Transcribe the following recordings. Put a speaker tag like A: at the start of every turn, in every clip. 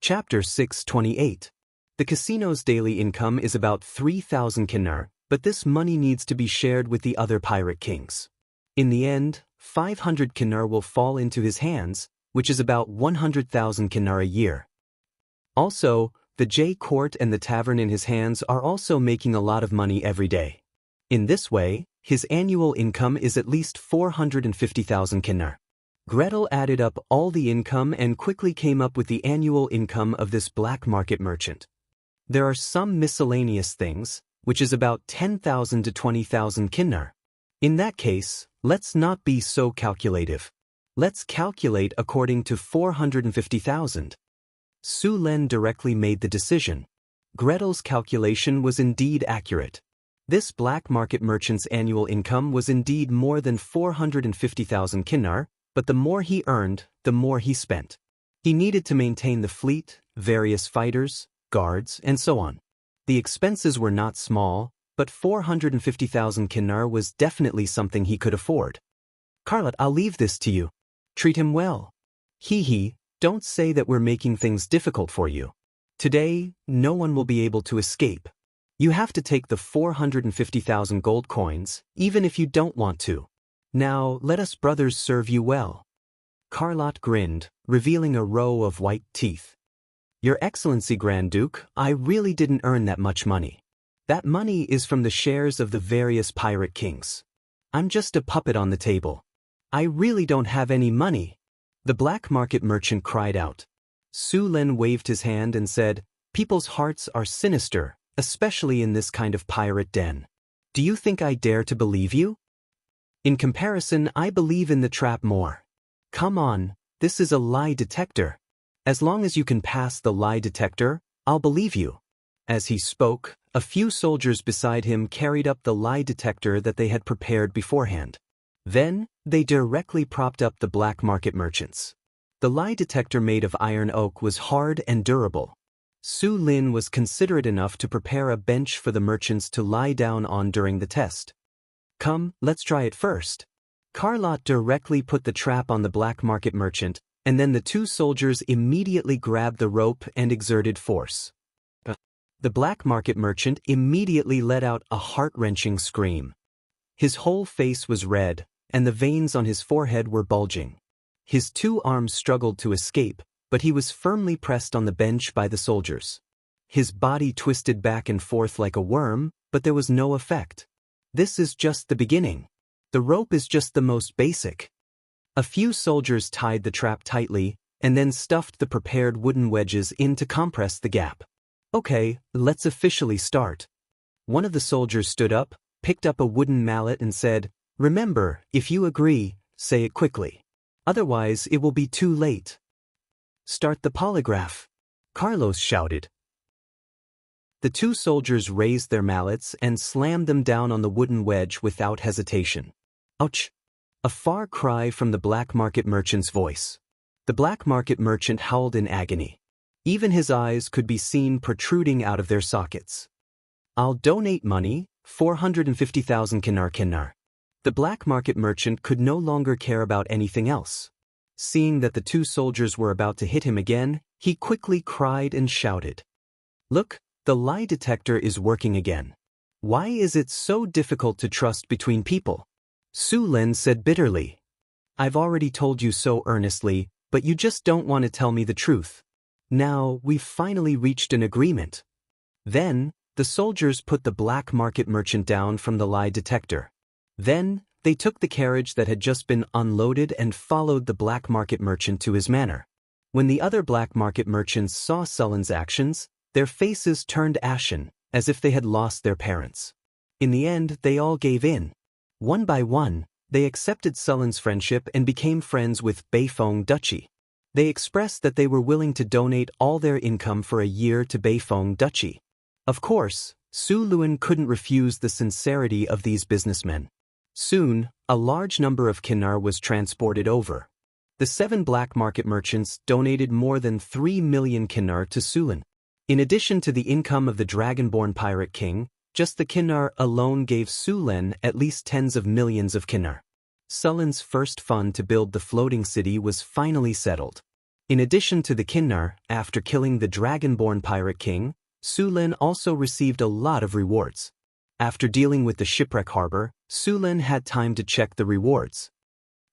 A: Chapter 628. The casino's daily income is about 3,000 kinar, but this money needs to be shared with the other pirate kings. In the end, 500 kinar will fall into his hands, which is about 100,000 kinar a year. Also, the J Court and the tavern in his hands are also making a lot of money every day. In this way, his annual income is at least 450,000 kinar. Gretel added up all the income and quickly came up with the annual income of this black market merchant. There are some miscellaneous things, which is about 10,000 to 20,000 kinar. In that case, let's not be so calculative. Let's calculate according to 450,000. Su Len directly made the decision. Gretel's calculation was indeed accurate. This black market merchant's annual income was indeed more than 450,000 kinar, but the more he earned, the more he spent. He needed to maintain the fleet, various fighters, guards, and so on. The expenses were not small, but 450,000 kinar was definitely something he could afford. Carlot, I'll leave this to you. Treat him well. Hee, don't say that we're making things difficult for you. Today, no one will be able to escape. You have to take the 450,000 gold coins, even if you don't want to. Now, let us brothers serve you well. Carlot grinned, revealing a row of white teeth. Your Excellency Grand Duke, I really didn't earn that much money. That money is from the shares of the various pirate kings. I'm just a puppet on the table. I really don't have any money. The black market merchant cried out. Su Len waved his hand and said, People's hearts are sinister, especially in this kind of pirate den. Do you think I dare to believe you? In comparison, I believe in the trap more. Come on, this is a lie detector. As long as you can pass the lie detector, I'll believe you. As he spoke, a few soldiers beside him carried up the lie detector that they had prepared beforehand. Then, they directly propped up the black market merchants. The lie detector made of iron oak was hard and durable. Su Lin was considerate enough to prepare a bench for the merchants to lie down on during the test. Come, let's try it first. Carlot directly put the trap on the black market merchant, and then the two soldiers immediately grabbed the rope and exerted force. The black market merchant immediately let out a heart-wrenching scream. His whole face was red, and the veins on his forehead were bulging. His two arms struggled to escape, but he was firmly pressed on the bench by the soldiers. His body twisted back and forth like a worm, but there was no effect. This is just the beginning. The rope is just the most basic. A few soldiers tied the trap tightly, and then stuffed the prepared wooden wedges in to compress the gap. Okay, let's officially start. One of the soldiers stood up, picked up a wooden mallet and said, Remember, if you agree, say it quickly. Otherwise, it will be too late. Start the polygraph. Carlos shouted. The two soldiers raised their mallets and slammed them down on the wooden wedge without hesitation. Ouch! A far cry from the black market merchant's voice. The black market merchant howled in agony. Even his eyes could be seen protruding out of their sockets. I'll donate money, 450,000 kinar. The black market merchant could no longer care about anything else. Seeing that the two soldiers were about to hit him again, he quickly cried and shouted. Look, the lie detector is working again. Why is it so difficult to trust between people? Su Len said bitterly. I've already told you so earnestly, but you just don't want to tell me the truth. Now, we've finally reached an agreement. Then, the soldiers put the black market merchant down from the lie detector. Then, they took the carriage that had just been unloaded and followed the black market merchant to his manor. When the other black market merchants saw Sullen's actions, their faces turned ashen, as if they had lost their parents. In the end, they all gave in. One by one, they accepted Sullen's friendship and became friends with Beifeng Duchy. They expressed that they were willing to donate all their income for a year to Beifeng Duchy. Of course, Su Luen couldn't refuse the sincerity of these businessmen. Soon, a large number of kinar was transported over. The 7 black market merchants donated more than 3 million kinar to Su Luen. In addition to the income of the dragonborn pirate king, just the kinar alone gave Su Len at least tens of millions of kinar. Sullen's first fund to build the floating city was finally settled. In addition to the Kinnar, after killing the Dragonborn Pirate King, Su Lin also received a lot of rewards. After dealing with the shipwreck harbor, Su Lin had time to check the rewards.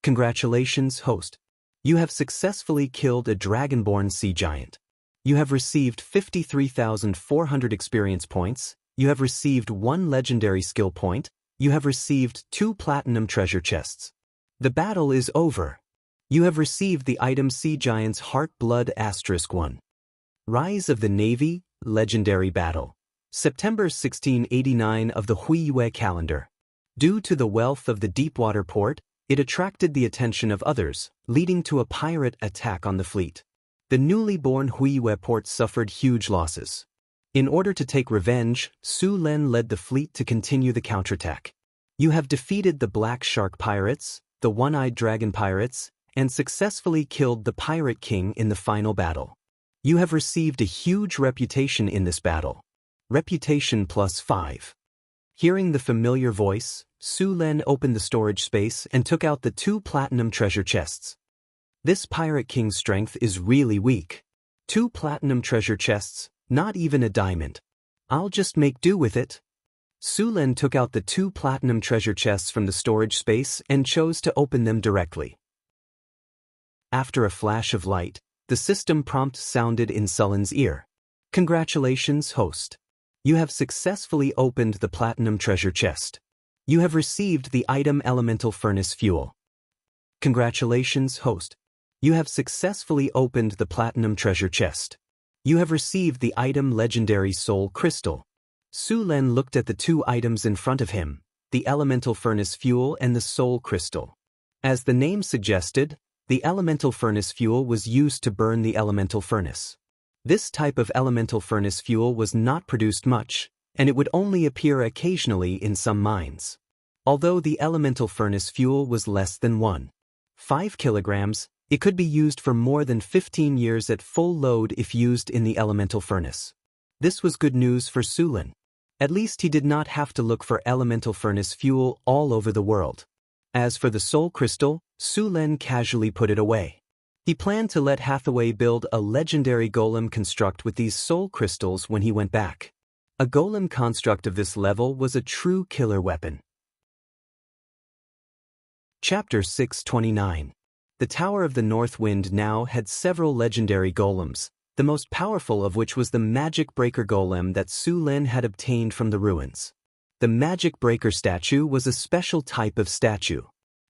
A: Congratulations, host. You have successfully killed a Dragonborn sea giant. You have received 53,400 experience points, you have received 1 legendary skill point, you have received 2 platinum treasure chests. The battle is over. You have received the item Sea Giant's Heart Blood *1. Rise of the Navy, Legendary Battle. September 1689 of the Huiyue calendar. Due to the wealth of the deepwater port, it attracted the attention of others, leading to a pirate attack on the fleet. The newly born Huiyue port suffered huge losses. In order to take revenge, Su Lin led the fleet to continue the counterattack. You have defeated the Black Shark Pirates, the One-Eyed Dragon Pirates, and successfully killed the Pirate King in the final battle. You have received a huge reputation in this battle. Reputation +5. Hearing the familiar voice, Su Lin opened the storage space and took out the 2 platinum treasure chests. This Pirate King's strength is really weak. 2 platinum treasure chests, not even a diamond. I'll just make do with it. Su Lin took out the 2 platinum treasure chests from the storage space and chose to open them directly. After a flash of light, the system prompt sounded in Sullen's ear. Congratulations, host. You have successfully opened the platinum treasure chest. You have received the item Elemental Furnace Fuel. Congratulations, host. You have successfully opened the platinum treasure chest. You have received the item Legendary Soul Crystal. Su Lin looked at the 2 items in front of him, the Elemental Furnace Fuel and the Soul Crystal. As the name suggested, the Elemental Furnace Fuel was used to burn the elemental furnace. This type of elemental furnace fuel was not produced much, and it would only appear occasionally in some mines. Although the elemental furnace fuel was less than 1.5 kilograms, it could be used for more than 15 years at full load if used in the elemental furnace. This was good news for Su Lin. At least he did not have to look for elemental furnace fuel all over the world. As for the Soul Crystal, Su Lin casually put it away. He planned to let Hathaway build a legendary golem construct with these soul crystals when he went back. A golem construct of this level was a true killer weapon. Chapter 629. The Tower of the North Wind now had several legendary golems, the most powerful of which was the Magic Breaker Golem that Su Lin had obtained from the ruins. The Magic Breaker statue was a special type of statue.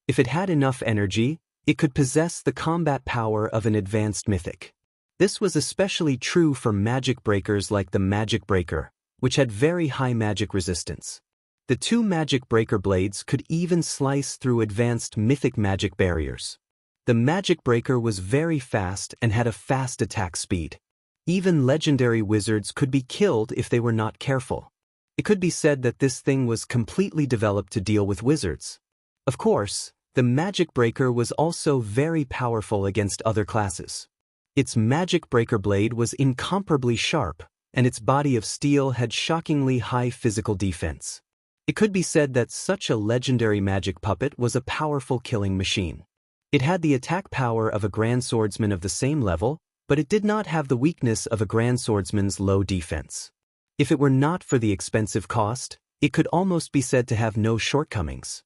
A: If it had enough energy, it could possess the combat power of an advanced mythic. This was especially true for magic breakers like the Magic Breaker, which had very high magic resistance. The 2 Magic Breaker blades could even slice through advanced mythic magic barriers. The Magic Breaker was very fast and had a fast attack speed. Even legendary wizards could be killed if they were not careful. It could be said that this thing was completely developed to deal with wizards. Of course, the Magic Breaker was also very powerful against other classes. Its Magic Breaker blade was incomparably sharp, and its body of steel had shockingly high physical defense. It could be said that such a legendary magic puppet was a powerful killing machine. It had the attack power of a Grand Swordsman of the same level, but it did not have the weakness of a Grand Swordsman's low defense. If it were not for the expensive cost, it could almost be said to have no shortcomings.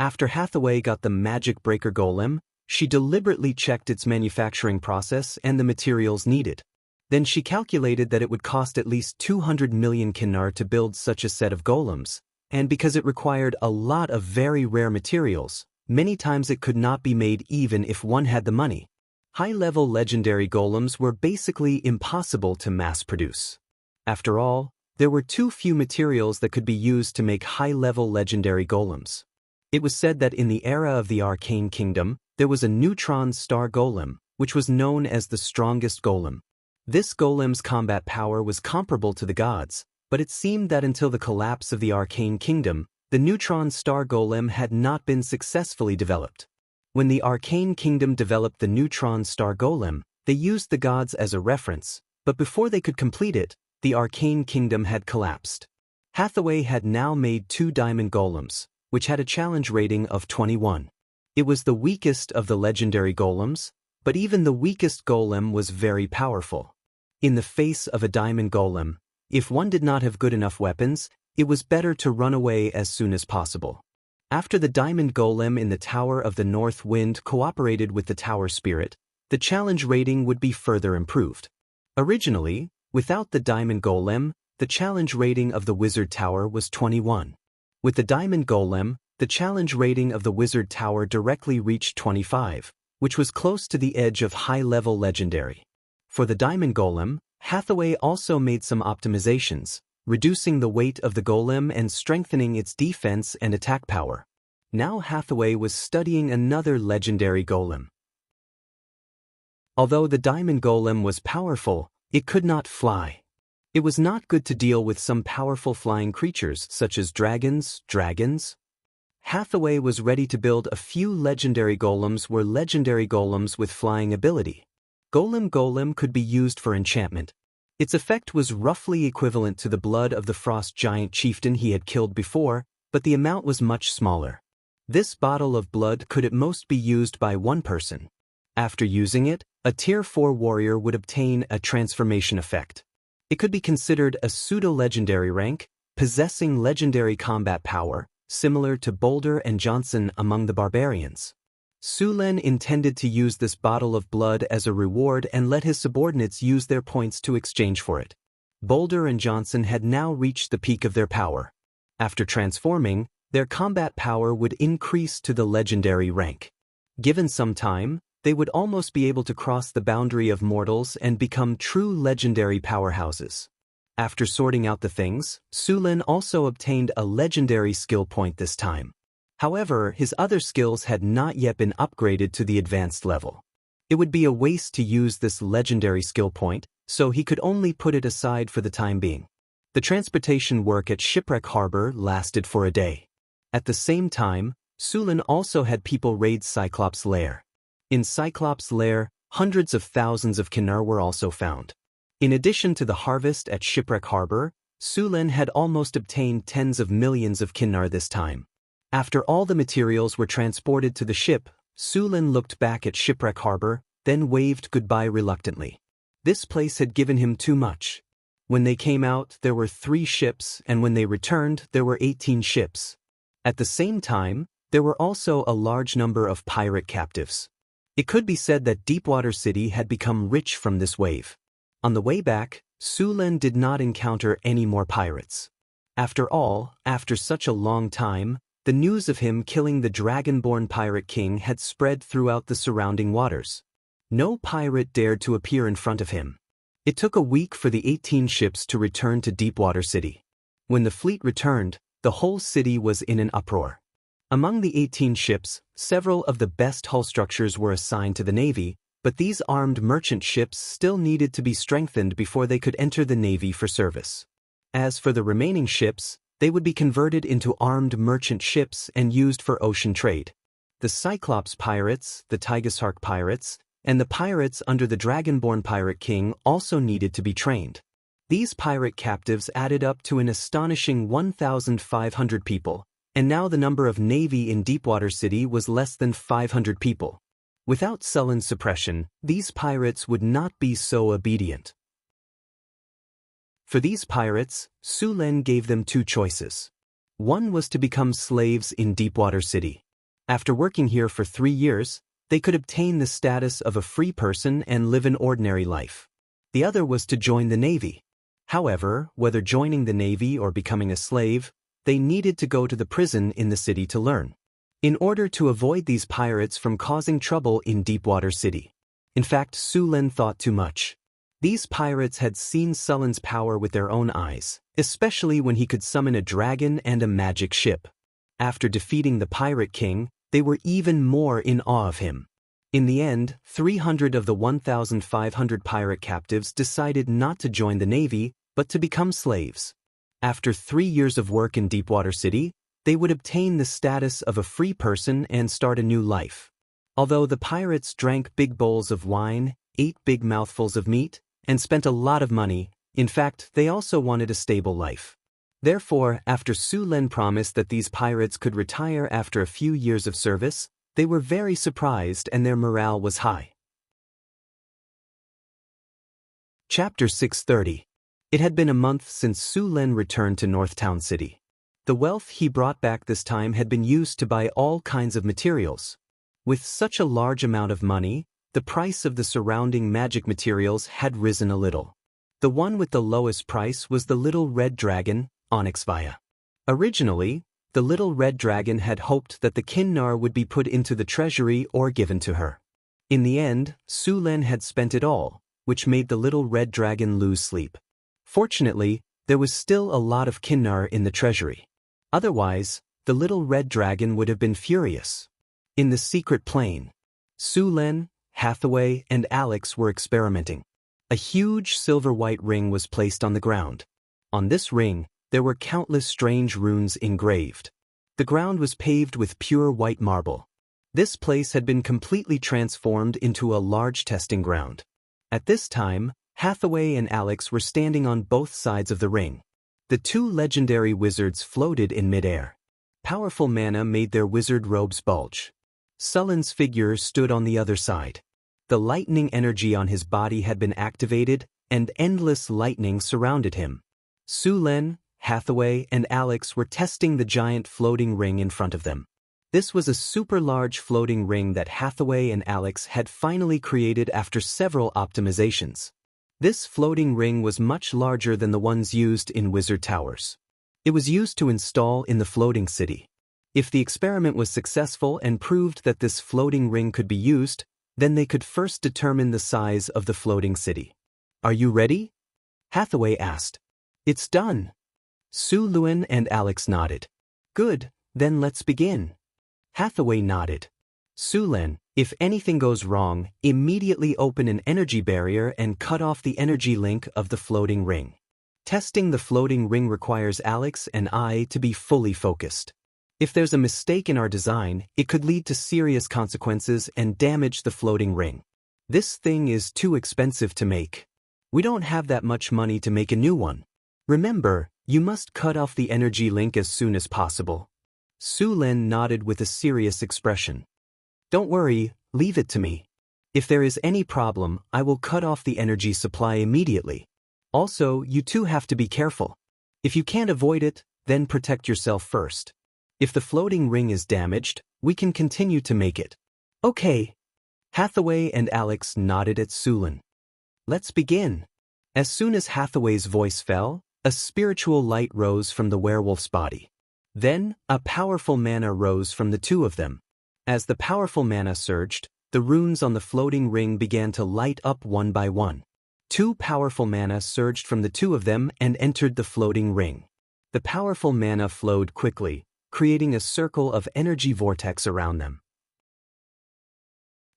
A: After Hathaway got the Magic Breaker Golem, she deliberately checked its manufacturing process and the materials needed. Then she calculated that it would cost at least 200 million Kinnar to build such a set of golems, and because it required a lot of very rare materials, many times it could not be made even if one had the money. High-level legendary golems were basically impossible to mass-produce. After all, there were too few materials that could be used to make high-level legendary golems. It was said that in the era of the Arcane Kingdom, there was a neutron star golem, which was known as the strongest golem. This golem's combat power was comparable to the gods, but it seemed that until the collapse of the Arcane Kingdom, the neutron star golem had not been successfully developed. When the Arcane Kingdom developed the neutron star golem, they used the gods as a reference, but before they could complete it, the Arcane Kingdom had collapsed. Hathaway had now made 2 diamond golems, which had a challenge rating of 21. It was the weakest of the legendary golems, But even the weakest golem was very powerful. In the face of a diamond golem, if one did not have good enough weapons, it was better to run away as soon as possible. After the diamond golem in the Tower of the North Wind cooperated with the tower spirit, the challenge rating would be further improved. Originally, without the diamond golem, the challenge rating of the wizard tower was 21. With the diamond golem, the challenge rating of the wizard tower directly reached 25, which was close to the edge of high-level legendary. For the diamond golem, Hathaway also made some optimizations, reducing the weight of the golem and strengthening its defense and attack power. Now Hathaway was studying another legendary golem. Although the diamond golem was powerful, it could not fly. It was not good to deal with some powerful flying creatures such as dragons. Hathaway was ready to build a few legendary golems with flying ability. Golem could be used for enchantment. Its effect was roughly equivalent to the blood of the frost giant chieftain he had killed before, but the amount was much smaller. This bottle of blood could at most be used by one person. After using it, a Tier 4 warrior would obtain a transformation effect. It could be considered a pseudo-legendary rank, possessing legendary combat power, similar to Boulder and Johnson among the barbarians. Sulen intended to use this bottle of blood as a reward and let his subordinates use their points to exchange for it. Boulder and Johnson had now reached the peak of their power. After transforming, their combat power would increase to the legendary rank. Given some time, they would almost be able to cross the boundary of mortals and become true legendary powerhouses. After sorting out the things, Sulen also obtained a legendary skill point this time. However, his other skills had not yet been upgraded to the advanced level. It would be a waste to use this legendary skill point, so he could only put it aside for the time being. The transportation work at Shipwreck Harbor lasted for a day. At the same time, Sulen also had people raid Cyclops' lair. In Cyclops' lair, hundreds of thousands of Kinnar were also found. In addition to the harvest at Shipwreck Harbor, Sulen had almost obtained tens of millions of Kinnar this time. After all the materials were transported to the ship, Sulen looked back at Shipwreck Harbor, then waved goodbye reluctantly. This place had given him too much. When they came out, there were 3 ships, and when they returned, there were 18 ships. At the same time, there were also a large number of pirate captives. It could be said that Deepwater City had become rich from this wave. On the way back, Sulen did not encounter any more pirates. After all, after such a long time, the news of him killing the Dragonborn Pirate King had spread throughout the surrounding waters. No pirate dared to appear in front of him. It took a week for the 18 ships to return to Deepwater City. When the fleet returned, the whole city was in an uproar. Among the 18 ships, several of the best hull structures were assigned to the Navy, but these armed merchant ships still needed to be strengthened before they could enter the Navy for service. As for the remaining ships, they would be converted into armed merchant ships and used for ocean trade. The Cyclops pirates, the Tigershark pirates, and the pirates under the Dragonborn Pirate King also needed to be trained. These pirate captives added up to an astonishing 1,500 people, and now the number of Navy in Deepwater City was less than 500 people. Without sullen suppression, these pirates would not be so obedient. For these pirates, Sulen gave them 2 choices. One was to become slaves in Deepwater City. After working here for 3 years, they could obtain the status of a free person and live an ordinary life. The other was to join the Navy. However, whether joining the Navy or becoming a slave, they needed to go to the prison in the city to learn. In order to avoid these pirates from causing trouble in Deepwater City. In fact, Sulen thought too much. These pirates had seen Sulen's power with their own eyes, especially when he could summon a dragon and a magic ship. After defeating the Pirate King, they were even more in awe of him. In the end, 300 of the 1,500 pirate captives decided not to join the Navy, but to become slaves. After 3 years of work in Deepwater City, they would obtain the status of a free person and start a new life. Although the pirates drank big bowls of wine, ate big mouthfuls of meat, and spent a lot of money, in fact, they also wanted a stable life. Therefore, after Sulen promised that these pirates could retire after a few years of service, they were very surprised and their morale was high. Chapter 630. It had been a month since Su Len returned to Northtown City. The wealth he brought back this time had been used to buy all kinds of materials. With such a large amount of money, the price of the surrounding magic materials had risen a little. The one with the lowest price was the little red dragon, Onyxvia. Originally, the little red dragon had hoped that the Kinnar would be put into the treasury or given to her. In the end, Su Len had spent it all, which made the little red dragon lose sleep. Fortunately, there was still a lot of Kinnar in the treasury. Otherwise, the little red dragon would have been furious. In the secret plane, Su Len, Hathaway, and Alex were experimenting. A huge silver-white ring was placed on the ground. On this ring, there were countless strange runes engraved. The ground was paved with pure white marble. This place had been completely transformed into a large testing ground. At this time, Hathaway and Alex were standing on both sides of the ring. The two legendary wizards floated in midair. Powerful mana made their wizard robes bulge. Sullen's figure stood on the other side. The lightning energy on his body had been activated, and endless lightning surrounded him. Su Len, Hathaway, and Alex were testing the giant floating ring in front of them. This was a super large floating ring that Hathaway and Alex had finally created after several optimizations. This floating ring was much larger than the ones used in wizard towers. It was used to install in the floating city. If the experiment was successful and proved that this floating ring could be used, then they could first determine the size of the floating city. "Are you ready?" Hathaway asked. "It's done." Su Len and Alex nodded. "Good, then let's begin." Hathaway nodded. "Su Len, if anything goes wrong, immediately open an energy barrier and cut off the energy link of the floating ring." Testing the floating ring requires Alex and I to be fully focused. If there's a mistake in our design, it could lead to serious consequences and damage the floating ring. This thing is too expensive to make. We don't have that much money to make a new one. Remember, you must cut off the energy link as soon as possible. Su Len nodded with a serious expression. "Don't worry, leave it to me. If there is any problem, I will cut off the energy supply immediately. Also, you two have to be careful. If you can't avoid it, then protect yourself first. If the floating ring is damaged, we can continue to make it." "Okay." Hathaway and Alex nodded at Su Len. "Let's begin." As soon as Hathaway's voice fell, a spiritual light rose from the werewolf's body. Then, a powerful mana rose from the two of them. As the powerful mana surged, the runes on the floating ring began to light up one by one. Two powerful mana surged from the two of them and entered the floating ring. The powerful mana flowed quickly, creating a circle of energy vortex around them.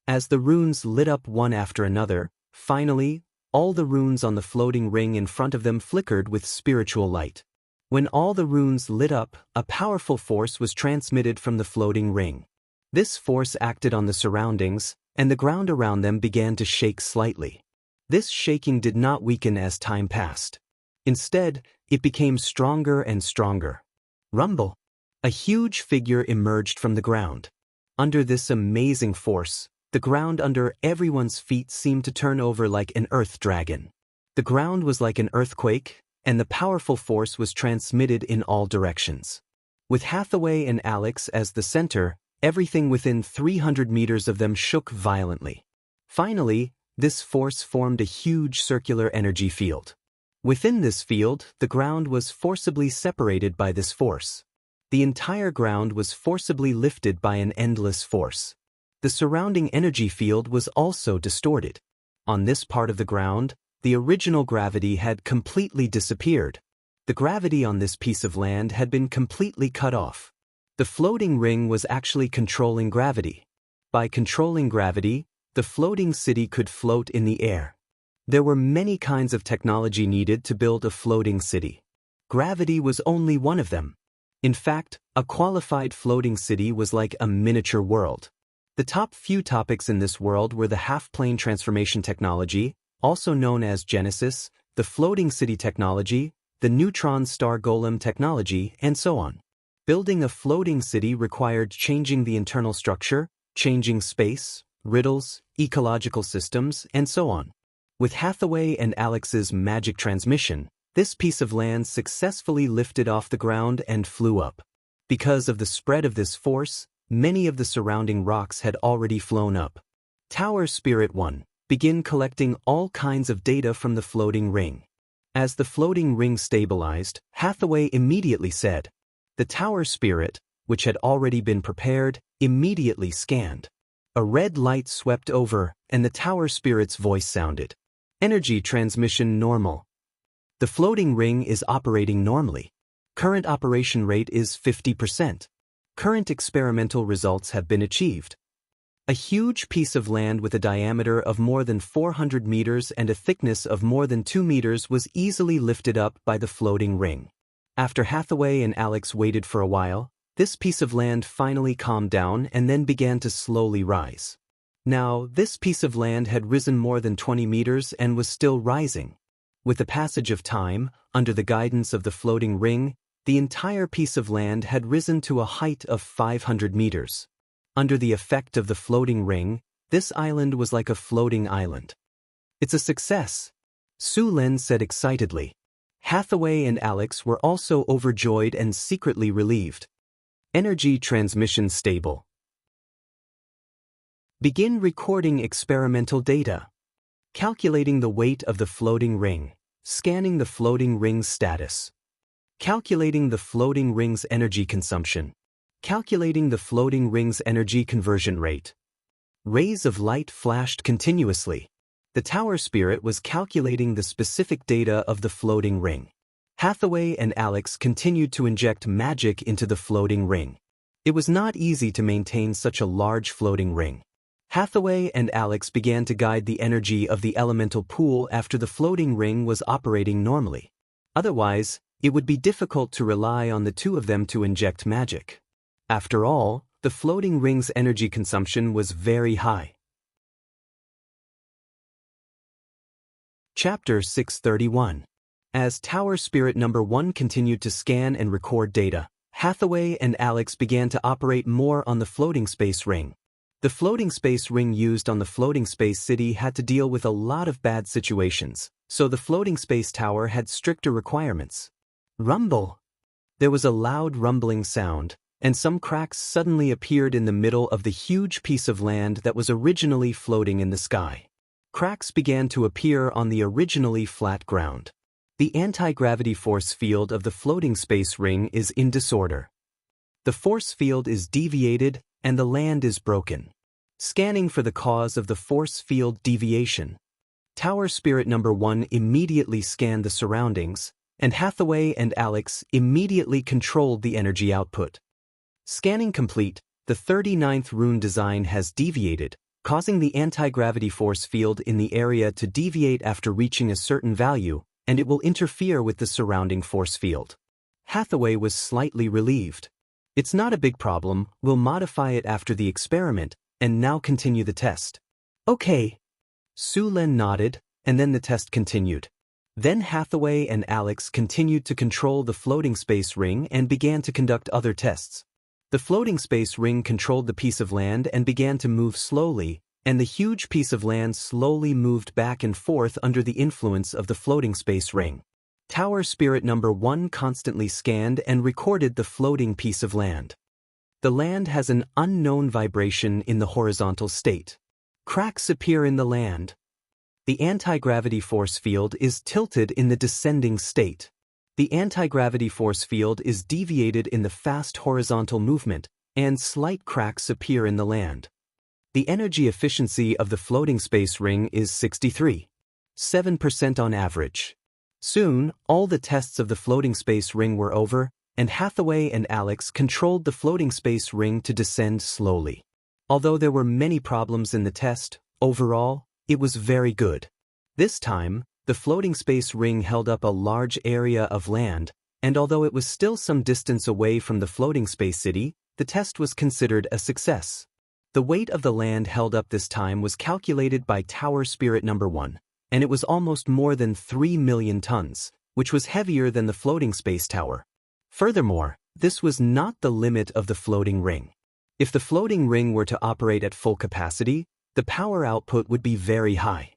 A: As the runes lit up one after another, finally, all the runes on the floating ring in front of them flickered with spiritual light. When all the runes lit up, a powerful force was transmitted from the floating ring. This force acted on the surroundings, and the ground around them began to shake slightly. This shaking did not weaken as time passed. Instead, it became stronger and stronger. Rumble! A huge figure emerged from the ground. Under this amazing force, the ground under everyone's feet seemed to turn over like an earth dragon. The ground was like an earthquake, and the powerful force was transmitted in all directions. With Hathaway and Alex as the center, everything within 300 meters of them shook violently. Finally, this force formed a huge circular energy field. Within this field, the ground was forcibly separated by this force. The entire ground was forcibly lifted by an endless force. The surrounding energy field was also distorted. On this part of the ground, the original gravity had completely disappeared. The gravity on this piece of land had been completely cut off. The floating ring was actually controlling gravity. By controlling gravity, the floating city could float in the air. There were many kinds of technology needed to build a floating city. Gravity was only one of them. In fact, a qualified floating city was like a miniature world. The top few topics in this world were the half-plane transformation technology, also known as Genesis, the floating city technology, the neutron star golem technology, and so on. Building a floating city required changing the internal structure, changing space, riddles, ecological systems, and so on. With Hathaway and Alex's magic transmission, this piece of land successfully lifted off the ground and flew up. Because of the spread of this force, many of the surrounding rocks had already flown up. Tower Spirit 1. Begin collecting all kinds of data from the floating ring. As the floating ring stabilized, Hathaway immediately said. The Tower Spirit, which had already been prepared, immediately scanned. A red light swept over, and the Tower Spirit's voice sounded. Energy transmission normal. The floating ring is operating normally. Current operation rate is 50%. Current experimental results have been achieved. A huge piece of land with a diameter of more than 400 meters and a thickness of more than 2 meters was easily lifted up by the floating ring. After Hathaway and Alex waited for a while, this piece of land finally calmed down and then began to slowly rise. Now, this piece of land had risen more than 20 meters and was still rising. With the passage of time, under the guidance of the floating ring, the entire piece of land had risen to a height of 500 meters. Under the effect of the floating ring, this island was like a floating island. It's a success, Su Len said excitedly. Hathaway and Alex were also overjoyed and secretly relieved. Energy transmission stable. Begin recording experimental data. Calculating the weight of the floating ring. Scanning the floating ring's status. Calculating the floating ring's energy consumption. Calculating the floating ring's energy conversion rate. Rays of light flashed continuously. The Tower Spirit was calculating the specific data of the floating ring. Hathaway and Alex continued to inject magic into the floating ring. It was not easy to maintain such a large floating ring. Hathaway and Alex began to guide the energy of the elemental pool after the floating ring was operating normally. Otherwise, it would be difficult to rely on the two of them to inject magic. After all, the floating ring's energy consumption was very high. Chapter 631. As Tower Spirit number 1 continued to scan and record data, Hathaway and Alex began to operate more on the floating space ring. The floating space ring used on the floating space city had to deal with a lot of bad situations, so the floating space tower had stricter requirements. Rumble! There was a loud rumbling sound, and some cracks suddenly appeared in the middle of the huge piece of land that was originally floating in the sky. Cracks began to appear on the originally flat ground. The anti-gravity force field of the floating space ring is in disorder. The force field is deviated, and the land is broken. Scanning for the cause of the force field deviation. Tower Spirit number 1 immediately scanned the surroundings, and Hathaway and Alex immediately controlled the energy output. Scanning complete, the 39th rune design has deviated, causing the anti-gravity force field in the area to deviate after reaching a certain value, and it will interfere with the surrounding force field. Hathaway was slightly relieved. It's not a big problem, we'll modify it after the experiment, and now continue the test. Okay. Su Len nodded, and then the test continued. Then Hathaway and Alex continued to control the floating space ring and began to conduct other tests. The floating space ring controlled the piece of land and began to move slowly, and the huge piece of land slowly moved back and forth under the influence of the floating space ring. Tower Spirit number 1 constantly scanned and recorded the floating piece of land. The land has an unknown vibration in the horizontal state. Cracks appear in the land. The anti-gravity force field is tilted in the descending state. The anti-gravity force field is deviated in the fast horizontal movement, and slight cracks appear in the land. The energy efficiency of the floating space ring is 63.7% on average. Soon, all the tests of the floating space ring were over, and Hathaway and Alex controlled the floating space ring to descend slowly. Although there were many problems in the test, overall, it was very good. This time, the floating space ring held up a large area of land, and although it was still some distance away from the floating space city, the test was considered a success. The weight of the land held up this time was calculated by Tower Spirit number 1, and it was almost more than 3 million tons, which was heavier than the floating space tower. Furthermore, this was not the limit of the floating ring. If the floating ring were to operate at full capacity, the power output would be very high.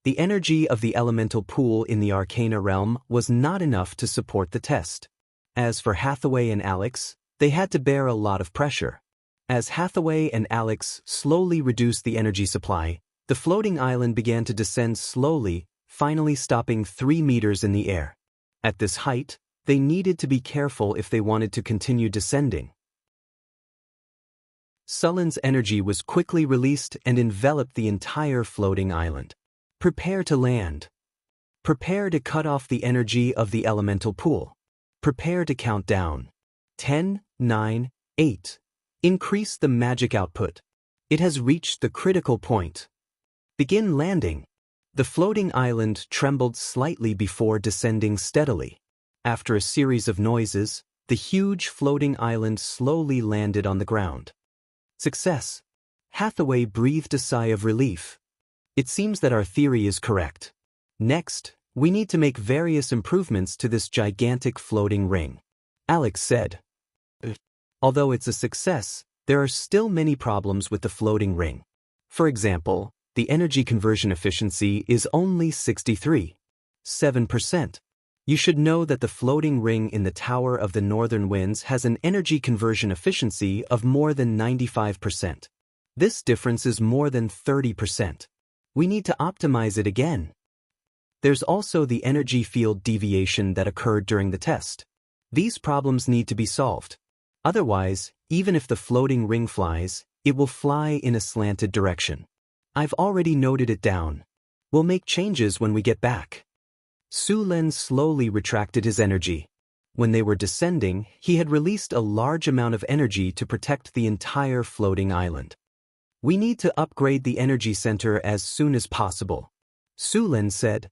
A: The energy of the elemental pool in the Arcana realm was not enough to support the test. As for Hathaway and Alex, they had to bear a lot of pressure. As Hathaway and Alex slowly reduced the energy supply, the floating island began to descend slowly, finally stopping 3 meters in the air. At this height, they needed to be careful if they wanted to continue descending. Sullen's energy was quickly released and enveloped the entire floating island. Prepare to land. Prepare to cut off the energy of the elemental pool. Prepare to count down. 10, 9, 8. Increase the magic output. It has reached the critical point. Begin landing. The floating island trembled slightly before descending steadily. After a series of noises, the huge floating island slowly landed on the ground. Success. Hathaway breathed a sigh of relief. It seems that our theory is correct. Next, we need to make various improvements to this gigantic floating ring. Alex said. Although it's a success, there are still many problems with the floating ring. For example, the energy conversion efficiency is only 63.7%. You should know that the floating ring in the Tower of the Northern Winds has an energy conversion efficiency of more than 95%. This difference is more than 30%. We need to optimize it again. There's also the energy field deviation that occurred during the test. These problems need to be solved. Otherwise, even if the floating ring flies, it will fly in a slanted direction. I've already noted it down. We'll make changes when we get back. Su Len slowly retracted his energy. When they were descending, he had released a large amount of energy to protect the entire floating island. We need to upgrade the energy center as soon as possible. Su Len said.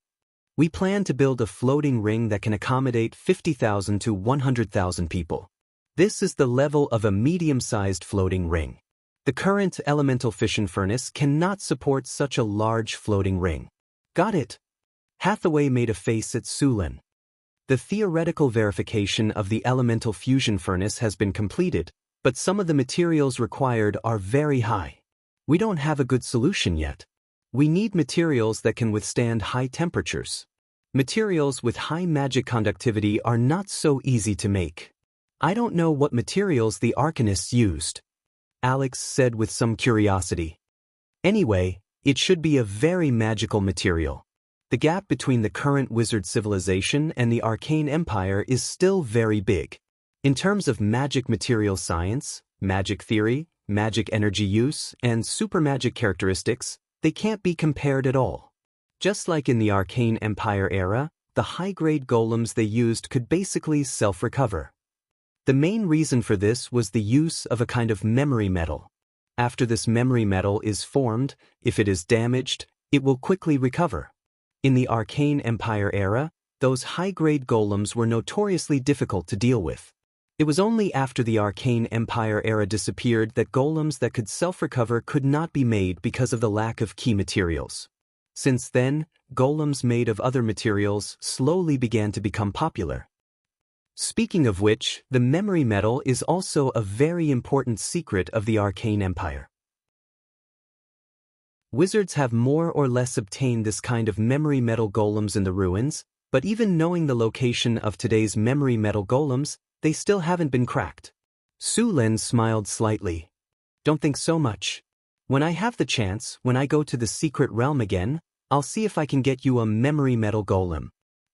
A: We plan to build a floating ring that can accommodate 50,000 to 100,000 people. This is the level of a medium-sized floating ring. The current elemental fission furnace cannot support such a large floating ring. Got it. Hathaway made a face at Su Len. The theoretical verification of the elemental fusion furnace has been completed, but some of the materials required are very high. We don't have a good solution yet. We need materials that can withstand high temperatures. Materials with high magic conductivity are not so easy to make. I don't know what materials the Arcanists used, Alex said with some curiosity. Anyway, it should be a very magical material. The gap between the current wizard civilization and the arcane empire is still very big. In terms of magic material science, magic theory, magic energy use, and supermagic characteristics, they can't be compared at all. Just like in the arcane empire era, the high-grade golems they used could basically self-recover. The main reason for this was the use of a kind of memory metal. After this memory metal is formed, if it is damaged, it will quickly recover. In the Arcane Empire era, those high-grade golems were notoriously difficult to deal with. It was only after the Arcane Empire era disappeared that golems that could self-recover could not be made because of the lack of key materials. Since then, golems made of other materials slowly began to become popular. Speaking of which, the memory metal is also a very important secret of the Arcane Empire. Wizards have more or less obtained this kind of memory metal golems in the ruins, but even knowing the location of today's memory metal golems, they still haven't been cracked. Su Len smiled slightly. Don't think so much. When I have the chance, when I go to the secret realm again, I'll see if I can get you a memory metal golem.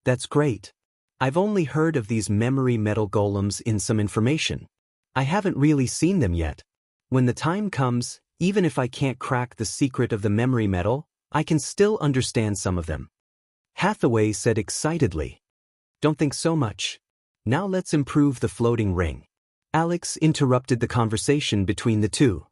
A: That's great. I've only heard of these memory metal golems in some information. I haven't really seen them yet. When the time comes, even if I can't crack the secret of the memory metal, I can still understand some of them. Hathaway said excitedly. Don't think so much. Now let's improve the floating ring. Alex interrupted the conversation between the two.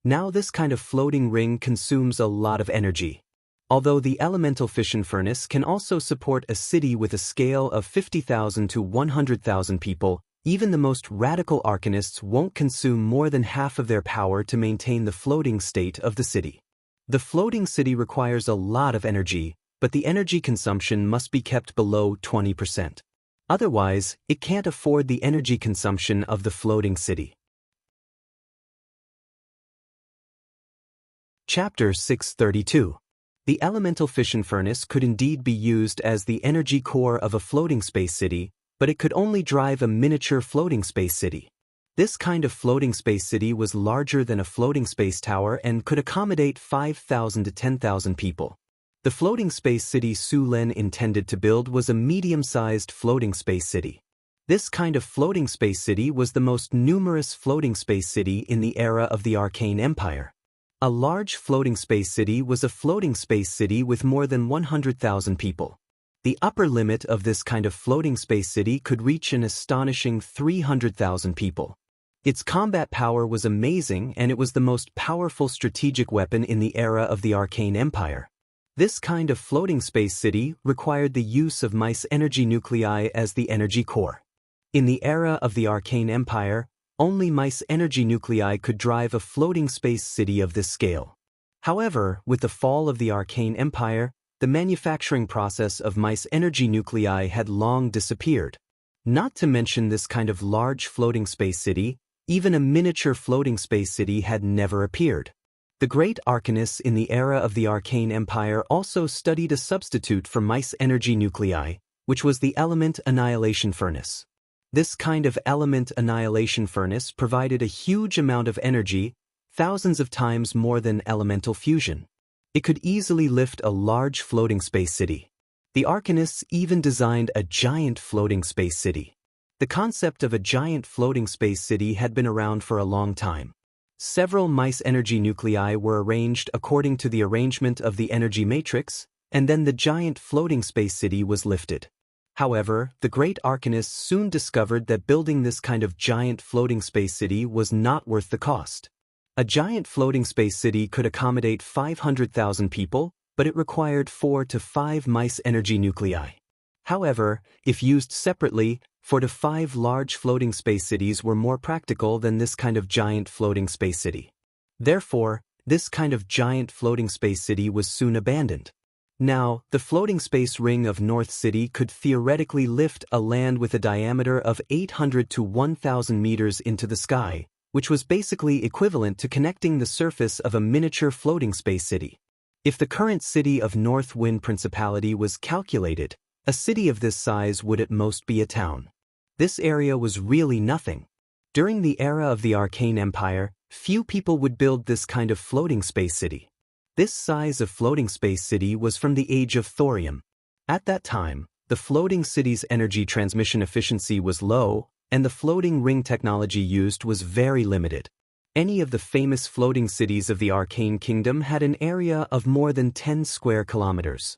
A: Now this kind of floating ring consumes a lot of energy. Although the elemental fission furnace can also support a city with a scale of 50,000 to 100,000 people, even the most radical arcanists won't consume more than half of their power to maintain the floating state of the city. The floating city requires a lot of energy, but the energy consumption must be kept below 20%. Otherwise, it can't afford the energy consumption of the floating city. Chapter 632. The elemental fission furnace could indeed be used as the energy core of a floating space city, but it could only drive a miniature floating space city. This kind of floating space city was larger than a floating space tower and could accommodate 5,000 to 10,000 people. The floating space city Su Len intended to build was a medium-sized floating space city. This kind of floating space city was the most numerous floating space city in the era of the Arcane Empire. A large floating space city was a floating space city with more than 100,000 people. The upper limit of this kind of floating space city could reach an astonishing 300,000 people. Its combat power was amazing, and it was the most powerful strategic weapon in the era of the Arcane Empire. This kind of floating space city required the use of mice energy nuclei as the energy core. In the era of the Arcane Empire, only mice energy nuclei could drive a floating space city of this scale. However, with the fall of the Arcane Empire, the manufacturing process of mice energy nuclei had long disappeared. Not to mention this kind of large floating space city, even a miniature floating space city had never appeared. The great arcanists in the era of the Arcane Empire also studied a substitute for mice energy nuclei, which was the element annihilation furnace. This kind of element annihilation furnace provided a huge amount of energy, thousands of times more than elemental fusion. It could easily lift a large floating space city. The arcanists even designed a giant floating space city. The concept of a giant floating space city had been around for a long time. Several mice energy nuclei were arranged according to the arrangement of the energy matrix, and then the giant floating space city was lifted. However, the great arcanists soon discovered that building this kind of giant floating space city was not worth the cost. A giant floating space city could accommodate 500,000 people, but it required 4 to 5 mice energy nuclei. However, if used separately, 4 to 5 large floating space cities were more practical than this kind of giant floating space city. Therefore, this kind of giant floating space city was soon abandoned. Now, the floating space ring of North City could theoretically lift a land with a diameter of 800 to 1,000 meters into the sky, which was basically equivalent to connecting the surface of a miniature floating space city. If the current city of North Wind Principality was calculated, a city of this size would at most be a town. This area was really nothing. During the era of the Arcane Empire, few people would build this kind of floating space city. This size of floating space city was from the age of thorium. At that time, the floating city's energy transmission efficiency was low, and the floating ring technology used was very limited. Any of the famous floating cities of the Arcane Kingdom had an area of more than 10 square kilometers.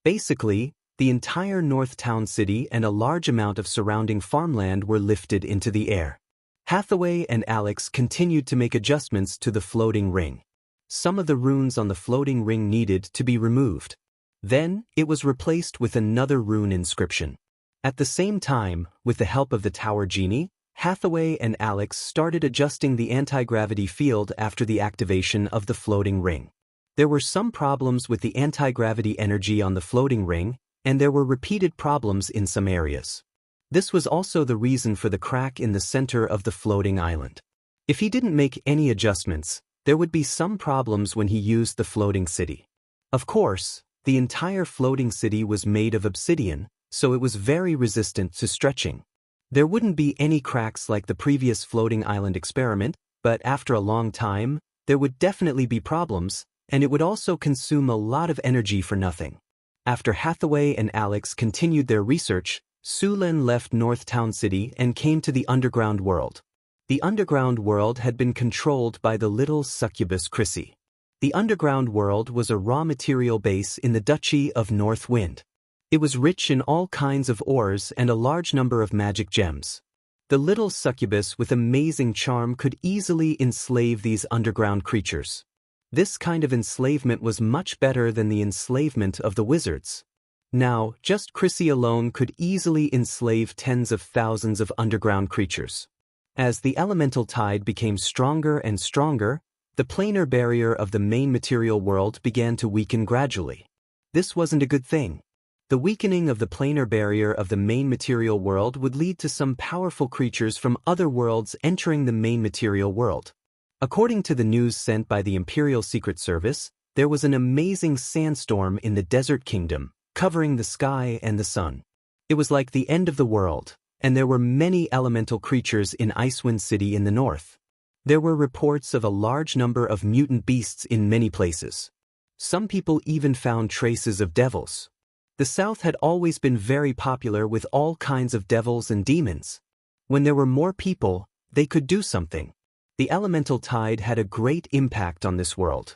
A: Basically, the entire North Town City and a large amount of surrounding farmland were lifted into the air. Hathaway and Alex continued to make adjustments to the floating ring. Some of the runes on the floating ring needed to be removed. Then, it was replaced with another rune inscription. At the same time, with the help of the Tower Genie, Hathaway and Alex started adjusting the anti-gravity field after the activation of the floating ring. There were some problems with the anti-gravity energy on the floating ring, and there were repeated problems in some areas. This was also the reason for the crack in the center of the floating island. If he didn't make any adjustments, there would be some problems when he used the floating city. Of course, the entire floating city was made of obsidian, so it was very resistant to stretching. There wouldn't be any cracks like the previous floating island experiment, but after a long time, there would definitely be problems, and it would also consume a lot of energy for nothing. After Hathaway and Alex continued their research, Su Len left North Town City and came to the underground world. The underground world had been controlled by the little succubus Chrissy. The underground world was a raw material base in the Duchy of North Wind. It was rich in all kinds of ores and a large number of magic gems. The little succubus with amazing charm could easily enslave these underground creatures. This kind of enslavement was much better than the enslavement of the wizards. Now, just Chrissy alone could easily enslave tens of thousands of underground creatures. As the elemental tide became stronger and stronger, the planar barrier of the main material world began to weaken gradually. This wasn't a good thing. The weakening of the planar barrier of the main material world would lead to some powerful creatures from other worlds entering the main material world. According to the news sent by the Imperial Secret Service, there was an amazing sandstorm in the desert kingdom, covering the sky and the sun. It was like the end of the world, and there were many elemental creatures in Icewind City in the north. There were reports of a large number of mutant beasts in many places. Some people even found traces of devils. The south had always been very popular with all kinds of devils and demons. When there were more people, they could do something. The elemental tide had a great impact on this world.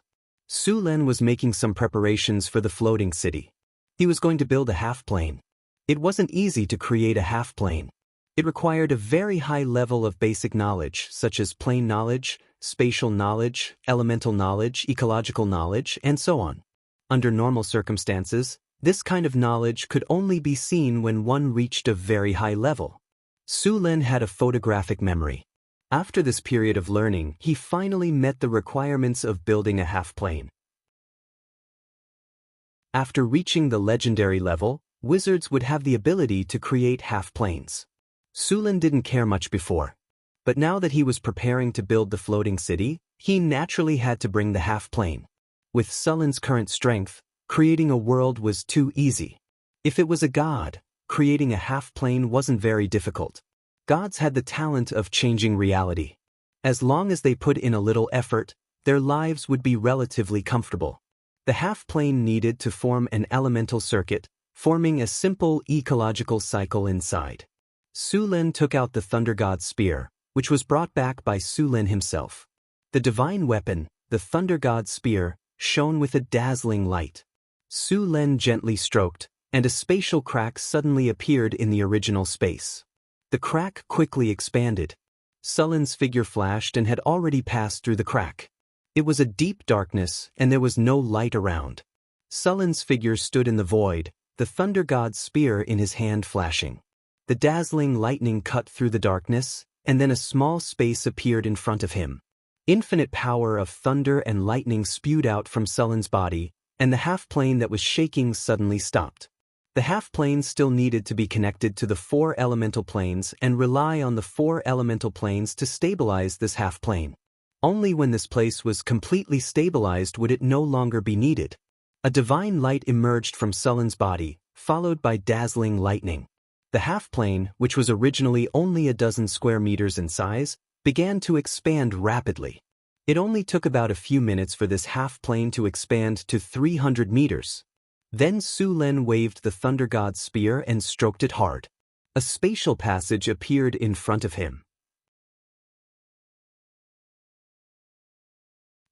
A: Su Len was making some preparations for the floating city. He was going to build a half-plane. It wasn't easy to create a half-plane. It required a very high level of basic knowledge, such as plane knowledge, spatial knowledge, elemental knowledge, ecological knowledge, and so on. Under normal circumstances, this kind of knowledge could only be seen when one reached a very high level. Su Len had a photographic memory. After this period of learning, he finally met the requirements of building a half-plane. After reaching the legendary level, wizards would have the ability to create half-planes. Su Len didn't care much before. But now that he was preparing to build the floating city, he naturally had to bring the half-plane. With Su Len's current strength, creating a world was too easy. If it was a god, creating a half-plane wasn't very difficult. Gods had the talent of changing reality. As long as they put in a little effort, their lives would be relatively comfortable. The half-plane needed to form an elemental circuit, forming a simple ecological cycle inside. Su Len took out the Thunder God's spear, which was brought back by Su Len himself. The divine weapon, the Thunder God's spear, shone with a dazzling light. Su Len gently stroked, and a spatial crack suddenly appeared in the original space. The crack quickly expanded. Su Len's figure flashed and had already passed through the crack. It was a deep darkness, and there was no light around. Su Len's figure stood in the void, the Thunder God's spear in his hand flashing. The dazzling lightning cut through the darkness, and then a small space appeared in front of him. Infinite power of thunder and lightning spewed out from Su Len's body, and the half-plane that was shaking suddenly stopped. The half-plane still needed to be connected to the 4 elemental planes and rely on the 4 elemental planes to stabilize this half-plane. Only when this place was completely stabilized would it no longer be needed. A divine light emerged from Su Len's body, followed by dazzling lightning. The half-plane, which was originally only a dozen square meters in size, began to expand rapidly. It only took about a few minutes for this half-plane to expand to 300 meters. Then Su Len waved the Thunder God's spear and stroked it hard. A spatial passage appeared in front of him.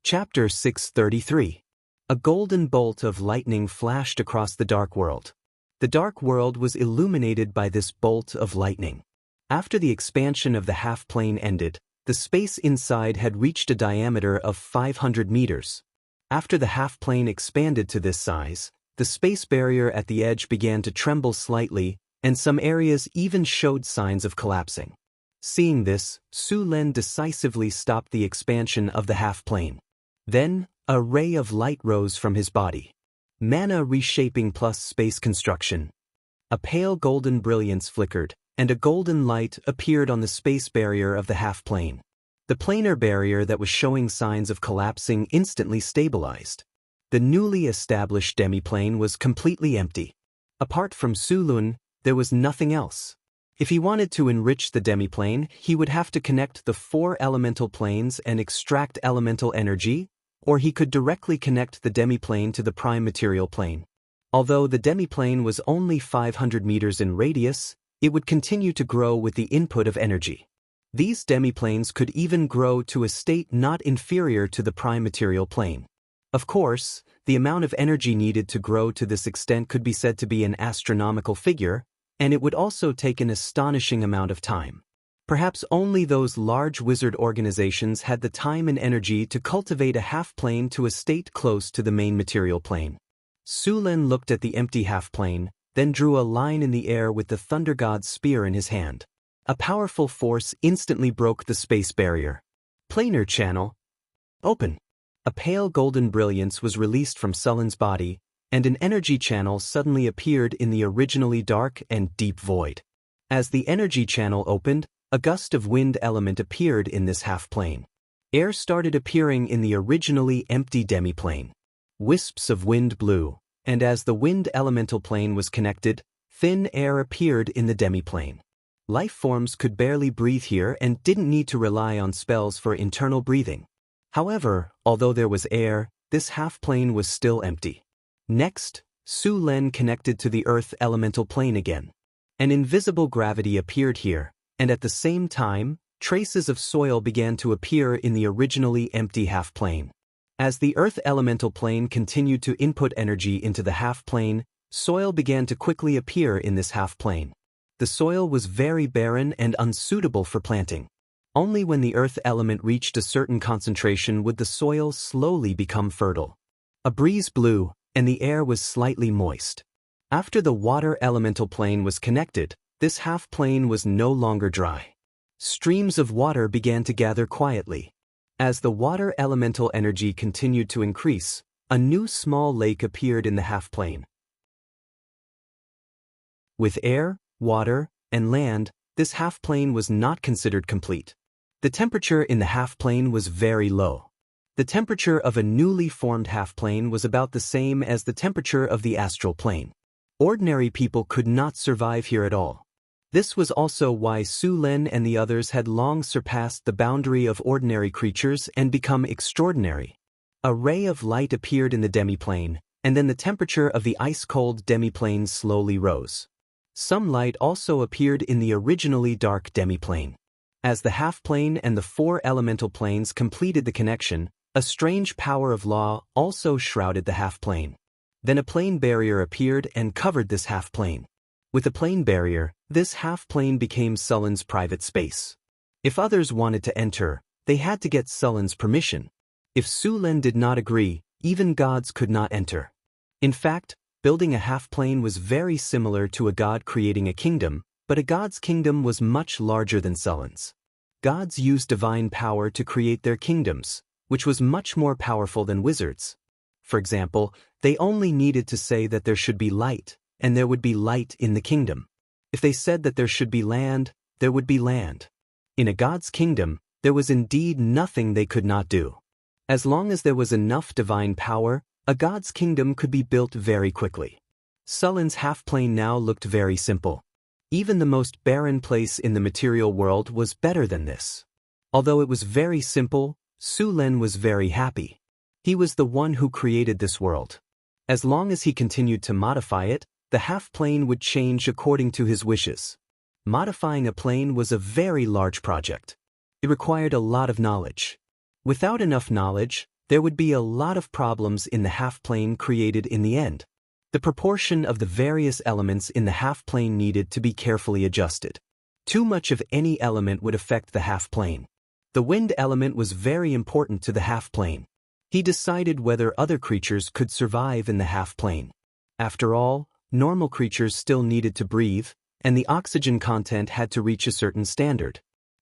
A: Chapter 633. A golden bolt of lightning flashed across the dark world. The dark world was illuminated by this bolt of lightning. After the expansion of the half-plane ended, the space inside had reached a diameter of 500 meters. After the half-plane expanded to this size, the space barrier at the edge began to tremble slightly, and some areas even showed signs of collapsing. Seeing this, Su Len decisively stopped the expansion of the half-plane. Then, a ray of light rose from his body. Mana reshaping plus space construction. A pale golden brilliance flickered, and a golden light appeared on the space barrier of the half-plane. The planar barrier that was showing signs of collapsing instantly stabilized. The newly established demiplane was completely empty. Apart from Su Len, there was nothing else. If he wanted to enrich the demiplane, he would have to connect the 4 elemental planes and extract elemental energy, or he could directly connect the demiplane to the prime material plane. Although the demiplane was only 500 meters in radius, it would continue to grow with the input of energy. These demiplanes could even grow to a state not inferior to the prime material plane. Of course, the amount of energy needed to grow to this extent could be said to be an astronomical figure, and it would also take an astonishing amount of time. Perhaps only those large wizard organizations had the time and energy to cultivate a half-plane to a state close to the main material plane. Su Len looked at the empty half-plane, then drew a line in the air with the Thunder God's spear in his hand. A powerful force instantly broke the space barrier. Planar channel. Open. A pale golden brilliance was released from Su Len's body, and an energy channel suddenly appeared in the originally dark and deep void. As the energy channel opened, a gust of wind element appeared in this half-plane. Air started appearing in the originally empty demiplane. Wisps of wind blew, and as the wind elemental plane was connected, thin air appeared in the demiplane. Life forms could barely breathe here and didn't need to rely on spells for internal breathing. However, although there was air, this half-plane was still empty. Next, Su Len connected to the earth elemental plane again. An invisible gravity appeared here, and at the same time, traces of soil began to appear in the originally empty half-plane. As the earth elemental plane continued to input energy into the half-plane, soil began to quickly appear in this half-plane. The soil was very barren and unsuitable for planting. Only when the earth element reached a certain concentration would the soil slowly become fertile. A breeze blew, and the air was slightly moist. After the water elemental plane was connected, this half-plane was no longer dry. Streams of water began to gather quietly. As the water elemental energy continued to increase, a new small lake appeared in the half-plane. With air, water, and land, this half-plane was not considered complete. The temperature in the half-plane was very low. The temperature of a newly formed half-plane was about the same as the temperature of the astral plane. Ordinary people could not survive here at all. This was also why Su Len and the others had long surpassed the boundary of ordinary creatures and become extraordinary. A ray of light appeared in the demiplane, and then the temperature of the ice-cold demiplane slowly rose. Some light also appeared in the originally dark demiplane. As the half-plane and the four elemental planes completed the connection, a strange power of law also shrouded the half-plane. Then a plane barrier appeared and covered this half-plane. With a plane barrier, this half-plane became Sullen's private space. If others wanted to enter, they had to get Sullen's permission. If Su Len did not agree, even gods could not enter. In fact, building a half-plane was very similar to a god creating a kingdom, but a god's kingdom was much larger than Sullen's. Gods used divine power to create their kingdoms, which was much more powerful than wizards. For example, they only needed to say that there should be light, and there would be light in the kingdom. If they said that there should be land, there would be land. In a god's kingdom, there was indeed nothing they could not do. As long as there was enough divine power, a god's kingdom could be built very quickly. Sullen's half-plane now looked very simple. Even the most barren place in the material world was better than this. Although it was very simple, Su Len was very happy. He was the one who created this world. As long as he continued to modify it, the half-plane would change according to his wishes. Modifying a plane was a very large project. It required a lot of knowledge. Without enough knowledge, there would be a lot of problems in the half-plane created in the end. The proportion of the various elements in the half-plane needed to be carefully adjusted. Too much of any element would affect the half-plane. The wind element was very important to the half-plane. He decided whether other creatures could survive in the half-plane. After all, normal creatures still needed to breathe, and the oxygen content had to reach a certain standard.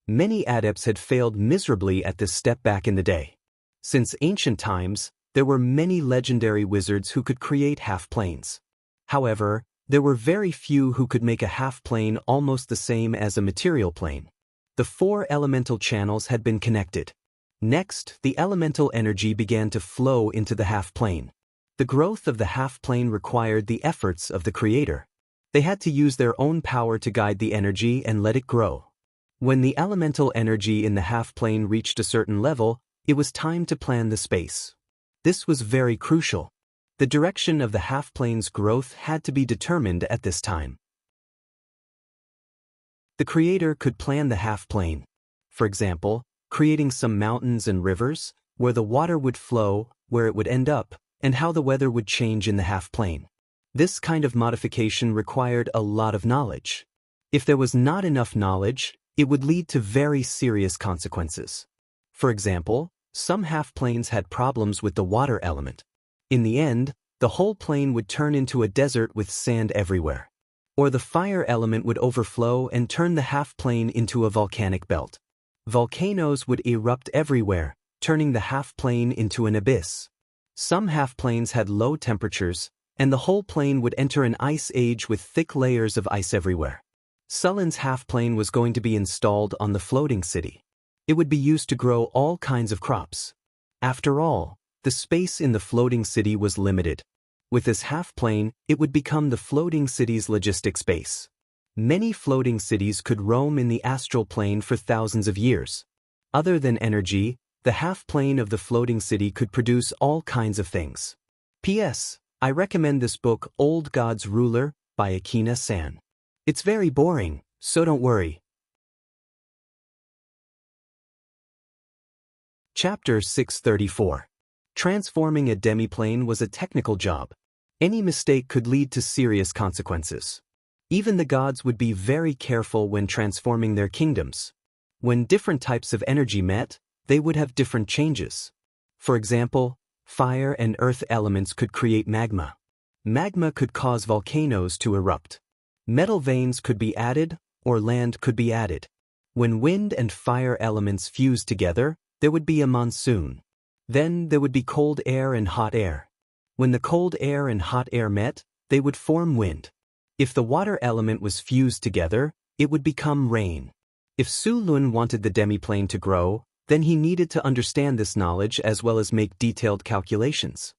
A: Many adepts had failed miserably at this step back in the day. Since ancient times, there were many legendary wizards who could create half-planes. However, there were very few who could make a half-plane almost the same as a material plane. The four elemental channels had been connected. Next, the elemental energy began to flow into the half-plane. The growth of the half-plane required the efforts of the creator. They had to use their own power to guide the energy and let it grow. When the elemental energy in the half-plane reached a certain level, it was time to plan the space. This was very crucial. The direction of the half-plane's growth had to be determined at this time. The creator could plan the half-plane. For example, creating some mountains and rivers, where the water would flow, where it would end up, and how the weather would change in the half-plane. This kind of modification required a lot of knowledge. If there was not enough knowledge, it would lead to very serious consequences. For example, some half-planes had problems with the water element. In the end, the whole plane would turn into a desert with sand everywhere. Or the fire element would overflow and turn the half-plane into a volcanic belt. Volcanoes would erupt everywhere, turning the half-plane into an abyss. Some half-planes had low temperatures, and the whole plane would enter an ice age with thick layers of ice everywhere. Sullen's half-plane was going to be installed on the floating city. It would be used to grow all kinds of crops. After all, The space in the floating city was limited. With this half-plane, it would become the floating city's logistic space. Many floating cities could roam in the astral plane for thousands of years. Other than energy, the half-plane of the floating city could produce all kinds of things. P.S. I recommend this book Old God's Ruler by Akina-san. It's very boring, so don't worry. Chapter 634. Transforming a demiplane was a technical job. Any mistake could lead to serious consequences. Even the gods would be very careful when transforming their kingdoms. When different types of energy met, they would have different changes. For example, fire and earth elements could create magma. Magma could cause volcanoes to erupt. Metal veins could be added, or land could be added. When wind and fire elements fused together, there would be a monsoon. Then there would be cold air and hot air. When the cold air and hot air met, they would form wind. If the water element was fused together, it would become rain. If Su Lun wanted the demiplane to grow, then he needed to understand this knowledge as well as make detailed calculations.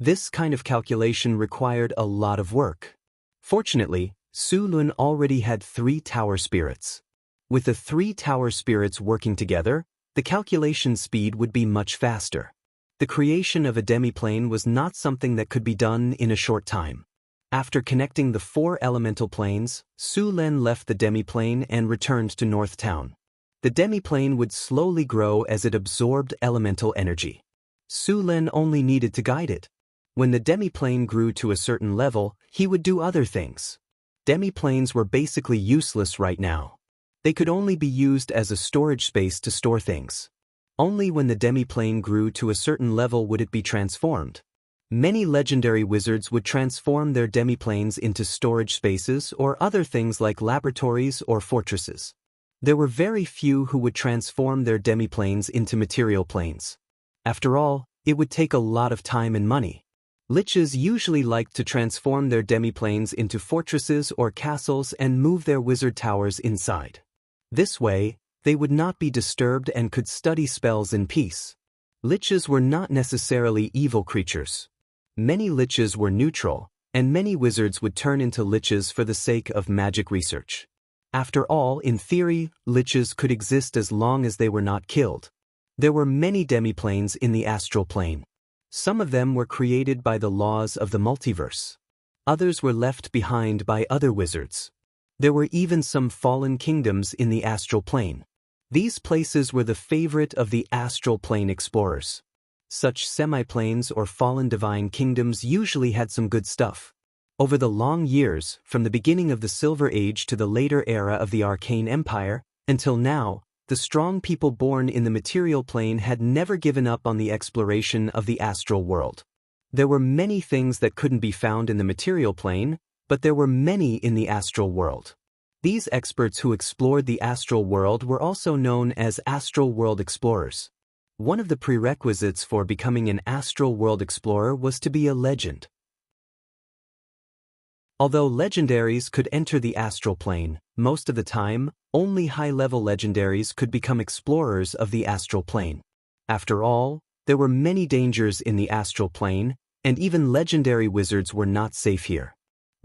A: This kind of calculation required a lot of work. Fortunately, Su Lun already had 3 tower spirits. With the 3 tower spirits working together, the calculation speed would be much faster. The creation of a demiplane was not something that could be done in a short time. After connecting the 4 elemental planes, Su Lun left the demiplane and returned to North Town. The demiplane would slowly grow as it absorbed elemental energy. Su Lun only needed to guide it. When the demiplane grew to a certain level, he would do other things. Demiplanes were basically useless right now. They could only be used as a storage space to store things. Only when the demiplane grew to a certain level would it be transformed. Many legendary wizards would transform their demiplanes into storage spaces or other things like laboratories or fortresses. There were very few who would transform their demiplanes into material planes. After all, it would take a lot of time and money. Liches usually liked to transform their demiplanes into fortresses or castles and move their wizard towers inside. This way, they would not be disturbed and could study spells in peace. Liches were not necessarily evil creatures. Many liches were neutral, and many wizards would turn into liches for the sake of magic research. After all, in theory, liches could exist as long as they were not killed. There were many demiplanes in the astral plane. Some of them were created by the laws of the multiverse. Others were left behind by other wizards. There were even some fallen kingdoms in the astral plane. These places were the favorite of the astral plane explorers. Such semi-planes or fallen divine kingdoms usually had some good stuff. Over the long years, from the beginning of the Silver Age to the later era of the Arcane Empire, until now, the strong people born in the material plane had never given up on the exploration of the astral world. There were many things that couldn't be found in the material plane, but there were many in the astral world. These experts who explored the astral world were also known as astral world explorers. One of the prerequisites for becoming an astral world explorer was to be a legend. Although legendaries could enter the astral plane, most of the time, only high-level legendaries could become explorers of the astral plane. After all, there were many dangers in the astral plane, and even legendary wizards were not safe here.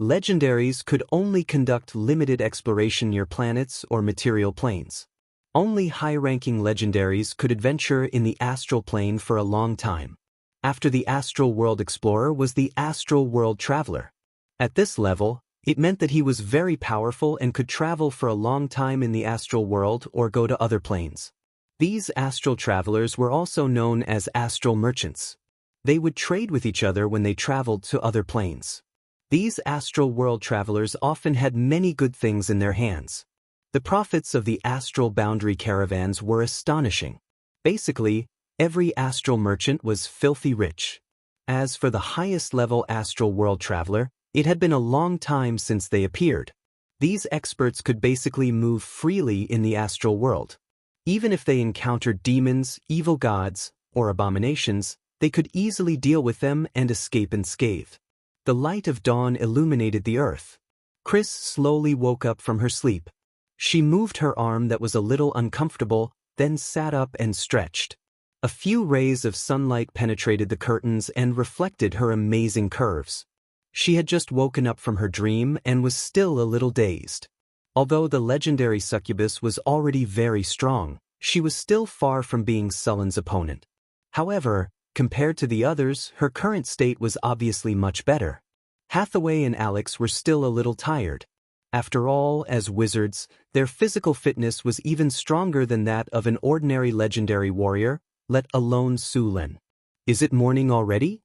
A: Legendaries could only conduct limited exploration near planets or material planes. Only high-ranking legendaries could adventure in the astral plane for a long time. After the astral world explorer was the astral world traveler. At this level, it meant that he was very powerful and could travel for a long time in the astral world or go to other planes. These astral travelers were also known as astral merchants. They would trade with each other when they traveled to other planes. These astral world travelers often had many good things in their hands. The profits of the astral boundary caravans were astonishing. Basically, every astral merchant was filthy rich. As for the highest level astral world traveler, it had been a long time since they appeared. These experts could basically move freely in the astral world. Even if they encountered demons, evil gods, or abominations, they could easily deal with them and escape unscathed. The light of dawn illuminated the earth. Chris slowly woke up from her sleep. She moved her arm that was a little uncomfortable, then sat up and stretched. A few rays of sunlight penetrated the curtains and reflected her amazing curves. She had just woken up from her dream and was still a little dazed. Although the legendary succubus was already very strong, she was still far from being Sullen's opponent. However, compared to the others, her current state was obviously much better. Hathaway and Alex were still a little tired. After all, as wizards, their physical fitness was even stronger than that of an ordinary legendary warrior, let alone Sulen. "Is it morning already?"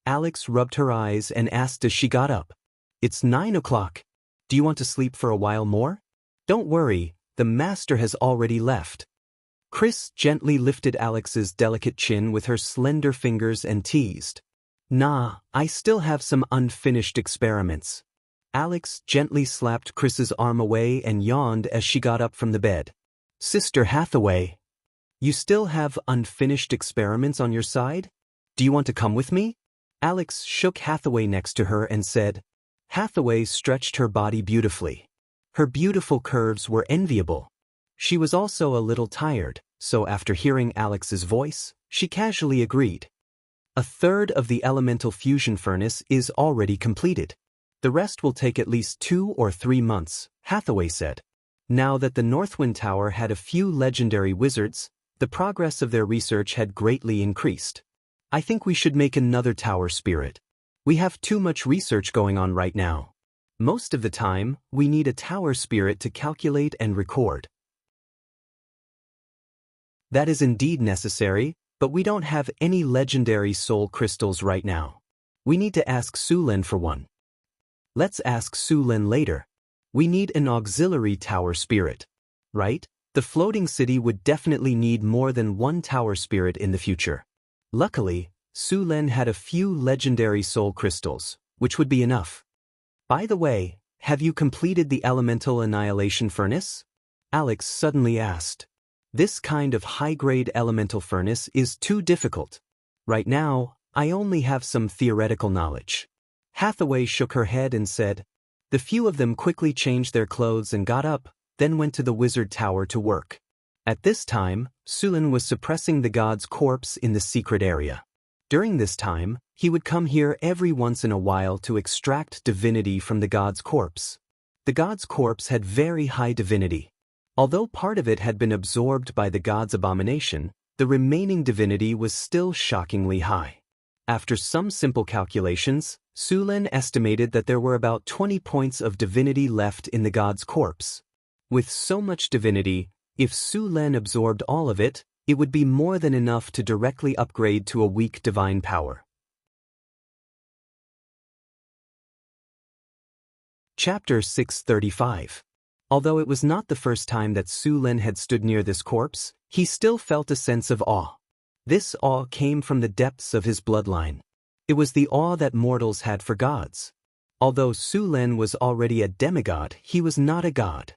A: Alex rubbed her eyes and asked as she got up. "It's 9 o'clock. Do you want to sleep for a while more?" "Don't worry, the master has already left." Chris gently lifted Alex's delicate chin with her slender fingers and teased. "Nah, I still have some unfinished experiments." Alex gently slapped Chris's arm away and yawned as she got up from the bed. "Sister Hathaway, you still have unfinished experiments on your side? Do you want to come with me?" Alex shook Hathaway next to her and said. Hathaway stretched her body beautifully. Her beautiful curves were enviable. She was also a little tired, so after hearing Alex's voice, she casually agreed. A third of the elemental fusion furnace is already completed. The rest will take at least 2 or 3 months, Hathaway said. Now that the Northwind Tower had a few legendary wizards, the progress of their research had greatly increased. "I think we should make another tower spirit. We have too much research going on right now. Most of the time, we need a tower spirit to calculate and record." "That is indeed necessary, but we don't have any legendary soul crystals right now. We need to ask Sulen for one." "Let's ask Sulen later. We need an auxiliary tower spirit. Right? The floating city would definitely need more than one tower spirit in the future." Luckily, Sulen had a few legendary soul crystals, which would be enough. "By the way, have you completed the elemental annihilation furnace?" Alex suddenly asked. "This kind of high-grade elemental furnace is too difficult. Right now, I only have some theoretical knowledge." Hathaway shook her head and said. The few of them quickly changed their clothes and got up, then went to the wizard tower to work. At this time, Sulen was suppressing the god's corpse in the secret area. During this time, he would come here every once in a while to extract divinity from the god's corpse. The god's corpse had very high divinity. Although part of it had been absorbed by the god's abomination, the remaining divinity was still shockingly high. After some simple calculations, Sulen estimated that there were about 20 points of divinity left in the god's corpse. With so much divinity, if Sulen absorbed all of it, it would be more than enough to directly upgrade to a weak divine power. Chapter 635. Although it was not the first time that Sulen had stood near this corpse, he still felt a sense of awe. This awe came from the depths of his bloodline. It was the awe that mortals had for gods. Although Sulen was already a demigod, he was not a god.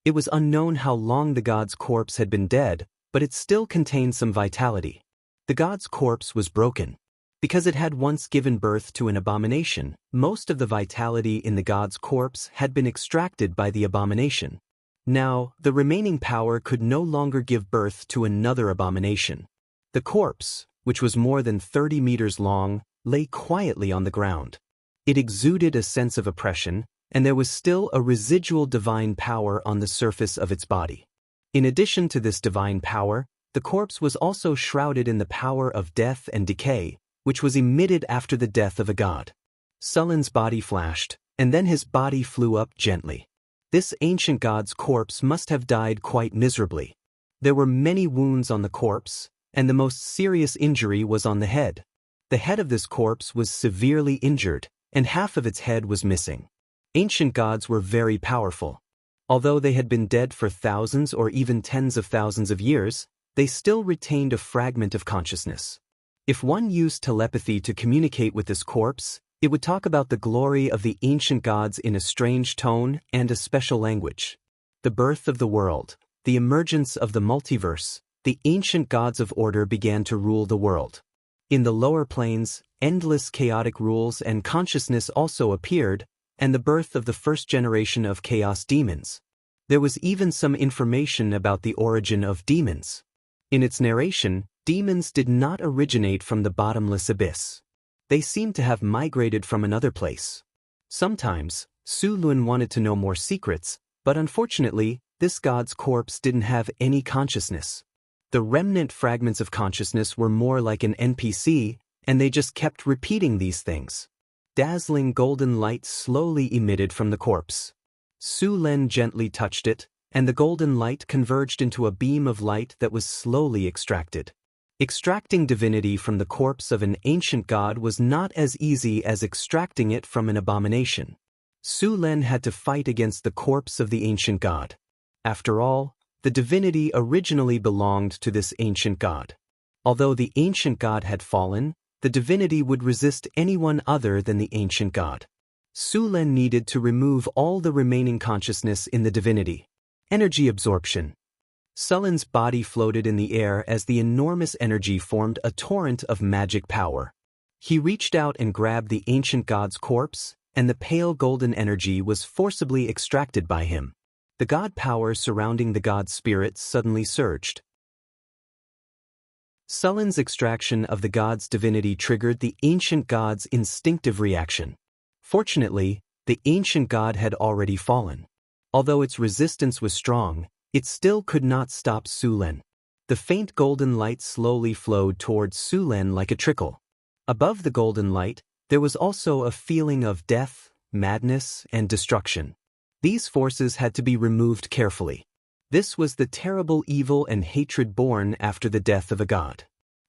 A: It was unknown how long the god's corpse had been dead, but it still contained some vitality. The god's corpse was broken. Because it had once given birth to an abomination, most of the vitality in the god's corpse had been extracted by the abomination. Now, the remaining power could no longer give birth to another abomination. The corpse, which was more than 30 meters long, lay quietly on the ground. It exuded a sense of oppression, and there was still a residual divine power on the surface of its body. In addition to this divine power, the corpse was also shrouded in the power of death and decay, which was emitted after the death of a god. Sullen's body flashed, and then his body flew up gently. This ancient god's corpse must have died quite miserably. There were many wounds on the corpse, and the most serious injury was on the head. The head of this corpse was severely injured, and half of its head was missing. Ancient gods were very powerful. Although they had been dead for thousands or even tens of thousands of years, they still retained a fragment of consciousness. If one used telepathy to communicate with this corpse, it would talk about the glory of the ancient gods in a strange tone and a special language. The birth of the world, the emergence of the multiverse, the ancient gods of order began to rule the world. In the lower planes, endless chaotic rules and consciousness also appeared, and the birth of the first generation of chaos demons. There was even some information about the origin of demons. In its narration, Demons did not originate from the bottomless abyss. They seemed to have migrated from another place. Sometimes, Su Lun wanted to know more secrets, but unfortunately, this god's corpse didn't have any consciousness. The remnant fragments of consciousness were more like an NPC, and they just kept repeating these things. Dazzling golden light slowly emitted from the corpse. Su Lin gently touched it, and the golden light converged into a beam of light that was slowly extracted. Extracting divinity from the corpse of an ancient god was not as easy as extracting it from an abomination. Su Lin had to fight against the corpse of the ancient god. After all, the divinity originally belonged to this ancient god. Although the ancient god had fallen, the divinity would resist anyone other than the ancient god. Su Lin needed to remove all the remaining consciousness in the divinity. Energy absorption. Sullen's body floated in the air as the enormous energy formed a torrent of magic power. He reached out and grabbed the ancient god's corpse, and the pale golden energy was forcibly extracted by him. The god power surrounding the god's spirit suddenly surged. Sullen's extraction of the god's divinity triggered the ancient god's instinctive reaction. Fortunately, the ancient god had already fallen. Although its resistance was strong, it still could not stop Su Lin. The faint golden light slowly flowed towards Su Lin like a trickle. Above the golden light, there was also a feeling of death, madness, and destruction. These forces had to be removed carefully. This was the terrible evil and hatred born after the death of a god.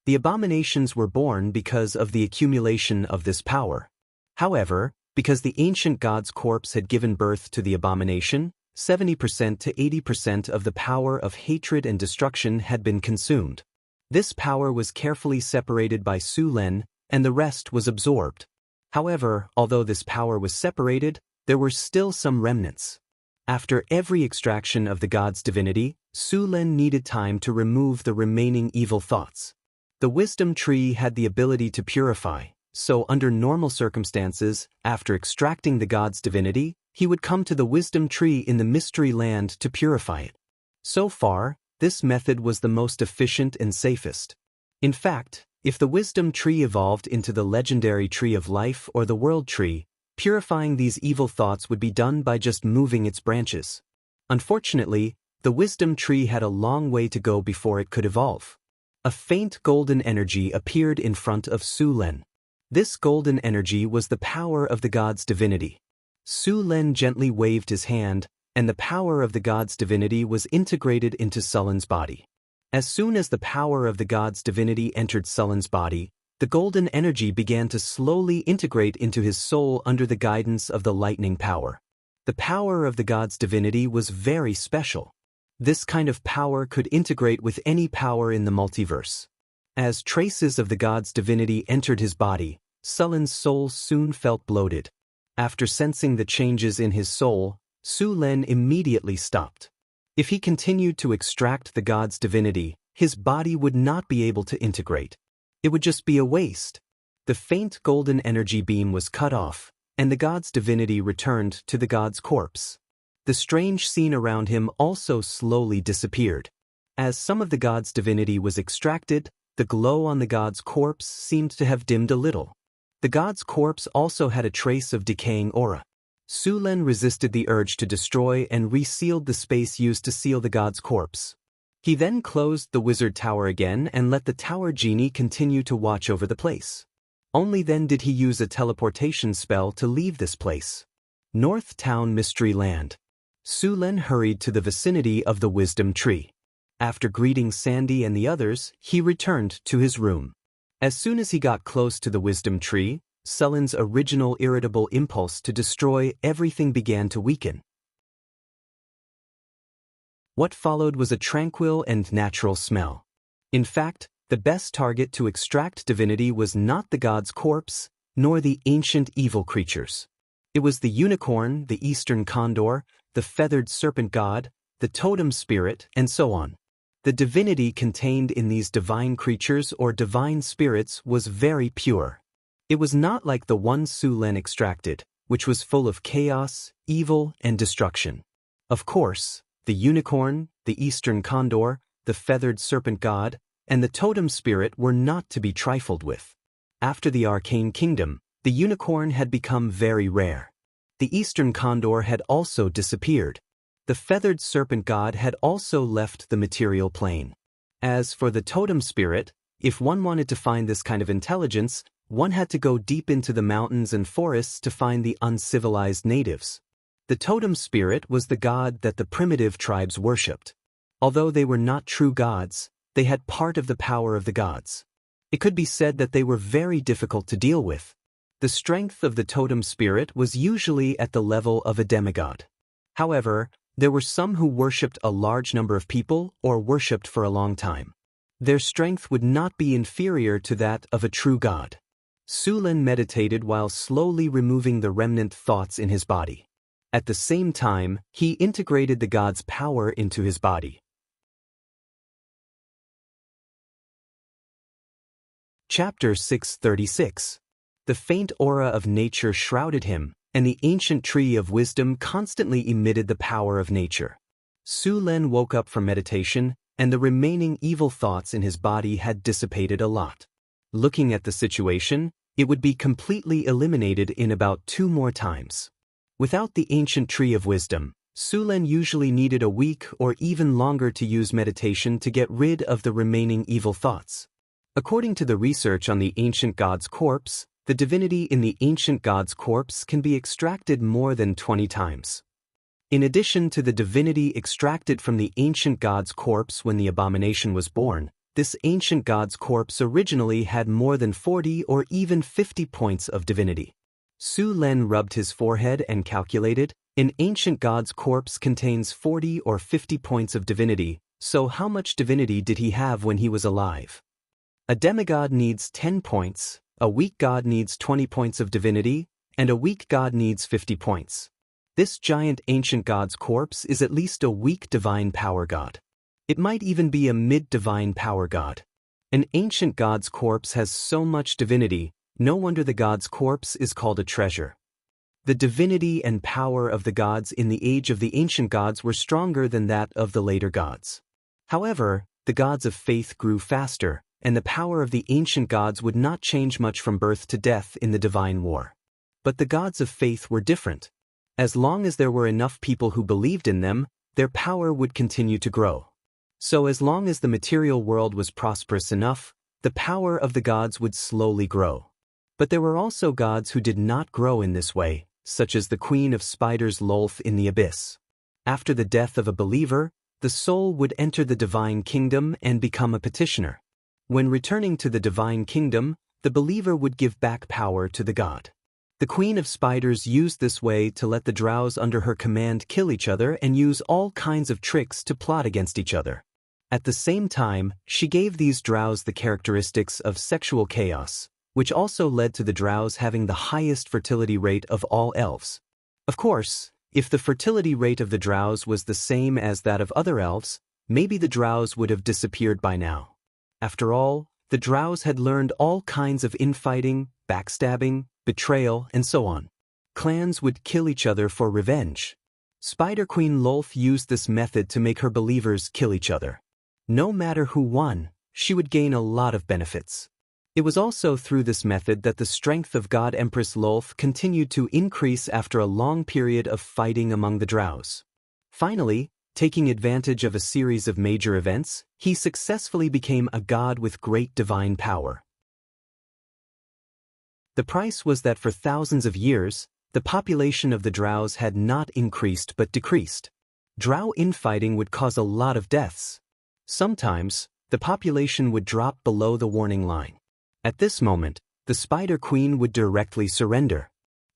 A: The abominations were born because of the accumulation of this power. However, because the ancient god's corpse had given birth to the abomination, 70% to 80% of the power of hatred and destruction had been consumed. This power was carefully separated by Su Lin, and the rest was absorbed. However, although this power was separated, there were still some remnants. After every extraction of the god's divinity, Su Lin needed time to remove the remaining evil thoughts. The wisdom tree had the ability to purify, so under normal circumstances, after extracting the god's divinity, he would come to the wisdom tree in the mystery land to purify it. So far, this method was the most efficient and safest. In fact, if the wisdom tree evolved into the legendary tree of life or the world tree, purifying these evil thoughts would be done by just moving its branches. Unfortunately, the wisdom tree had a long way to go before it could evolve. A faint golden energy appeared in front of Su Lin. This golden energy was the power of the god's divinity. Su Lin gently waved his hand, and the power of the god's divinity was integrated into Sullen's body. As soon as the power of the god's divinity entered Sullen's body, the golden energy began to slowly integrate into his soul under the guidance of the lightning power. The power of the god's divinity was very special. This kind of power could integrate with any power in the multiverse. As traces of the god's divinity entered his body, Sullen's soul soon felt bloated. After sensing the changes in his soul, Su Lin immediately stopped. If he continued to extract the god's divinity, his body would not be able to integrate. It would just be a waste. The faint golden energy beam was cut off, and the god's divinity returned to the god's corpse. The strange scene around him also slowly disappeared. As some of the god's divinity was extracted, the glow on the god's corpse seemed to have dimmed a little. The god's corpse also had a trace of decaying aura. Su Lin resisted the urge to destroy and resealed the space used to seal the god's corpse. He then closed the wizard tower again and let the tower genie continue to watch over the place. Only then did he use a teleportation spell to leave this place. North Town Mystery Land. Su Lin hurried to the vicinity of the wisdom tree. After greeting Sandy and the others, he returned to his room. As soon as he got close to the wisdom tree, Sullen's original irritable impulse to destroy everything began to weaken. What followed was a tranquil and natural smell. In fact, the best target to extract divinity was not the god's corpse, nor the ancient evil creatures. It was the unicorn, the eastern condor, the feathered serpent god, the totem spirit, and so on. The divinity contained in these divine creatures or divine spirits was very pure. It was not like the one Su Lin extracted, which was full of chaos, evil, and destruction. Of course, the unicorn, the eastern condor, the feathered serpent god, and the totem spirit were not to be trifled with. After the Arcane Kingdom, the unicorn had become very rare. The eastern condor had also disappeared. The feathered serpent god had also left the material plane. As for the totem spirit, if one wanted to find this kind of intelligence, one had to go deep into the mountains and forests to find the uncivilized natives. The totem spirit was the god that the primitive tribes worshipped. Although they were not true gods, they had part of the power of the gods. It could be said that they were very difficult to deal with. The strength of the totem spirit was usually at the level of a demigod. However, there were some who worshipped a large number of people or worshipped for a long time. Their strength would not be inferior to that of a true god. Su Lin meditated while slowly removing the remnant thoughts in his body. At the same time, he integrated the god's power into his body. Chapter 636. The faint aura of nature shrouded him, and the ancient tree of wisdom constantly emitted the power of nature. Su Lin woke up from meditation, and the remaining evil thoughts in his body had dissipated a lot. Looking at the situation, it would be completely eliminated in about 2 more times. Without the ancient tree of wisdom, Su Lin usually needed a week or even longer to use meditation to get rid of the remaining evil thoughts. According to the research on the ancient god's corpse, the divinity in the ancient god's corpse can be extracted more than 20 times. In addition to the divinity extracted from the ancient god's corpse when the abomination was born, this ancient god's corpse originally had more than 40 or even 50 points of divinity. Su Lin rubbed his forehead and calculated, an ancient god's corpse contains 40 or 50 points of divinity, so how much divinity did he have when he was alive? A demigod needs 10 points, a weak god needs 20 points of divinity, and a weak god needs 50 points. This giant ancient god's corpse is at least a weak divine power god. It might even be a mid-divine power god. An ancient god's corpse has so much divinity, no wonder the god's corpse is called a treasure. The divinity and power of the gods in the age of the ancient gods were stronger than that of the later gods. However, the gods of faith grew faster, and the power of the ancient gods would not change much from birth to death in the divine war. But the gods of faith were different. As long as there were enough people who believed in them, their power would continue to grow. So as long as the material world was prosperous enough, the power of the gods would slowly grow. But there were also gods who did not grow in this way, such as the Queen of Spiders Lolth in the Abyss. After the death of a believer, the soul would enter the divine kingdom and become a petitioner. When returning to the divine kingdom, the believer would give back power to the god. The Queen of Spiders used this way to let the drows under her command kill each other and use all kinds of tricks to plot against each other. At the same time, she gave these drows the characteristics of sexual chaos, which also led to the drows having the highest fertility rate of all elves. Of course, if the fertility rate of the drows was the same as that of other elves, maybe the drows would have disappeared by now. After all, the drows had learned all kinds of infighting, backstabbing, betrayal, and so on. Clans would kill each other for revenge. Spider Queen Lolth used this method to make her believers kill each other. No matter who won, she would gain a lot of benefits. It was also through this method that the strength of God Empress Lolth continued to increase after a long period of fighting among the drows. Finally, taking advantage of a series of major events, he successfully became a god with great divine power. The price was that for thousands of years, the population of the drows had not increased but decreased. Drow infighting would cause a lot of deaths. Sometimes, the population would drop below the warning line. At this moment, the Spider Queen would directly surrender.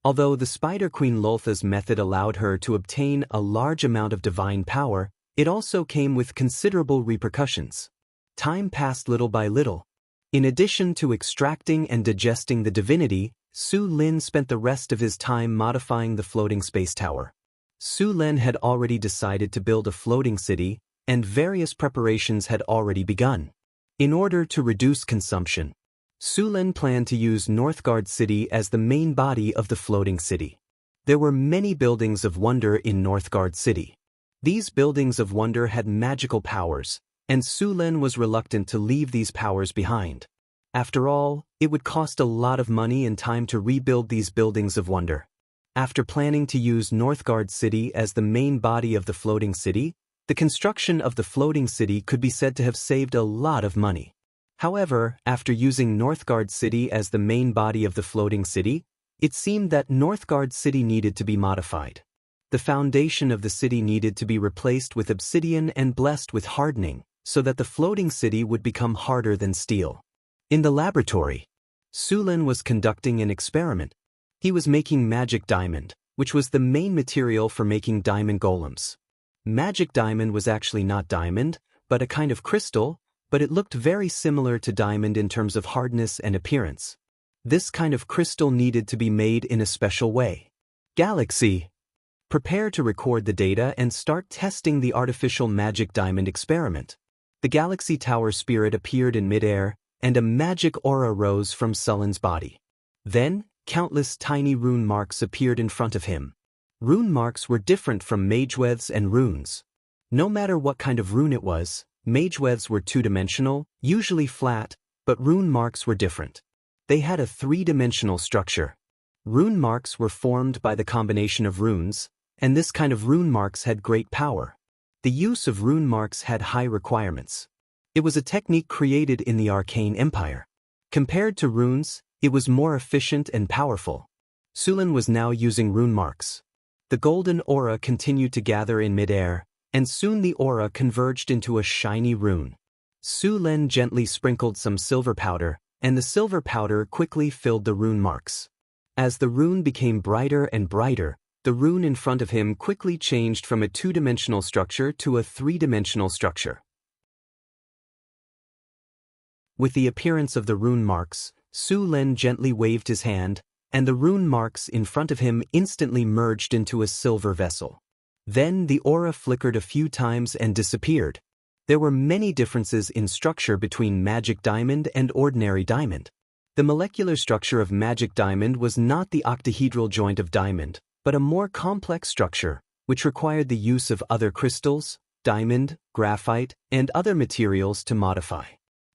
A: Although the Spider Queen Loltha's method allowed her to obtain a large amount of divine power, it also came with considerable repercussions. Time passed little by little. In addition to extracting and digesting the divinity, Su Lin spent the rest of his time modifying the floating space tower. Su Lin had already decided to build a floating city, and various preparations had already begun. In order to reduce consumption, Su Lin planned to use Northgard City as the main body of the floating city. There were many buildings of wonder in Northgard City. These buildings of wonder had magical powers, and Su Lin was reluctant to leave these powers behind. After all, it would cost a lot of money and time to rebuild these buildings of wonder. After planning to use Northgard City as the main body of the floating city, the construction of the floating city could be said to have saved a lot of money. However, after using Northgard City as the main body of the floating city, it seemed that Northgard City needed to be modified. The foundation of the city needed to be replaced with obsidian and blessed with hardening, so that the floating city would become harder than steel. In the laboratory, Su Lin was conducting an experiment. He was making magic diamond, which was the main material for making diamond golems. Magic diamond was actually not diamond, but a kind of crystal, but it looked very similar to diamond in terms of hardness and appearance. This kind of crystal needed to be made in a special way. Galaxy. Prepare to record the data and start testing the artificial magic diamond experiment. The Galaxy Tower spirit appeared in midair, and a magic aura rose from Sullen's body. Then, countless tiny rune marks appeared in front of him. Rune marks were different from magewebs and runes. No matter what kind of rune it was, magewebs were two-dimensional, usually flat, but rune marks were different. They had a three-dimensional structure. Rune marks were formed by the combination of runes, and this kind of rune marks had great power. The use of rune marks had high requirements. It was a technique created in the Arcane Empire. Compared to runes, it was more efficient and powerful. Su Lin was now using rune marks. The golden aura continued to gather in midair, and soon the aura converged into a shiny rune. Su Lin gently sprinkled some silver powder, and the silver powder quickly filled the rune marks. As the rune became brighter and brighter, the rune in front of him quickly changed from a two-dimensional structure to a three-dimensional structure. With the appearance of the rune marks, Su Lin gently waved his hand, and the rune marks in front of him instantly merged into a silver vessel. Then the aura flickered a few times and disappeared. There were many differences in structure between magic diamond and ordinary diamond. The molecular structure of magic diamond was not the octahedral joint of diamond, but a more complex structure, which required the use of other crystals, diamond, graphite, and other materials to modify.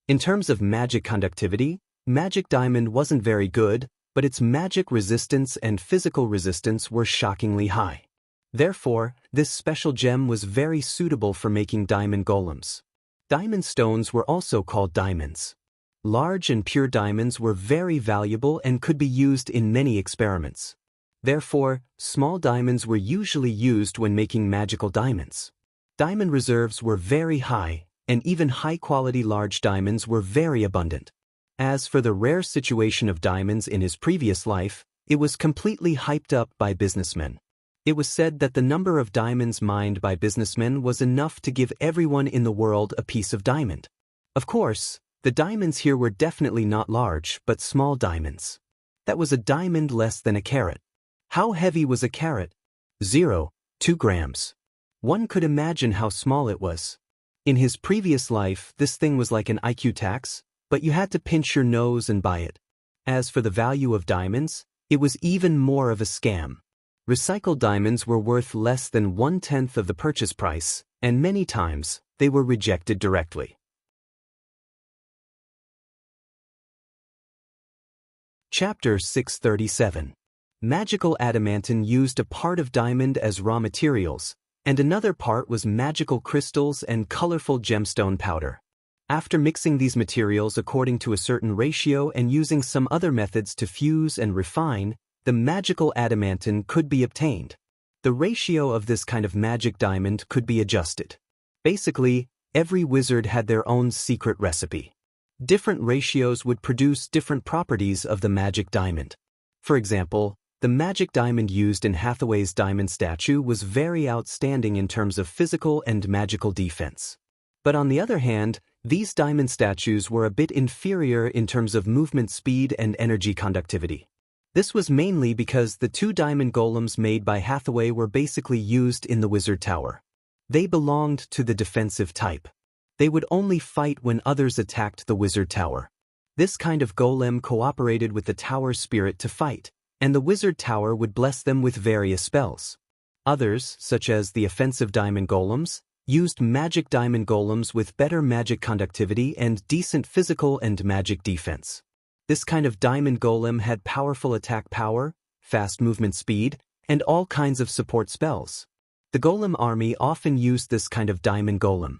A: In terms of magic conductivity, magic diamond wasn't very good, but its magic resistance and physical resistance were shockingly high. Therefore, this special gem was very suitable for making diamond golems. Diamond stones were also called diamonds. Large and pure diamonds were very valuable and could be used in many experiments. Therefore, small diamonds were usually used when making magical diamonds. Diamond reserves were very high, and even high-quality large diamonds were very abundant. As for the rare situation of diamonds in his previous life, it was completely hyped up by businessmen. It was said that the number of diamonds mined by businessmen was enough to give everyone in the world a piece of diamond. Of course, the diamonds here were definitely not large, but small diamonds. That was a diamond less than a carat. How heavy was a carat? 0.2 grams. One could imagine how small it was. In his previous life, this thing was like an IQ tax, but you had to pinch your nose and buy it. As for the value of diamonds, it was even more of a scam. Recycled diamonds were worth less than 1/10 of the purchase price, and many times, they were rejected directly. Chapter 637. Magical adamantine used a part of diamond as raw materials, and another part was magical crystals and colorful gemstone powder. After mixing these materials according to a certain ratio and using some other methods to fuse and refine, the magical adamantine could be obtained. The ratio of this kind of magic diamond could be adjusted. Basically, every wizard had their own secret recipe. Different ratios would produce different properties of the magic diamond. For example, the magic diamond used in Hathaway's diamond statue was very outstanding in terms of physical and magical defense. But on the other hand, these diamond statues were a bit inferior in terms of movement speed and energy conductivity. This was mainly because the two diamond golems made by Hathaway were basically used in the wizard tower. They belonged to the defensive type. They would only fight when others attacked the wizard tower. This kind of golem cooperated with the tower's spirit to fight, and the wizard tower would bless them with various spells. Others, such as the offensive diamond golems, used magic diamond golems with better magic conductivity and decent physical and magic defense. This kind of diamond golem had powerful attack power, fast movement speed, and all kinds of support spells. The golem army often used this kind of diamond golem.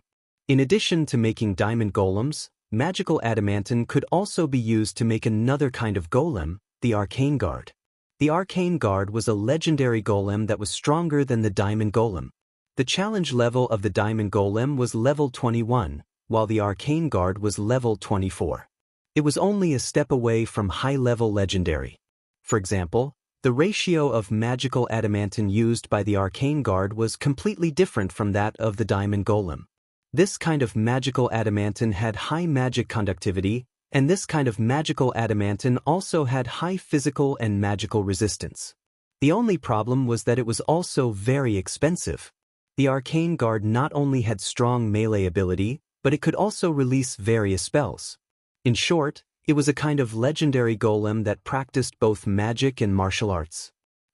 A: In addition to making diamond golems, magical adamantine could also be used to make another kind of golem, the arcane guard. The arcane guard was a legendary golem that was stronger than the diamond golem. The challenge level of the diamond golem was level 21, while the arcane guard was level 24. It was only a step away from high-level legendary. For example, the ratio of magical adamantine used by the arcane guard was completely different from that of the diamond golem. This kind of magical adamantine had high magic conductivity, and this kind of magical adamantine also had high physical and magical resistance. The only problem was that it was also very expensive. The arcane guard not only had strong melee ability, but it could also release various spells. In short, it was a kind of legendary golem that practiced both magic and martial arts.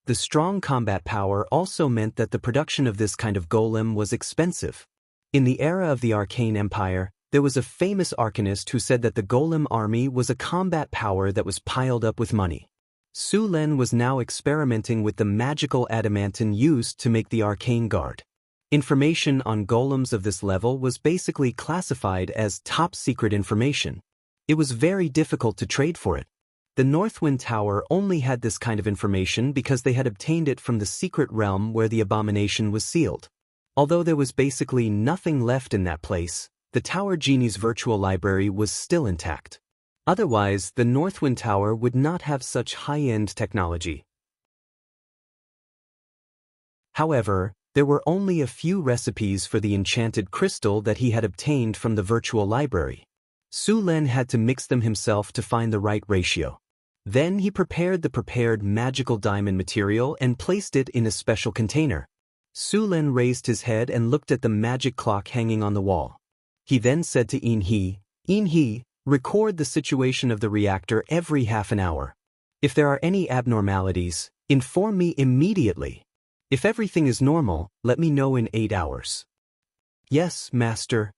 A: The strong combat power also meant that the production of this kind of golem was expensive. In the era of the Arcane Empire, there was a famous arcanist who said that the golem army was a combat power that was piled up with money. Su Len was now experimenting with the magical adamantine used to make the arcane guard. Information on golems of this level was basically classified as top-secret information. It was very difficult to trade for it. The Northwind Tower only had this kind of information because they had obtained it from the secret realm where the abomination was sealed. Although there was basically nothing left in that place, the Tower Genie's virtual library was still intact. Otherwise, the Northwind Tower would not have such high-end technology. However, there were only a few recipes for the enchanted crystal that he had obtained from the virtual library. Su Len had to mix them himself to find the right ratio. Then he prepared the prepared magical diamond material and placed it in a special container. Su Len raised his head and looked at the magic clock hanging on the wall. He then said to In-hee, record the situation of the reactor every half an hour. If there are any abnormalities, inform me immediately. If everything is normal, let me know in 8 hours. Yes, master.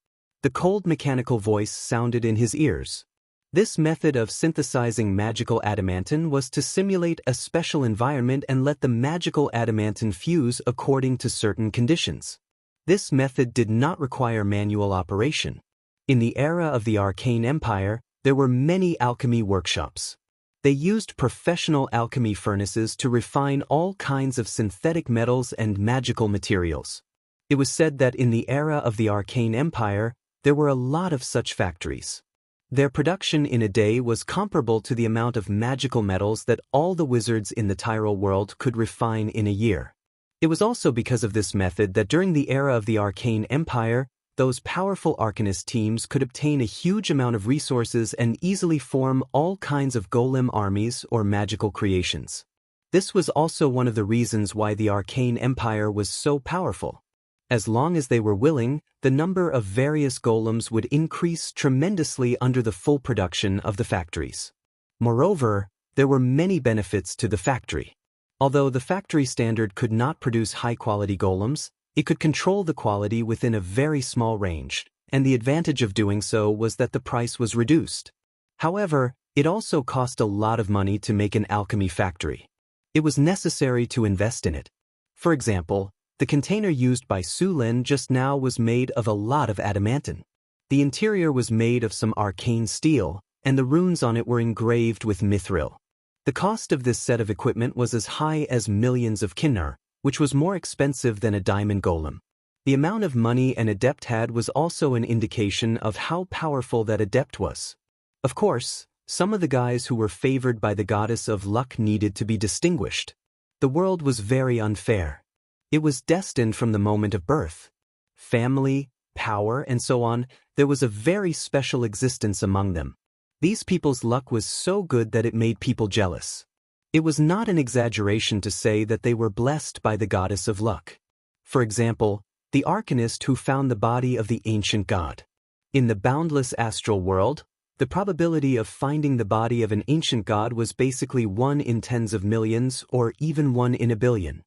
A: The cold mechanical voice sounded in his ears. This method of synthesizing magical adamantine was to simulate a special environment and let the magical adamantine fuse according to certain conditions. This method did not require manual operation. In the era of the Arcane Empire, there were many alchemy workshops. They used professional alchemy furnaces to refine all kinds of synthetic metals and magical materials. It was said that in the era of the Arcane Empire, there were a lot of such factories. Their production in a day was comparable to the amount of magical metals that all the wizards in the Tyrol world could refine in a year. It was also because of this method that during the era of the Arcane Empire, those powerful arcanist teams could obtain a huge amount of resources and easily form all kinds of golem armies or magical creations. This was also one of the reasons why the Arcane Empire was so powerful. As long as they were willing, the number of various golems would increase tremendously under the full production of the factories. Moreover, there were many benefits to the factory. Although the factory standard could not produce high-quality golems, it could control the quality within a very small range, and the advantage of doing so was that the price was reduced. However, it also cost a lot of money to make an alchemy factory. It was necessary to invest in it. For example, the container used by Su Len just now was made of a lot of adamantine. The interior was made of some arcane steel, and the runes on it were engraved with mithril. The cost of this set of equipment was as high as millions of kinnar, which was more expensive than a diamond golem. The amount of money an adept had was also an indication of how powerful that adept was. Of course, some of the guys who were favored by the goddess of luck needed to be distinguished. The world was very unfair. It was destined from the moment of birth. Family, power, and so on, there was a very special existence among them. These people's luck was so good that it made people jealous. It was not an exaggeration to say that they were blessed by the goddess of luck. For example, the arcanist who found the body of the ancient god. In the boundless astral world, the probability of finding the body of an ancient god was basically 1 in tens of millions or even 1 in a billion.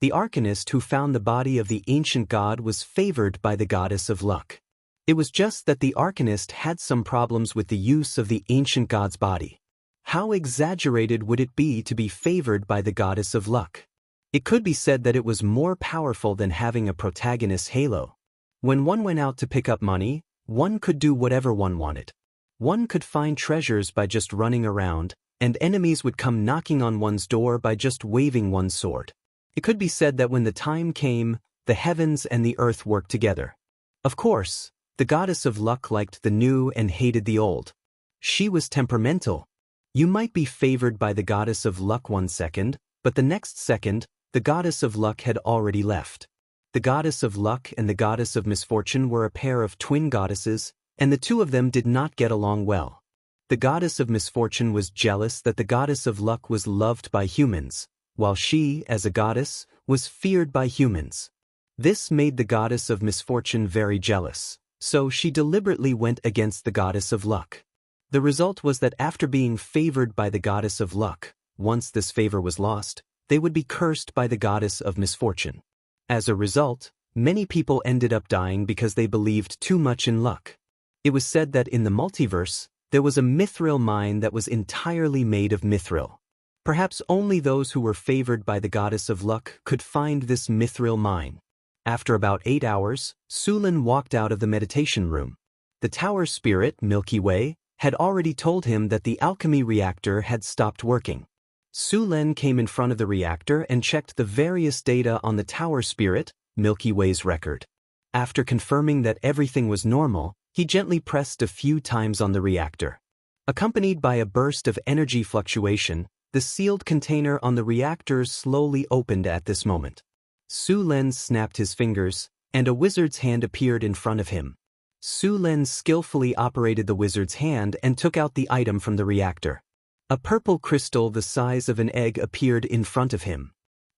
A: The arcanist who found the body of the ancient god was favored by the goddess of luck. It was just that the arcanist had some problems with the use of the ancient god's body. How exaggerated would it be to be favored by the goddess of luck? It could be said that it was more powerful than having a protagonist's halo. When one went out to pick up money, one could do whatever one wanted. One could find treasures by just running around, and enemies would come knocking on one's door by just waving one's sword. It could be said that when the time came, the heavens and the earth worked together. Of course, the goddess of luck liked the new and hated the old. She was temperamental. You might be favored by the goddess of luck one second, but the next second, the goddess of luck had already left. The goddess of luck and the goddess of misfortune were a pair of twin goddesses, and the two of them did not get along well. The goddess of misfortune was jealous that the goddess of luck was loved by humans, while she, as a goddess, was feared by humans. This made the goddess of misfortune very jealous, so she deliberately went against the goddess of luck. The result was that after being favored by the goddess of luck, once this favor was lost, they would be cursed by the goddess of misfortune. As a result, many people ended up dying because they believed too much in luck. It was said that in the multiverse, there was a mithril mine that was entirely made of mithril. Perhaps only those who were favored by the goddess of luck could find this mithril mine. After about 8 hours, Sulin walked out of the meditation room. The tower spirit, Milky Way, had already told him that the alchemy reactor had stopped working. Sulin came in front of the reactor and checked the various data on the tower spirit, Milky Way's record. After confirming that everything was normal, he gently pressed a few times on the reactor. Accompanied by a burst of energy fluctuation, the sealed container on the reactor slowly opened at this moment. Sulin snapped his fingers, and a wizard's hand appeared in front of him. Sulin skillfully operated the wizard's hand and took out the item from the reactor. A purple crystal the size of an egg appeared in front of him.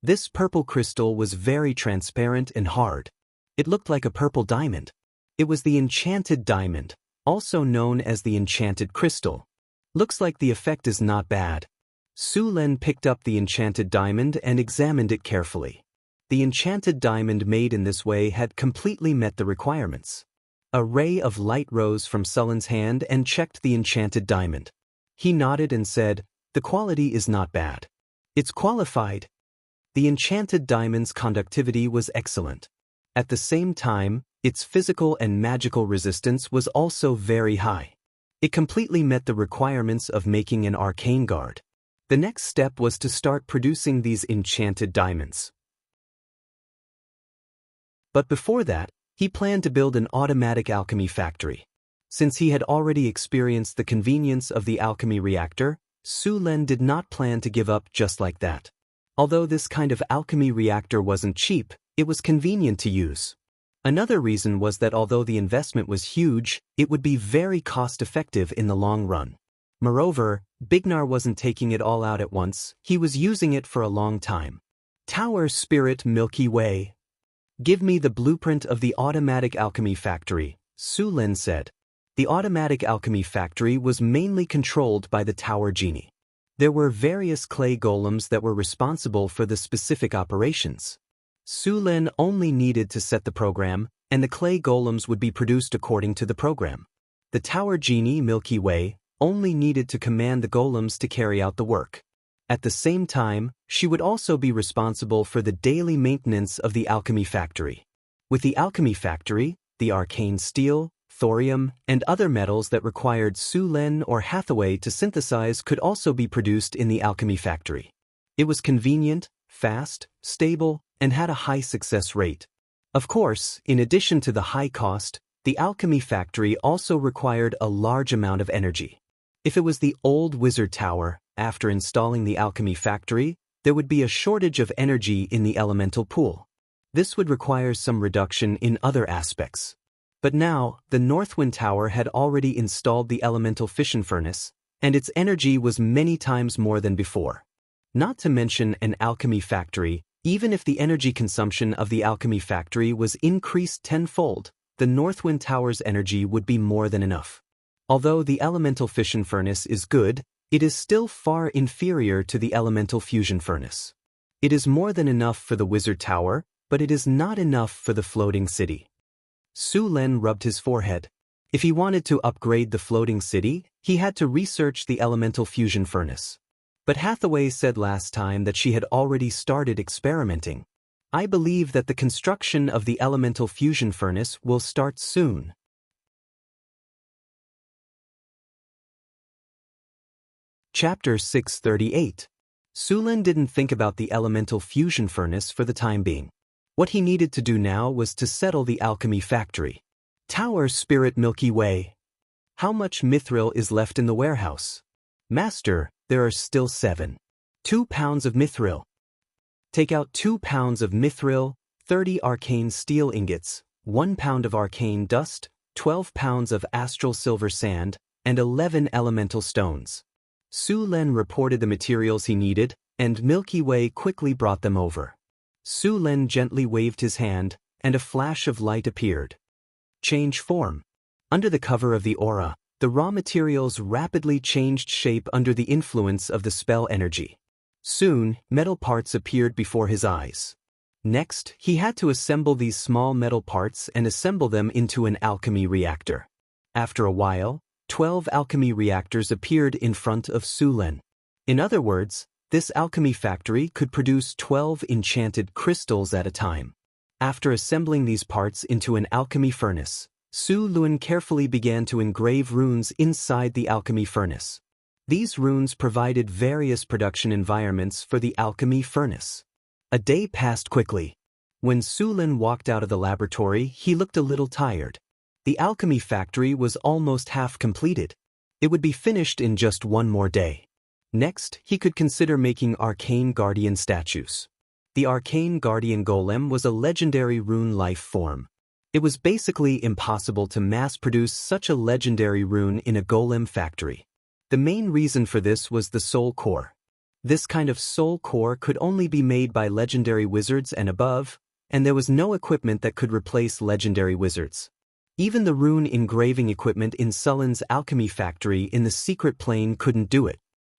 A: This purple crystal was very transparent and hard. It looked like a purple diamond. It was the enchanted diamond, also known as the enchanted crystal. Looks like the effect is not bad. Sulin picked up the enchanted diamond and examined it carefully. The enchanted diamond made in this way had completely met the requirements. A ray of light rose from Sulin's hand and checked the enchanted diamond. He nodded and said, "The quality is not bad. It's qualified." The enchanted diamond's conductivity was excellent. At the same time, its physical and magical resistance was also very high. It completely met the requirements of making an arcane guard. The next step was to start producing these enchanted diamonds. But before that, he planned to build an automatic alchemy factory. Since he had already experienced the convenience of the alchemy reactor, Sulin did not plan to give up just like that. Although this kind of alchemy reactor wasn't cheap, it was convenient to use. Another reason was that although the investment was huge, it would be very cost-effective in the long run. Moreover, Bignar wasn't taking it all out at once, he was using it for a long time. Tower Spirit Milky Way. "Give me the blueprint of the automatic alchemy factory," Sulin said. The automatic alchemy factory was mainly controlled by the Tower Genie. There were various clay golems that were responsible for the specific operations. Sulin only needed to set the program, and the clay golems would be produced according to the program. The Tower Genie Milky Way only needed to command the golems to carry out the work. At the same time, she would also be responsible for the daily maintenance of the alchemy factory. With the alchemy factory, the arcane steel, thorium, and other metals that required Sulin or Hathaway to synthesize could also be produced in the alchemy factory. It was convenient, fast, stable, and had a high success rate. Of course, in addition to the high cost, the alchemy factory also required a large amount of energy. If it was the old wizard tower, after installing the alchemy factory, there would be a shortage of energy in the elemental pool. This would require some reduction in other aspects. But now, the Northwind Tower had already installed the elemental fission furnace, and its energy was many times more than before. Not to mention an alchemy factory, even if the energy consumption of the alchemy factory was increased tenfold, the Northwind Tower's energy would be more than enough. Although the elemental fission furnace is good, it is still far inferior to the elemental fusion furnace. It is more than enough for the wizard tower, but it is not enough for the floating city. Su Lin rubbed his forehead. If he wanted to upgrade the floating city, he had to research the elemental fusion furnace. But Hathaway said last time that she had already started experimenting. I believe that the construction of the elemental fusion furnace will start soon. Chapter 638. Su Lin didn't think about the elemental fusion furnace for the time being. What he needed to do now was to settle the alchemy factory. Tower Spirit Milky Way. How much mithril is left in the warehouse? Master, there are still 2 pounds of mithril. Take out 2 pounds of mithril, 30 arcane steel ingots, 1 pound of arcane dust, 12 pounds of astral silver sand, and 11 elemental stones. Su Lin reported the materials he needed, and Milky Way quickly brought them over. Su Lin gently waved his hand, and a flash of light appeared. Change form. Under the cover of the aura, the raw materials rapidly changed shape under the influence of the spell energy. Soon, metal parts appeared before his eyes. Next, he had to assemble these small metal parts and assemble them into an alchemy reactor. After a while, 12 alchemy reactors appeared in front of Su Lin. In other words, this alchemy factory could produce 12 enchanted crystals at a time. After assembling these parts into an alchemy furnace, Su Lin carefully began to engrave runes inside the alchemy furnace. These runes provided various production environments for the alchemy furnace. A day passed quickly. When Su Lin walked out of the laboratory, he looked a little tired. The alchemy factory was almost half completed. It would be finished in just one more day. Next, he could consider making arcane guardian statues. The arcane guardian golem was a legendary rune life form. It was basically impossible to mass-produce such a legendary rune in a golem factory. The main reason for this was the soul core. This kind of soul core could only be made by legendary wizards and above, and there was no equipment that could replace legendary wizards. Even the rune engraving equipment in Sullen's alchemy factory in the secret plane couldn't do it.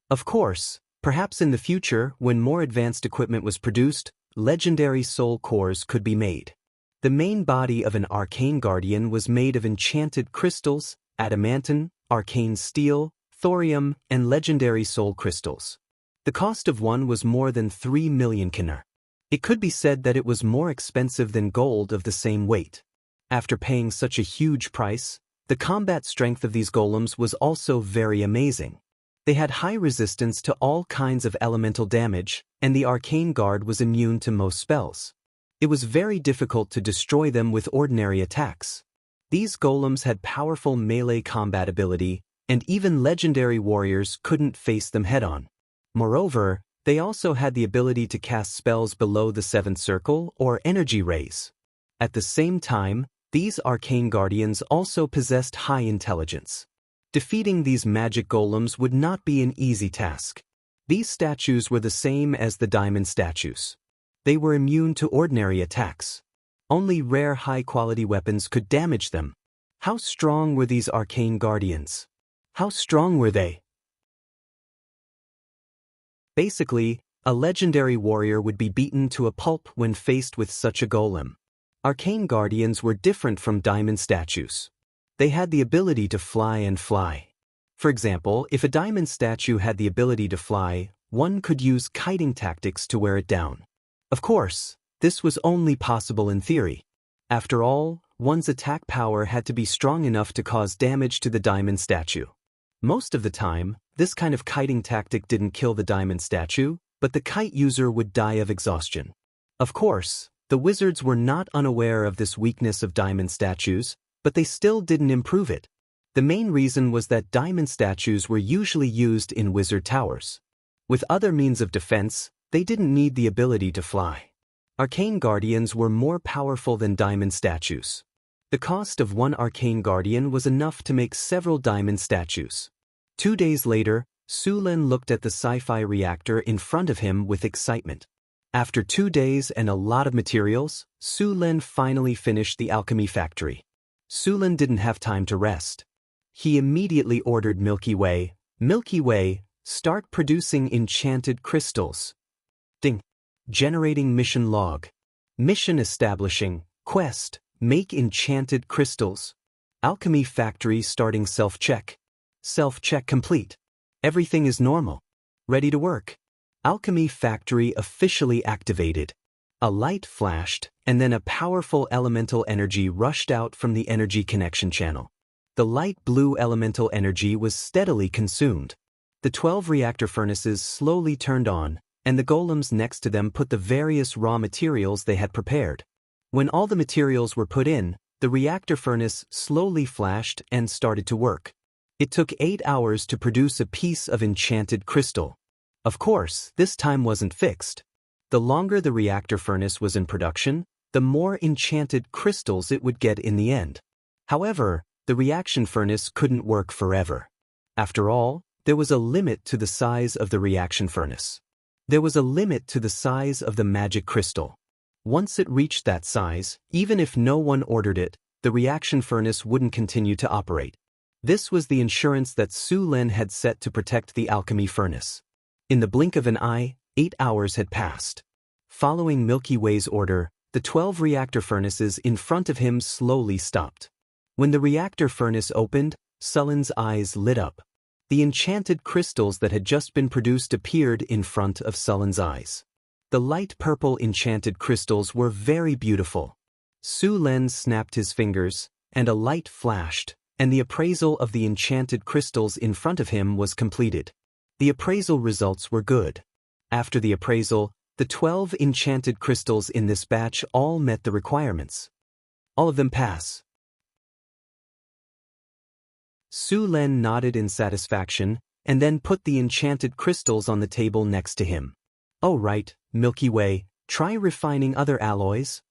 A: Of course, perhaps in the future, when more advanced equipment was produced, legendary soul cores could be made. The main body of an arcane guardian was made of enchanted crystals, adamantine, arcane steel, thorium, and legendary soul crystals. The cost of one was more than 3 million kiner. It could be said that it was more expensive than gold of the same weight. After paying such a huge price, the combat strength of these golems was also very amazing. They had high resistance to all kinds of elemental damage, and the arcane guard was immune to most spells. It was very difficult to destroy them with ordinary attacks. These golems had powerful melee combat ability, and even legendary warriors couldn't face them head-on. Moreover, they also had the ability to cast spells below the 7th circle or energy rays. At the same time, these arcane guardians also possessed high intelligence. Defeating these magic golems would not be an easy task. These statues were the same as the diamond statues. They were immune to ordinary attacks. Only rare high-quality weapons could damage them. How strong were these arcane guardians? How strong were they? Basically, a legendary warrior would be beaten to a pulp when faced with such a golem. Arcane guardians were different from diamond statues. They had the ability to fly and fly. For example, if a diamond statue had the ability to fly, one could use kiting tactics to wear it down. Of course, this was only possible in theory. After all, one's attack power had to be strong enough to cause damage to the diamond statue. Most of the time, this kind of kiting tactic didn't kill the diamond statue, but the kite user would die of exhaustion. Of course, the wizards were not unaware of this weakness of diamond statues, but they still didn't improve it. The main reason was that diamond statues were usually used in wizard towers. With other means of defense, they didn't need the ability to fly. Arcane guardians were more powerful than diamond statues. The cost of one arcane guardian was enough to make several diamond statues. 2 days later, Su Lin looked at the sci-fi reactor in front of him with excitement. After 2 days and a lot of materials, Su Lin finally finished the alchemy factory. Su Lin didn't have time to rest. He immediately ordered Milky Way, start producing enchanted crystals. Ding! Generating mission log. Mission establishing. Quest. Make enchanted crystals. Alchemy factory starting self-check. Self-check complete. Everything is normal. Ready to work. Alchemy factory officially activated. A light flashed, and then a powerful elemental energy rushed out from the energy connection channel. The light blue elemental energy was steadily consumed. The 12 reactor furnaces slowly turned on, and the golems next to them put the various raw materials they had prepared. When all the materials were put in, the reactor furnace slowly flashed and started to work. It took 8 hours to produce a piece of enchanted crystal. Of course, this time wasn't fixed. The longer the reactor furnace was in production, the more enchanted crystals it would get in the end. However, the reaction furnace couldn't work forever. After all, there was a limit to the size of the reaction furnace. There was a limit to the size of the magic crystal. Once it reached that size, even if no one ordered it, the reaction furnace wouldn't continue to operate. This was the insurance that Su Lin had set to protect the alchemy furnace. In the blink of an eye, 8 hours had passed. Following Milky Way's order, the 12 reactor furnaces in front of him slowly stopped. When the reactor furnace opened, Sullen's eyes lit up. The enchanted crystals that had just been produced appeared in front of Sullen's eyes. The light purple enchanted crystals were very beautiful. Su Lin snapped his fingers, and a light flashed, and the appraisal of the enchanted crystals in front of him was completed. The appraisal results were good. After the appraisal, the 12 enchanted crystals in this batch all met the requirements. All of them pass. Su Lin nodded in satisfaction, and then put the enchanted crystals on the table next to him. Oh right, Milky Way, try refining other alloys?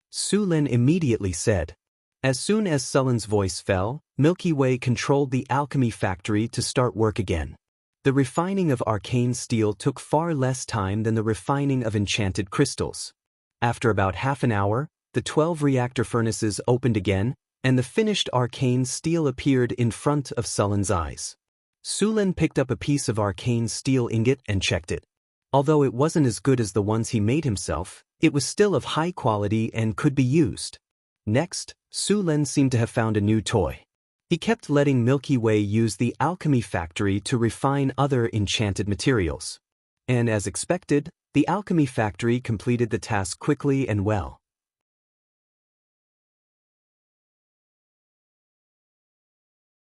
A: Su Lin immediately said. As soon as Sullen's voice fell, Milky Way controlled the alchemy factory to start work again. The refining of arcane steel took far less time than the refining of enchanted crystals. After about half an hour, the 12 reactor furnaces opened again, and the finished arcane steel appeared in front of Sullen's eyes. Su Lin picked up a piece of arcane steel ingot and checked it. Although it wasn't as good as the ones he made himself, it was still of high quality and could be used. Next, Su Lin seemed to have found a new toy. He kept letting Milky Way use the alchemy factory to refine other enchanted materials. And as expected, the alchemy factory completed the task quickly and well.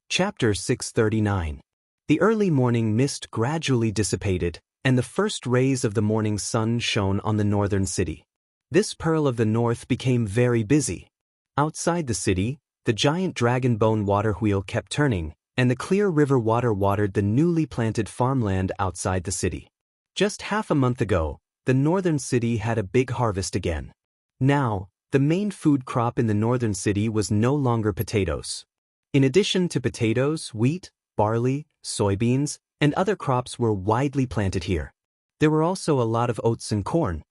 A: Chapter 639. The early morning mist gradually dissipated, and the first rays of the morning sun shone on the northern city. This pearl of the north became very busy. Outside the city, the giant dragon bone water wheel kept turning, and the clear river water watered the newly planted farmland outside the city. Just half a month ago, the northern city had a big harvest again. Now, the main food crop in the northern city was no longer potatoes. In addition to potatoes, wheat, barley, soybeans, and other crops were widely planted here. There were also a lot of oats and corn.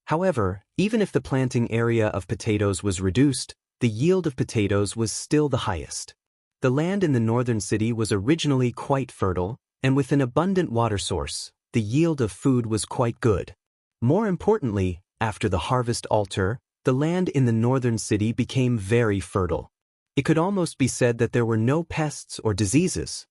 A: However, even if the planting area of potatoes was reduced, the yield of potatoes was still the highest. The land in the northern city was originally quite fertile, and with an abundant water source, the yield of food was quite good. More importantly, after the harvest altar, the land in the northern city became very fertile. It could almost be said that there were no pests or diseases.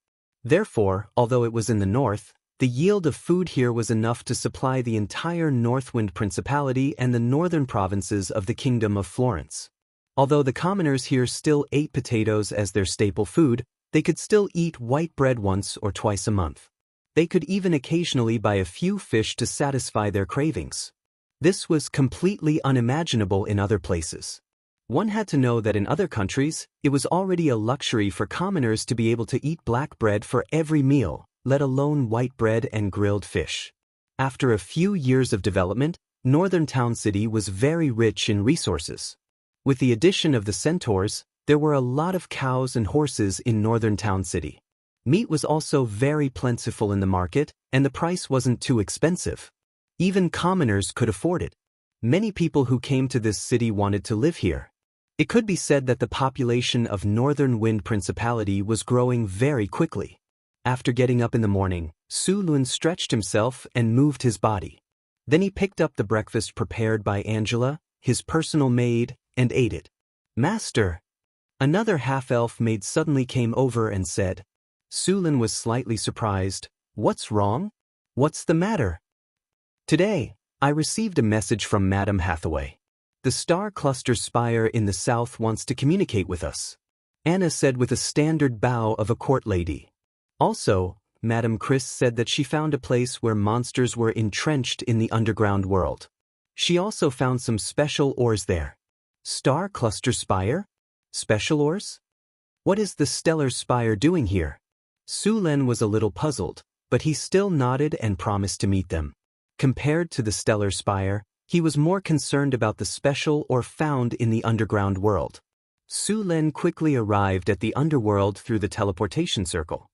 A: Therefore, although it was in the north, the yield of food here was enough to supply the entire Northwind Principality and the northern provinces of the Kingdom of Florence. Although the commoners here still ate potatoes as their staple food, they could still eat white bread once or twice a month. They could even occasionally buy a few fish to satisfy their cravings. This was completely unimaginable in other places. One had to know that in other countries, it was already a luxury for commoners to be able to eat black bread for every meal, let alone white bread and grilled fish. After a few years of development, Northern Town City was very rich in resources. With the addition of the centaurs, there were a lot of cows and horses in Northern Town City. Meat was also very plentiful in the market, and the price wasn't too expensive. Even commoners could afford it. Many people who came to this city wanted to live here. It could be said that the population of Northern Wind Principality was growing very quickly. After getting up in the morning, Su Lun stretched himself and moved his body. Then he picked up the breakfast prepared by Angela, his personal maid, and ate it. "Master!" Another half-elf maid suddenly came over and said. Su Lin was slightly surprised. "What's wrong? What's the matter?" "Today, I received a message from Madame Hathaway. The star cluster spire in the south wants to communicate with us," Anna said with a standard bow of a court lady. "Also, Madame Chris said that she found a place where monsters were entrenched in the underground world. She also found some special ores there." "Star cluster spire? Special ores? What is the stellar spire doing here?" Su Lin was a little puzzled, but he still nodded and promised to meet them. Compared to the stellar spire, he was more concerned about the special or found in the underground world. Su Lin quickly arrived at the underworld through the teleportation circle.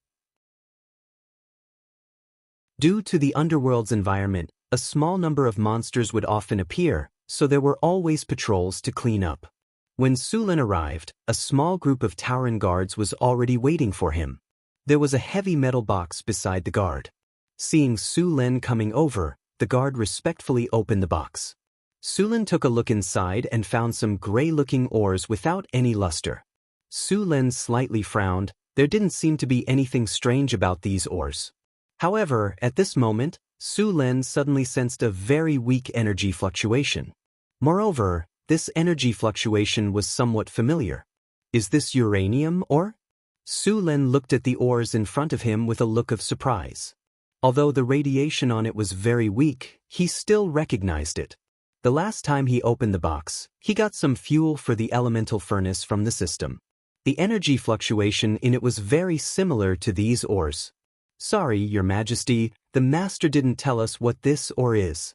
A: Due to the underworld's environment, a small number of monsters would often appear, so there were always patrols to clean up. When Su Lin arrived, a small group of Tauren guards was already waiting for him. There was a heavy metal box beside the guard. Seeing Su Lin coming over, the guard respectfully opened the box. Su Lin took a look inside and found some gray-looking ores without any luster. Su Lin slightly frowned. There didn't seem to be anything strange about these ores. However, at this moment, Su Lin suddenly sensed a very weak energy fluctuation. Moreover, this energy fluctuation was somewhat familiar. "Is this uranium ore?" Su Lin looked at the ores in front of him with a look of surprise. Although the radiation on it was very weak, he still recognized it. The last time he opened the box, he got some fuel for the elemental furnace from the system. The energy fluctuation in it was very similar to these ores. "Sorry, Your Majesty, the master didn't tell us what this ore is."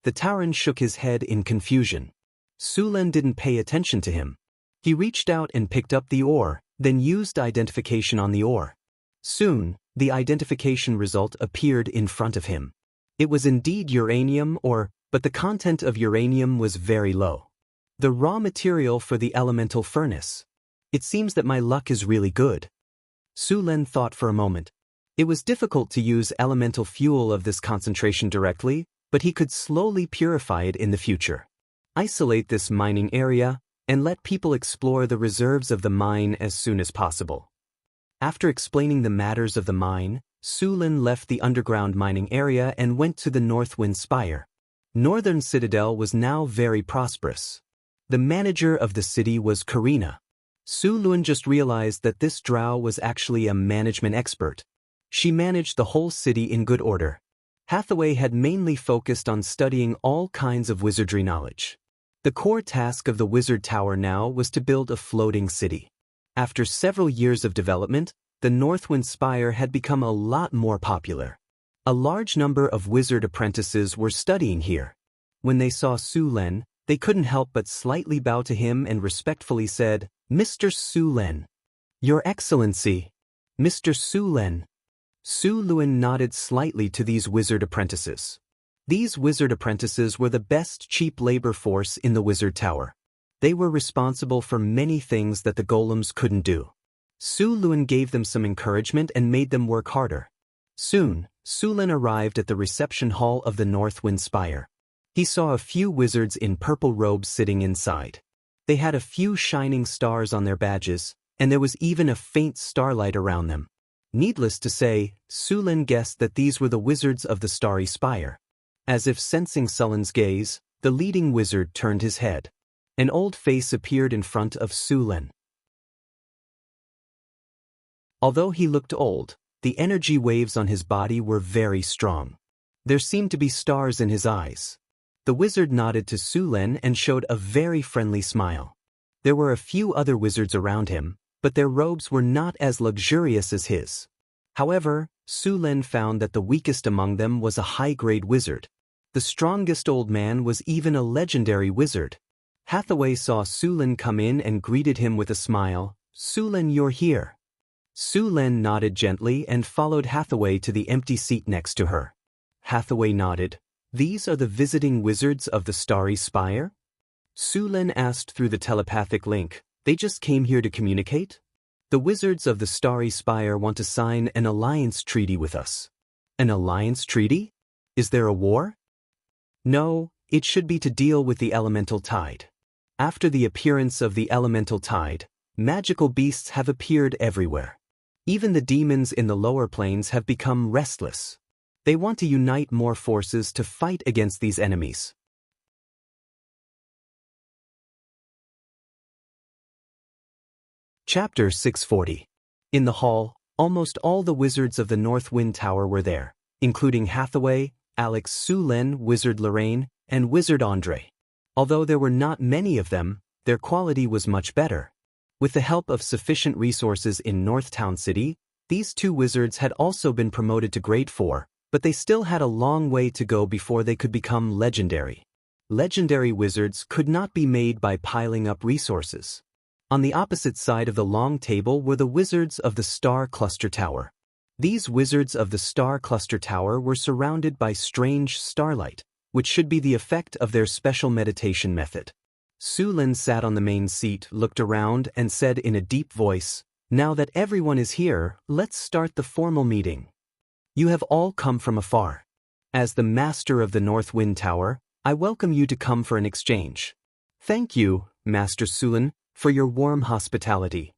A: The Tauren shook his head in confusion. Su Lin didn't pay attention to him. He reached out and picked up the ore, then used identification on the ore. Soon, the identification result appeared in front of him. It was indeed uranium ore, but the content of uranium was very low. The raw material for the elemental furnace. "It seems that my luck is really good." Su Lin thought for a moment. It was difficult to use elemental fuel of this concentration directly, but he could slowly purify it in the future. Isolate this mining area, and let people explore the reserves of the mine as soon as possible. After explaining the matters of the mine, Su Lin left the underground mining area and went to the Northwind Spire. Northern Citadel was now very prosperous. The manager of the city was Karina. Su Lin just realized that this drow was actually a management expert. She managed the whole city in good order. Hathaway had mainly focused on studying all kinds of wizardry knowledge. The core task of the Wizard Tower now was to build a floating city. After several years of development, the Northwind Spire had become a lot more popular. A large number of wizard apprentices were studying here. When they saw Su Lin, they couldn't help but slightly bow to him and respectfully said, "Mr. Su Lin." "Your Excellency." "Mr. Su Lin." Su Lin nodded slightly to these wizard apprentices. These wizard apprentices were the best cheap labor force in the Wizard Tower. They were responsible for many things that the golems couldn't do. Su Lin gave them some encouragement and made them work harder. Soon, Su Lin arrived at the reception hall of the Northwind Spire. He saw a few wizards in purple robes sitting inside. They had a few shining stars on their badges, and there was even a faint starlight around them. Needless to say, Su Lin guessed that these were the wizards of the Starry Spire. As if sensing Sullen's gaze, the leading wizard turned his head. An old face appeared in front of Su Lin. Although he looked old, the energy waves on his body were very strong. There seemed to be stars in his eyes. The wizard nodded to Su Lin and showed a very friendly smile. There were a few other wizards around him, but their robes were not as luxurious as his. However, Su Lin found that the weakest among them was a high-grade wizard. The strongest old man was even a legendary wizard. Hathaway saw Su Lin come in and greeted him with a smile. "Su Lin, you're here." Su Lin nodded gently and followed Hathaway to the empty seat next to her. Hathaway nodded. "These are the visiting wizards of the Starry Spire?" Su Lin asked through the telepathic link. "They just came here to communicate?" "The wizards of the Starry Spire want to sign an alliance treaty with us." "An alliance treaty? Is there a war?" No, it should be to deal with the elemental tide. After the appearance of the elemental tide, magical beasts have appeared everywhere. Even the demons in the lower planes have become restless. They want to unite more forces to fight against these enemies. Chapter 640. In the hall, almost all the wizards of the North Wind Tower were there, including Hathaway, Alex Su-Len, Wizard Lorraine, and Wizard Andre. Although there were not many of them, their quality was much better. With the help of sufficient resources in Northtown City, these two wizards had also been promoted to Grade 4, but they still had a long way to go before they could become legendary. Legendary wizards could not be made by piling up resources. On the opposite side of the long table were the wizards of the Star Cluster Tower. These wizards of the Star Cluster Tower were surrounded by strange starlight, which should be the effect of their special meditation method. Su-Len sat on the main seat, looked around, and said in a deep voice, "Now that everyone is here, let's start the formal meeting. You have all come from afar. As the master of the North Wind Tower, I welcome you to come for an exchange." "Thank you, Master Su-Len, for your warm hospitality."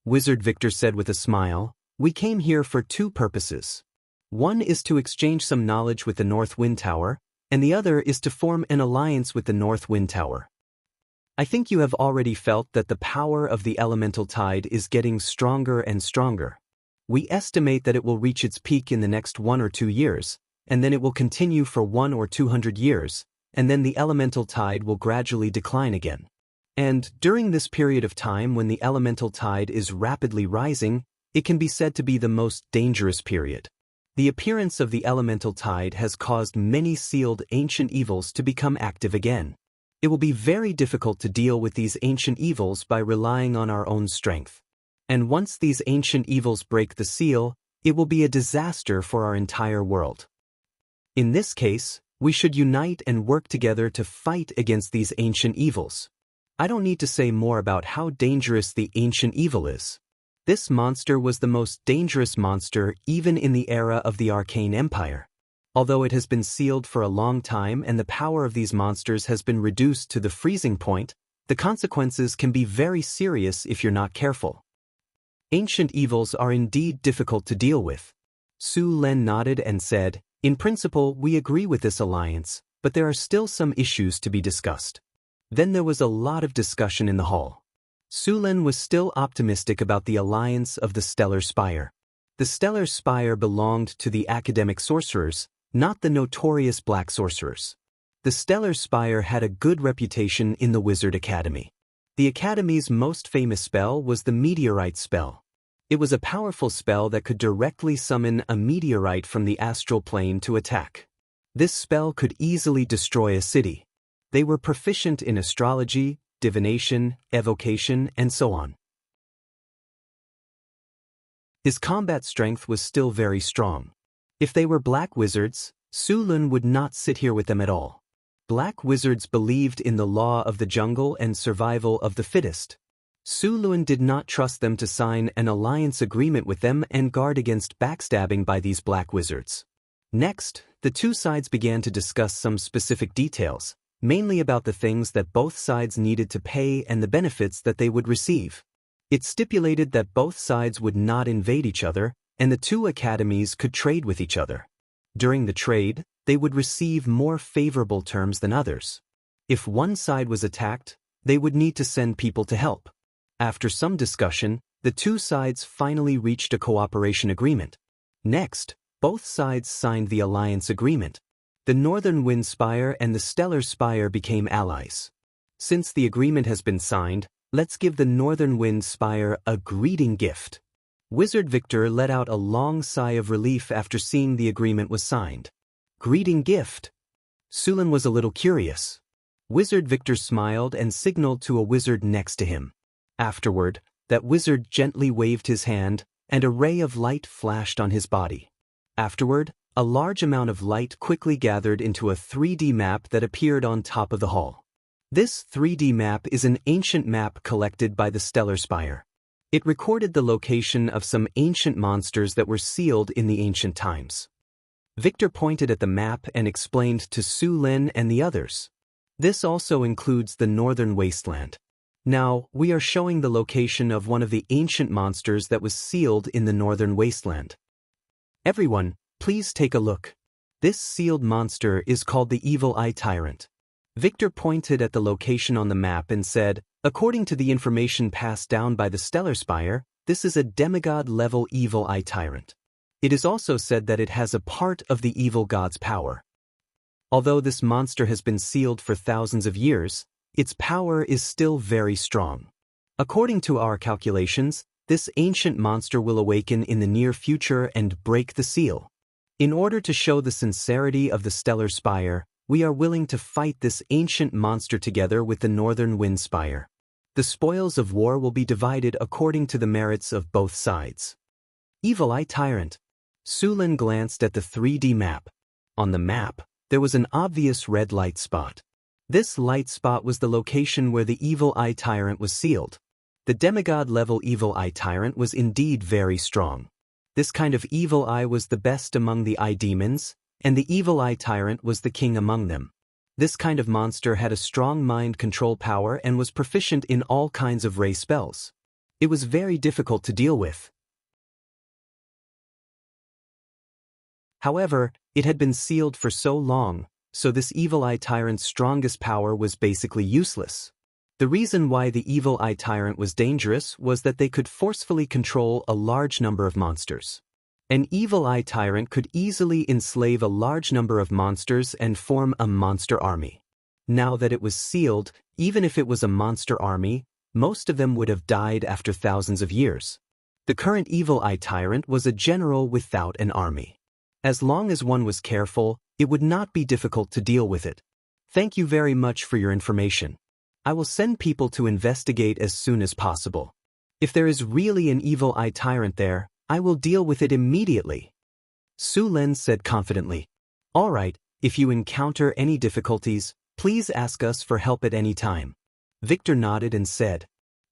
A: Wizard Victor said with a smile, "We came here for two purposes. One is to exchange some knowledge with the North Wind Tower, and the other is to form an alliance with the North Wind Tower. I think you have already felt that the power of the elemental tide is getting stronger and stronger. We estimate that it will reach its peak in the next 1 or 2 years, and then it will continue for 100 or 200 years, and then the elemental tide will gradually decline again. And during this period of time when the elemental tide is rapidly rising, it can be said to be the most dangerous period. The appearance of the elemental tide has caused many sealed ancient evils to become active again. It will be very difficult to deal with these ancient evils by relying on our own strength. And once these ancient evils break the seal, it will be a disaster for our entire world. In this case, we should unite and work together to fight against these ancient evils. I don't need to say more about how dangerous the ancient evil is. This monster was the most dangerous monster even in the era of the Arcane Empire. Although it has been sealed for a long time and the power of these monsters has been reduced to the freezing point, the consequences can be very serious if you're not careful. Ancient evils are indeed difficult to deal with. Su-Len nodded and said, "In principle, we agree with this alliance, but there are still some issues to be discussed." Then there was a lot of discussion in the hall. Su-Len was still optimistic about the alliance of the Stellar Spire. The Stellar Spire belonged to the academic sorcerers, not the notorious black sorcerers. The Stellar Spire had a good reputation in the Wizard Academy. The Academy's most famous spell was the Meteorite spell. It was a powerful spell that could directly summon a meteorite from the astral plane to attack. This spell could easily destroy a city. They were proficient in astrology, divination, evocation, and so on. His combat strength was still very strong. If they were black wizards, Su-Len would not sit here with them at all. Black wizards believed in the law of the jungle and survival of the fittest. Su-Len did not trust them to sign an alliance agreement with them and guard against backstabbing by these black wizards. Next, the two sides began to discuss some specific details, mainly about the things that both sides needed to pay and the benefits that they would receive. It stipulated that both sides would not invade each other, and the two academies could trade with each other. During the trade, they would receive more favorable terms than others. If one side was attacked, they would need to send people to help. After some discussion, the two sides finally reached a cooperation agreement. Next, both sides signed the alliance agreement. The Northern Wind Spire and the Stellar Spire became allies. Since the agreement has been signed, let's give the Northern Wind Spire a greeting gift. Wizard Victor let out a long sigh of relief after seeing the agreement was signed. Greeting gift? Su-Len was a little curious. Wizard Victor smiled and signaled to a wizard next to him. Afterward, that wizard gently waved his hand, and a ray of light flashed on his body. Afterward, a large amount of light quickly gathered into a 3D map that appeared on top of the hall. This 3D map is an ancient map collected by the Stellar Spire. It recorded the location of some ancient monsters that were sealed in the ancient times. Victor pointed at the map and explained to Su Lin and the others. This also includes the northern wasteland. Now, we are showing the location of one of the ancient monsters that was sealed in the northern wasteland. Everyone, please take a look. This sealed monster is called the Evil Eye Tyrant. Victor pointed at the location on the map and said, according to the information passed down by the Stellar Spire, this is a demigod-level Evil Eye Tyrant. It is also said that it has a part of the evil god's power. Although this monster has been sealed for thousands of years, its power is still very strong. According to our calculations, this ancient monster will awaken in the near future and break the seal. In order to show the sincerity of the Stellar Spire, we are willing to fight this ancient monster together with the Northern Wind Spire. The spoils of war will be divided according to the merits of both sides. Evil Eye Tyrant. Su Lin glanced at the 3D map. On the map, there was an obvious red light spot. This light spot was the location where the Evil Eye Tyrant was sealed. The demigod-level Evil Eye Tyrant was indeed very strong. This kind of Evil Eye was the best among the Eye Demons, and the Evil Eye Tyrant was the king among them. This kind of monster had a strong mind control power and was proficient in all kinds of ray spells. It was very difficult to deal with. However, it had been sealed for so long, so this Evil Eye Tyrant's strongest power was basically useless. The reason why the Evil Eye Tyrant was dangerous was that they could forcefully control a large number of monsters. An Evil Eye Tyrant could easily enslave a large number of monsters and form a monster army. Now that it was sealed, even if it was a monster army, most of them would have died after thousands of years. The current Evil Eye Tyrant was a general without an army. As long as one was careful, it would not be difficult to deal with it. Thank you very much for your information. I will send people to investigate as soon as possible. If there is really an Evil Eye Tyrant there, I will deal with it immediately. Su Lin said confidently. All right, if you encounter any difficulties, please ask us for help at any time. Victor nodded and said.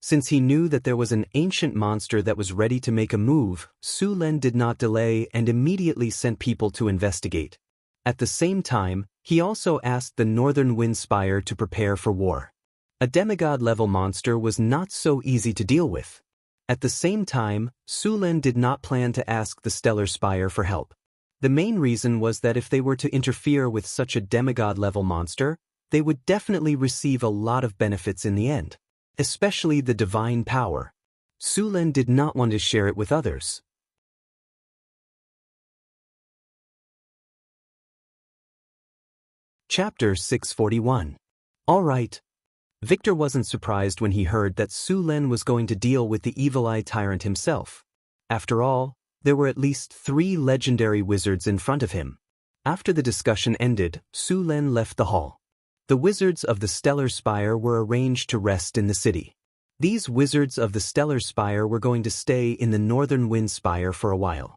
A: Since he knew that there was an ancient monster that was ready to make a move, Su Lin did not delay and immediately sent people to investigate. At the same time, he also asked the Northern Wind Spire to prepare for war. A demigod-level monster was not so easy to deal with. At the same time, Su Lin did not plan to ask the Stellar Spire for help. The main reason was that if they were to interfere with such a demigod-level monster, they would definitely receive a lot of benefits in the end, especially the divine power. Su Lin did not want to share it with others. Chapter 641. All right. Victor wasn't surprised when he heard that Su Lin was going to deal with the Evil Eye Tyrant himself. After all, there were at least 3 legendary wizards in front of him. After the discussion ended, Su Lin left the hall. The wizards of the Stellar Spire were arranged to rest in the city. These wizards of the Stellar Spire were going to stay in the Northern Wind Spire for a while.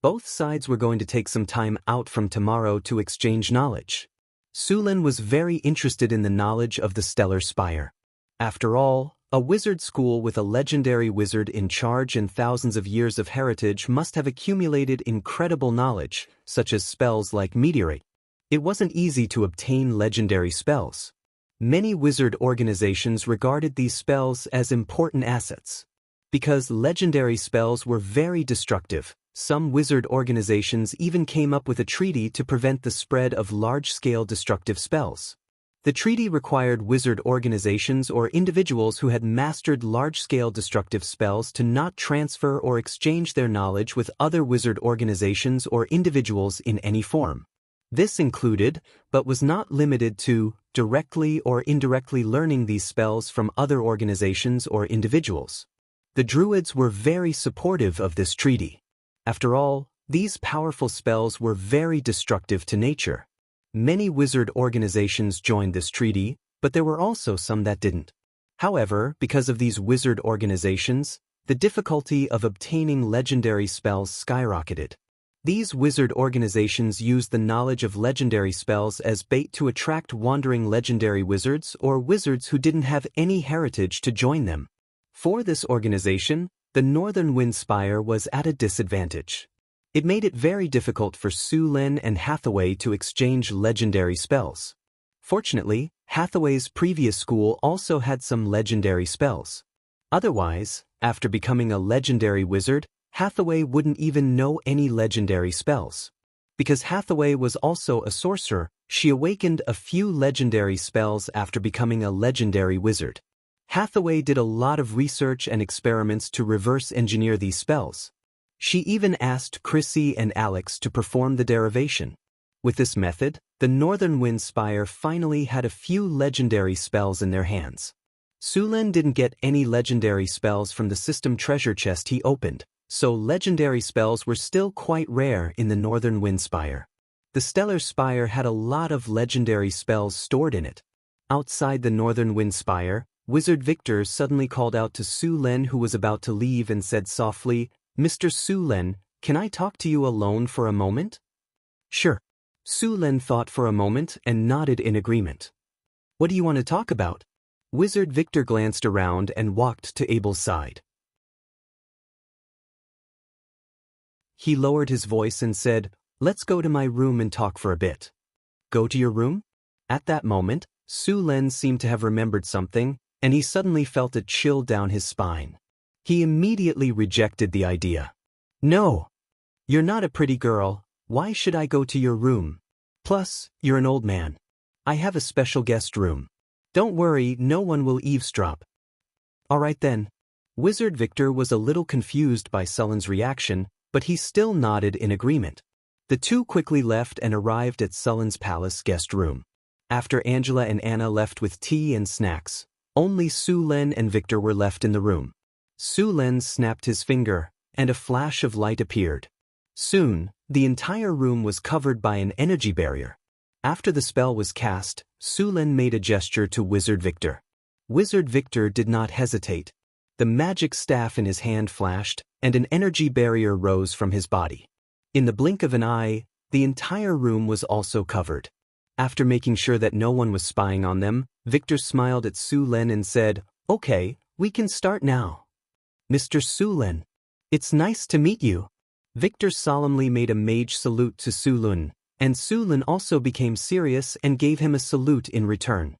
A: Both sides were going to take some time out from tomorrow to exchange knowledge. Su Lin was very interested in the knowledge of the Stellar Spire. After all, a wizard school with a legendary wizard in charge and thousands of years of heritage must have accumulated incredible knowledge, such as spells like Meteorite. It wasn't easy to obtain legendary spells. Many wizard organizations regarded these spells as important assets. Because legendary spells were very destructive, some wizard organizations even came up with a treaty to prevent the spread of large-scale destructive spells. The treaty required wizard organizations or individuals who had mastered large-scale destructive spells to not transfer or exchange their knowledge with other wizard organizations or individuals in any form. This included, but was not limited to, directly or indirectly learning these spells from other organizations or individuals. The Druids were very supportive of this treaty. After all, these powerful spells were very destructive to nature. Many wizard organizations joined this treaty, but there were also some that didn't. However, because of these wizard organizations, the difficulty of obtaining legendary spells skyrocketed. These wizard organizations used the knowledge of legendary spells as bait to attract wandering legendary wizards or wizards who didn't have any heritage to join them. For this organization, the Northern Wind Spire was at a disadvantage. It made it very difficult for Su Lin and Hathaway to exchange legendary spells. Fortunately, Hathaway's previous school also had some legendary spells. Otherwise, after becoming a legendary wizard, Hathaway wouldn't even know any legendary spells. Because Hathaway was also a sorcerer, she awakened a few legendary spells after becoming a legendary wizard. Hathaway did a lot of research and experiments to reverse engineer these spells. She even asked Chrissy and Alex to perform the derivation. With this method, the Northern Wind Spire finally had a few legendary spells in their hands. Su Lin didn't get any legendary spells from the system treasure chest he opened, so legendary spells were still quite rare in the Northern Wind Spire. The Stellar Spire had a lot of legendary spells stored in it. Outside the Northern Wind Spire, Wizard Victor suddenly called out to Su Lin, who was about to leave, and said softly, "Mr. Su Lin, can I talk to you alone for a moment?" "Sure." Su Lin thought for a moment and nodded in agreement. "What do you want to talk about?" Wizard Victor glanced around and walked to Abel's side. He lowered his voice and said, "Let's go to my room and talk for a bit." "Go to your room?" At that moment, Su Lin seemed to have remembered something, and he suddenly felt a chill down his spine. He immediately rejected the idea. "No! You're not a pretty girl. Why should I go to your room? Plus, you're an old man. I have a special guest room. Don't worry, no one will eavesdrop." "All right then." Wizard Victor was a little confused by Sullen's reaction, but he still nodded in agreement. The two quickly left and arrived at Sullen's palace guest room. After Angela and Anna left with tea and snacks, only Su Lin and Victor were left in the room. Su Lin snapped his finger, and a flash of light appeared. Soon, the entire room was covered by an energy barrier. After the spell was cast, Su Lin made a gesture to Wizard Victor. Wizard Victor did not hesitate. The magic staff in his hand flashed, and an energy barrier rose from his body. In the blink of an eye, the entire room was also covered. After making sure that no one was spying on them, Victor smiled at Su Lin and said, "Okay, we can start now." "Mr. Su Lin, it's nice to meet you." Victor solemnly made a mage salute to Su Lin, and Su Lin also became serious and gave him a salute in return.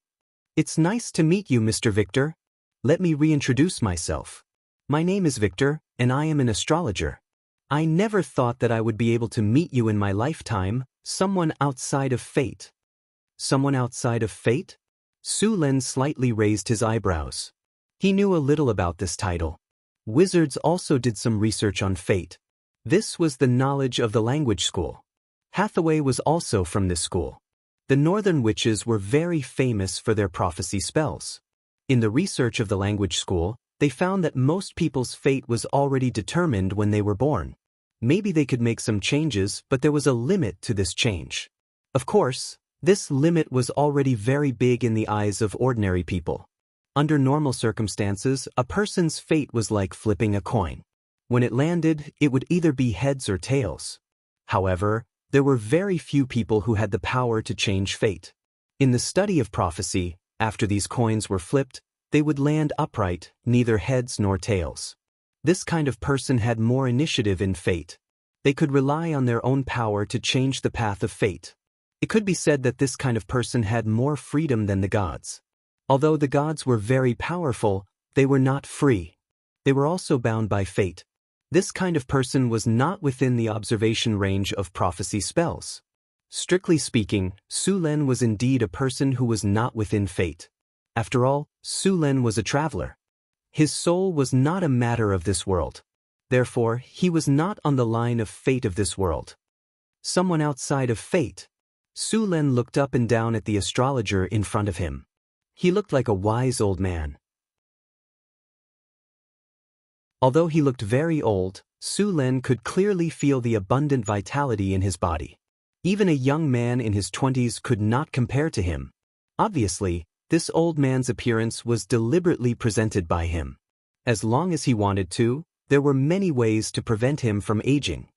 A: "It's nice to meet you, Mr. Victor. Let me reintroduce myself. My name is Victor, and I am an astrologer. I never thought that I would be able to meet you in my lifetime, someone outside of fate." "Someone outside of fate?" Su Lin slightly raised his eyebrows. He knew a little about this title. Wizards also did some research on fate. This was the knowledge of the language school. Hathaway was also from this school. The Northern Witches were very famous for their prophecy spells. In the research of the language school, they found that most people's fate was already determined when they were born. Maybe they could make some changes, but there was a limit to this change. Of course, this limit was already very big in the eyes of ordinary people. Under normal circumstances, a person's fate was like flipping a coin. When it landed, it would either be heads or tails. However, there were very few people who had the power to change fate. In the study of prophecy, after these coins were flipped, they would land upright, neither heads nor tails. This kind of person had more initiative in fate. They could rely on their own power to change the path of fate. It could be said that this kind of person had more freedom than the gods. Although the gods were very powerful, they were not free. They were also bound by fate. This kind of person was not within the observation range of prophecy spells. Strictly speaking, Su Lin was indeed a person who was not within fate. After all, Su Lin was a traveler. His soul was not a matter of this world. Therefore, he was not on the line of fate of this world. Someone outside of fate. Su Lin looked up and down at the astrologer in front of him. He looked like a wise old man. Although he looked very old, Su Lin could clearly feel the abundant vitality in his body. Even a young man in his 20s could not compare to him. Obviously, this old man's appearance was deliberately presented by him. As long as he wanted to, there were many ways to prevent him from aging.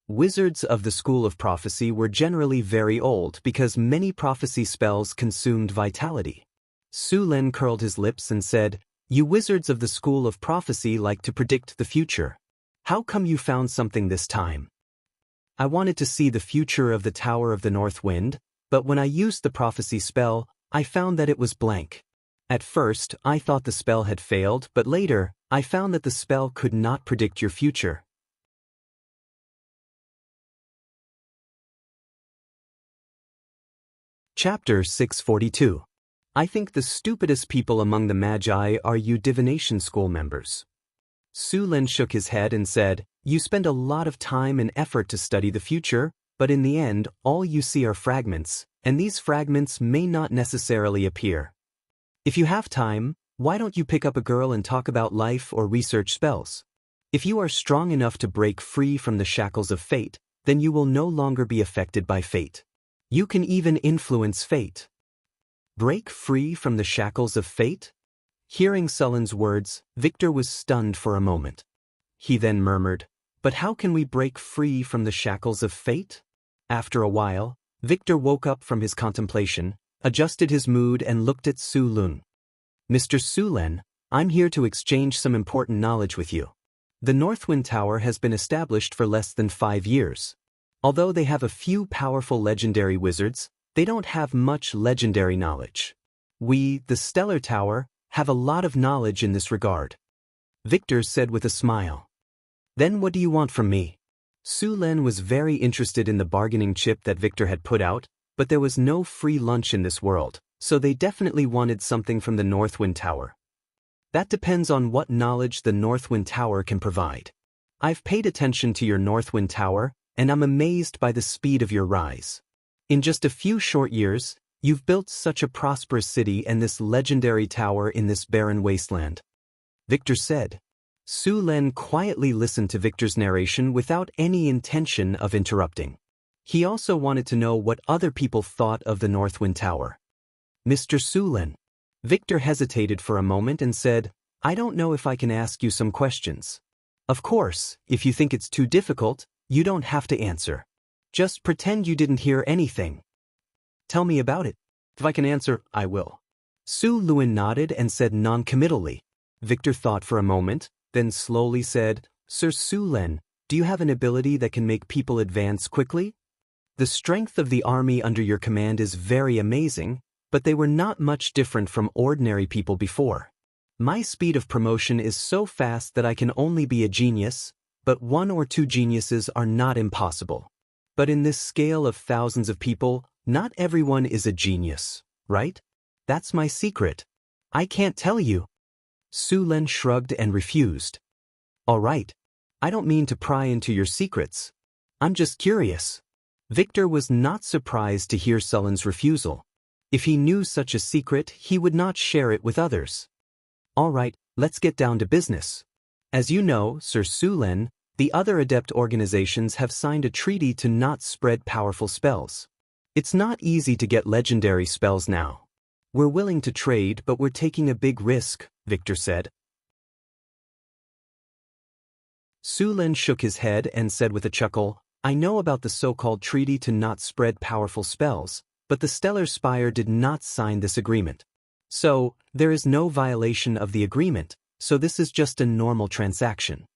A: Wizards of the School of Prophecy were generally very old because many prophecy spells consumed vitality. Su Lin curled his lips and said, "You wizards of the School of Prophecy like to predict the future. How come you found something this time?" I wanted to see the future of the Tower of the North Wind, but when I used the prophecy spell, I found that it was blank. At first, I thought the spell had failed, but later, I found that the spell could not predict your future. Chapter 642. I think the stupidest people among the Magi are you divination school members. Su Lin shook his head and said, You spend a lot of time and effort to study the future, but in the end, all you see are fragments, and these fragments may not necessarily appear. If you have time, why don't you pick up a girl and talk about life or research spells? If you are strong enough to break free from the shackles of fate, then you will no longer be affected by fate. You can even influence fate. Break free from the shackles of fate? Hearing Sullen's words, Victor was stunned for a moment. He then murmured, But how can we break free from the shackles of fate? After a while, Victor woke up from his contemplation, adjusted his mood and looked at Su Lun. Mr. Su Lin, I'm here to exchange some important knowledge with you. The Northwind Tower has been established for less than 5 years. Although they have a few powerful legendary wizards, they don't have much legendary knowledge. We, the Stellar Tower, have a lot of knowledge in this regard. Victor said with a smile. Then what do you want from me? Su Lin was very interested in the bargaining chip that Victor had put out, but there was no free lunch in this world, so they definitely wanted something from the Northwind Tower. That depends on what knowledge the Northwind Tower can provide. I've paid attention to your Northwind Tower, and I'm amazed by the speed of your rise. In just a few short years, you've built such a prosperous city and this legendary tower in this barren wasteland. Victor said. Su Lin quietly listened to Victor's narration without any intention of interrupting. He also wanted to know what other people thought of the Northwind Tower. Mr. Su Lin. Victor hesitated for a moment and said, I don't know if I can ask you some questions. Of course, if you think it's too difficult, you don't have to answer. Just pretend you didn't hear anything. Tell me about it. If I can answer, I will. Su Lin nodded and said non-committally. Victor thought for a moment, then slowly said, Sir Su Lin, do you have an ability that can make people advance quickly? The strength of the army under your command is very amazing, but they were not much different from ordinary people before. My speed of promotion is so fast that I can only be a genius, but 1 or 2 geniuses are not impossible. But in this scale of thousands of people, not everyone is a genius, right? That's my secret. I can't tell you. Su Lin shrugged and refused. All right. I don't mean to pry into your secrets. I'm just curious. Victor was not surprised to hear Sullen's refusal. If he knew such a secret, he would not share it with others. All right, let's get down to business. As you know, Sir Su Lin, the other adept organizations have signed a treaty to not spread powerful spells. It's not easy to get legendary spells now. We're willing to trade, but we're taking a big risk, Victor said. Su Lin shook his head and said with a chuckle, I know about the so-called treaty to not spread powerful spells, but the Stellar Spire did not sign this agreement. So, there is no violation of the agreement, so this is just a normal transaction.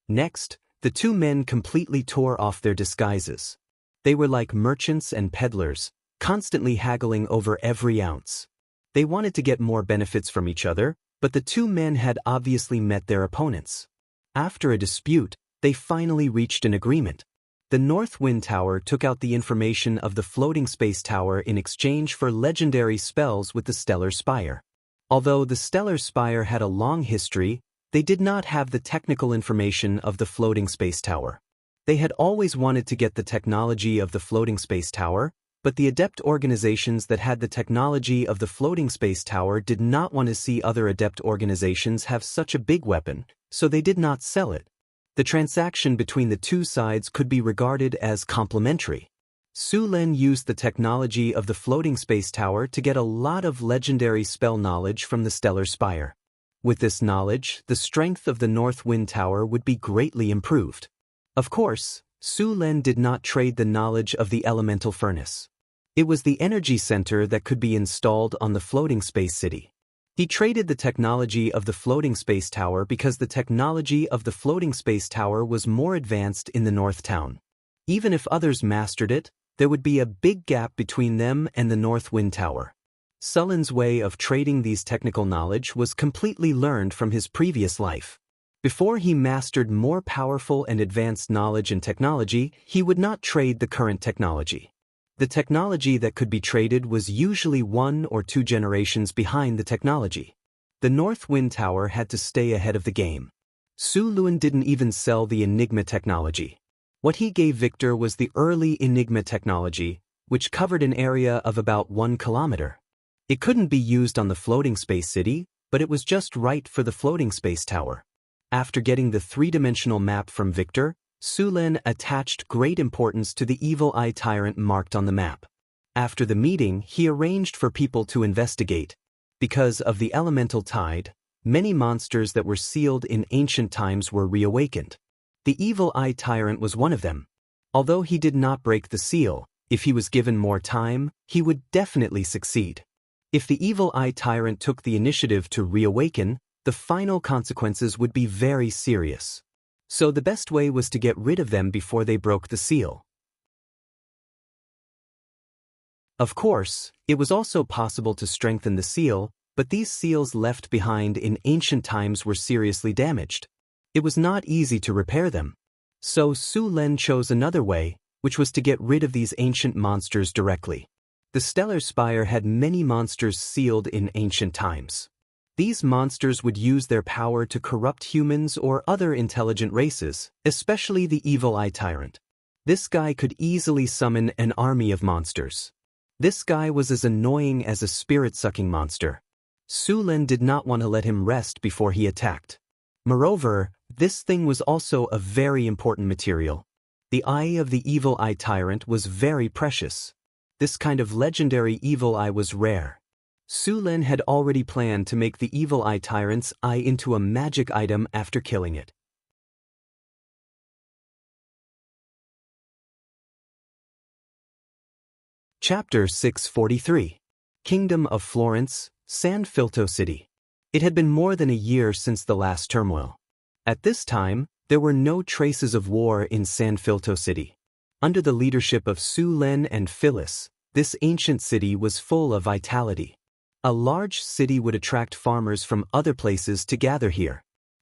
A: Next, the 2 men completely tore off their disguises. They were like merchants and peddlers, constantly haggling over every ounce. They wanted to get more benefits from each other, but the 2 men had obviously met their opponents. After a dispute, they finally reached an agreement. The Northwind Tower took out the information of the Floating Space Tower in exchange for legendary spells with the Stellar Spire. Although the Stellar Spire had a long history, they did not have the technical information of the Floating Space Tower. They had always wanted to get the technology of the Floating Space Tower, but the adept organizations that had the technology of the Floating Space Tower did not want to see other adept organizations have such a big weapon, so they did not sell it. The transaction between the 2 sides could be regarded as complementary. Su Lin used the technology of the Floating Space Tower to get a lot of legendary spell knowledge from the Stellar Spire. With this knowledge, the strength of the Northwind Tower would be greatly improved. Of course, Su Lin did not trade the knowledge of the elemental furnace. It was the energy center that could be installed on the Floating Space City. He traded the technology of the Floating Space Tower because the technology of the Floating Space Tower was more advanced in the North Town. Even if others mastered it, there would be a big gap between them and the North Wind Tower. Sullen's way of trading these technical knowledge was completely learned from his previous life. Before he mastered more powerful and advanced knowledge and technology, he would not trade the current technology. The technology that could be traded was usually 1 or 2 generations behind the technology. The North Wind Tower had to stay ahead of the game. Su Lun didn't even sell the Enigma technology. What he gave Victor was the early Enigma technology, which covered an area of about 1 kilometer. It couldn't be used on the floating space city, but it was just right for the floating space tower. After getting the 3-dimensional map from Victor, Su Lin attached great importance to the evil eye tyrant marked on the map. After the meeting, he arranged for people to investigate. Because of the elemental tide, many monsters that were sealed in ancient times were reawakened. The evil eye tyrant was one of them. Although he did not break the seal, if he was given more time, he would definitely succeed. If the evil eye tyrant took the initiative to reawaken, the final consequences would be very serious. So the best way was to get rid of them before they broke the seal. Of course, it was also possible to strengthen the seal, but these seals left behind in ancient times were seriously damaged. It was not easy to repair them. So Su Lin chose another way, which was to get rid of these ancient monsters directly. The Stellar Spire had many monsters sealed in ancient times. These monsters would use their power to corrupt humans or other intelligent races, especially the evil eye tyrant. This guy could easily summon an army of monsters. This guy was as annoying as a spirit-sucking monster. Su Lin did not want to let him rest before he attacked. Moreover, this thing was also a very important material. The eye of the evil eye tyrant was very precious. This kind of legendary evil eye was rare. Su Lin had already planned to make the evil eye tyrant's eye into a magic item after killing it. Chapter 643. Kingdom of Florence, San Filto City. It had been more than a year since the last turmoil. At this time, there were no traces of war in San Filto City. Under the leadership of Su Lin and Phyllis, this ancient city was full of vitality. A large city would attract farmers from other places to gather here.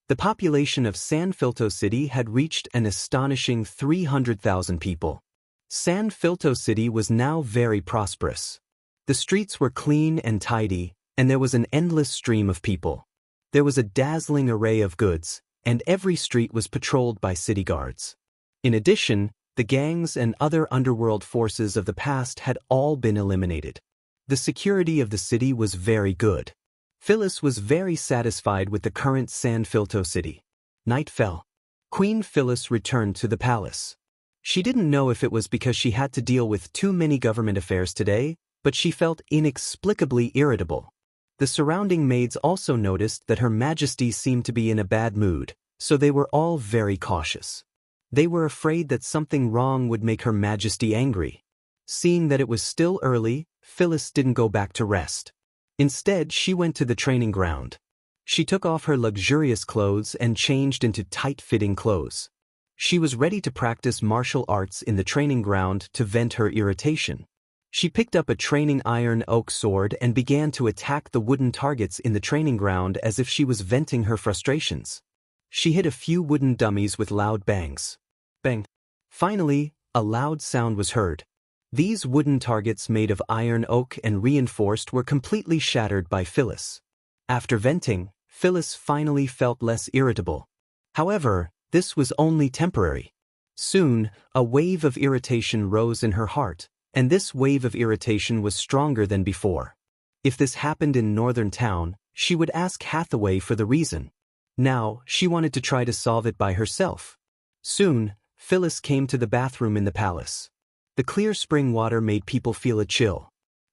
A: The population of San Filto City had reached an astonishing 300,000 people. San Filto City was now very prosperous. The streets were clean and tidy, and there was an endless stream of people. There was a dazzling array of goods, and every street was patrolled by city guards. In addition, the gangs and other underworld forces of the past had all been eliminated. The security of the city was very good. Phyllis was very satisfied with the current San Filto City. Night fell. Queen Phyllis returned to the palace. She didn't know if it was because she had to deal with too many government affairs today, but she felt inexplicably irritable. The surrounding maids also noticed that Her Majesty seemed to be in a bad mood, so they were all very cautious. They were afraid that something wrong would make Her Majesty angry. Seeing that it was still early, Phyllis didn't go back to rest. Instead, she went to the training ground. She took off her luxurious clothes and changed into tight-fitting clothes. She was ready to practice martial arts in the training ground to vent her irritation. She picked up a training iron oak sword and began to attack the wooden targets in the training ground as if she was venting her frustrations. She hit a few wooden dummies with loud bangs. Bang! Finally, a loud sound was heard. These wooden targets made of iron oak and reinforced were completely shattered by Phyllis. After venting, Phyllis finally felt less irritable. However, this was only temporary. Soon, a wave of irritation rose in her heart, and this wave of irritation was stronger than before. If this happened in Northern Town, she would ask Hathaway for the reason. Now, she wanted to try to solve it by herself. Soon, Phyllis came to the bathroom in the palace. The clear spring water made people feel a chill.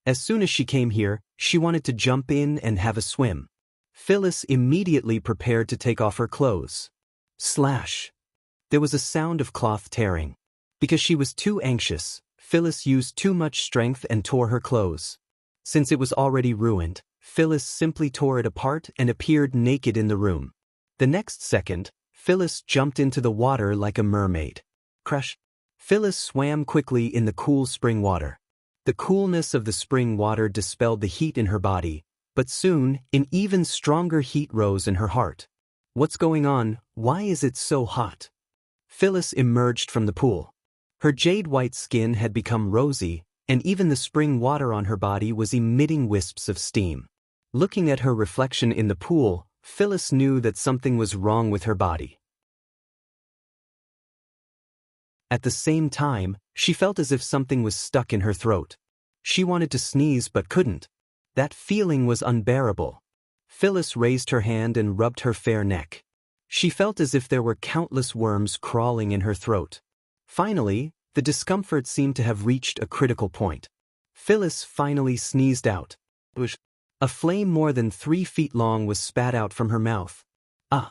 A: As soon as she came here, she wanted to jump in and have a swim. Phyllis immediately prepared to take off her clothes. Slash! There was a sound of cloth tearing. Because she was too anxious, Phyllis used too much strength and tore her clothes. Since it was already ruined, Phyllis simply tore it apart and appeared naked in the room. The next second, Phyllis jumped into the water like a mermaid. Crash! Phyllis swam quickly in the cool spring water. The coolness of the spring water dispelled the heat in her body, but soon, an even stronger heat rose in her heart. What's going on? Why is it so hot? Phyllis emerged from the pool. Her jade-white skin had become rosy, and even the spring water on her body was emitting wisps of steam. Looking at her reflection in the pool, Phyllis knew that something was wrong with her body. At the same time, she felt as if something was stuck in her throat. She wanted to sneeze but couldn't. That feeling was unbearable. Phyllis raised her hand and rubbed her fair neck. She felt as if there were countless worms crawling in her throat. Finally, the discomfort seemed to have reached a critical point. Phyllis finally sneezed out. A flame more than 3 feet long was spat out from her mouth. Ah!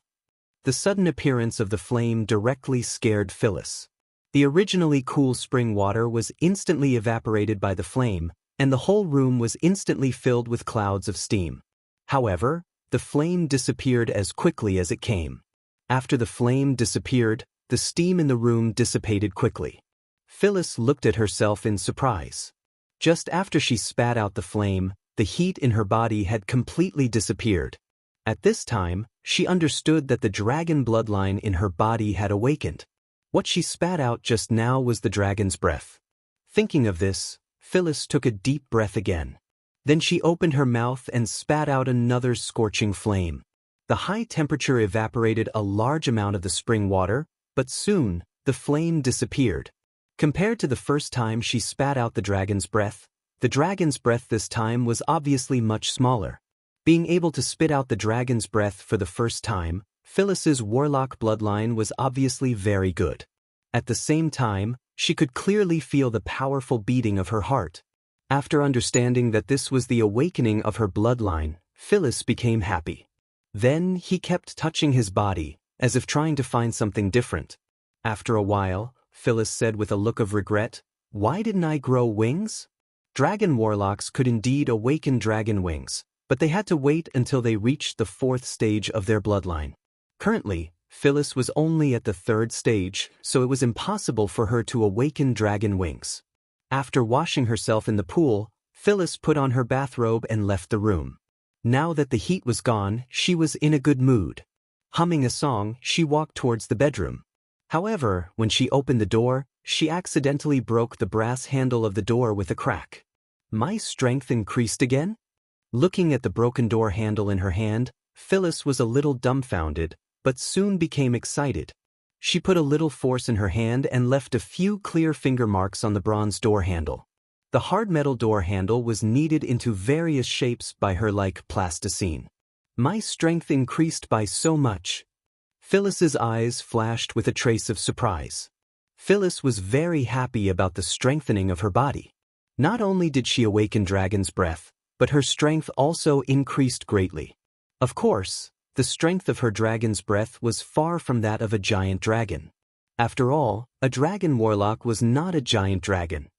A: The sudden appearance of the flame directly scared Phyllis. The originally cool spring water was instantly evaporated by the flame, and the whole room was instantly filled with clouds of steam. However, the flame disappeared as quickly as it came. After the flame disappeared, the steam in the room dissipated quickly. Phyllis looked at herself in surprise. Just after she spat out the flame, the heat in her body had completely disappeared. At this time, she understood that the dragon bloodline in her body had awakened. What she spat out just now was the dragon's breath. Thinking of this, Phyllis took a deep breath again. Then she opened her mouth and spat out another scorching flame. The high temperature evaporated a large amount of the spring water, but soon, the flame disappeared. Compared to the first time she spat out the dragon's breath this time was obviously much smaller. Being able to spit out the dragon's breath for the first time, Phyllis's warlock bloodline was obviously very good. At the same time, she could clearly feel the powerful beating of her heart. After understanding that this was the awakening of her bloodline, Phyllis became happy. Then he kept touching his body, as if trying to find something different. After a while, Phyllis said with a look of regret, "Why didn't I grow wings?" Dragon warlocks could indeed awaken dragon wings, but they had to wait until they reached the 4th stage of their bloodline. Currently, Phyllis was only at the 3rd stage, so it was impossible for her to awaken dragon wings. After washing herself in the pool, Phyllis put on her bathrobe and left the room. Now that the heat was gone, she was in a good mood. Humming a song, she walked towards the bedroom. However, when she opened the door, she accidentally broke the brass handle of the door with a crack. My strength increased again? Looking at the broken door handle in her hand, Phyllis was a little dumbfounded, but soon became excited. She put a little force in her hand and left a few clear finger marks on the bronze door handle. The hard metal door handle was kneaded into various shapes by her like plasticine. My strength increased by so much. Phyllis's eyes flashed with a trace of surprise. Phyllis was very happy about the strengthening of her body. Not only did she awaken dragon's breath, but her strength also increased greatly. Of course, the strength of her dragon's breath was far from that of a giant dragon. After all, a dragon warlock was not a giant dragon.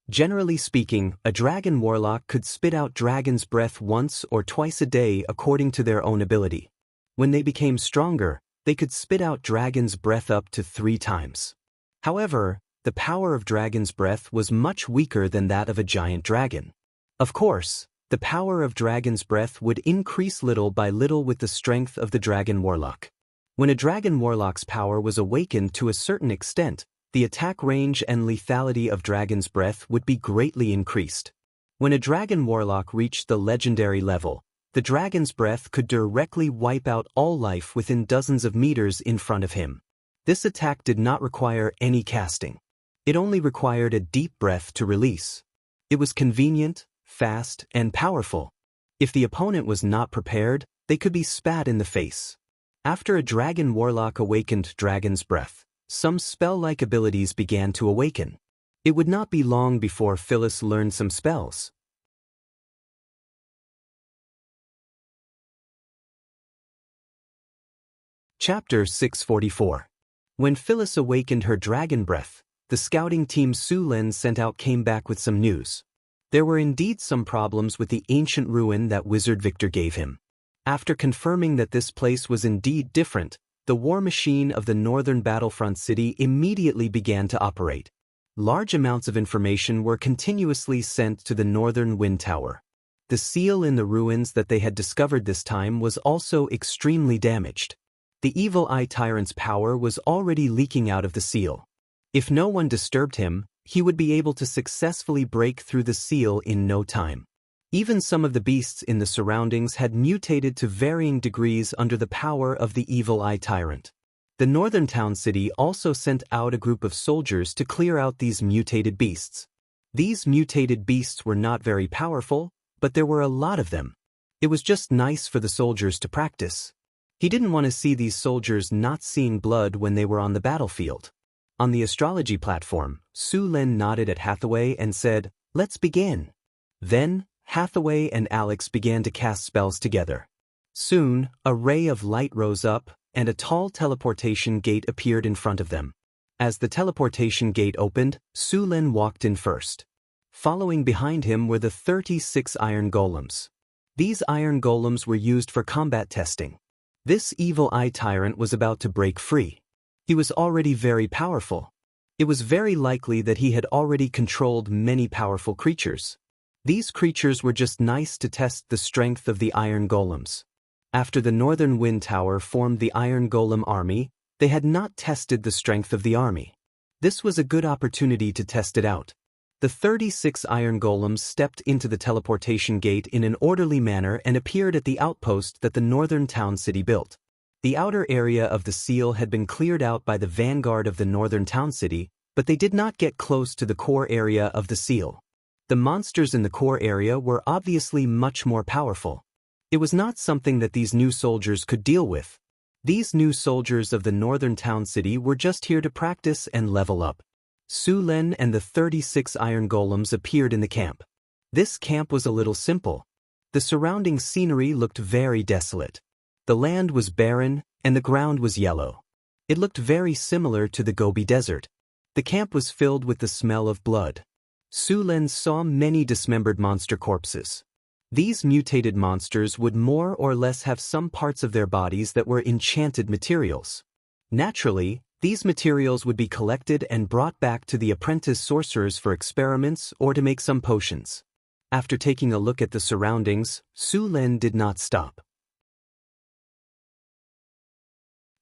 A: Generally speaking, a dragon warlock could spit out dragon's breath once or twice a day according to their own ability. When they became stronger, they could spit out dragon's breath up to 3 times. However, the power of dragon's breath was much weaker than that of a giant dragon. Of course, the power of dragon's breath would increase little by little with the strength of the dragon warlock. When a dragon warlock's power was awakened to a certain extent, the attack range and lethality of dragon's breath would be greatly increased. When a dragon warlock reached the legendary level, the dragon's breath could directly wipe out all life within dozens of meters in front of him. This attack did not require any casting. It only required a deep breath to release. It was convenient, fast, and powerful. If the opponent was not prepared, they could be spat in the face. After a dragon warlock awakened dragon's breath, some spell-like abilities began to awaken. It would not be long before Phyllis learned some spells. Chapter 644. When Phyllis awakened her dragon breath, the scouting team Su Len sent out came back with some news. There were indeed some problems with the ancient ruin that Wizard Victor gave him. After confirming that this place was indeed different, the war machine of the northern battlefront city immediately began to operate. Large amounts of information were continuously sent to the northern wind tower. The seal in the ruins that they had discovered this time was also extremely damaged. The evil eye tyrant's power was already leaking out of the seal. If no one disturbed him, he would be able to successfully break through the seal in no time. Even some of the beasts in the surroundings had mutated to varying degrees under the power of the evil eye tyrant. The northern town city also sent out a group of soldiers to clear out these mutated beasts. These mutated beasts were not very powerful, but there were a lot of them. It was just nice for the soldiers to practice. He didn't want to see these soldiers not seeing blood when they were on the battlefield. On the astrology platform, Su Lin nodded at Hathaway and said, "Let's begin." Then, Hathaway and Alex began to cast spells together. Soon, a ray of light rose up, and a tall teleportation gate appeared in front of them. As the teleportation gate opened, Su Lin walked in first. Following behind him were the 36 iron golems. These iron golems were used for combat testing. This evil eye tyrant was about to break free. He was already very powerful. It was very likely that he had already controlled many powerful creatures. These creatures were just nice to test the strength of the iron golems. After the northern wind tower formed the iron golem army, they had not tested the strength of the army. This was a good opportunity to test it out. The 36 iron golems stepped into the teleportation gate in an orderly manner and appeared at the outpost that the northern town city built. The outer area of the seal had been cleared out by the vanguard of the northern town city, but they did not get close to the core area of the seal. The monsters in the core area were obviously much more powerful. It was not something that these new soldiers could deal with. These new soldiers of the northern town city were just here to practice and level up. Su Lin and the 36 iron golems appeared in the camp. This camp was a little simple. The surrounding scenery looked very desolate. The land was barren, and the ground was yellow. It looked very similar to the Gobi Desert. The camp was filled with the smell of blood. Su Lin saw many dismembered monster corpses. These mutated monsters would more or less have some parts of their bodies that were enchanted materials. Naturally, these materials would be collected and brought back to the apprentice sorcerers for experiments or to make some potions. After taking a look at the surroundings, Su Lin did not stop.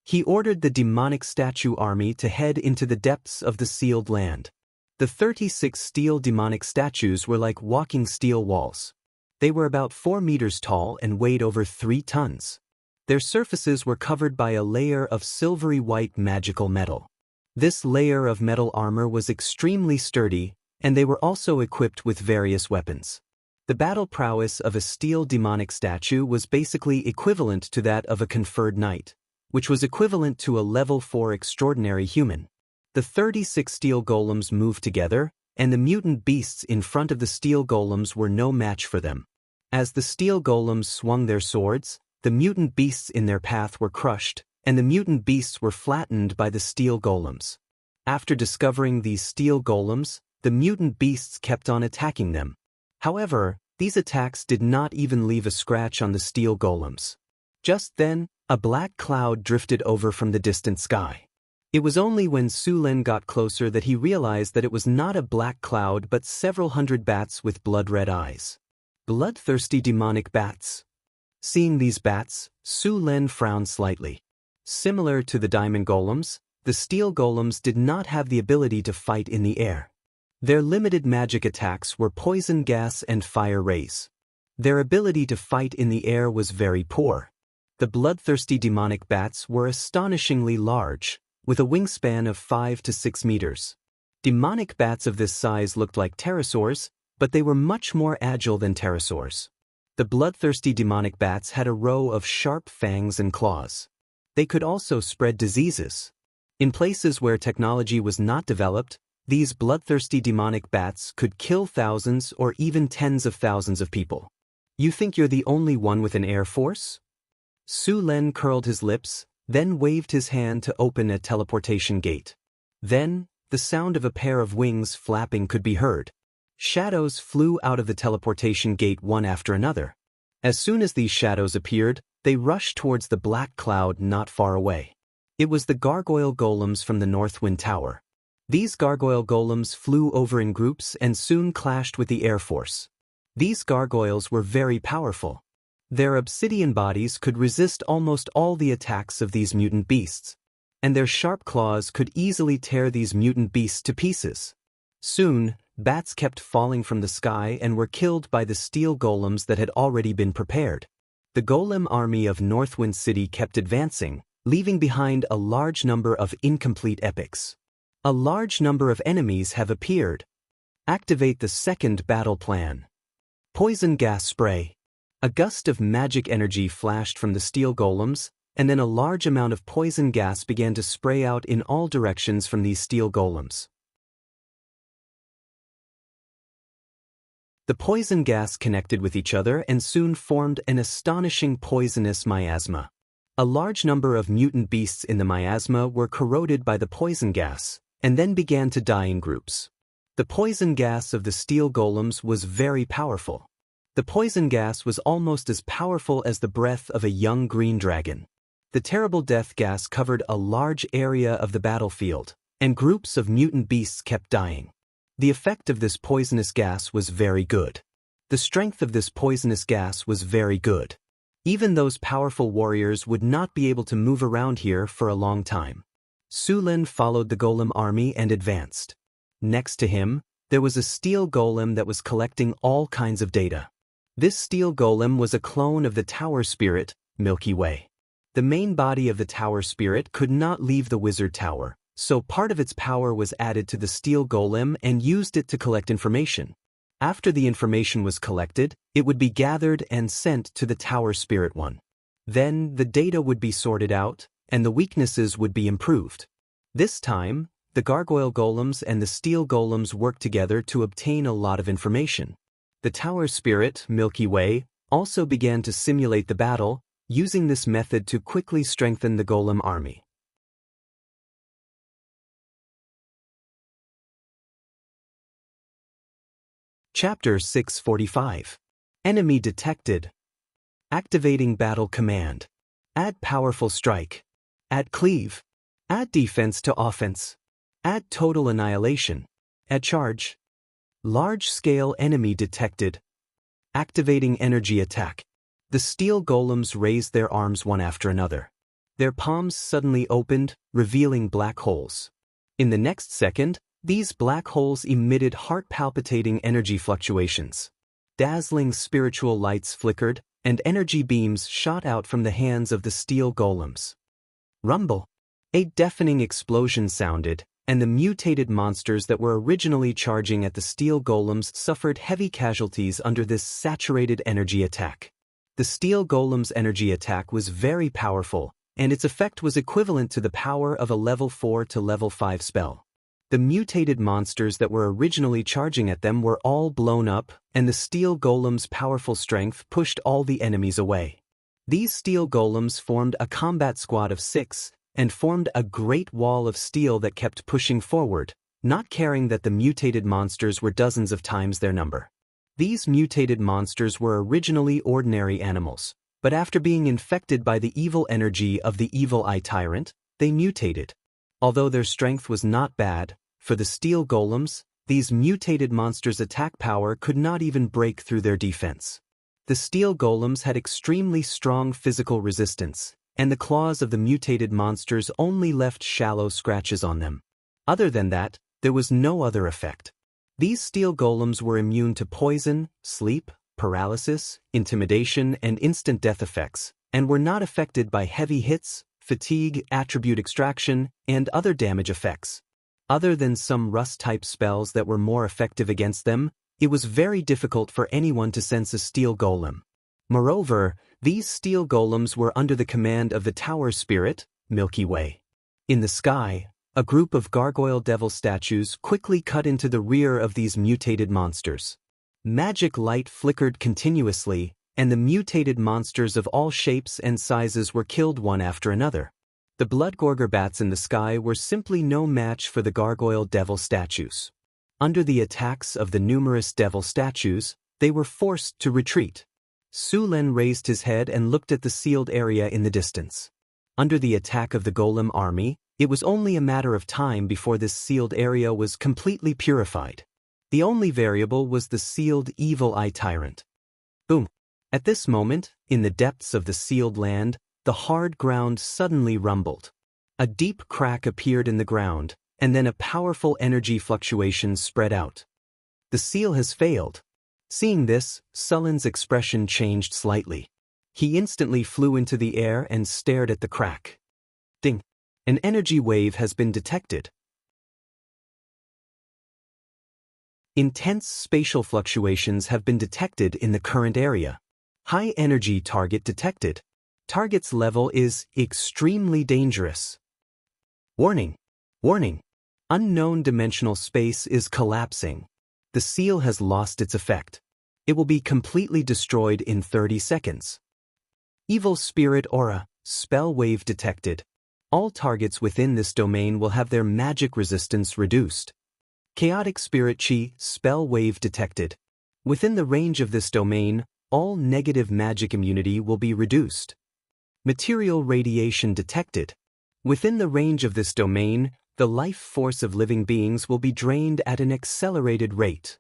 A: He ordered the demonic statue army to head into the depths of the sealed land. The 36 steel demonic statues were like walking steel walls. They were about 4 meters tall and weighed over 3 tons. Their surfaces were covered by a layer of silvery white magical metal. This layer of metal armor was extremely sturdy, and they were also equipped with various weapons. The battle prowess of a steel demonic statue was basically equivalent to that of a conferred knight, which was equivalent to a level 4 extraordinary human. The 36 steel golems moved together, and the mutant beasts in front of the steel golems were no match for them. As the steel golems swung their swords, the mutant beasts in their path were crushed, and the mutant beasts were flattened by the steel golems. After discovering these steel golems, the mutant beasts kept on attacking them. However, these attacks did not even leave a scratch on the steel golems. Just then, a black cloud drifted over from the distant sky. It was only when Su Lin got closer that he realized that it was not a black cloud but several hundred bats with blood-red eyes. Bloodthirsty demonic bats. Seeing these bats, Su Lin frowned slightly. Similar to the diamond golems, the steel golems did not have the ability to fight in the air. Their limited magic attacks were poison gas and fire rays. Their ability to fight in the air was very poor. The bloodthirsty demonic bats were astonishingly large, with a wingspan of 5 to 6 meters. Demonic bats of this size looked like pterosaurs, but they were much more agile than pterosaurs. The bloodthirsty demonic bats had a row of sharp fangs and claws. They could also spread diseases. In places where technology was not developed, these bloodthirsty demonic bats could kill thousands or even tens of thousands of people. You think you're the only one with an air force? Su Lin curled his lips, then waved his hand to open a teleportation gate. Then, the sound of a pair of wings flapping could be heard. Shadows flew out of the teleportation gate one after another. As soon as these shadows appeared, they rushed towards the black cloud not far away. It was the gargoyle golems from the Northwind Tower. These gargoyle golems flew over in groups and soon clashed with the Air Force. These gargoyles were very powerful. Their obsidian bodies could resist almost all the attacks of these mutant beasts, and their sharp claws could easily tear these mutant beasts to pieces. Soon, bats kept falling from the sky and were killed by the steel golems that had already been prepared. The golem army of Northwind City kept advancing, leaving behind a large number of incomplete epics. A large number of enemies have appeared. Activate the second battle plan. Poison gas spray. A gust of magic energy flashed from the steel golems, and then a large amount of poison gas began to spray out in all directions from these steel golems. The poison gas connected with each other and soon formed an astonishing poisonous miasma. A large number of mutant beasts in the miasma were corroded by the poison gas, and then began to die in groups. The poison gas of the steel golems was very powerful. The poison gas was almost as powerful as the breath of a young green dragon. The terrible death gas covered a large area of the battlefield, and groups of mutant beasts kept dying. The effect of this poisonous gas was very good. The strength of this poisonous gas was very good. Even those powerful warriors would not be able to move around here for a long time. Sulin followed the golem army and advanced. Next to him, there was a steel golem that was collecting all kinds of data. This steel golem was a clone of the tower spirit, Milky Way. The main body of the tower spirit could not leave the wizard tower, so part of its power was added to the steel golem and used it to collect information. After the information was collected, it would be gathered and sent to the tower spirit one. Then the data would be sorted out, and the weaknesses would be improved. This time, the gargoyle golems and the steel golems worked together to obtain a lot of information. The tower spirit, Milky Way, also began to simulate the battle, using this method to quickly strengthen the golem army. Chapter 645. Enemy detected. Activating battle command. Add powerful strike. Add cleave. Add defense to offense. Add total annihilation. Add charge. Large-scale enemy detected. Activating energy attack. The steel golems raised their arms one after another. Their palms suddenly opened, revealing black holes. In the next second, these black holes emitted heart-palpitating energy fluctuations. Dazzling spiritual lights flickered, and energy beams shot out from the hands of the steel golems. Rumble! A deafening explosion sounded, and the mutated monsters that were originally charging at the steel golems suffered heavy casualties under this saturated energy attack. The steel golem's energy attack was very powerful, and its effect was equivalent to the power of a level 4 to level 5 spell. The mutated monsters that were originally charging at them were all blown up, and the steel golem's powerful strength pushed all the enemies away. These steel golems formed a combat squad of 6, and formed a great wall of steel that kept pushing forward, not caring that the mutated monsters were dozens of times their number. These mutated monsters were originally ordinary animals, but after being infected by the evil energy of the Evil Eye Tyrant, they mutated. Although their strength was not bad, for the steel golems, these mutated monsters' attack power could not even break through their defense. The steel golems had extremely strong physical resistance, and the claws of the mutated monsters only left shallow scratches on them. Other than that, there was no other effect. These steel golems were immune to poison, sleep, paralysis, intimidation, and instant death effects, and were not affected by heavy hits, fatigue, attribute extraction, and other damage effects. Other than some rust-type spells that were more effective against them, it was very difficult for anyone to sense a steel golem. Moreover, these steel golems were under the command of the tower spirit, Milky Way. In the sky, a group of gargoyle devil statues quickly cut into the rear of these mutated monsters. Magic light flickered continuously, and the mutated monsters of all shapes and sizes were killed one after another. The bloodgorger bats in the sky were simply no match for the gargoyle devil statues. Under the attacks of the numerous devil statues, they were forced to retreat. Su Len raised his head and looked at the sealed area in the distance. Under the attack of the Golem army, it was only a matter of time before this sealed area was completely purified. The only variable was the sealed evil eye tyrant. Boom! At this moment, in the depths of the sealed land, the hard ground suddenly rumbled. A deep crack appeared in the ground, and then a powerful energy fluctuation spread out. The seal has failed. Seeing this, Sullen's expression changed slightly. He instantly flew into the air and stared at the crack. Ding! An energy wave has been detected. Intense spatial fluctuations have been detected in the current area. High energy target detected. Target's level is extremely dangerous. Warning! Warning! Unknown dimensional space is collapsing. The seal has lost its effect. It will be completely destroyed in 30 seconds. Evil Spirit Aura, Spell Wave detected. All targets within this domain will have their magic resistance reduced. Chaotic Spirit Chi, Spell Wave detected. Within the range of this domain, all negative magic immunity will be reduced. Material Radiation detected. Within the range of this domain, the life force of living beings will be drained at an accelerated rate.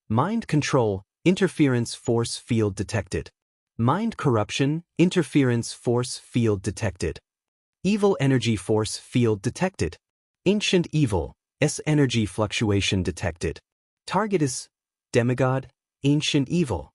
A: Mind Control, Interference Force Field detected. Mind Corruption, Interference Force Field detected. Evil Energy Force Field detected. Ancient Evil, S-Energy Fluctuation detected. Target is Demigod, Ancient Evil.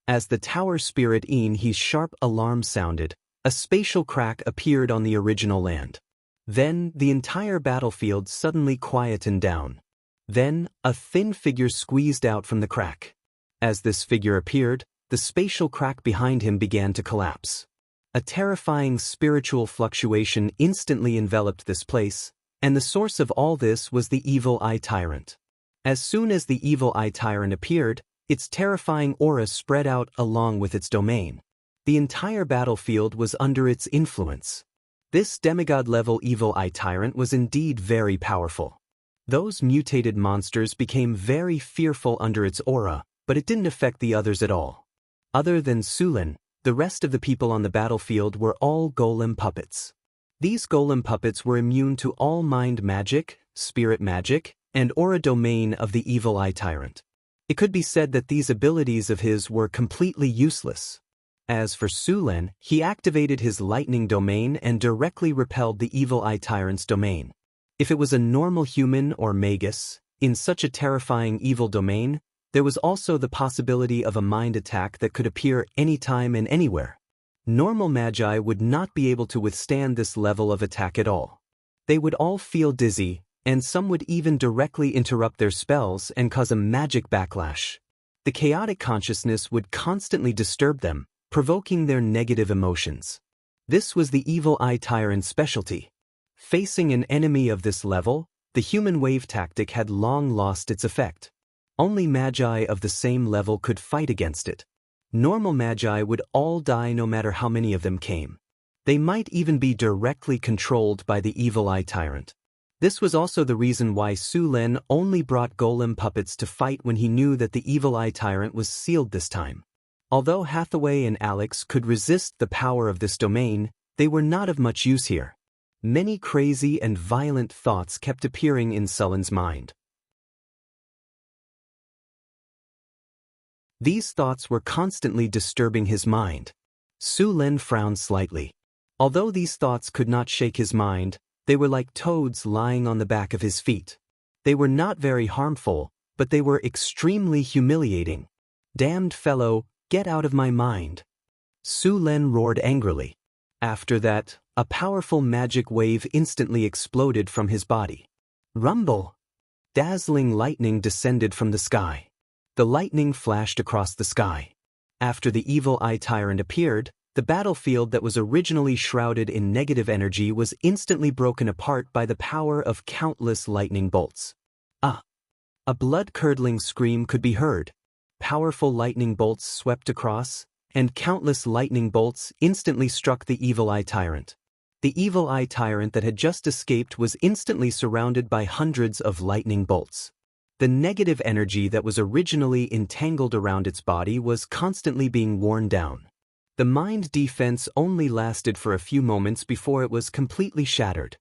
A: As the Tower Spirit his sharp alarm sounded, a spatial crack appeared on the original land. Then, the entire battlefield suddenly quietened down. Then, a thin figure squeezed out from the crack. As this figure appeared, the spatial crack behind him began to collapse. A terrifying spiritual fluctuation instantly enveloped this place, and the source of all this was the Evil Eye Tyrant. As soon as the Evil Eye Tyrant appeared, its terrifying aura spread out along with its domain. The entire battlefield was under its influence. This demigod-level Evil Eye Tyrant was indeed very powerful. Those mutated monsters became very fearful under its aura, but it didn't affect the others at all. Other than Sulin, the rest of the people on the battlefield were all golem puppets. These golem puppets were immune to all mind magic, spirit magic, and aura domain of the Evil Eye Tyrant. It could be said that these abilities of his were completely useless. As for Sulin, he activated his lightning domain and directly repelled the Evil Eye Tyrant's domain. If it was a normal human or magus, in such a terrifying evil domain, there was also the possibility of a mind attack that could appear anytime and anywhere. Normal magi would not be able to withstand this level of attack at all. They would all feel dizzy, and some would even directly interrupt their spells and cause a magic backlash. The chaotic consciousness would constantly disturb them, provoking their negative emotions. This was the Evil Eye Tyrant's specialty. Facing an enemy of this level, the human wave tactic had long lost its effect. Only magi of the same level could fight against it. Normal magi would all die no matter how many of them came. They might even be directly controlled by the Evil Eye Tyrant. This was also the reason why Sulin only brought golem puppets to fight when he knew that the Evil Eye Tyrant was sealed this time. Although Hathaway and Alex could resist the power of this domain, they were not of much use here. Many crazy and violent thoughts kept appearing in Sullen's mind. These thoughts were constantly disturbing his mind. Sulin frowned slightly. Although these thoughts could not shake his mind, they were like toads lying on the back of his feet. They were not very harmful, but they were extremely humiliating. Damned fellow, get out of my mind. Sulin roared angrily. After that, a powerful magic wave instantly exploded from his body. Rumble! Dazzling lightning descended from the sky. The lightning flashed across the sky. After the Evil Eye Tyrant appeared, the battlefield that was originally shrouded in negative energy was instantly broken apart by the power of countless lightning bolts. A blood-curdling scream could be heard. Powerful lightning bolts swept across, and countless lightning bolts instantly struck the Evil Eye Tyrant. The Evil Eye Tyrant that had just escaped was instantly surrounded by hundreds of lightning bolts. The negative energy that was originally entangled around its body was constantly being worn down. The mind defense only lasted for a few moments before it was completely shattered.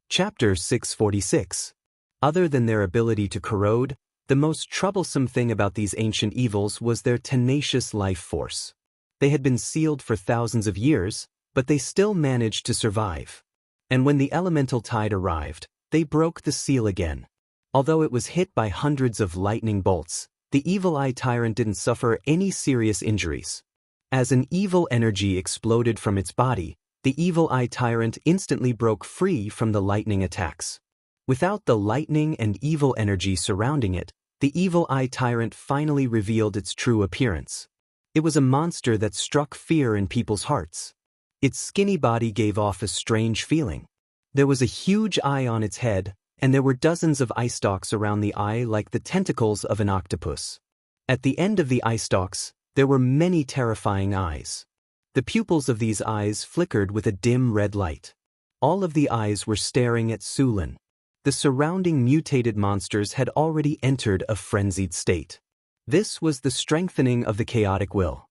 A: Chapter 646. Other than their ability to corrode, the most troublesome thing about these ancient evils was their tenacious life force. They had been sealed for thousands of years, but they still managed to survive. And when the elemental tide arrived, they broke the seal again. Although it was hit by hundreds of lightning bolts, the evil eye tyrant didn't suffer any serious injuries. As an evil energy exploded from its body, the evil eye tyrant instantly broke free from the lightning attacks. Without the lightning and evil energy surrounding it, the evil eye tyrant finally revealed its true appearance. It was a monster that struck fear in people's hearts. Its skinny body gave off a strange feeling. There was a huge eye on its head, and there were dozens of eye stalks around the eye like the tentacles of an octopus. At the end of the eye stalks, there were many terrifying eyes. The pupils of these eyes flickered with a dim red light. All of the eyes were staring at Sulin. The surrounding mutated monsters had already entered a frenzied state. This was the strengthening of the chaotic will.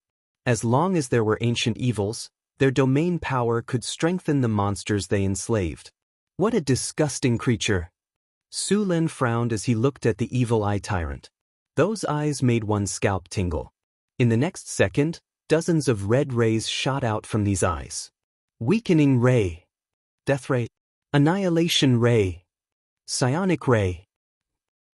A: As long as there were ancient evils, their domain power could strengthen the monsters they enslaved. What a disgusting creature! Sulin frowned as he looked at the evil eye tyrant. Those eyes made one's scalp tingle. In the next second, dozens of red rays shot out from these eyes. Weakening ray, death ray, annihilation ray, psionic ray.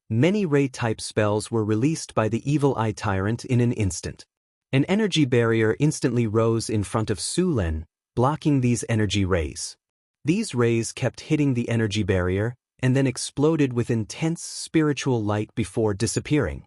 A: Many ray-type spells were released by the evil eye tyrant in an instant. An energy barrier instantly rose in front of Sulin, blocking these energy rays. These rays kept hitting the energy barrier and then exploded with intense spiritual light before disappearing.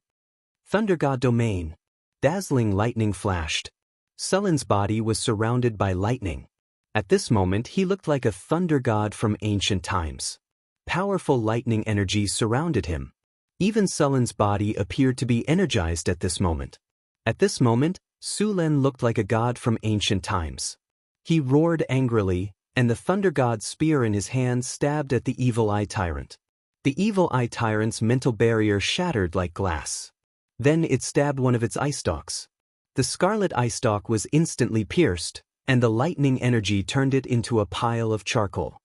A: Thunder God Domain. Dazzling lightning flashed. Sulin's body was surrounded by lightning. At this moment he looked like a thunder god from ancient times. Powerful lightning energy surrounded him. Even Sulin's body appeared to be energized at this moment. At this moment, Sulin looked like a god from ancient times. He roared angrily, and the thunder god's spear in his hand stabbed at the evil eye tyrant. The evil eye tyrant's mental barrier shattered like glass. Then it stabbed one of its eye stalks. The scarlet eye stalk was instantly pierced, and the lightning energy turned it into a pile of charcoal.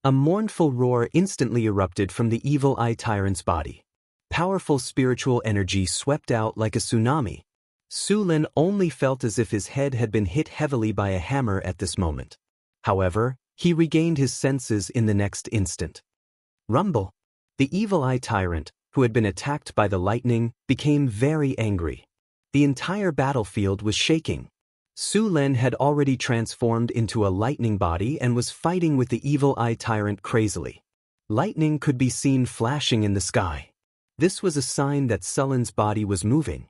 A: A mournful roar instantly erupted from the evil eye tyrant's body. Powerful spiritual energy swept out like a tsunami. Sulin only felt as if his head had been hit heavily by a hammer at this moment. However, he regained his senses in the next instant. Rumble! The evil eye tyrant, who had been attacked by the lightning, became very angry. The entire battlefield was shaking. Sulin had already transformed into a lightning body and was fighting with the evil eye tyrant crazily. Lightning could be seen flashing in the sky. This was a sign that Sulin's body was moving.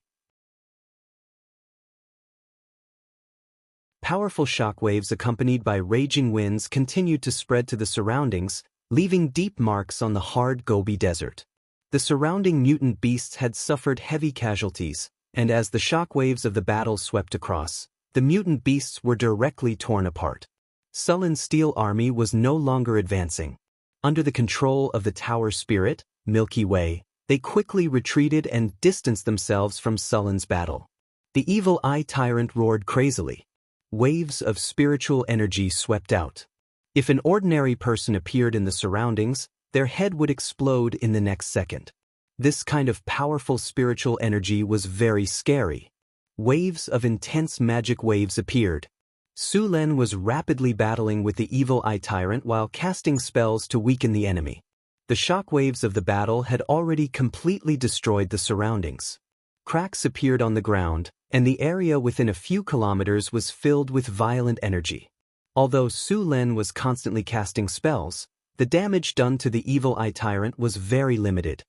A: Powerful shockwaves accompanied by raging winds continued to spread to the surroundings, leaving deep marks on the hard Gobi Desert. The surrounding mutant beasts had suffered heavy casualties, and as the shockwaves of the battle swept across, the mutant beasts were directly torn apart. Sulin's steel army was no longer advancing. Under the control of the tower spirit, Milky Way, they quickly retreated and distanced themselves from Sulin's battle. The evil eye tyrant roared crazily. Waves of spiritual energy swept out. If an ordinary person appeared in the surroundings, their head would explode in the next second. This kind of powerful spiritual energy was very scary. Waves of intense magic waves appeared. Sulin was rapidly battling with the evil eye tyrant while casting spells to weaken the enemy. The shockwaves of the battle had already completely destroyed the surroundings. Cracks appeared on the ground, and the area within a few kilometers was filled with violent energy. Although Sulin was constantly casting spells, the damage done to the evil eye tyrant was very limited.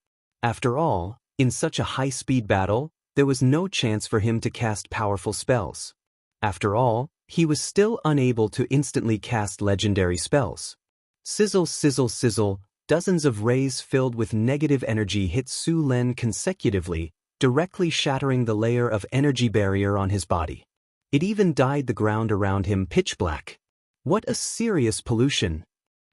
A: After all, in such a high-speed battle, there was no chance for him to cast powerful spells. After all, he was still unable to instantly cast legendary spells. Sizzle, sizzle, sizzle, dozens of rays filled with negative energy hit Sulin consecutively, directly shattering the layer of energy barrier on his body. It even dyed the ground around him pitch black. What a serious pollution!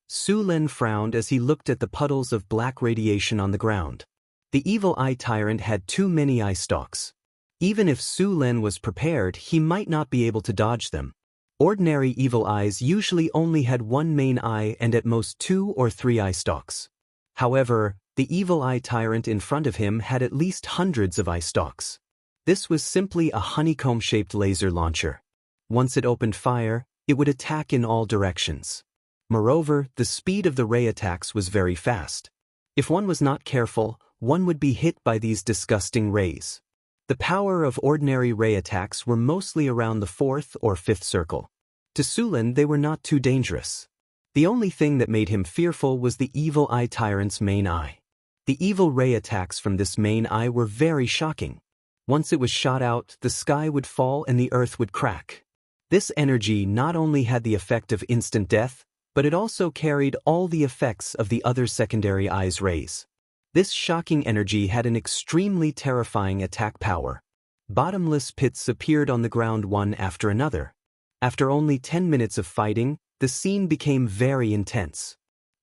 A: Su Len frowned as he looked at the puddles of black radiation on the ground. The evil eye tyrant had too many eye stalks. Even if Su Len was prepared, he might not be able to dodge them. Ordinary evil eyes usually only had one main eye and at most 2 or 3 eye stalks. However, the evil eye tyrant in front of him had at least hundreds of eye stalks. This was simply a honeycomb-shaped laser launcher. Once it opened fire, it would attack in all directions. Moreover, the speed of the ray attacks was very fast. If one was not careful, one would be hit by these disgusting rays. The power of ordinary ray attacks were mostly around the 4th or 5th circle. To Su Len, they were not too dangerous. The only thing that made him fearful was the evil eye tyrant's main eye. The evil ray attacks from this main eye were very shocking. Once it was shot out, the sky would fall and the earth would crack. This energy not only had the effect of instant death, but it also carried all the effects of the other secondary eye's rays. This shocking energy had an extremely terrifying attack power. Bottomless pits appeared on the ground one after another. After only 10 minutes of fighting, the scene became very intense.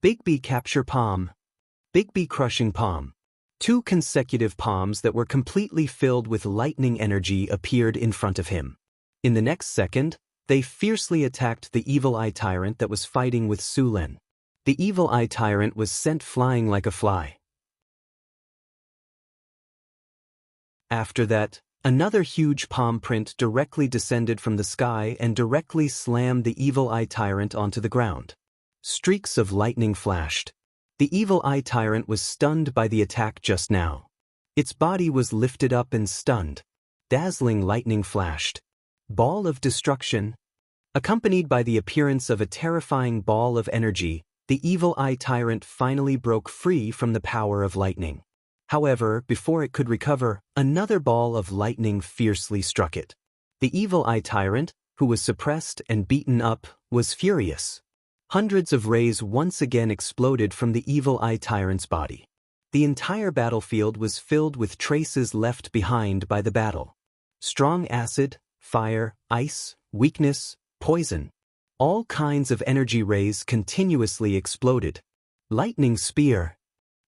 A: Bigby capture palm. Bigby crushing palm. 2 consecutive palms that were completely filled with lightning energy appeared in front of him. In the next second, they fiercely attacked the evil eye tyrant that was fighting with Su Len. The evil eye tyrant was sent flying like a fly. After that, another huge palm print directly descended from the sky and directly slammed the evil eye tyrant onto the ground. Streaks of lightning flashed. The evil eye tyrant was stunned by the attack just now. Its body was lifted up and stunned. Dazzling lightning flashed. Ball of destruction. Accompanied by the appearance of a terrifying ball of energy, the evil eye tyrant finally broke free from the power of lightning. However, before it could recover, another ball of lightning fiercely struck it. The evil eye tyrant, who was suppressed and beaten up, was furious. Hundreds of rays once again exploded from the evil eye tyrant's body. The entire battlefield was filled with traces left behind by the battle. Strong acid, fire, ice, weakness, poison. All kinds of energy rays continuously exploded. Lightning spear.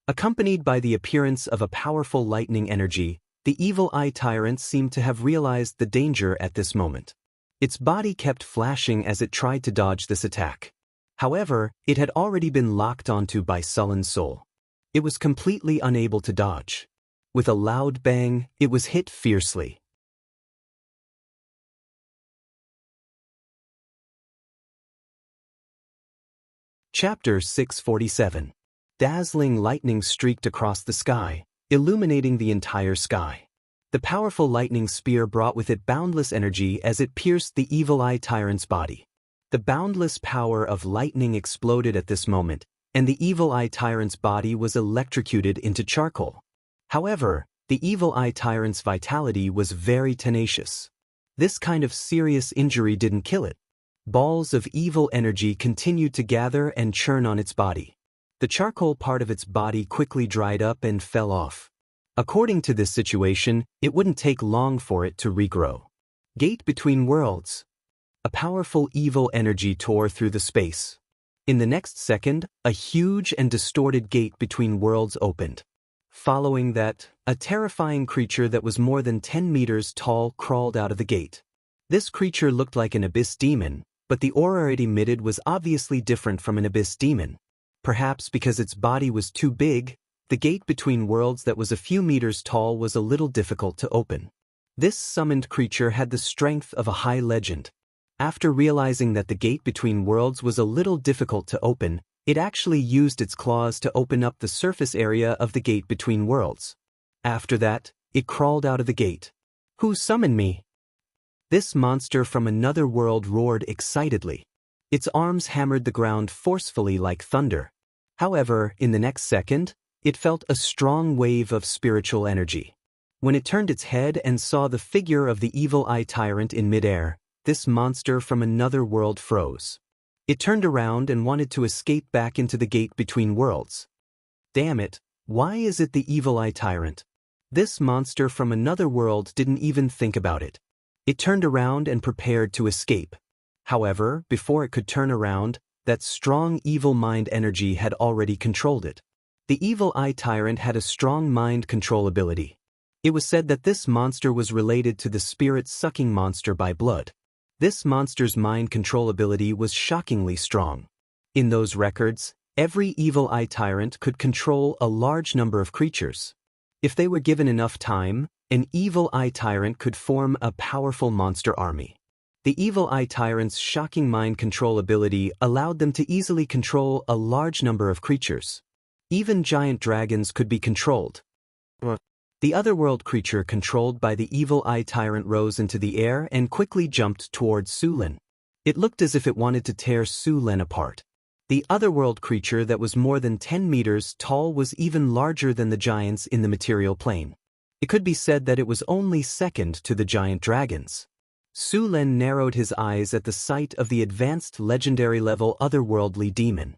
A: Accompanied by the appearance of a powerful lightning energy, the evil eye tyrant seemed to have realized the danger at this moment. Its body kept flashing as it tried to dodge this attack. However, it had already been locked onto by sullen soul. It was completely unable to dodge. With a loud bang, it was hit fiercely. Chapter 647. Dazzling lightning streaked across the sky, illuminating the entire sky. The powerful lightning spear brought with it boundless energy as it pierced the evil eye tyrant's body. The boundless power of lightning exploded at this moment, and the evil eye tyrant's body was electrocuted into charcoal. However, the evil eye tyrant's vitality was very tenacious. This kind of serious injury didn't kill it. Balls of evil energy continued to gather and churn on its body. The charcoal part of its body quickly dried up and fell off. According to this situation, it wouldn't take long for it to regrow. Gate between worlds. A powerful evil energy tore through the space. In the next second, a huge and distorted gate between worlds opened. Following that, a terrifying creature that was more than 10 meters tall crawled out of the gate. This creature looked like an abyss demon, but the aura it emitted was obviously different from an abyss demon. Perhaps because its body was too big, the gate between worlds that was a few meters tall was a little difficult to open. This summoned creature had the strength of a high legend. After realizing that the gate between worlds was a little difficult to open, it actually used its claws to open up the surface area of the gate between worlds. After that, it crawled out of the gate. "Who summoned me?" This monster from another world roared excitedly. Its arms hammered the ground forcefully like thunder. However, in the next second, it felt a strong wave of spiritual energy. When it turned its head and saw the figure of the evil eye tyrant in midair, this monster from another world froze. It turned around and wanted to escape back into the gate between worlds. Damn it, why is it the evil eye tyrant? This monster from another world didn't even think about it. It turned around and prepared to escape. However, before it could turn around, that strong evil mind energy had already controlled it. The evil eye tyrant had a strong mind control ability. It was said that this monster was related to the spirit-sucking monster by blood. This monster's mind control ability was shockingly strong. In those records, every evil eye tyrant could control a large number of creatures. If they were given enough time, an evil eye tyrant could form a powerful monster army. The evil eye tyrant's shocking mind control ability allowed them to easily control a large number of creatures. Even giant dragons could be controlled. The otherworld creature controlled by the evil eye tyrant rose into the air and quickly jumped towards Su Lin. It looked as if it wanted to tear Su Lin apart. The otherworld creature that was more than 10 meters tall was even larger than the giants in the material plane. It could be said that it was only second to the giant dragons. Su Lin narrowed his eyes at the sight of the advanced legendary level otherworldly demon.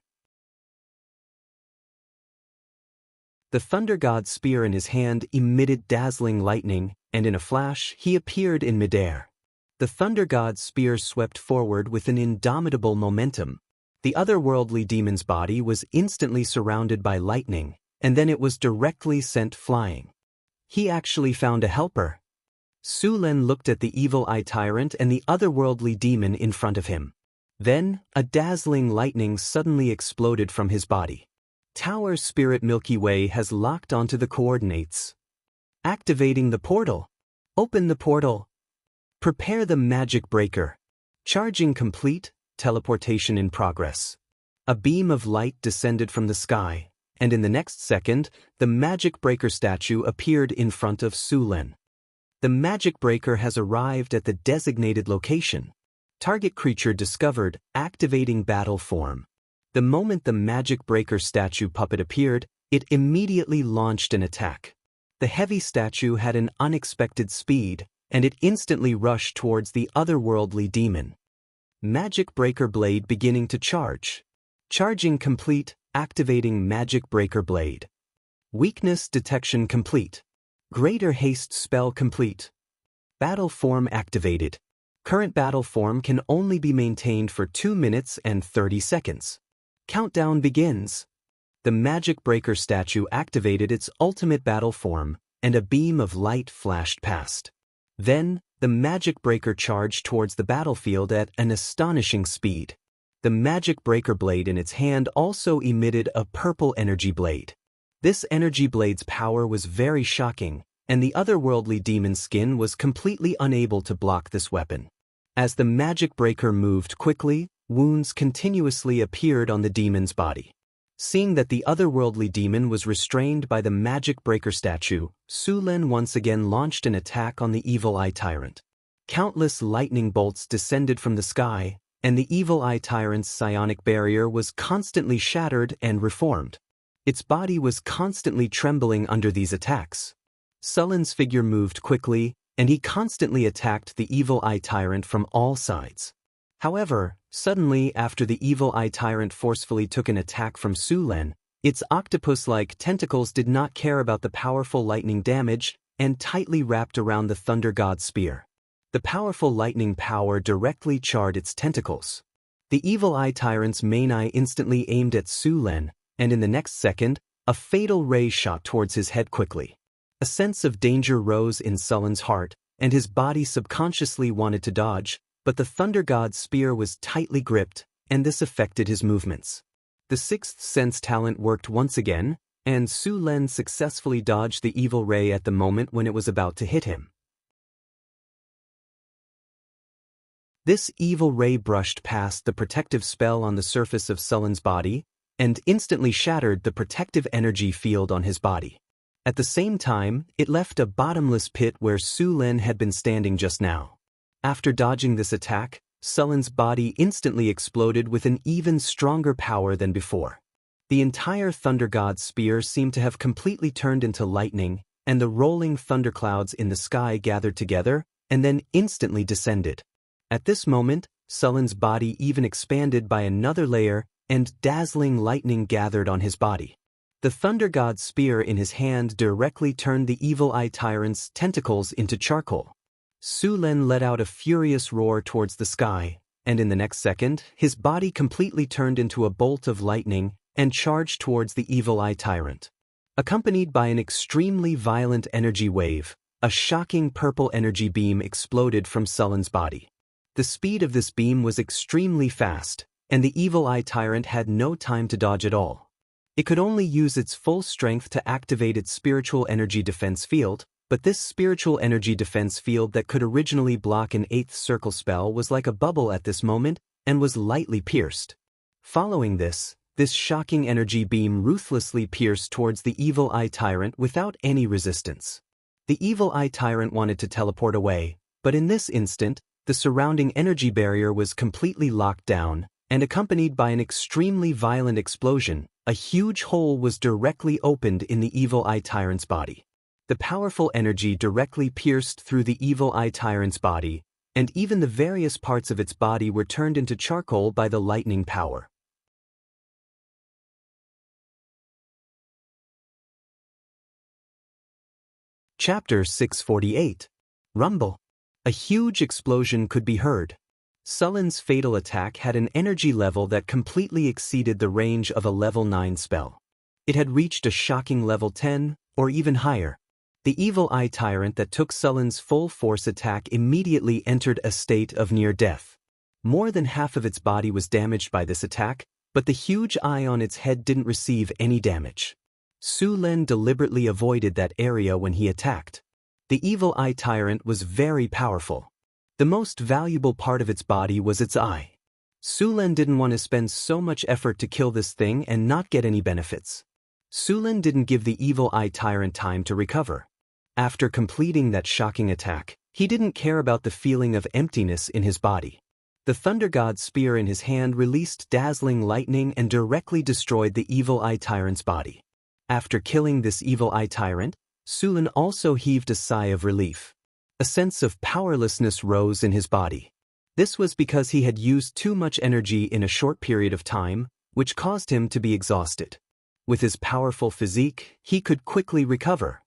A: The Thunder God's spear in his hand emitted dazzling lightning, and in a flash he appeared in midair. The Thunder God's spear swept forward with an indomitable momentum. The otherworldly demon's body was instantly surrounded by lightning, and then it was directly sent flying. He actually found a helper. Su Lin looked at the evil eye tyrant and the otherworldly demon in front of him. Then, a dazzling lightning suddenly exploded from his body. Tower Spirit Milky Way has locked onto the coordinates. Activating the portal. Open the portal. Prepare the magic breaker. Charging complete, teleportation in progress. A beam of light descended from the sky, and in the next second, the magic breaker statue appeared in front of Su Lin. The magic breaker has arrived at the designated location. Target creature discovered, activating battle form. The moment the magic breaker statue puppet appeared, it immediately launched an attack. The heavy statue had an unexpected speed, and it instantly rushed towards the otherworldly demon. Magic breaker blade beginning to charge. Charging complete, activating magic breaker blade. Weakness detection complete. Greater haste spell complete. Battle form activated. Current battle form can only be maintained for 2 minutes and 30 seconds. Countdown begins. The magic breaker statue activated its ultimate battle form, and a beam of light flashed past. Then, the magic breaker charged towards the battlefield at an astonishing speed. The magic breaker blade in its hand also emitted a purple energy blade. This energy blade's power was very shocking, and the otherworldly demon's skin was completely unable to block this weapon. As the magic breaker moved quickly, wounds continuously appeared on the demon's body. Seeing that the otherworldly demon was restrained by the magic breaker statue, Su Lin once again launched an attack on the evil eye tyrant. Countless lightning bolts descended from the sky, and the evil eye tyrant's psionic barrier was constantly shattered and reformed. Its body was constantly trembling under these attacks. Su Lin's figure moved quickly, and he constantly attacked the evil eye tyrant from all sides. However, suddenly after the evil eye tyrant forcefully took an attack from Su Lin, its octopus-like tentacles did not care about the powerful lightning damage and tightly wrapped around the Thunder God's spear. The powerful lightning power directly charred its tentacles. The evil eye tyrant's main eye instantly aimed at Su Lin, and in the next second, a fatal ray shot towards his head quickly. A sense of danger rose in Su Lin's heart, and his body subconsciously wanted to dodge, but the Thunder God's spear was tightly gripped, and this affected his movements. The sixth sense talent worked once again, and Su Lin successfully dodged the evil ray at the moment when it was about to hit him. This evil ray brushed past the protective spell on the surface of Su Lin's body, and instantly shattered the protective energy field on his body. At the same time, it left a bottomless pit where Su Lin had been standing just now. After dodging this attack, Su Lin's body instantly exploded with an even stronger power than before. The entire Thunder God's spear seemed to have completely turned into lightning, and the rolling thunderclouds in the sky gathered together and then instantly descended. At this moment, Su Lin's body even expanded by another layer, and dazzling lightning gathered on his body. The Thunder God's spear in his hand directly turned the evil eye tyrant's tentacles into charcoal. Su Lin let out a furious roar towards the sky, and in the next second, his body completely turned into a bolt of lightning and charged towards the evil eye tyrant. Accompanied by an extremely violent energy wave, a shocking purple energy beam exploded from Sullen's body. The speed of this beam was extremely fast, and the evil eye tyrant had no time to dodge at all. It could only use its full strength to activate its spiritual energy defense field, but this spiritual energy defense field that could originally block an 8th circle spell was like a bubble at this moment and was lightly pierced. Following this shocking energy beam ruthlessly pierced towards the evil eye tyrant without any resistance. The evil eye tyrant wanted to teleport away, but in this instant, the surrounding energy barrier was completely locked down, and accompanied by an extremely violent explosion, a huge hole was directly opened in the evil eye tyrant's body. The powerful energy directly pierced through the evil eye tyrant's body, and even the various parts of its body were turned into charcoal by the lightning power. Chapter 648. Rumble. A huge explosion could be heard. Sullen's fatal attack had an energy level that completely exceeded the range of a level 9 spell. It had reached a shocking level 10, or even higher. The evil eye tyrant that took Sullen's full force attack immediately entered a state of near death. More than half of its body was damaged by this attack, but the huge eye on its head didn't receive any damage. Su Len deliberately avoided that area when he attacked. The evil eye tyrant was very powerful. The most valuable part of its body was its eye. Su Len didn't want to spend so much effort to kill this thing and not get any benefits. Su Len didn't give the evil eye tyrant time to recover. After completing that shocking attack, he didn't care about the feeling of emptiness in his body. The Thunder God's spear in his hand released dazzling lightning and directly destroyed the evil eye tyrant's body. After killing this evil eye tyrant, Su Len also heaved a sigh of relief. A sense of powerlessness rose in his body. This was because he had used too much energy in a short period of time, which caused him to be exhausted. With his powerful physique, he could quickly recover.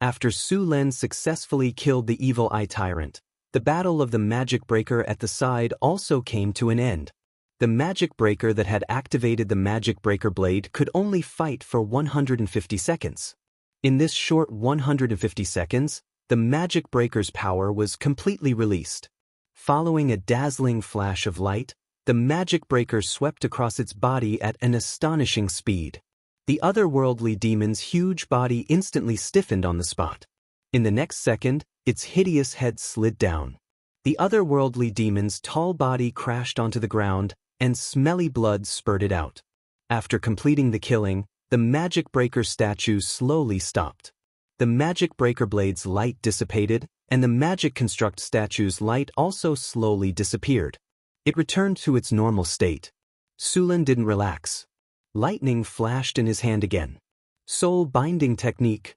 A: After Su Len successfully killed the evil eye tyrant, the battle of the magic breaker at the side also came to an end. The magic breaker that had activated the magic breaker blade could only fight for 150 seconds. In this short 150 seconds, the magic breaker's power was completely released. Following a dazzling flash of light, the magic breaker swept across its body at an astonishing speed. The otherworldly demon's huge body instantly stiffened on the spot. In the next second, its hideous head slid down. The otherworldly demon's tall body crashed onto the ground, and smelly blood spurted out. After completing the killing, the magic breaker statue slowly stopped. The magic breaker blade's light dissipated, and the magic construct statue's light also slowly disappeared. It returned to its normal state. Su Len didn't relax. Lightning flashed in his hand again. Soul binding technique.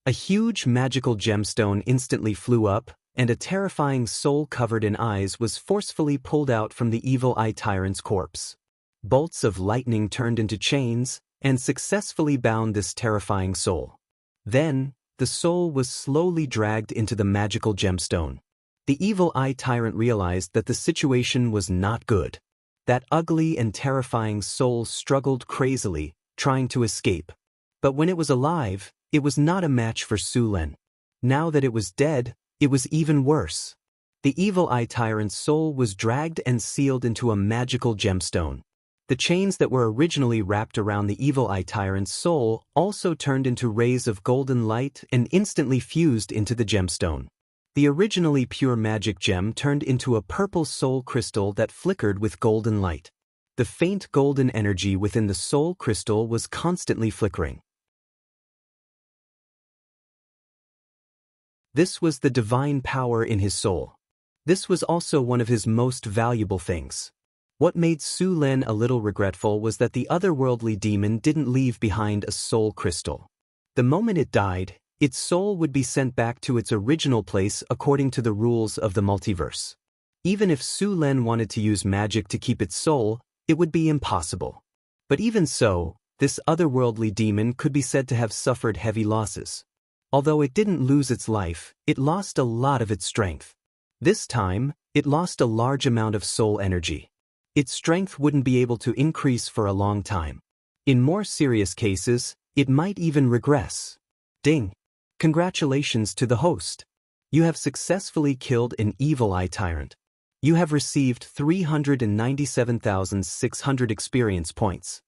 A: A huge magical gemstone instantly flew up, and a terrifying soul covered in eyes was forcefully pulled out from the evil eye tyrant's corpse. Bolts of lightning turned into chains, and successfully bound this terrifying soul. Then, the soul was slowly dragged into the magical gemstone. The evil eye tyrant realized that the situation was not good. That ugly and terrifying soul struggled crazily, trying to escape. But when it was alive, it was not a match for Su Len. Now that it was dead, it was even worse. The evil eye tyrant's soul was dragged and sealed into a magical gemstone. The chains that were originally wrapped around the evil eye tyrant's soul also turned into rays of golden light and instantly fused into the gemstone. The originally pure magic gem turned into a purple soul crystal that flickered with golden light. The faint golden energy within the soul crystal was constantly flickering. This was the divine power in his soul. This was also one of his most valuable things. What made Su Len a little regretful was that the otherworldly demon didn't leave behind a soul crystal. The moment it died, its soul would be sent back to its original place according to the rules of the multiverse. Even if Su Len wanted to use magic to keep its soul, it would be impossible. But even so, this otherworldly demon could be said to have suffered heavy losses. Although it didn't lose its life, it lost a lot of its strength. This time, it lost a large amount of soul energy. Its strength wouldn't be able to increase for a long time. In more serious cases, it might even regress. Ding! Congratulations to the host. You have successfully killed an evil eye tyrant. You have received 397,600 experience points.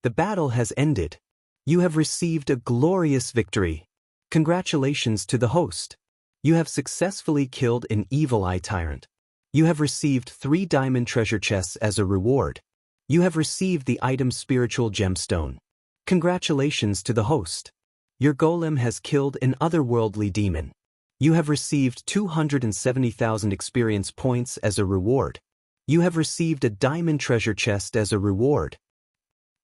A: The battle has ended. You have received a glorious victory. Congratulations to the host. You have successfully killed an evil eye tyrant. You have received 3 diamond treasure chests as a reward. You have received the item spiritual gemstone. Congratulations to the host. Your golem has killed an otherworldly demon. You have received 270,000 experience points as a reward. You have received a diamond treasure chest as a reward.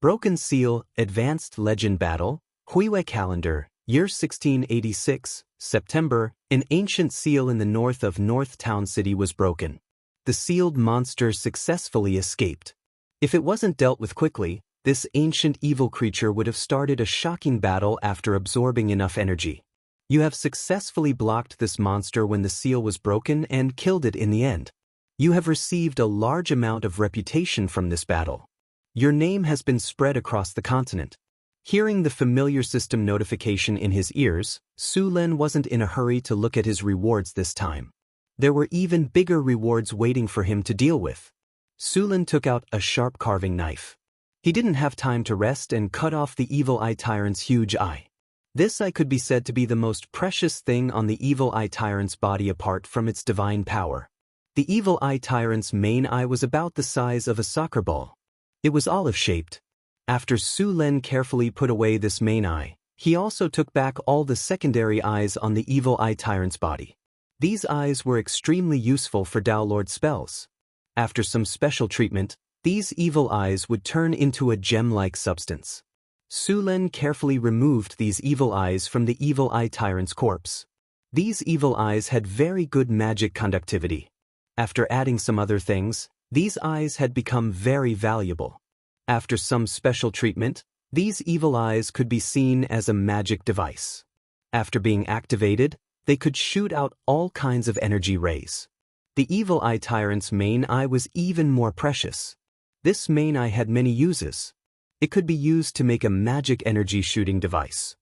A: Broken Seal, Advanced Legend Battle, Huiwei Calendar, Year 1686, September, an ancient seal in the north of North Town City was broken. The sealed monster successfully escaped. If it wasn't dealt with quickly, this ancient evil creature would have started a shocking battle after absorbing enough energy. You have successfully blocked this monster when the seal was broken and killed it in the end. You have received a large amount of reputation from this battle. Your name has been spread across the continent. Hearing the familiar system notification in his ears, Su Lin wasn't in a hurry to look at his rewards this time. There were even bigger rewards waiting for him to deal with. Su Lin took out a sharp carving knife. He didn't have time to rest and cut off the evil eye tyrant's huge eye. This eye could be said to be the most precious thing on the evil eye tyrant's body apart from its divine power. The evil eye tyrant's main eye was about the size of a soccer ball. It was olive-shaped. After Su Lin carefully put away this main eye, he also took back all the secondary eyes on the evil eye tyrant's body. These eyes were extremely useful for Dao Lord spells. After some special treatment, these evil eyes would turn into a gem-like substance. Su Lin carefully removed these evil eyes from the evil eye tyrant's corpse. These evil eyes had very good magic conductivity. After adding some other things, these eyes had become very valuable. After some special treatment, these evil eyes could be seen as a magic device. After being activated, they could shoot out all kinds of energy rays. The evil eye tyrant's main eye was even more precious. This main eye had many uses. It could be used to make a magic energy shooting device.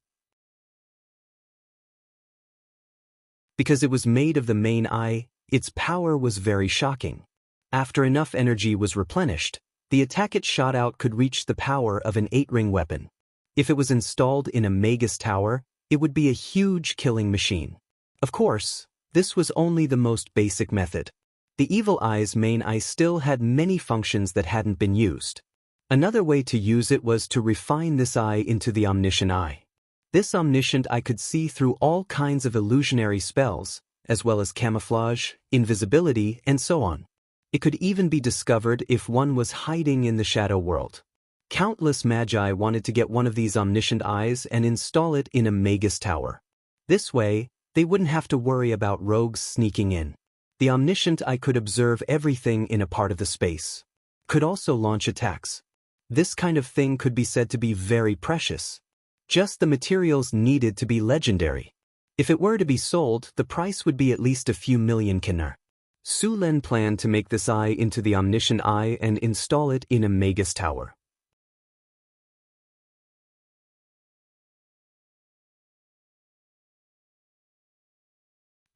A: Because it was made of the main eye, its power was very shocking. After enough energy was replenished, the attack it shot out could reach the power of an 8-ring weapon. If it was installed in a Magus tower, it would be a huge killing machine. Of course, this was only the most basic method. The evil eye's main eye still had many functions that hadn't been used. Another way to use it was to refine this eye into the omniscient eye. This omniscient eye could see through all kinds of illusionary spells, as well as camouflage, invisibility, and so on. It could even be discovered if one was hiding in the shadow world. Countless magi wanted to get one of these omniscient eyes and install it in a Magus tower. This way, they wouldn't have to worry about rogues sneaking in. The omniscient eye could observe everything in a part of the space. Could also launch attacks. This kind of thing could be said to be very precious. Just the materials needed to be legendary. If it were to be sold, the price would be at least a few million kinar. Su Lin planned to make this eye into the omniscient eye and install it in a Magus tower.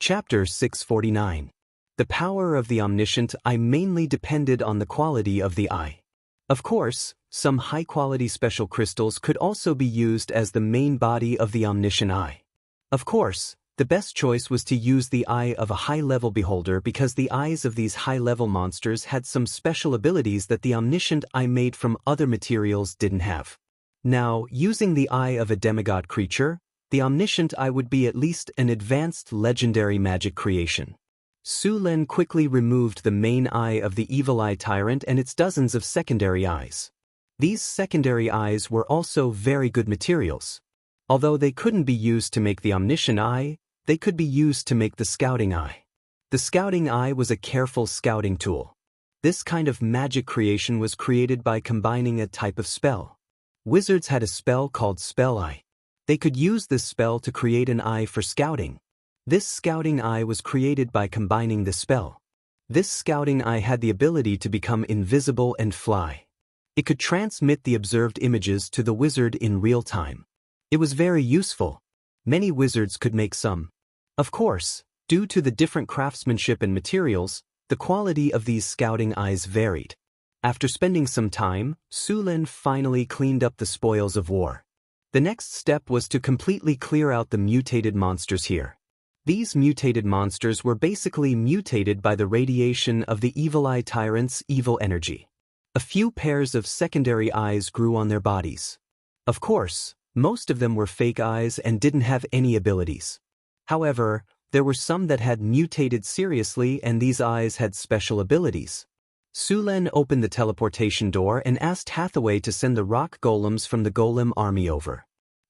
A: Chapter 649. The power of the omniscient eye mainly depended on the quality of the eye. Of course, some high-quality special crystals could also be used as the main body of the omniscient eye. Of course, the best choice was to use the eye of a high-level beholder because the eyes of these high-level monsters had some special abilities that the omniscient eye made from other materials didn't have. Now, using the eye of a demigod creature, the omniscient eye would be at least an advanced legendary magic creation. Su Lin quickly removed the main eye of the evil eye tyrant and its dozens of secondary eyes. These secondary eyes were also very good materials. Although they couldn't be used to make the omniscient eye, they could be used to make the scouting eye. The scouting eye was a careful scouting tool. This kind of magic creation was created by combining a type of spell. Wizards had a spell called Spell Eye. They could use this spell to create an eye for scouting. This scouting eye was created by combining the spell. This scouting eye had the ability to become invisible and fly. It could transmit the observed images to the wizard in real time. It was very useful. Many wizards could make some. Of course, due to the different craftsmanship and materials, the quality of these scouting eyes varied. After spending some time, Su Lin finally cleaned up the spoils of war. The next step was to completely clear out the mutated monsters here. These mutated monsters were basically mutated by the radiation of the Evil Eye Tyrant's evil energy. A few pairs of secondary eyes grew on their bodies. Of course, most of them were fake eyes and didn't have any abilities. However, there were some that had mutated seriously and these eyes had special abilities. Su Lin opened the teleportation door and asked Hathaway to send the rock golems from the golem army over.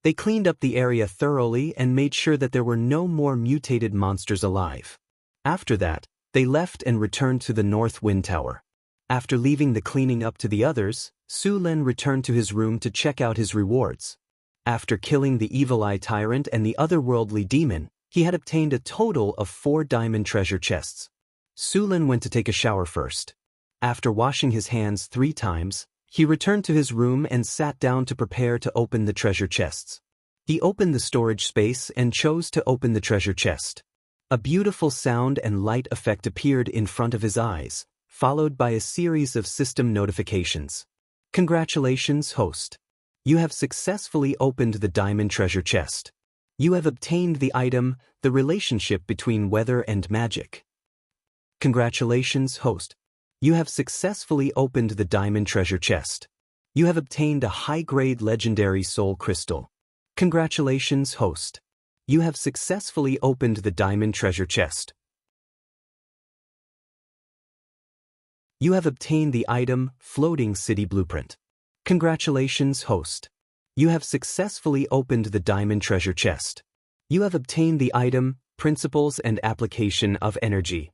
A: They cleaned up the area thoroughly and made sure that there were no more mutated monsters alive. After that, they left and returned to the North Wind Tower. After leaving the cleaning up to the others, Su Lin returned to his room to check out his rewards. After killing the Evil Eye Tyrant and the otherworldly demon, he had obtained a total of 4 diamond treasure chests. Su Lin went to take a shower first. After washing his hands 3 times, he returned to his room and sat down to prepare to open the treasure chests. He opened the storage space and chose to open the treasure chest. A beautiful sound and light effect appeared in front of his eyes, followed by a series of system notifications. Congratulations, host. You have successfully opened the diamond treasure chest. You have obtained the item, the relationship between weather and magic. Congratulations, host. You have successfully opened the diamond treasure chest. You have obtained a high-grade legendary soul crystal. Congratulations, host. You have successfully opened the diamond treasure chest. You have obtained the item, Floating City Blueprint. Congratulations, host. You have successfully opened the diamond treasure chest. You have obtained the item, Principles and Application of Energy.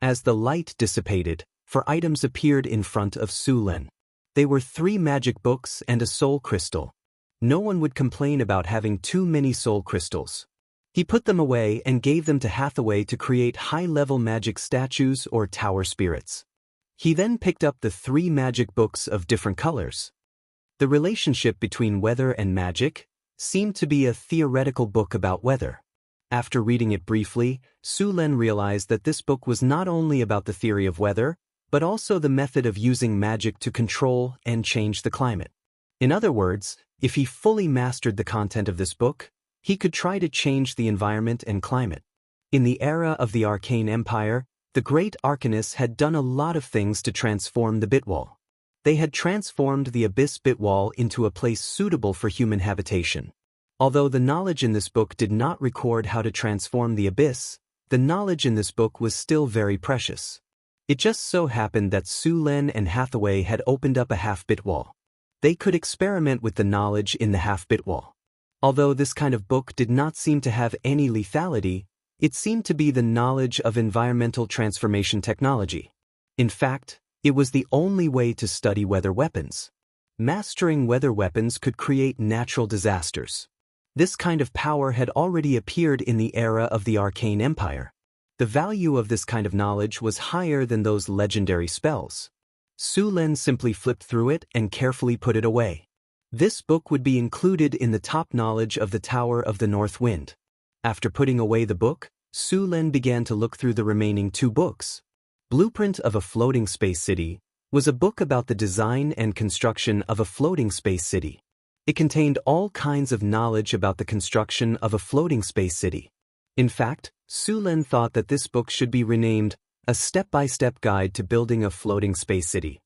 A: As the light dissipated, 4 items appeared in front of Su Lin. They were 3 magic books and a soul crystal. No one would complain about having too many soul crystals. He put them away and gave them to Hathaway to create high-level magic statues or tower spirits. He then picked up the 3 magic books of different colors. The relationship between weather and magic seemed to be a theoretical book about weather. After reading it briefly, Su Lin realized that this book was not only about the theory of weather, but also the method of using magic to control and change the climate. In other words, if he fully mastered the content of this book, he could try to change the environment and climate. In the era of the Arcane Empire, the great Arcanists had done a lot of things to transform the Bitwall. They had transformed the Abyss Bitwall into a place suitable for human habitation. Although the knowledge in this book did not record how to transform the Abyss, the knowledge in this book was still very precious. It just so happened that Su Lin and Hathaway had opened up a half-bit wall. They could experiment with the knowledge in the half-bit wall. Although this kind of book did not seem to have any lethality, it seemed to be the knowledge of environmental transformation technology. In fact, it was the only way to study weather weapons. Mastering weather weapons could create natural disasters. This kind of power had already appeared in the era of the Arcane Empire. The value of this kind of knowledge was higher than those legendary spells. Su Lin simply flipped through it and carefully put it away. This book would be included in the top knowledge of the Tower of the North Wind. After putting away the book, Su Lin began to look through the remaining 2 books. Blueprint of a Floating Space City was a book about the design and construction of a floating space city. It contained all kinds of knowledge about the construction of a floating space city. In fact, Su Lin thought that this book should be renamed A Step-by-Step Guide to Building a Floating Space City.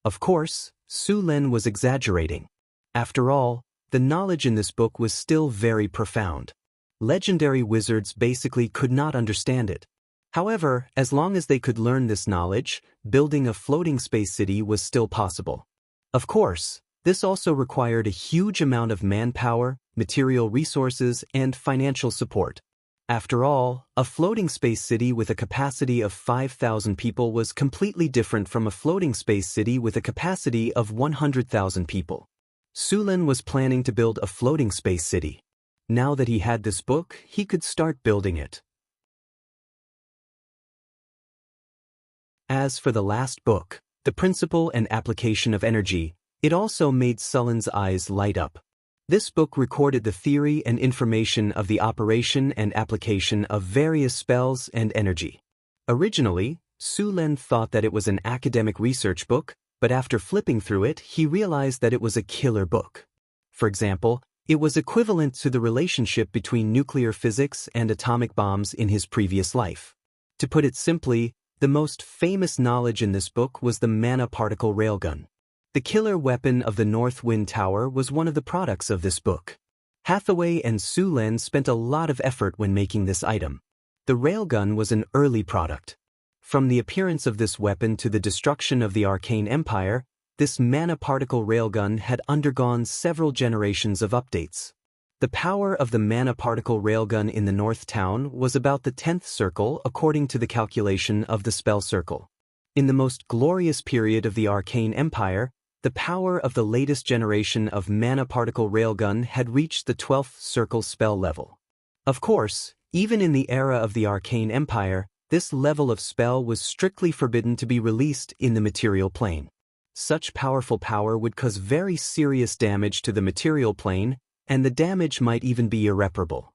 A: Of course, Su Lin was exaggerating. After all, the knowledge in this book was still very profound. Legendary wizards basically could not understand it. However, as long as they could learn this knowledge, building a floating space city was still possible. Of course, this also required a huge amount of manpower, material resources, and financial support. After all, a floating space city with a capacity of 5,000 people was completely different from a floating space city with a capacity of 100,000 people. Su Lin was planning to build a floating space city. Now that he had this book, he could start building it. As for the last book, The Principle and Application of Energy, it also made Sullen's eyes light up. This book recorded the theory and information of the operation and application of various spells and energy. Originally, Su Lin thought that it was an academic research book, but after flipping through it, he realized that it was a killer book. For example, it was equivalent to the relationship between nuclear physics and atomic bombs in his previous life. To put it simply, the most famous knowledge in this book was the mana particle railgun. The killer weapon of the North Wind Tower was one of the products of this book. Hathaway and Su Lin spent a lot of effort when making this item. The railgun was an early product. From the appearance of this weapon to the destruction of the Arcane Empire, this mana particle railgun had undergone several generations of updates. The power of the mana particle railgun in the North Town was about the 10th circle according to the calculation of the spell circle. In the most glorious period of the Arcane Empire, the power of the latest generation of mana particle railgun had reached the 12th circle spell level. Of course, even in the era of the Arcane Empire, this level of spell was strictly forbidden to be released in the material plane. Such powerful power would cause very serious damage to the material plane, and the damage might even be irreparable.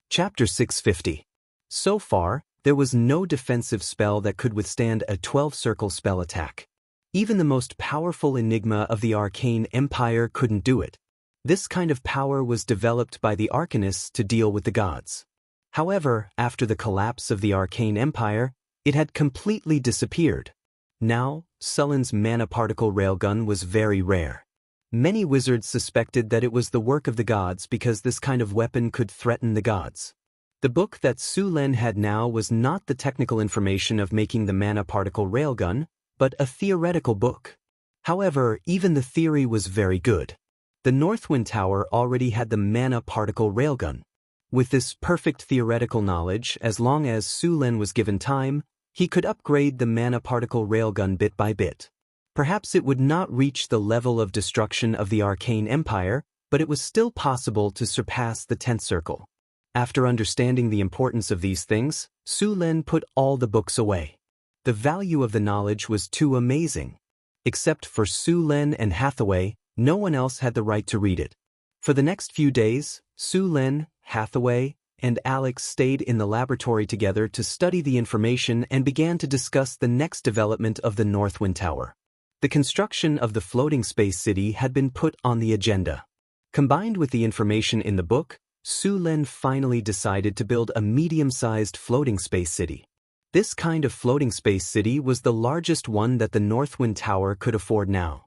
A: Chapter 650. So far, there was no defensive spell that could withstand a 12-circle spell attack. Even the most powerful enigma of the Arcane Empire couldn't do it. This kind of power was developed by the Arcanists to deal with the gods. However, after the collapse of the Arcane Empire, it had completely disappeared. Now, Sullen's mana particle railgun was very rare. Many wizards suspected that it was the work of the gods because this kind of weapon could threaten the gods. The book that Su Lin had now was not the technical information of making the mana particle railgun, but a theoretical book. However, even the theory was very good. The Northwind Tower already had the mana particle railgun. With this perfect theoretical knowledge, as long as Su Lin was given time, he could upgrade the mana particle railgun bit by bit. Perhaps it would not reach the level of destruction of the Arcane Empire, but it was still possible to surpass the 10th circle. After understanding the importance of these things, Su Lin put all the books away. The value of the knowledge was too amazing. Except for Su Lin and Hathaway, no one else had the right to read it. For the next few days, Su Lin, Hathaway, and Alex stayed in the laboratory together to study the information and began to discuss the next development of the Northwind Tower. The construction of the floating space city had been put on the agenda. Combined with the information in the book, Su Lin finally decided to build a medium-sized floating space city. This kind of floating space city was the largest one that the Northwind Tower could afford now.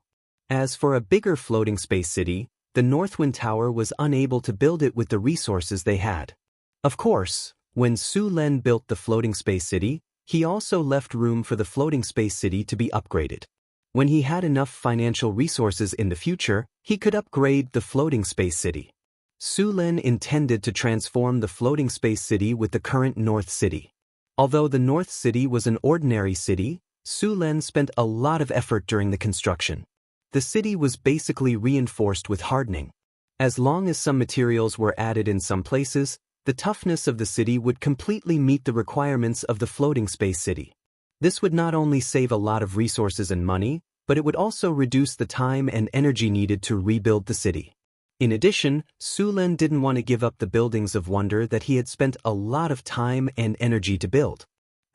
A: As for a bigger floating space city, the Northwind Tower was unable to build it with the resources they had. Of course, when Su Lin built the floating space city, he also left room for the floating space city to be upgraded. When he had enough financial resources in the future, he could upgrade the floating space city. Su Lin intended to transform the floating space city with the current North City. Although the North City was an ordinary city, Su Lin spent a lot of effort during the construction. The city was basically reinforced with hardening. As long as some materials were added in some places, the toughness of the city would completely meet the requirements of the floating space city. This would not only save a lot of resources and money, but it would also reduce the time and energy needed to rebuild the city. In addition, Su Lin didn't want to give up the buildings of wonder that he had spent a lot of time and energy to build.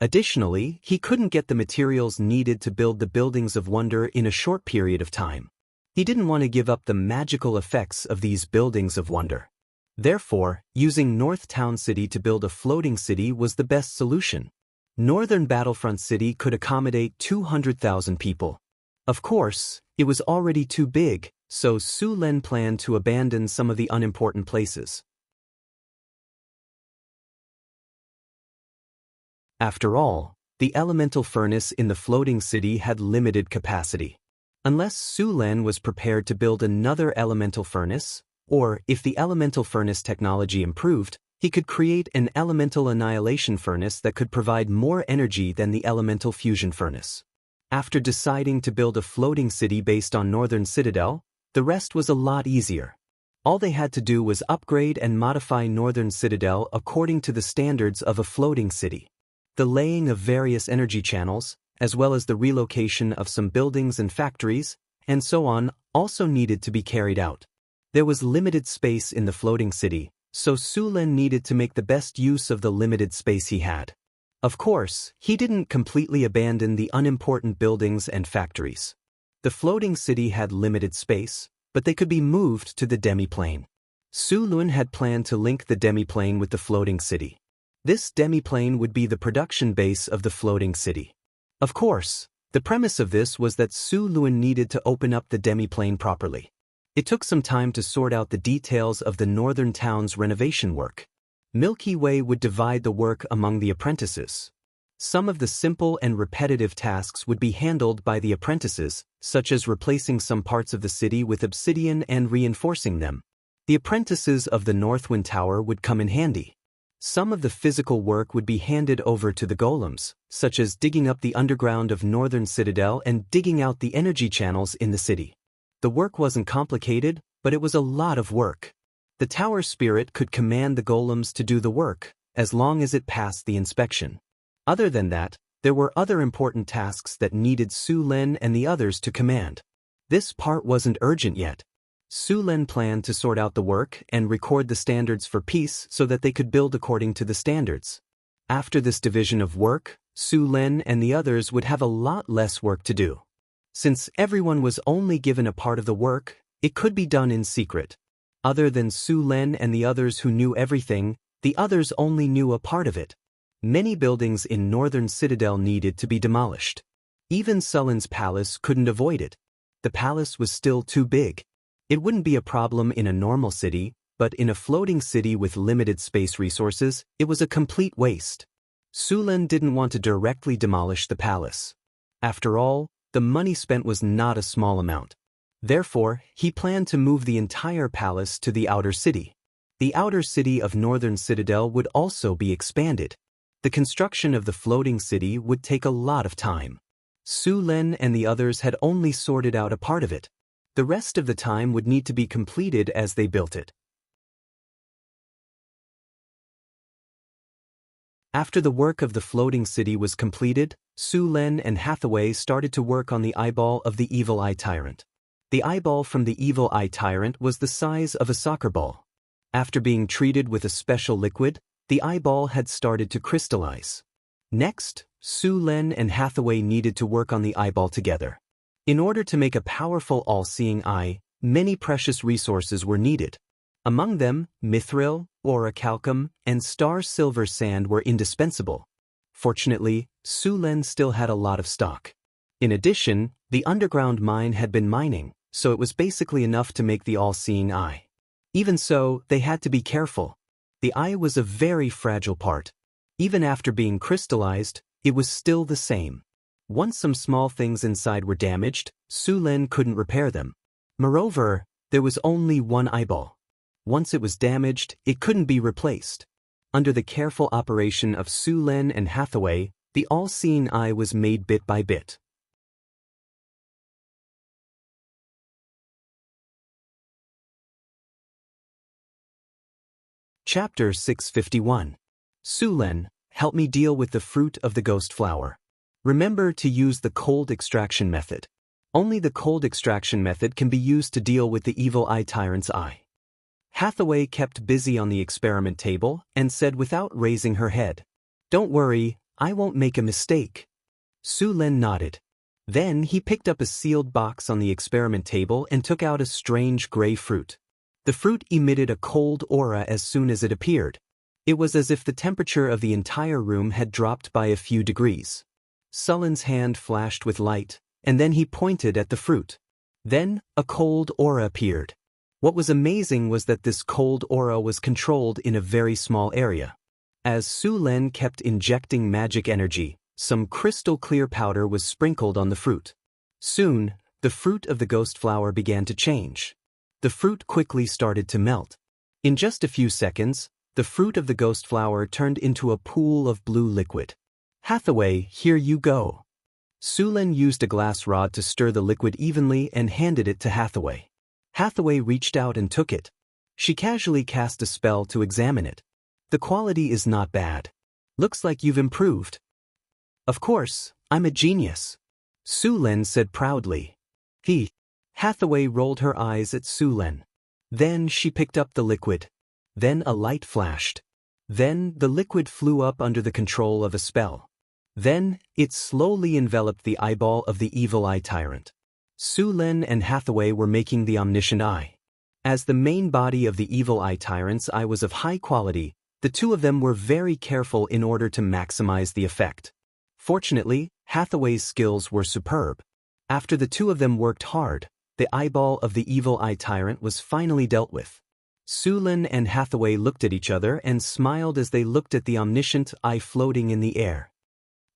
A: Additionally, he couldn't get the materials needed to build the buildings of wonder in a short period of time. He didn't want to give up the magical effects of these buildings of wonder. Therefore, using North Town City to build a floating city was the best solution. Northern Battlefront City could accommodate 200,000 people. Of course, it was already too big, so Su Lin planned to abandon some of the unimportant places. After all, the elemental furnace in the floating city had limited capacity. Unless Su Lin was prepared to build another elemental furnace, or if the elemental furnace technology improved, he could create an elemental annihilation furnace that could provide more energy than the elemental fusion furnace. After deciding to build a floating city based on Northern Citadel, the rest was a lot easier. All they had to do was upgrade and modify Northern Citadel according to the standards of a floating city. The laying of various energy channels, as well as the relocation of some buildings and factories, and so on, also needed to be carried out. There was limited space in the floating city, so Su Lin needed to make the best use of the limited space he had. Of course, he didn't completely abandon the unimportant buildings and factories. The floating city had limited space, but they could be moved to the demiplane. Su Lin had planned to link the demiplane with the floating city. This demiplane would be the production base of the floating city. Of course, the premise of this was that Su Lin needed to open up the demiplane properly. It took some time to sort out the details of the northern town's renovation work. Milky Way would divide the work among the apprentices. Some of the simple and repetitive tasks would be handled by the apprentices, such as replacing some parts of the city with obsidian and reinforcing them. The apprentices of the Northwind Tower would come in handy. Some of the physical work would be handed over to the golems, such as digging up the underground of Northern Citadel and digging out the energy channels in the city. The work wasn't complicated, but it was a lot of work. The tower spirit could command the golems to do the work, as long as it passed the inspection. Other than that, there were other important tasks that needed Su Lin and the others to command. This part wasn't urgent yet. Su Lin planned to sort out the work and record the standards for peace so that they could build according to the standards. After this division of work, Su Lin and the others would have a lot less work to do. Since everyone was only given a part of the work, it could be done in secret. Other than Su Lin and the others who knew everything, the others only knew a part of it. Many buildings in Northern Citadel needed to be demolished. Even Sullen's palace couldn't avoid it. The palace was still too big. It wouldn't be a problem in a normal city, but in a floating city with limited space resources, it was a complete waste. Su Lin didn't want to directly demolish the palace. After all, the money spent was not a small amount. Therefore, he planned to move the entire palace to the outer city. The outer city of Northern Citadel would also be expanded. The construction of the floating city would take a lot of time. Su Lin and the others had only sorted out a part of it. The rest of the time would need to be completed as they built it. After the work of the floating city was completed, Su Lin and Hathaway started to work on the eyeball of the Evil Eye Tyrant. The eyeball from the Evil Eye Tyrant was the size of a soccer ball. After being treated with a special liquid, the eyeball had started to crystallize. Next, Su Lin and Hathaway needed to work on the eyeball together. In order to make a powerful all-seeing eye, many precious resources were needed. Among them, mithril, orichalcum, and star silver sand were indispensable. Fortunately, Su Lin still had a lot of stock. In addition, the underground mine had been mining, so it was basically enough to make the all-seeing eye. Even so, they had to be careful. The eye was a very fragile part. Even after being crystallized, it was still the same. Once some small things inside were damaged, Su Lin couldn't repair them. Moreover, there was only one eyeball. Once it was damaged, it couldn't be replaced. Under the careful operation of Su Lin and Hathaway, the all-seeing eye was made bit by bit. Chapter 651. Su Lin, help me deal with the fruit of the ghost flower. Remember to use the cold extraction method. Only the cold extraction method can be used to deal with the Evil Eye Tyrant's eye. Hathaway kept busy on the experiment table and said without raising her head, "Don't worry, I won't make a mistake." Su Lin nodded. Then he picked up a sealed box on the experiment table and took out a strange gray fruit. The fruit emitted a cold aura as soon as it appeared. It was as if the temperature of the entire room had dropped by a few degrees. Sullen's hand flashed with light, and then he pointed at the fruit. Then, a cold aura appeared. What was amazing was that this cold aura was controlled in a very small area. As Su Lin kept injecting magic energy, some crystal clear powder was sprinkled on the fruit. Soon, the fruit of the ghost flower began to change. The fruit quickly started to melt. In just a few seconds, the fruit of the ghost flower turned into a pool of blue liquid. "Hathaway, here you go." Len used a glass rod to stir the liquid evenly and handed it to Hathaway. Hathaway reached out and took it. She casually cast a spell to examine it. The quality is not bad. Looks like you've improved. Of course, I'm a genius, Len said proudly. Hathaway rolled her eyes at Len. Then she picked up the liquid. Then a light flashed. Then the liquid flew up under the control of a spell. Then it slowly enveloped the eyeball of the evil eye tyrant. Len and Hathaway were making the omniscient eye. As the main body of the evil eye tyrant's eye was of high quality, the two of them were very careful in order to maximize the effect. Fortunately, Hathaway's skills were superb. After the two of them worked hard, the eyeball of the evil eye tyrant was finally dealt with. Len and Hathaway looked at each other and smiled as they looked at the omniscient eye floating in the air.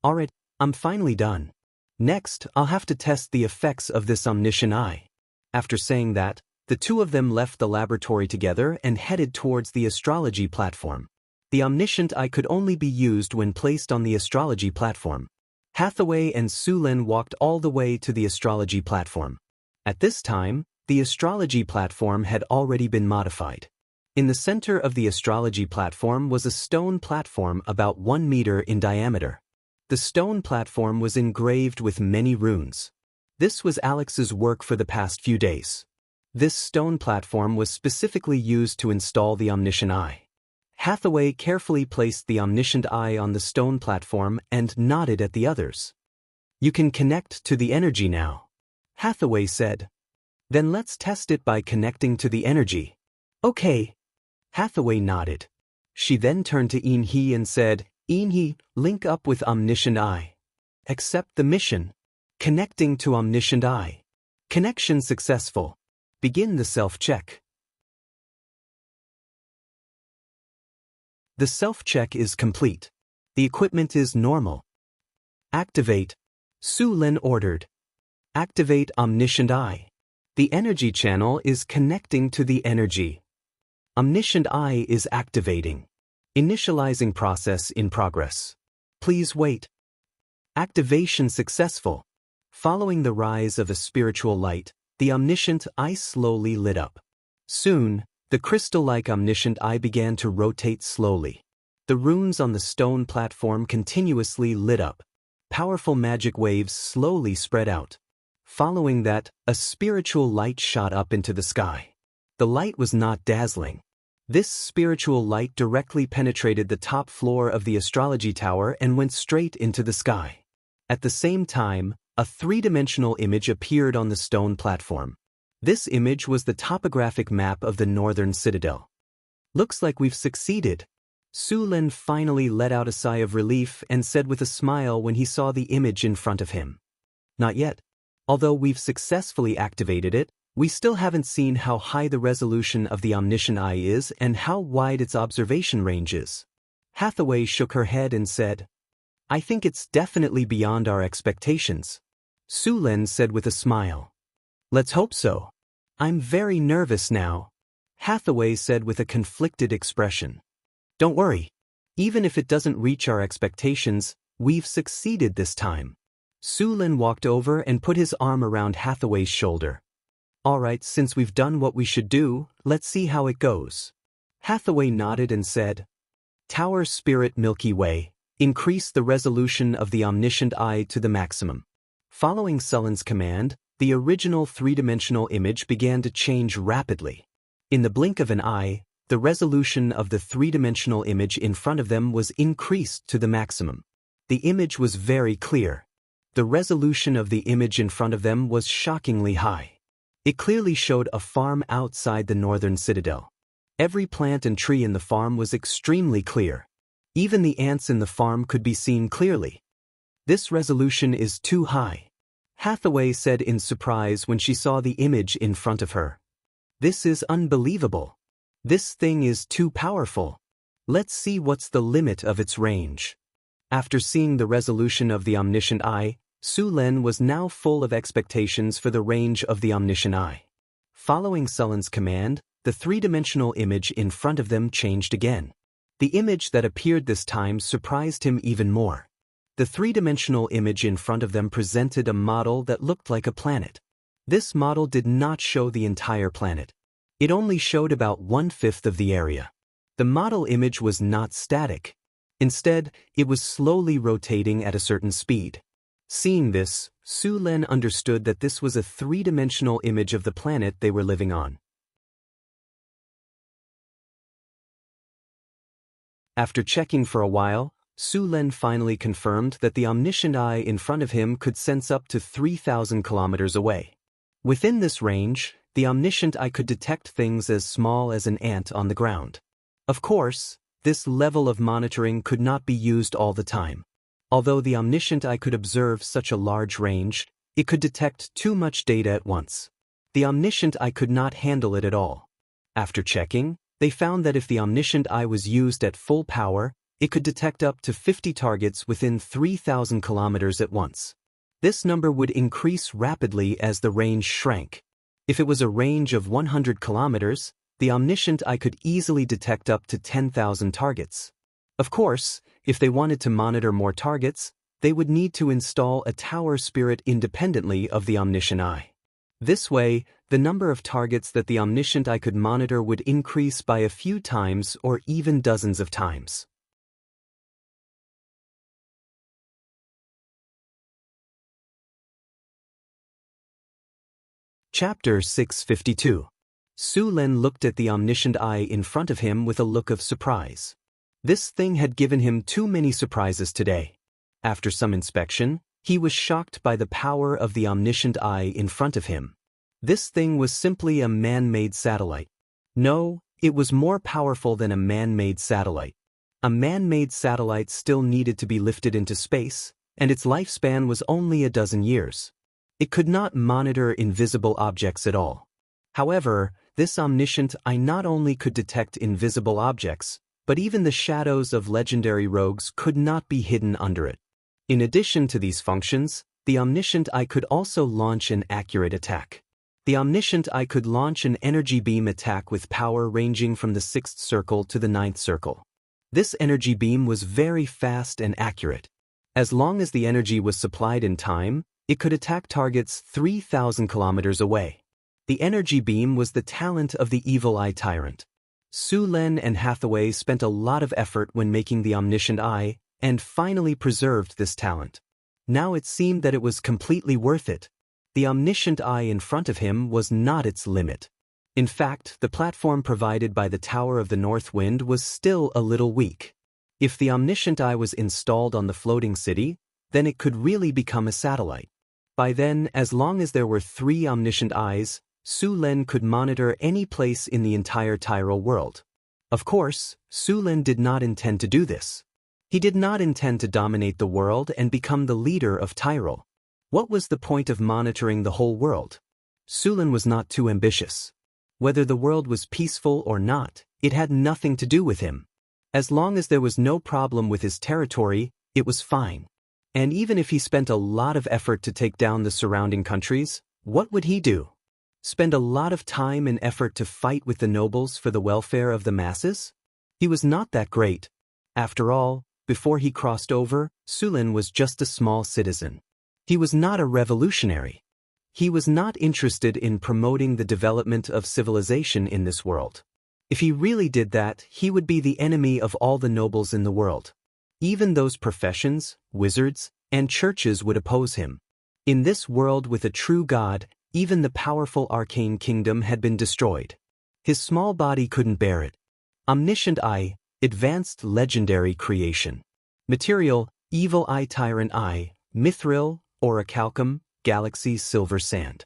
A: Alright, I'm finally done. Next, I'll have to test the effects of this omniscient eye. After saying that, the two of them left the laboratory together and headed towards the astrology platform. The omniscient eye could only be used when placed on the astrology platform. Hathaway and Len walked all the way to the astrology platform. At this time, the astrology platform had already been modified. In the center of the astrology platform was a stone platform about 1 meter in diameter. The stone platform was engraved with many runes. This was Alex's work for the past few days. This stone platform was specifically used to install the omniscient eye. Hathaway carefully placed the omniscient eye on the stone platform and nodded at the others. You can connect to the energy now, Hathaway said. Then let's test it by connecting to the energy. Okay. Hathaway nodded. She then turned to Inhe and said, Inhe, link up with omniscient eye. Accept the mission. Connecting to omniscient eye. Connection successful. Begin the self-check. The self-check is complete. The equipment is normal. Activate. Len ordered. Activate omniscient eye. The energy channel is connecting to the energy. Omniscient eye is activating. Initializing process in progress. Please wait. Activation successful. Following the rise of a spiritual light, the omniscient eye slowly lit up. Soon, the crystal-like omniscient eye began to rotate slowly. The runes on the stone platform continuously lit up. Powerful magic waves slowly spread out. Following that, a spiritual light shot up into the sky. The light was not dazzling. This spiritual light directly penetrated the top floor of the astrology tower and went straight into the sky. At the same time, a three-dimensional image appeared on the stone platform. This image was the topographic map of the northern citadel. Looks like we've succeeded. Len finally let out a sigh of relief and said with a smile when he saw the image in front of him. Not yet. Although we've successfully activated it, we still haven't seen how high the resolution of the omniscient eye is and how wide its observation range is. Hathaway shook her head and said, I think it's definitely beyond our expectations. Len said with a smile. Let's hope so. I'm very nervous now, Hathaway said with a conflicted expression. Don't worry. Even if it doesn't reach our expectations, we've succeeded this time. Len walked over and put his arm around Hathaway's shoulder. Alright, since we've done what we should do, let's see how it goes. Hathaway nodded and said, Tower Spirit Milky Way, increase the resolution of the omniscient eye to the maximum. Following Sullen's command, the original three-dimensional image began to change rapidly. In the blink of an eye, the resolution of the three-dimensional image in front of them was increased to the maximum. The image was very clear. The resolution of the image in front of them was shockingly high. It clearly showed a farm outside the northern citadel. Every plant and tree in the farm was extremely clear. Even the ants in the farm could be seen clearly. This resolution is too high, Hathaway said in surprise when she saw the image in front of her. This is unbelievable. This thing is too powerful. Let's see what's the limit of its range. After seeing the resolution of the omniscient eye, Len was now full of expectations for the range of the omniscient eye. Following Sullen's command, the three-dimensional image in front of them changed again. The image that appeared this time surprised him even more. The three-dimensional image in front of them presented a model that looked like a planet. This model did not show the entire planet. It only showed about 1/5 of the area. The model image was not static. Instead, it was slowly rotating at a certain speed. Seeing this, Su Len understood that this was a three-dimensional image of the planet they were living on. After checking for a while, Su Len finally confirmed that the omniscient eye in front of him could sense up to 3,000 kilometers away. Within this range, the omniscient eye could detect things as small as an ant on the ground. Of course, this level of monitoring could not be used all the time. Although the omniscient eye could observe such a large range, it could detect too much data at once. The omniscient eye could not handle it at all. After checking, they found that if the omniscient eye was used at full power, it could detect up to 50 targets within 3,000 kilometers at once. This number would increase rapidly as the range shrank. If it was a range of 100 kilometers, the omniscient eye could easily detect up to 10,000 targets. Of course, if they wanted to monitor more targets, they would need to install a tower spirit independently of the omniscient eye. This way, the number of targets that the omniscient eye could monitor would increase by a few times or even dozens of times. Chapter 652. Su Len looked at the omniscient eye in front of him with a look of surprise. This thing had given him too many surprises today. After some inspection, he was shocked by the power of the omniscient eye in front of him. This thing was simply a man-made satellite. No, it was more powerful than a man-made satellite. A man-made satellite still needed to be lifted into space, and its lifespan was only a dozen years. It could not monitor invisible objects at all. However, this omniscient eye not only could detect invisible objects, but even the shadows of legendary rogues could not be hidden under it. In addition to these functions, the omniscient eye could also launch an accurate attack. The omniscient eye could launch an energy beam attack with power ranging from the 6th circle to the 9th circle. This energy beam was very fast and accurate. As long as the energy was supplied in time, it could attack targets 3,000 kilometers away. The energy beam was the talent of the evil eye tyrant. Su Len and Hathaway spent a lot of effort when making the omniscient eye, and finally preserved this talent. Now it seemed that it was completely worth it. The omniscient eye in front of him was not its limit. In fact, the platform provided by the Tower of the North Wind was still a little weak. If the omniscient eye was installed on the floating city, then it could really become a satellite. By then, as long as there were 3 omniscient eyes, Su Len could monitor any place in the entire Tyrol world. Of course, Su Len did not intend to do this. He did not intend to dominate the world and become the leader of Tyrol. What was the point of monitoring the whole world? Su Len was not too ambitious. Whether the world was peaceful or not, it had nothing to do with him. As long as there was no problem with his territory, it was fine. And even if he spent a lot of effort to take down the surrounding countries, what would he do? Spend a lot of time and effort to fight with the nobles for the welfare of the masses? He was not that great. After all, before he crossed over, Su Len was just a small citizen. He was not a revolutionary. He was not interested in promoting the development of civilization in this world. If he really did that, he would be the enemy of all the nobles in the world. Even those professions, wizards, and churches would oppose him. In this world with a true god, even the powerful arcane kingdom had been destroyed. His small body couldn't bear it. Omniscient eye, advanced legendary creation. Material, evil eye tyrant eye, mithril, orichalcum, galaxy silver sand.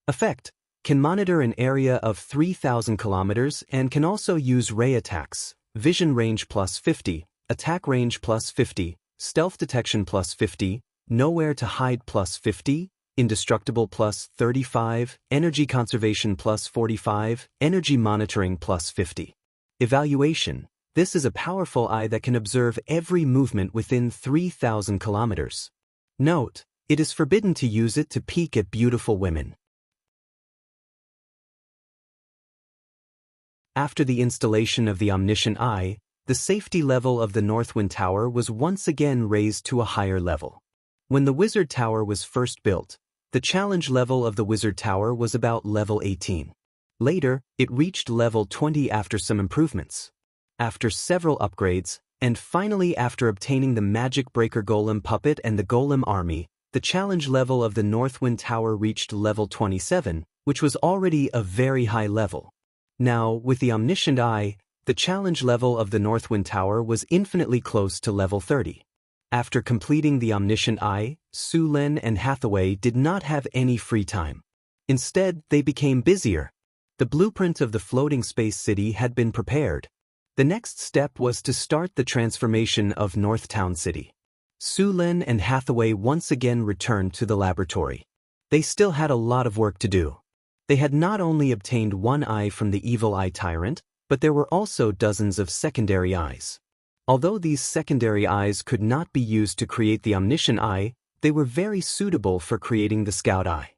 A: Effect, can monitor an area of 3,000 kilometers and can also use ray attacks, vision range plus 50, attack range plus 50, stealth detection plus 50, nowhere to hide plus 50, indestructible plus 35, energy conservation plus 45, energy monitoring plus 50. Evaluation, this is a powerful eye that can observe every movement within 3,000 kilometers. Note, it is forbidden to use it to peek at beautiful women. After the installation of the omniscient eye, the safety level of the Northwind Tower was once again raised to a higher level. When the Wizard Tower was first built, the challenge level of the Wizard Tower was about level 18. Later, it reached level 20 after some improvements. After several upgrades, and finally after obtaining the Magic Breaker Golem Puppet and the Golem Army, the challenge level of the Northwind Tower reached level 27, which was already a very high level. Now, with the Omniscient Eye, the challenge level of the Northwind Tower was infinitely close to level 30. After completing the Omniscient Eye, Su Lin and Hathaway did not have any free time. Instead, they became busier. The blueprint of the floating space city had been prepared. The next step was to start the transformation of Northtown City. Su Lin and Hathaway once again returned to the laboratory. They still had a lot of work to do. They had not only obtained one eye from the Evil Eye Tyrant, but there were also dozens of secondary eyes. Although these secondary eyes could not be used to create the Omniscient Eye, they were very suitable for creating the Scout Eye.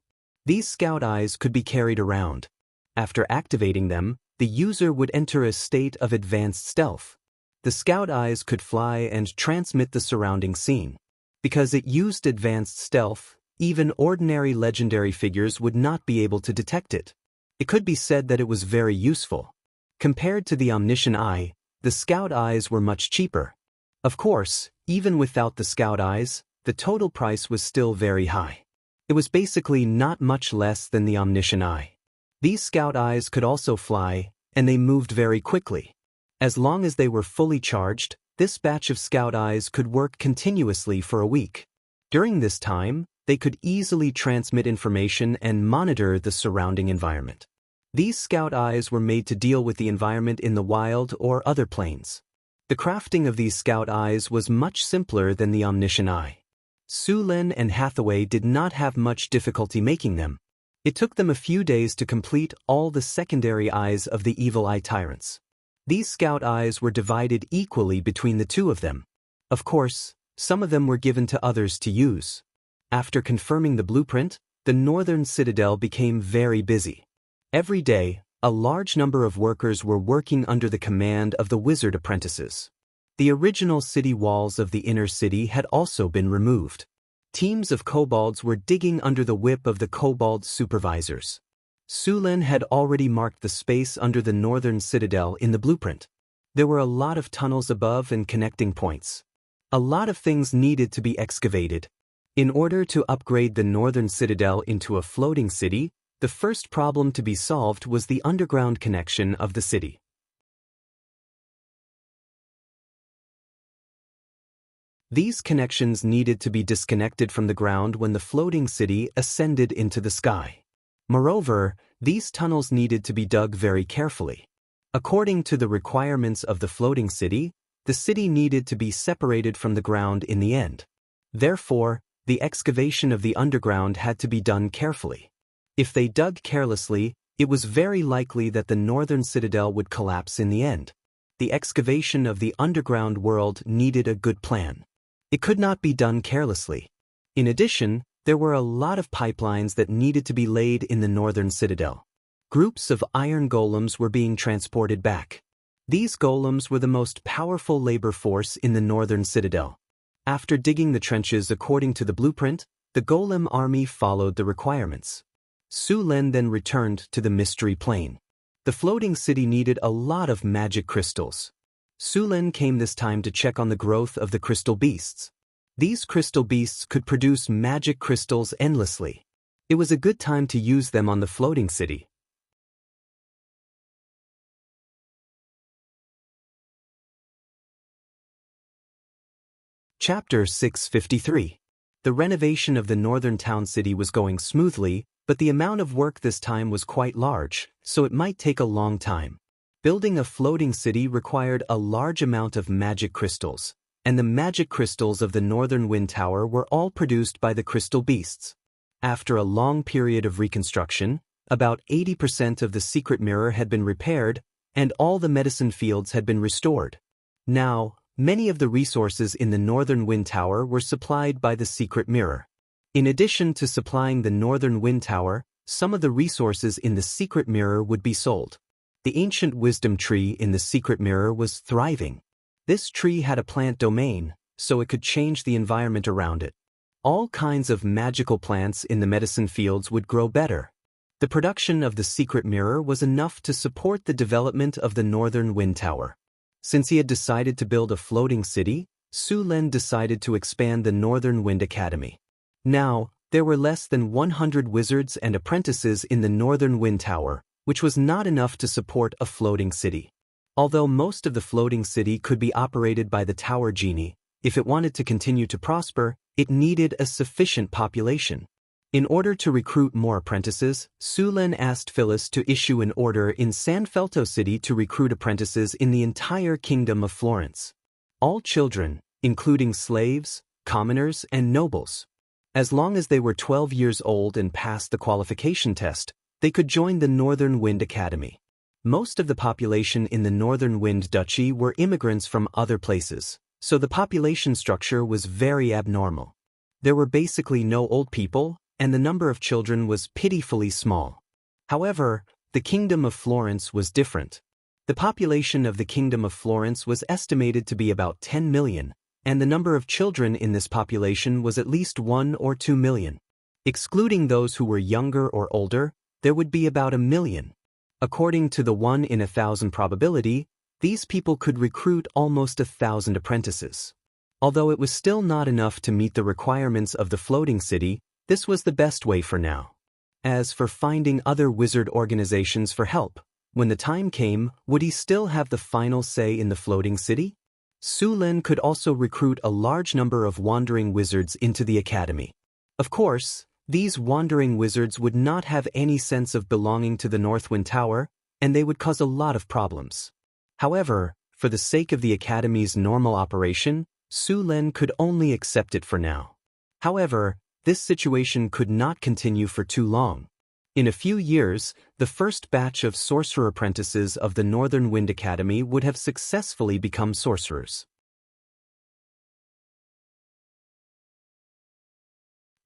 A: These Scout Eyes could be carried around. After activating them, the user would enter a state of advanced stealth. The Scout Eyes could fly and transmit the surrounding scene. Because it used advanced stealth, even ordinary legendary figures would not be able to detect it. It could be said that it was very useful. Compared to the Omniscient Eye, the Scout Eyes were much cheaper. Of course, even without the Scout Eyes, the total price was still very high. It was basically not much less than the Omniscient Eye. These Scout Eyes could also fly, and they moved very quickly. As long as they were fully charged, this batch of Scout Eyes could work continuously for a week. During this time, they could easily transmit information and monitor the surrounding environment. These Scout Eyes were made to deal with the environment in the wild or other planes. The crafting of these Scout Eyes was much simpler than the Omniscient Eye. Su Lin and Hathaway did not have much difficulty making them. It took them a few days to complete all the secondary eyes of the Evil Eye Tyrants. These Scout Eyes were divided equally between the two of them. Of course, some of them were given to others to use. After confirming the blueprint, the Northern Citadel became very busy. Every day, a large number of workers were working under the command of the wizard apprentices. The original city walls of the inner city had also been removed. Teams of kobolds were digging under the whip of the kobold supervisors. Su Lin had already marked the space under the Northern Citadel in the blueprint. There were a lot of tunnels above and connecting points. A lot of things needed to be excavated. In order to upgrade the Northern Citadel into a floating city, the first problem to be solved was the underground connection of the city. These connections needed to be disconnected from the ground when the floating city ascended into the sky. Moreover, these tunnels needed to be dug very carefully. According to the requirements of the floating city, the city needed to be separated from the ground in the end. Therefore, the excavation of the underground had to be done carefully. If they dug carelessly, it was very likely that the Northern Citadel would collapse in the end. The excavation of the underground world needed a good plan. It could not be done carelessly. In addition, there were a lot of pipelines that needed to be laid in the Northern Citadel. Groups of iron golems were being transported back. These golems were the most powerful labor force in the Northern Citadel. After digging the trenches according to the blueprint, the golem army followed the requirements. Su Lin then returned to the Mystery Plane. The floating city needed a lot of magic crystals. Su Lin came this time to check on the growth of the crystal beasts. These crystal beasts could produce magic crystals endlessly. It was a good time to use them on the floating city. Chapter 653. The renovation of the northern town city was going smoothly, but the amount of work this time was quite large, so it might take a long time. Building a floating city required a large amount of magic crystals, and the magic crystals of the Northern Wind Tower were all produced by the crystal beasts. After a long period of reconstruction, about 80% of the secret mirror had been repaired, and all the medicine fields had been restored. Now, many of the resources in the Northern Wind Tower were supplied by the secret mirror. In addition to supplying the Northern Wind Tower, some of the resources in the secret mirror would be sold. The ancient wisdom tree in the secret mirror was thriving. This tree had a plant domain, so it could change the environment around it. All kinds of magical plants in the medicine fields would grow better. The production of the secret mirror was enough to support the development of the Northern Wind Tower. Since he had decided to build a floating city, Su Lin decided to expand the Northern Wind Academy. Now, there were less than 100 wizards and apprentices in the Northern Wind Tower, which was not enough to support a floating city. Although most of the floating city could be operated by the Tower Genie, if it wanted to continue to prosper, it needed a sufficient population. In order to recruit more apprentices, Su Lin asked Phyllis to issue an order in San Felto City to recruit apprentices in the entire Kingdom of Florence. All children, including slaves, commoners, and nobles. As long as they were 12 years old and passed the qualification test, they could join the Northern Wind Academy. Most of the population in the Northern Wind Duchy were immigrants from other places, so the population structure was very abnormal. There were basically no old people, and the number of children was pitifully small. However, the Kingdom of Florence was different. The population of the Kingdom of Florence was estimated to be about 10 million, and the number of children in this population was at least 1 or 2 million. Excluding those who were younger or older, there would be about 1 million. According to the 1 in 1,000 probability, these people could recruit almost 1,000 apprentices. Although it was still not enough to meet the requirements of the floating city, this was the best way for now. As for finding other wizard organizations for help, when the time came, would he still have the final say in the floating city? Su Lin could also recruit a large number of wandering wizards into the academy. Of course, these wandering wizards would not have any sense of belonging to the Northwind Tower, and they would cause a lot of problems. However, for the sake of the academy's normal operation, Su Lin could only accept it for now. However, this situation could not continue for too long. In a few years, the first batch of sorcerer apprentices of the Northern Wind Academy would have successfully become sorcerers.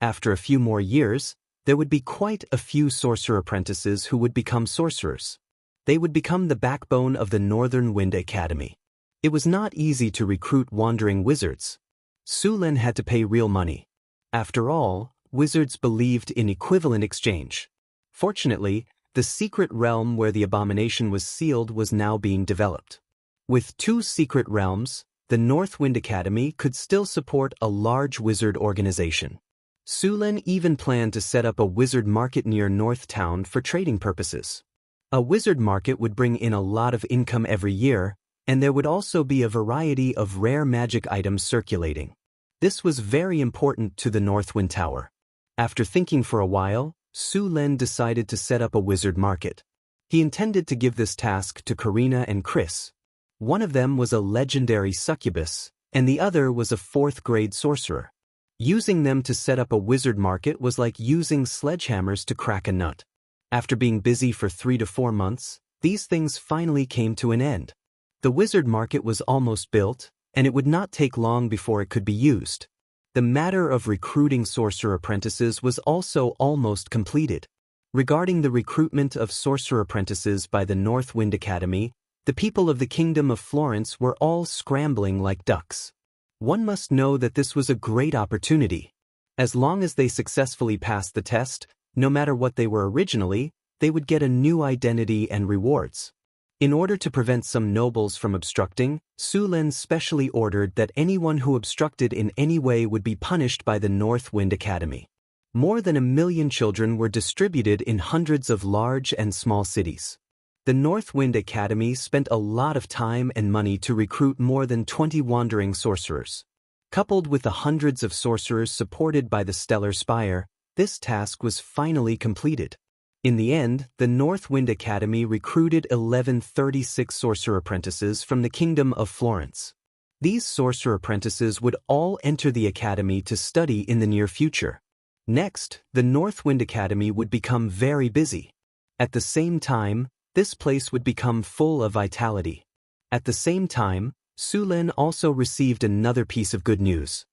A: After a few more years, there would be quite a few sorcerer apprentices who would become sorcerers. They would become the backbone of the Northern Wind Academy. It was not easy to recruit wandering wizards. Su Lin had to pay real money. After all, wizards believed in equivalent exchange. Fortunately, the secret realm where the abomination was sealed was now being developed. With 2 secret realms, the Northwind Academy could still support a large wizard organization. Su Lin even planned to set up a wizard market near North Town for trading purposes. A wizard market would bring in a lot of income every year, and there would also be a variety of rare magic items circulating. This was very important to the Northwind Tower. After thinking for a while, Su Lin decided to set up a wizard market. He intended to give this task to Karina and Chris. One of them was a legendary succubus, and the other was a 4th-grade sorcerer. Using them to set up a wizard market was like using sledgehammers to crack a nut. After being busy for 3 to 4 months, these things finally came to an end. The wizard market was almost built, and it would not take long before it could be used. The matter of recruiting sorcerer apprentices was also almost completed. Regarding the recruitment of sorcerer apprentices by the Northwind Academy, the people of the Kingdom of Florence were all scrambling like ducks. One must know that this was a great opportunity. As long as they successfully passed the test, no matter what they were originally, they would get a new identity and rewards. In order to prevent some nobles from obstructing, Su Lin specially ordered that anyone who obstructed in any way would be punished by the Northwind Academy. More than 1 million children were distributed in hundreds of large and small cities. The Northwind Academy spent a lot of time and money to recruit more than 20 wandering sorcerers. Coupled with the hundreds of sorcerers supported by the Stellar Spire, this task was finally completed. In the end, the Northwind Academy recruited 1136 sorcerer apprentices from the Kingdom of Florence. These sorcerer apprentices would all enter the academy to study in the near future. Next, the Northwind Academy would become very busy. At the same time, this place would become full of vitality. At the same time, Su Lin also received another piece of good news.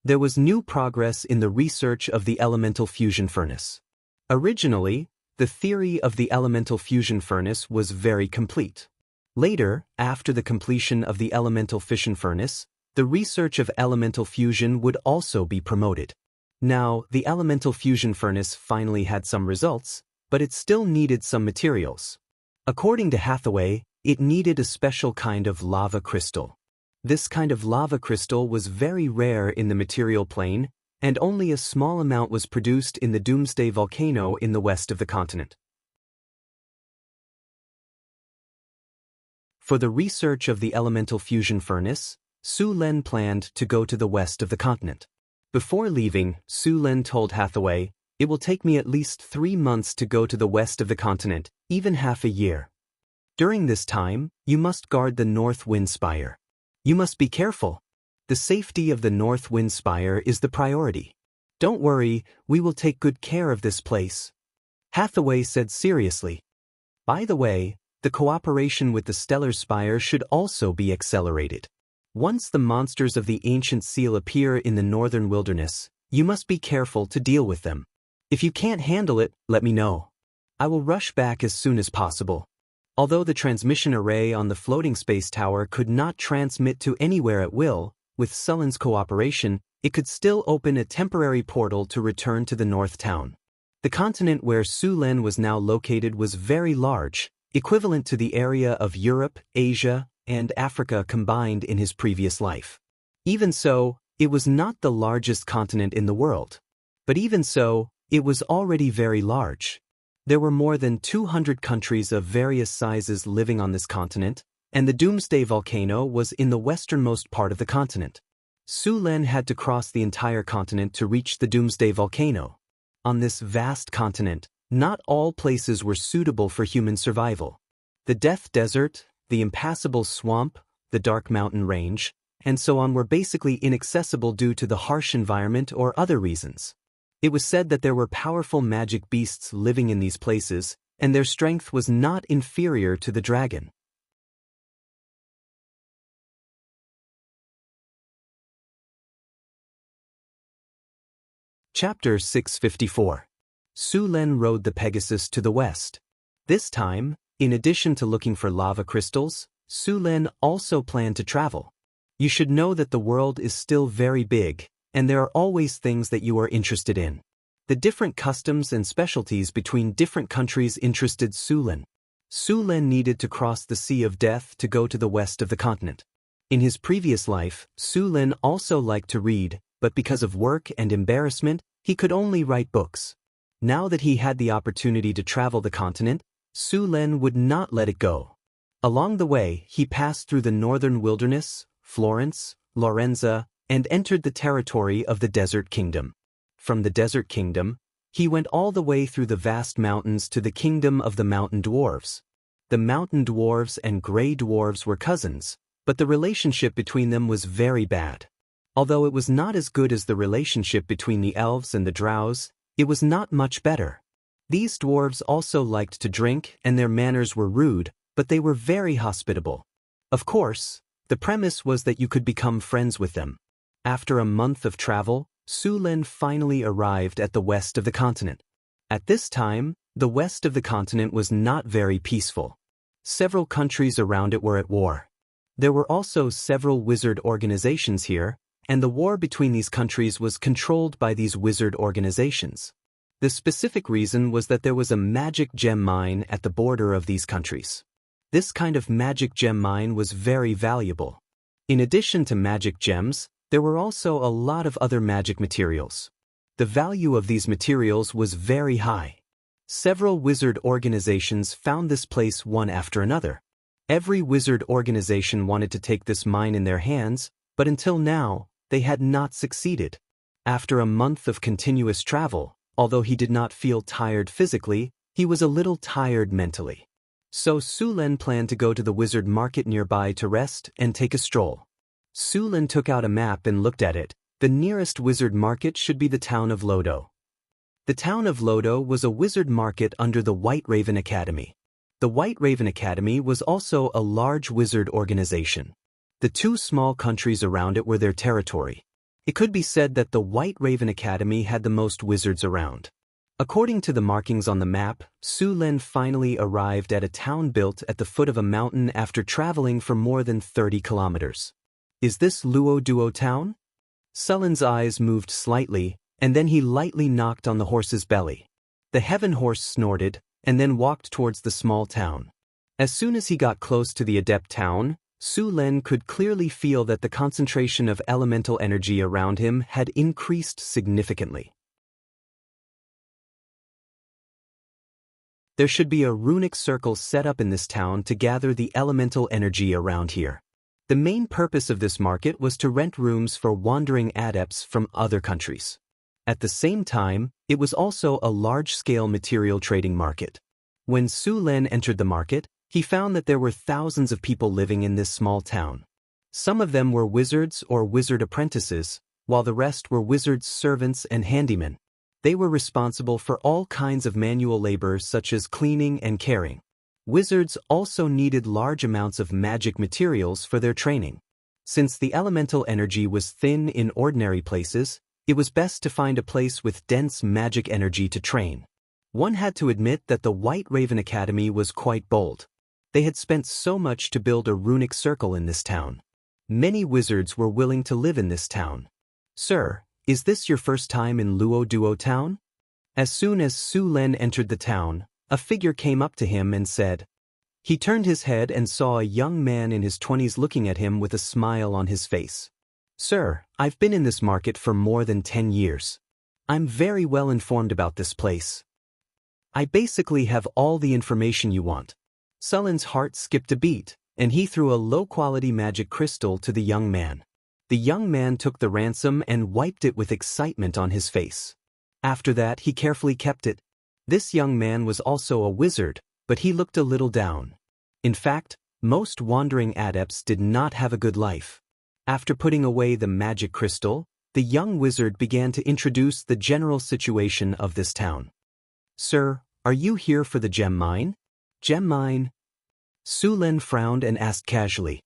A: There was new progress in the research of the elemental fusion furnace. Originally, the theory of the elemental fusion furnace was very complete. Later, after the completion of the elemental fission furnace, the research of elemental fusion would also be promoted. Now, the elemental fusion furnace finally had some results, but it still needed some materials. According to Hathaway, it needed a special kind of lava crystal. This kind of lava crystal was very rare in the material plane, and only a small amount was produced in the Doomsday volcano in the west of the continent. For the research of the elemental fusion furnace, Su Len planned to go to the west of the continent. Before leaving, Su Len told Hathaway, "It will take me at least 3 months to go to the west of the continent, even half a year. During this time, you must guard the North Wind Spire. You must be careful. The safety of the North Wind Spire is the priority. Don't worry, we will take good care of this place," Hathaway said seriously. By the way, the cooperation with the Stellar Spire should also be accelerated. Once the monsters of the Ancient Seal appear in the northern wilderness, you must be careful to deal with them. If you can't handle it, let me know. I will rush back as soon as possible. Although the transmission array on the floating space tower could not transmit to anywhere at will, with Sullen's cooperation, it could still open a temporary portal to return to the North Town. The continent where Su Len was now located was very large, equivalent to the area of Europe, Asia, and Africa combined in his previous life. Even so, it was not the largest continent in the world. But even so, it was already very large. There were more than 200 countries of various sizes living on this continent, and the Doomsday volcano was in the westernmost part of the continent. Su Len had to cross the entire continent to reach the Doomsday volcano. On this vast continent, not all places were suitable for human survival. The Death Desert, the impassable swamp, the dark mountain range, and so on were basically inaccessible due to the harsh environment or other reasons. It was said that there were powerful magic beasts living in these places, and their strength was not inferior to the dragon. Chapter 654. Su Len rode the Pegasus to the west. This time, in addition to looking for lava crystals, Su Len also planned to travel. You should know that the world is still very big, and there are always things that you are interested in. The different customs and specialties between different countries interested Su Len. Su Len needed to cross the Sea of Death to go to the west of the continent. In his previous life, Su Len also liked to read, but because of work and embarrassment, he could only write books. Now that he had the opportunity to travel the continent, Su Len would not let it go. Along the way, he passed through the northern wilderness, Florence, Lorenza, and entered the territory of the Desert Kingdom. From the Desert Kingdom, he went all the way through the vast mountains to the kingdom of the Mountain Dwarves. The Mountain Dwarves and Grey Dwarves were cousins, but the relationship between them was very bad. Although it was not as good as the relationship between the elves and the drows, it was not much better. These dwarves also liked to drink, and their manners were rude, but they were very hospitable. Of course, the premise was that you could become friends with them. After a month of travel, Su Len finally arrived at the west of the continent. At this time, the west of the continent was not very peaceful. Several countries around it were at war. There were also several wizard organizations here, and the war between these countries was controlled by these wizard organizations. The specific reason was that there was a magic gem mine at the border of these countries. This kind of magic gem mine was very valuable. In addition to magic gems, there were also a lot of other magic materials. The value of these materials was very high. Several wizard organizations found this place one after another. Every wizard organization wanted to take this mine in their hands, but until now, they had not succeeded. After a month of continuous travel, although he did not feel tired physically, he was a little tired mentally. So Su Len planned to go to the wizard market nearby to rest and take a stroll. Su Len took out a map and looked at it. The nearest wizard market should be the town of Lodo. The town of Lodo was a wizard market under the White Raven Academy. The White Raven Academy was also a large wizard organization. The two small countries around it were their territory. It could be said that the White Raven Academy had the most wizards around. According to the markings on the map, Su Len finally arrived at a town built at the foot of a mountain after traveling for more than 30 kilometers. Is this Luo Duo town? Su Len's eyes moved slightly, and then he lightly knocked on the horse's belly. The heaven horse snorted, and then walked towards the small town. As soon as he got close to the adept town, Su Len could clearly feel that the concentration of elemental energy around him had increased significantly. There should be a runic circle set up in this town to gather the elemental energy around here. The main purpose of this market was to rent rooms for wandering adepts from other countries. At the same time, it was also a large-scale material trading market. When Su Len entered the market, he found that there were thousands of people living in this small town. Some of them were wizards or wizard apprentices, while the rest were wizards' servants and handymen. They were responsible for all kinds of manual labor such as cleaning and caring. Wizards also needed large amounts of magic materials for their training. Since the elemental energy was thin in ordinary places, it was best to find a place with dense magic energy to train. One had to admit that the White Raven Academy was quite bold. They had spent so much to build a runic circle in this town. Many wizards were willing to live in this town. Sir, is this your first time in Luo Duo town? As soon as Su Len entered the town, a figure came up to him and said. He turned his head and saw a young man in his 20s looking at him with a smile on his face. Sir, I've been in this market for more than 10 years. I'm very well informed about this place. I basically have all the information you want. Su Len's heart skipped a beat, and he threw a low-quality magic crystal to the young man. The young man took the ransom and wiped it with excitement on his face. After that, he carefully kept it. This young man was also a wizard, but he looked a little down. In fact, most wandering adepts did not have a good life. After putting away the magic crystal, the young wizard began to introduce the general situation of this town. Sir, are you here for the gem mine? Gem mine? Su Len frowned and asked casually.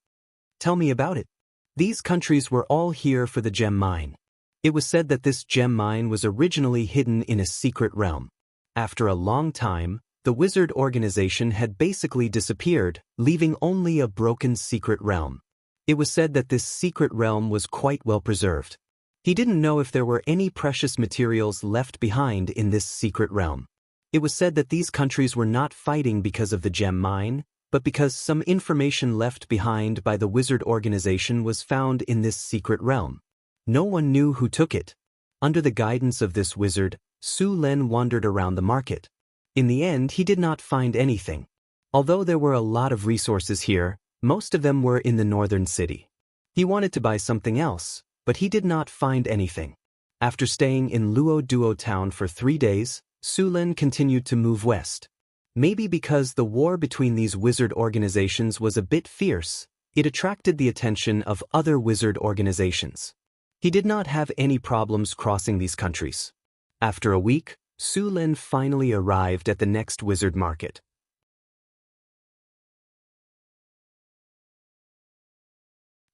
A: Tell me about it. These countries were all here for the gem mine. It was said that this gem mine was originally hidden in a secret realm. After a long time, the wizard organization had basically disappeared, leaving only a broken secret realm. It was said that this secret realm was quite well preserved. He didn't know if there were any precious materials left behind in this secret realm. It was said that these countries were not fighting because of the gem mine, but because some information left behind by the wizard organization was found in this secret realm. No one knew who took it. Under the guidance of this wizard, Su Len wandered around the market. In the end, he did not find anything. Although there were a lot of resources here, most of them were in the northern city. He wanted to buy something else, but he did not find anything. After staying in Luo Duo town for 3 days, Su Len continued to move west. Maybe because the war between these wizard organizations was a bit fierce, it attracted the attention of other wizard organizations. He did not have any problems crossing these countries. After a week, Su Len finally arrived at the next wizard market.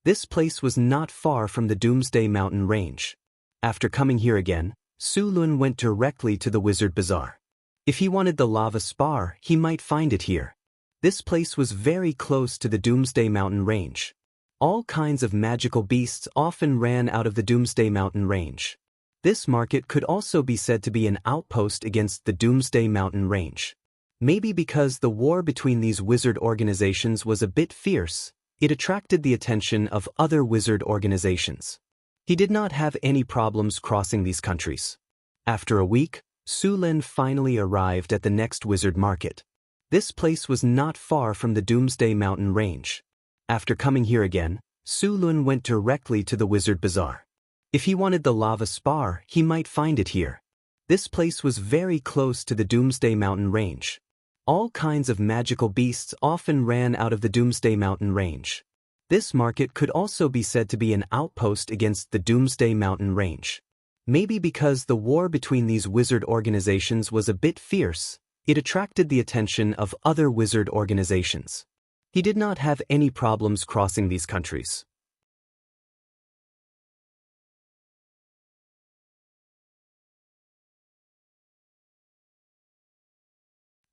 A: This place was not far from the Doomsday Mountain range. After coming here again, Su Len went directly to the Wizard Bazaar. If he wanted the lava spar, he might find it here. This place was very close to the Doomsday Mountain range. All kinds of magical beasts often ran out of the Doomsday Mountain range. This market could also be said to be an outpost against the Doomsday Mountain range. Maybe because the war between these wizard organizations was a bit fierce, it attracted the attention of other wizard organizations. He did not have any problems crossing these countries. After a week, Su Len finally arrived at the next wizard market. This place was not far from the Doomsday Mountain range. After coming here again, Su Len went directly to the Wizard Bazaar. If he wanted the lava spar, he might find it here. This place was very close to the Doomsday Mountain range. All kinds of magical beasts often ran out of the Doomsday Mountain range. This market could also be said to be an outpost against the Doomsday Mountain range. Maybe because the war between these wizard organizations was a bit fierce, it attracted the attention of other wizard organizations. He did not have any problems crossing these countries.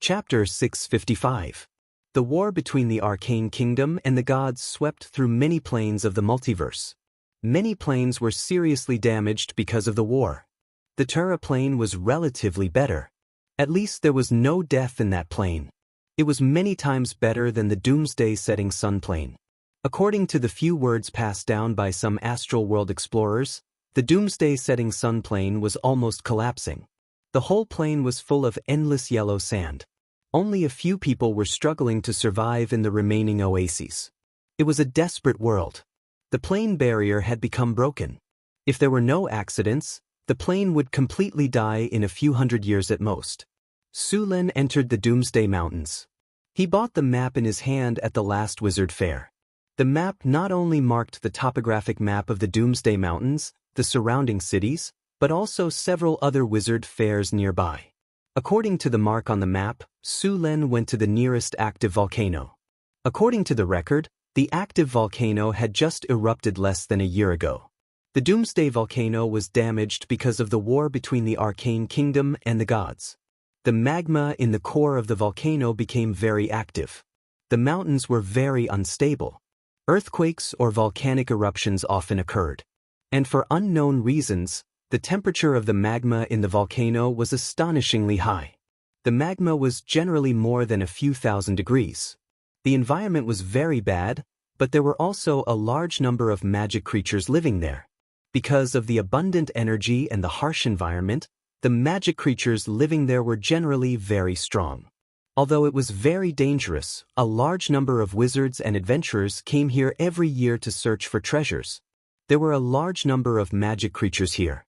A: Chapter 655. The war between the Arcane Kingdom and the gods swept through many planes of the multiverse. Many planes were seriously damaged because of the war. The Terra plane was relatively better. At least there was no death in that plane. It was many times better than the Doomsday Setting Sun plane. According to the few words passed down by some astral world explorers, the Doomsday Setting Sun plane was almost collapsing. The whole plane was full of endless yellow sand. Only a few people were struggling to survive in the remaining oases. It was a desperate world. The plane barrier had become broken. If there were no accidents, the plane would completely die in a few hundred years at most. Su Lin entered the Doomsday Mountains. He bought the map in his hand at the last wizard fair. The map not only marked the topographic map of the Doomsday Mountains, the surrounding cities, but also several other wizard fairs nearby. According to the mark on the map, Su Lin went to the nearest active volcano. According to the record, the active volcano had just erupted less than a year ago. The Doomsday volcano was damaged because of the war between the Arcane Kingdom and the gods. The magma in the core of the volcano became very active. The mountains were very unstable. Earthquakes or volcanic eruptions often occurred. And for unknown reasons, the temperature of the magma in the volcano was astonishingly high. The magma was generally more than a few thousand degrees. The environment was very bad, but there were also a large number of magic creatures living there. Because of the abundant energy and the harsh environment, the magic creatures living there were generally very strong. Although it was very dangerous, a large number of wizards and adventurers came here every year to search for treasures. There were a large number of magic creatures here.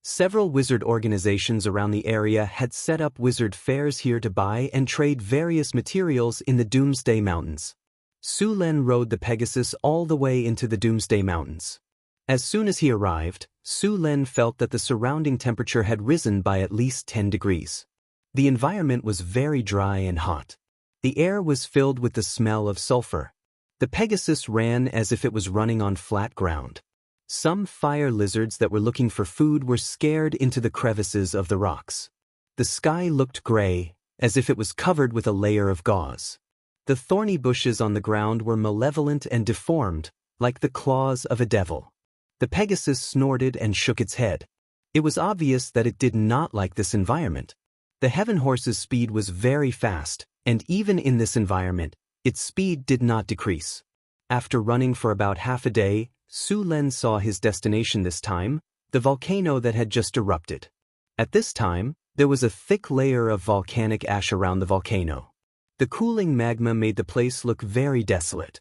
A: Several wizard organizations around the area had set up wizard fairs here to buy and trade various materials in the Doomsday Mountains. Su Lin rode the Pegasus all the way into the Doomsday Mountains. As soon as he arrived, Su Lin felt that the surrounding temperature had risen by at least 10 degrees. The environment was very dry and hot. The air was filled with the smell of sulfur. The Pegasus ran as if it was running on flat ground. Some fire lizards that were looking for food were scared into the crevices of the rocks. The sky looked gray, as if it was covered with a layer of gauze. The thorny bushes on the ground were malevolent and deformed, like the claws of a devil. The Pegasus snorted and shook its head. It was obvious that it did not like this environment. The Heaven Horse's speed was very fast, and even in this environment, its speed did not decrease. After running for about half a day, Su Lin saw his destination this time, the volcano that had just erupted. At this time, there was a thick layer of volcanic ash around the volcano. The cooling magma made the place look very desolate.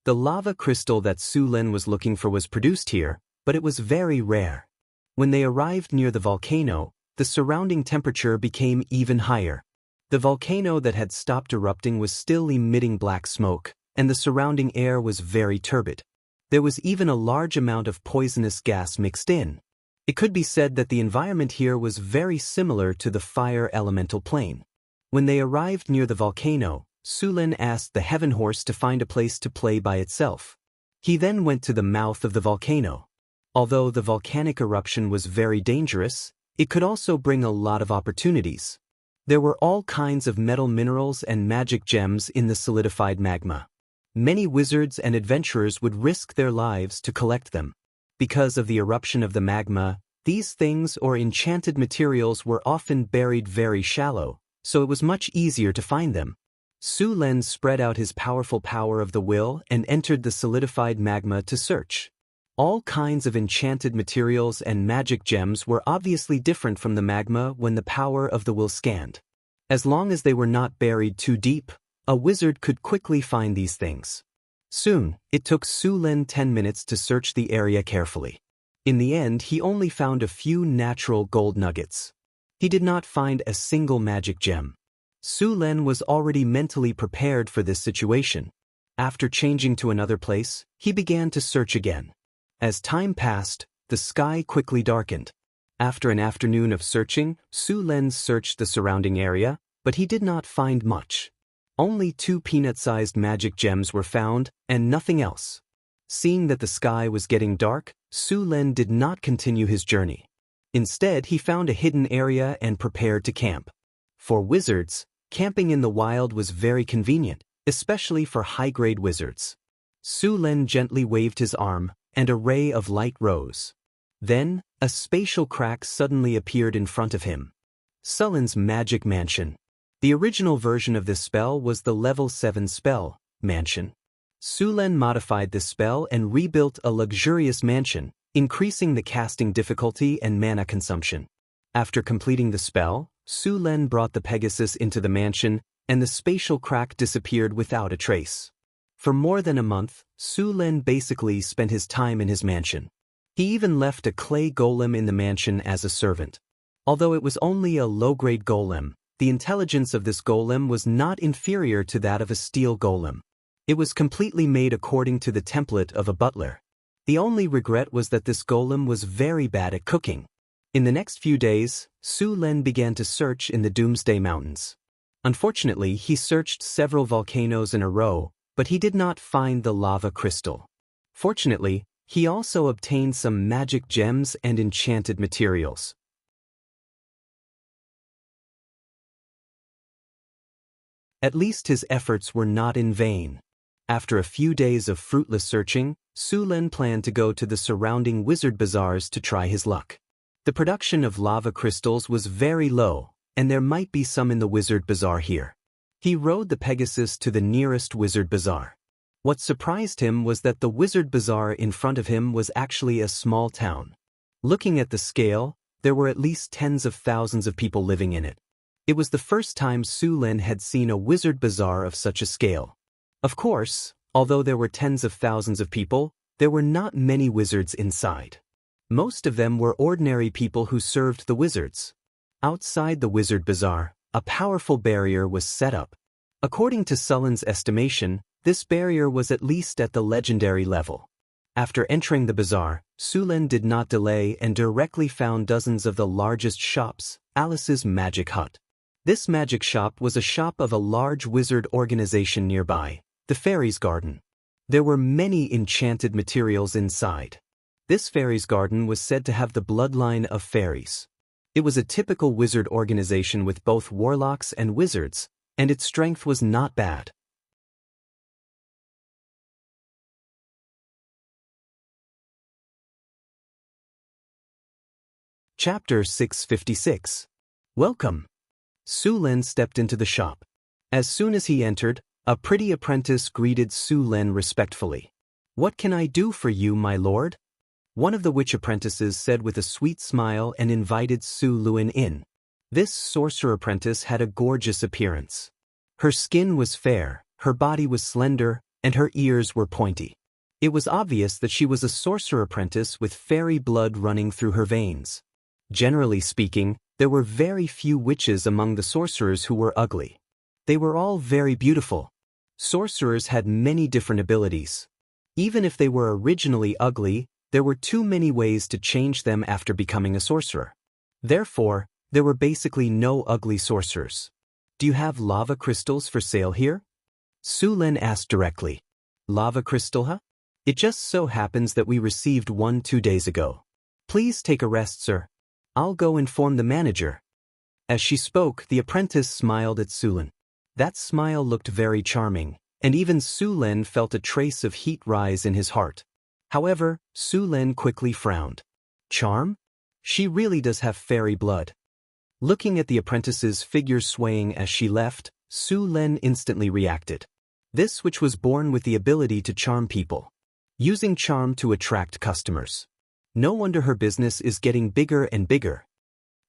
A: The lava crystal that Su Lin was looking for was produced here, but it was very rare. When they arrived near the volcano, the surrounding temperature became even higher. The volcano that had stopped erupting was still emitting black smoke, and the surrounding air was very turbid. There was even a large amount of poisonous gas mixed in. It could be said that the environment here was very similar to the fire elemental plane. When they arrived near the volcano, Su Lin asked the Heaven Horse to find a place to play by itself. He then went to the mouth of the volcano. Although the volcanic eruption was very dangerous, it could also bring a lot of opportunities. There were all kinds of metal minerals and magic gems in the solidified magma. Many wizards and adventurers would risk their lives to collect them. Because of the eruption of the magma, these things or enchanted materials were often buried very shallow, so it was much easier to find them. Su Lin spread out his powerful power of the will and entered the solidified magma to search. All kinds of enchanted materials and magic gems were obviously different from the magma when the power of the will scanned. As long as they were not buried too deep, a wizard could quickly find these things. Soon, it took Su Lin 10 minutes to search the area carefully. In the end, he only found a few natural gold nuggets. He did not find a single magic gem. Su Lin was already mentally prepared for this situation. After changing to another place, he began to search again. As time passed, the sky quickly darkened. After an afternoon of searching, Su Lin searched the surrounding area, but he did not find much. Only 2 peanut-sized magic gems were found, and nothing else. Seeing that the sky was getting dark, Su Lin did not continue his journey. Instead, he found a hidden area and prepared to camp. For wizards, camping in the wild was very convenient, especially for high-grade wizards. Su Lin gently waved his arm, and a ray of light rose. Then, a spatial crack suddenly appeared in front of him. Sulin's magic mansion. The original version of this spell was the level 7 spell, mansion. Su Lin modified this spell and rebuilt a luxurious mansion, increasing the casting difficulty and mana consumption. After completing the spell, Su Lin brought the Pegasus into the mansion, and the spatial crack disappeared without a trace. For more than a month, Su Lin basically spent his time in his mansion. He even left a clay golem in the mansion as a servant. Although it was only a low-grade golem, the intelligence of this golem was not inferior to that of a steel golem. It was completely made according to the template of a butler. The only regret was that this golem was very bad at cooking. In the next few days, Su Lin began to search in the Doomsday Mountains. Unfortunately, he searched several volcanoes in a row, but he did not find the lava crystal. Fortunately, he also obtained some magic gems and enchanted materials. At least his efforts were not in vain. After a few days of fruitless searching, Su Lin planned to go to the surrounding wizard bazaars to try his luck. The production of lava crystals was very low, and there might be some in the wizard bazaar here. He rode the Pegasus to the nearest wizard bazaar. What surprised him was that the wizard bazaar in front of him was actually a small town. Looking at the scale, there were at least tens of thousands of people living in it. It was the first time Su Lin had seen a wizard bazaar of such a scale. Of course, although there were tens of thousands of people, there were not many wizards inside. Most of them were ordinary people who served the wizards. Outside the wizard bazaar, a powerful barrier was set up. According to Sulin's estimation, this barrier was at least at the legendary level. After entering the bazaar, Su Lin did not delay and directly found dozens of the largest shops, Alice's Magic Hut. This magic shop was a shop of a large wizard organization nearby, the Fairies' Garden. There were many enchanted materials inside. This fairies' garden was said to have the bloodline of fairies. It was a typical wizard organization with both warlocks and wizards, and its strength was not bad. Chapter 656. Welcome. Su Lin stepped into the shop. As soon as he entered, a pretty apprentice greeted Su Lin respectfully. "What can I do for you, my lord?" One of the witch apprentices said with a sweet smile and invited Su Lin in. This sorcerer apprentice had a gorgeous appearance. Her skin was fair, her body was slender, and her ears were pointy. It was obvious that she was a sorcerer apprentice with fairy blood running through her veins. Generally speaking, there were very few witches among the sorcerers who were ugly. They were all very beautiful. Sorcerers had many different abilities. Even if they were originally ugly, there were too many ways to change them after becoming a sorcerer. Therefore, there were basically no ugly sorcerers. "Do you have lava crystals for sale here?" Su Lin asked directly. "Lava crystal, huh? It just so happens that we received one 2 days ago. Please take a rest, sir. I'll go inform the manager." As she spoke, the apprentice smiled at Su Lin. That smile looked very charming, and even Su Lin felt a trace of heat rise in his heart. However, Su Lin quickly frowned. Charm? She really does have fairy blood. Looking at the apprentice's figure swaying as she left, Su Lin instantly reacted. This witch was born with the ability to charm people, using charm to attract customers. No wonder her business is getting bigger and bigger.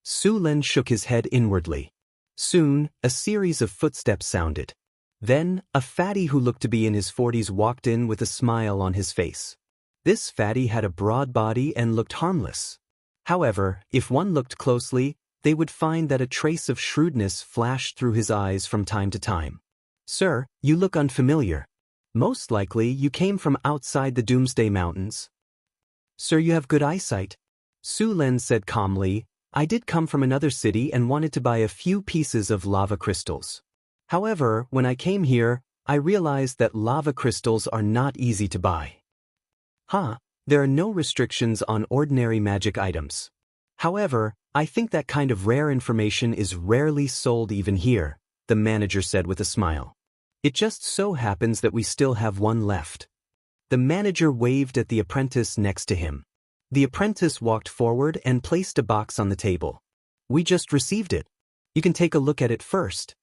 A: Su Lin shook his head inwardly. Soon, a series of footsteps sounded. Then, a fatty who looked to be in his 40s walked in with a smile on his face. This fatty had a broad body and looked harmless. However, if one looked closely, they would find that a trace of shrewdness flashed through his eyes from time to time. "Sir, you look unfamiliar. Most likely you came from outside the Doomsday Mountains." "Sir, you have good eyesight," Su Lin said calmly. "I did come from another city and wanted to buy a few pieces of lava crystals. However, when I came here, I realized that lava crystals are not easy to buy." There are no restrictions on ordinary magic items. However, I think that kind of rare information is rarely sold even here, the manager said with a smile. It just so happens that we still have one left. The manager waved at the apprentice next to him. The apprentice walked forward and placed a box on the table. We just received it. You can take a look at it first.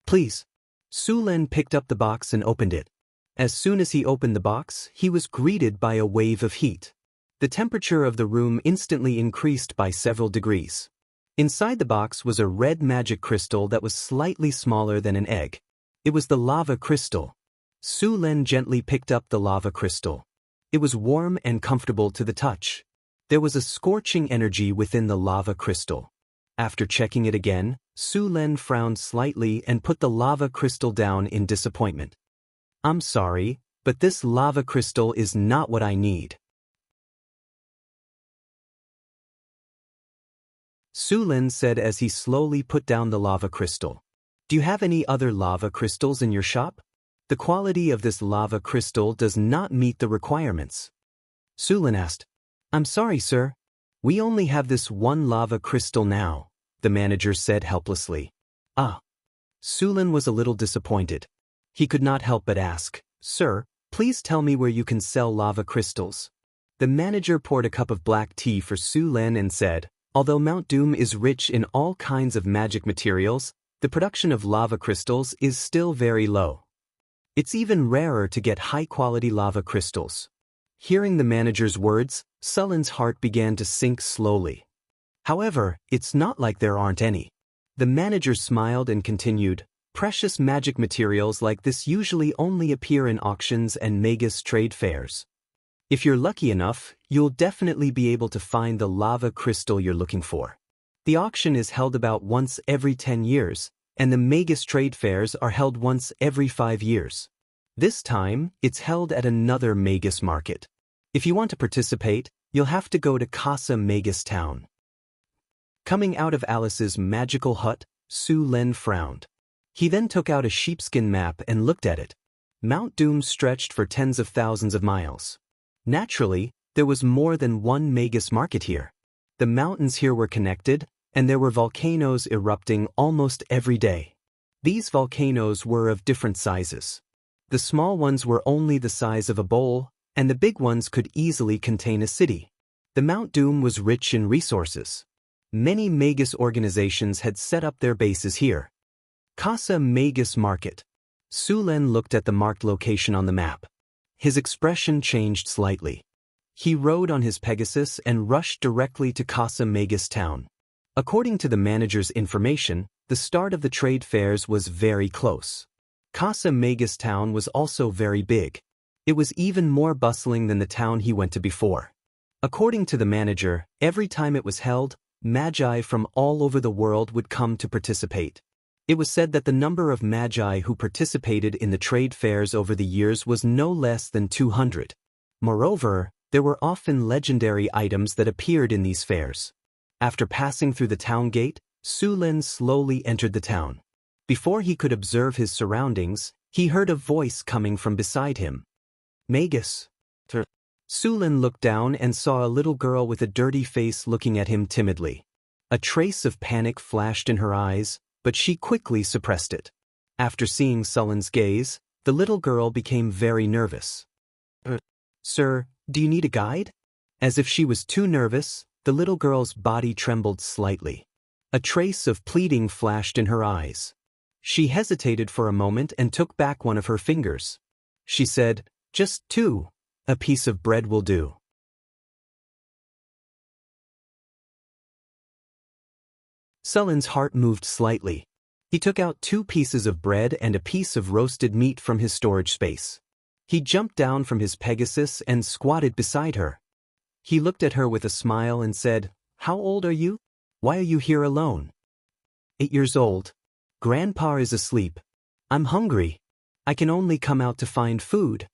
A: Please. Su Len picked up the box and opened it. As soon as he opened the box, he was greeted by a wave of heat. The temperature of the room instantly increased by several degrees. Inside the box was a red magic crystal that was slightly smaller than an egg. It was the lava crystal. Su Len gently picked up the lava crystal. It was warm and comfortable to the touch. There was a scorching energy within the lava crystal. After checking it again, Su Len frowned slightly and put the lava crystal down in disappointment. I'm sorry, but this lava crystal is not what I need. Su Len said as he slowly put down the lava crystal. Do you have any other lava crystals in your shop? The quality of this lava crystal does not meet the requirements. Su Len asked. I'm sorry, sir. We only have this one lava crystal now, the manager said helplessly. Ah. Su Len was a little disappointed. He could not help but ask, Sir, please tell me where you can sell lava crystals. The manager poured a cup of black tea for Su Len and said, although Mount Doom is rich in all kinds of magic materials, the production of lava crystals is still very low. It's even rarer to get high-quality lava crystals. Hearing the manager's words, Su Len's heart began to sink slowly. However, it's not like there aren't any. The manager smiled and continued, precious magic materials like this usually only appear in auctions and Magus trade fairs. If you're lucky enough, you'll definitely be able to find the lava crystal you're looking for. The auction is held about once every 10 years, and the Magus trade fairs are held once every 5 years. This time, it's held at another Magus market. If you want to participate, you'll have to go to Casa Magus Town. Coming out of Alice's magical hut, Su Len frowned. He then took out a sheepskin map and looked at it. Mount Doom stretched for tens of thousands of miles. Naturally, there was more than one Magus market here. The mountains here were connected, and there were volcanoes erupting almost every day. These volcanoes were of different sizes. The small ones were only the size of a bowl, and the big ones could easily contain a city. The Mount Doom was rich in resources. Many Magus organizations had set up their bases here. Casa Magus Market. Su Len looked at the marked location on the map. His expression changed slightly. He rode on his Pegasus and rushed directly to Casa Magus Town. According to the manager's information, the start of the trade fairs was very close. Casa Magus Town was also very big. It was even more bustling than the town he went to before. According to the manager, every time it was held, magi from all over the world would come to participate. It was said that the number of magi who participated in the trade fairs over the years was no less than 200. Moreover, there were often legendary items that appeared in these fairs. After passing through the town gate, Su Len slowly entered the town. Before he could observe his surroundings, he heard a voice coming from beside him. Magus. Su Len looked down and saw a little girl with a dirty face looking at him timidly. A trace of panic flashed in her eyes, but she quickly suppressed it. After seeing Su Len's gaze, the little girl became very nervous. Sir, do you need a guide? As if she was too nervous, the little girl's body trembled slightly. A trace of pleading flashed in her eyes. She hesitated for a moment and took back one of her fingers. She said, "Just 2. A piece of bread will do." Su Len's heart moved slightly. He took out 2 pieces of bread and a piece of roasted meat from his storage space. He jumped down from his Pegasus and squatted beside her. He looked at her with a smile and said, "How old are you? Why are you here alone?" 8 years old. Grandpa is asleep. I'm hungry. I can only come out to find food.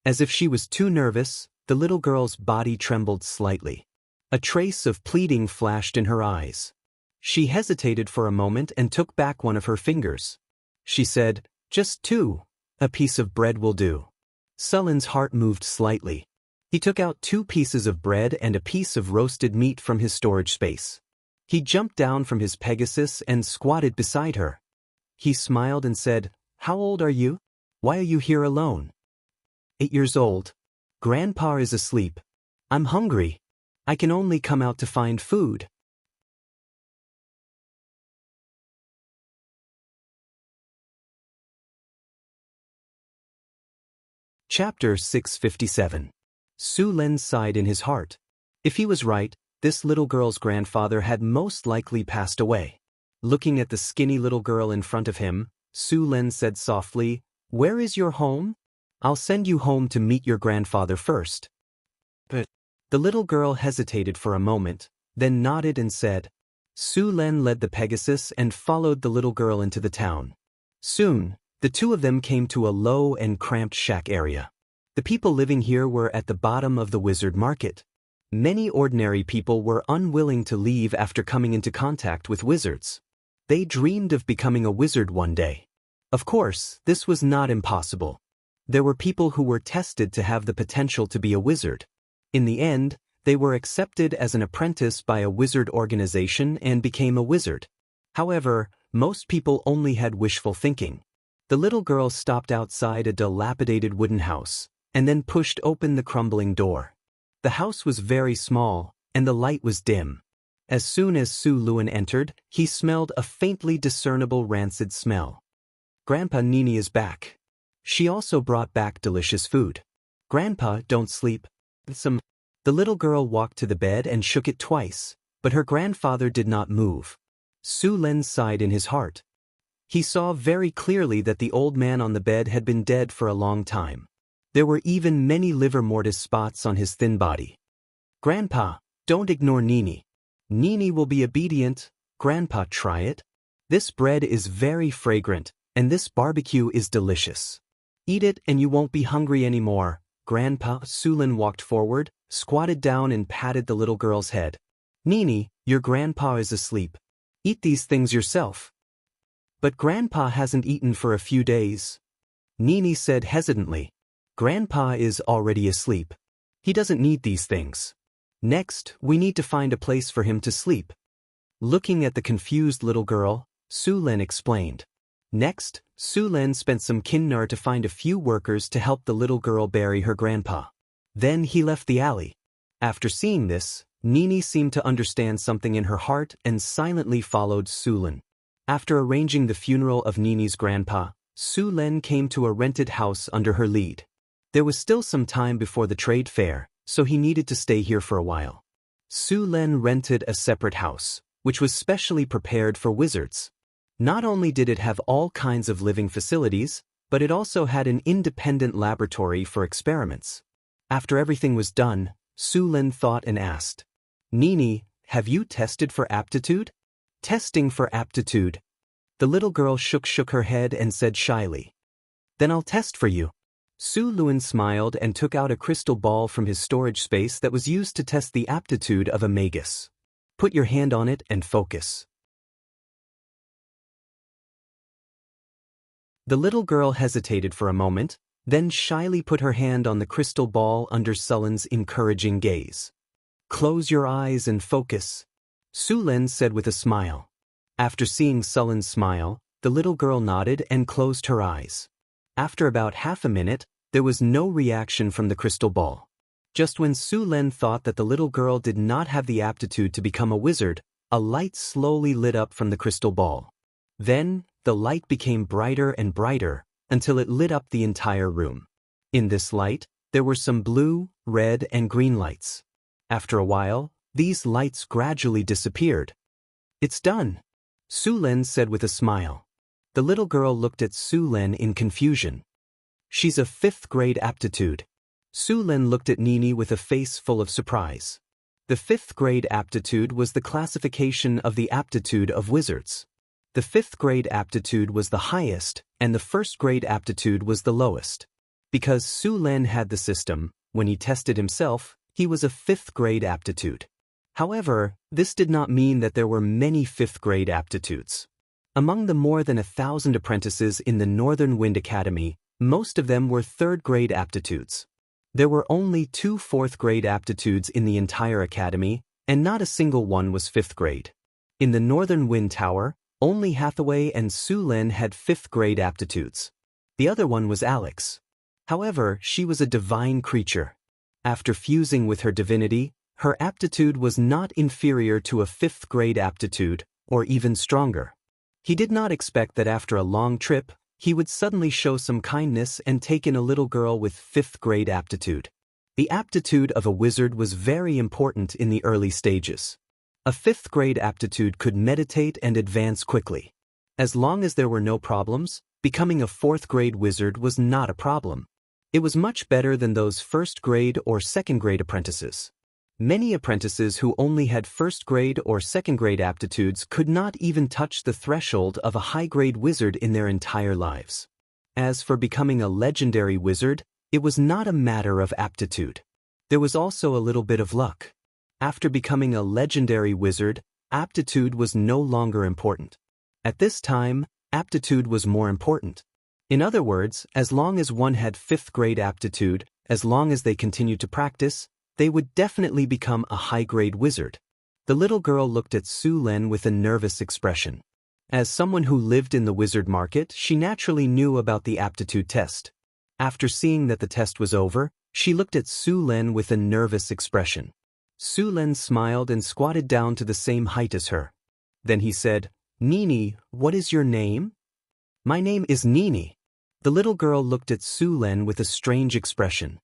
A: As if she was too nervous, the little girl's body trembled slightly. A trace of pleading flashed in her eyes. She hesitated for a moment and took back one of her fingers. She said, "Just 2. A piece of bread will do." Su Len's heart moved slightly. He took out 2 pieces of bread and a piece of roasted meat from his storage space. He jumped down from his Pegasus and squatted beside her. He smiled and said, "How old are you? Why are you here alone?" 8 years old. Grandpa is asleep. I'm hungry. I can only come out to find food. Chapter 657. Su Len sighed in his heart. If he was right, this little girl's grandfather had most likely passed away. Looking at the skinny little girl in front of him, Su Len said softly, "Where is your home? I'll send you home to meet your grandfather first." But the little girl hesitated for a moment, then nodded and said. Su Len led the Pegasus and followed the little girl into the town. Soon, the 2 of them came to a low and cramped shack area. The people living here were at the bottom of the wizard market. Many ordinary people were unwilling to leave after coming into contact with wizards. They dreamed of becoming a wizard one day. Of course, this was not impossible. There were people who were tested to have the potential to be a wizard. In the end, they were accepted as an apprentice by a wizard organization and became a wizard. However, most people only had wishful thinking. The little girl stopped outside a dilapidated wooden house, and then pushed open the crumbling door. The house was very small, and the light was dim. As soon as Su Luen entered, he smelled a faintly discernible rancid smell. Grandpa Nini is back. She also brought back delicious food. Grandpa, don't sleep. The little girl walked to the bed and shook it twice, but her grandfather did not move. Su Len sighed in his heart. He saw very clearly that the old man on the bed had been dead for a long time. There were even many livor mortis spots on his thin body. Grandpa, don't ignore Nini. Nini will be obedient. Grandpa, try it. This bread is very fragrant, and this barbecue is delicious. Eat it and you won't be hungry anymore. Grandpa. Su Len walked forward, squatted down and patted the little girl's head. Nini, your grandpa is asleep. Eat these things yourself. But Grandpa hasn't eaten for a few days. Nini said hesitantly. Grandpa is already asleep. He doesn't need these things. Next, we need to find a place for him to sleep. Looking at the confused little girl, Su Len explained. Next, Su Len spent some kinnar to find a few workers to help the little girl bury her grandpa. Then he left the alley. After seeing this, Nini seemed to understand something in her heart and silently followed Su Len. After arranging the funeral of Nini's grandpa, Su Len came to a rented house under her lead. There was still some time before the trade fair, so he needed to stay here for a while. Su Len rented a separate house, which was specially prepared for wizards. Not only did it have all kinds of living facilities, but it also had an independent laboratory for experiments. After everything was done, Su Len thought and asked, Nini, have you tested for aptitude? Testing for aptitude. The little girl shook her head and said shyly, Then I'll test for you. Su Luen smiled and took out a crystal ball from his storage space that was used to test the aptitude of a magus. Put your hand on it and focus. The little girl hesitated for a moment, then shyly put her hand on the crystal ball under Su Len's encouraging gaze. Close your eyes and focus, Su Len said with a smile. After seeing Su Len's smile, the little girl nodded and closed her eyes. After about half a minute, there was no reaction from the crystal ball. Just when Su Len thought that the little girl did not have the aptitude to become a wizard, a light slowly lit up from the crystal ball. Then, the light became brighter and brighter, until it lit up the entire room. In this light, there were some blue, red, and green lights. After a while, these lights gradually disappeared. It's done, Su Len said with a smile. The little girl looked at Su Len in confusion. She's a 5th grade aptitude. Su Len looked at Nini with a face full of surprise. The 5th grade aptitude was the classification of the aptitude of wizards. The 5th grade aptitude was the highest, and the 1st grade aptitude was the lowest. Because Su Len had the system, when he tested himself, he was a 5th grade aptitude. However, this did not mean that there were many 5th grade aptitudes. Among the more than 1,000 apprentices in the Northern Wind Academy, most of them were 3rd grade aptitudes. There were only 2 4th-grade aptitudes in the entire academy, and not a single one was 5th grade. In the Northern Wind Tower, only Hathaway and Su Lin had 5th-grade aptitudes. The other one was Alex. However, she was a divine creature. After fusing with her divinity, her aptitude was not inferior to a 5th-grade aptitude, or even stronger. He did not expect that after a long trip, he would suddenly show some kindness and take in a little girl with 5th-grade aptitude. The aptitude of a wizard was very important in the early stages. A 5th-grade aptitude could meditate and advance quickly. As long as there were no problems, becoming a 4th-grade wizard was not a problem. It was much better than those 1st-grade or 2nd-grade apprentices. Many apprentices who only had 1st-grade or 2nd-grade aptitudes could not even touch the threshold of a high-grade wizard in their entire lives. As for becoming a legendary wizard, it was not a matter of aptitude. There was also a little bit of luck. After becoming a legendary wizard, aptitude was no longer important. At this time, aptitude was more important. In other words, as long as one had 5th-grade aptitude, as long as they continued to practice, they would definitely become a high-grade wizard. The little girl looked at Su Lin with a nervous expression. As someone who lived in the wizard market, she naturally knew about the aptitude test. After seeing that the test was over, she looked at Su Lin with a nervous expression. Su Lin smiled and squatted down to the same height as her. Then he said, "Nini, what is your name?" "My name is Nini." The little girl looked at Su Lin with a strange expression.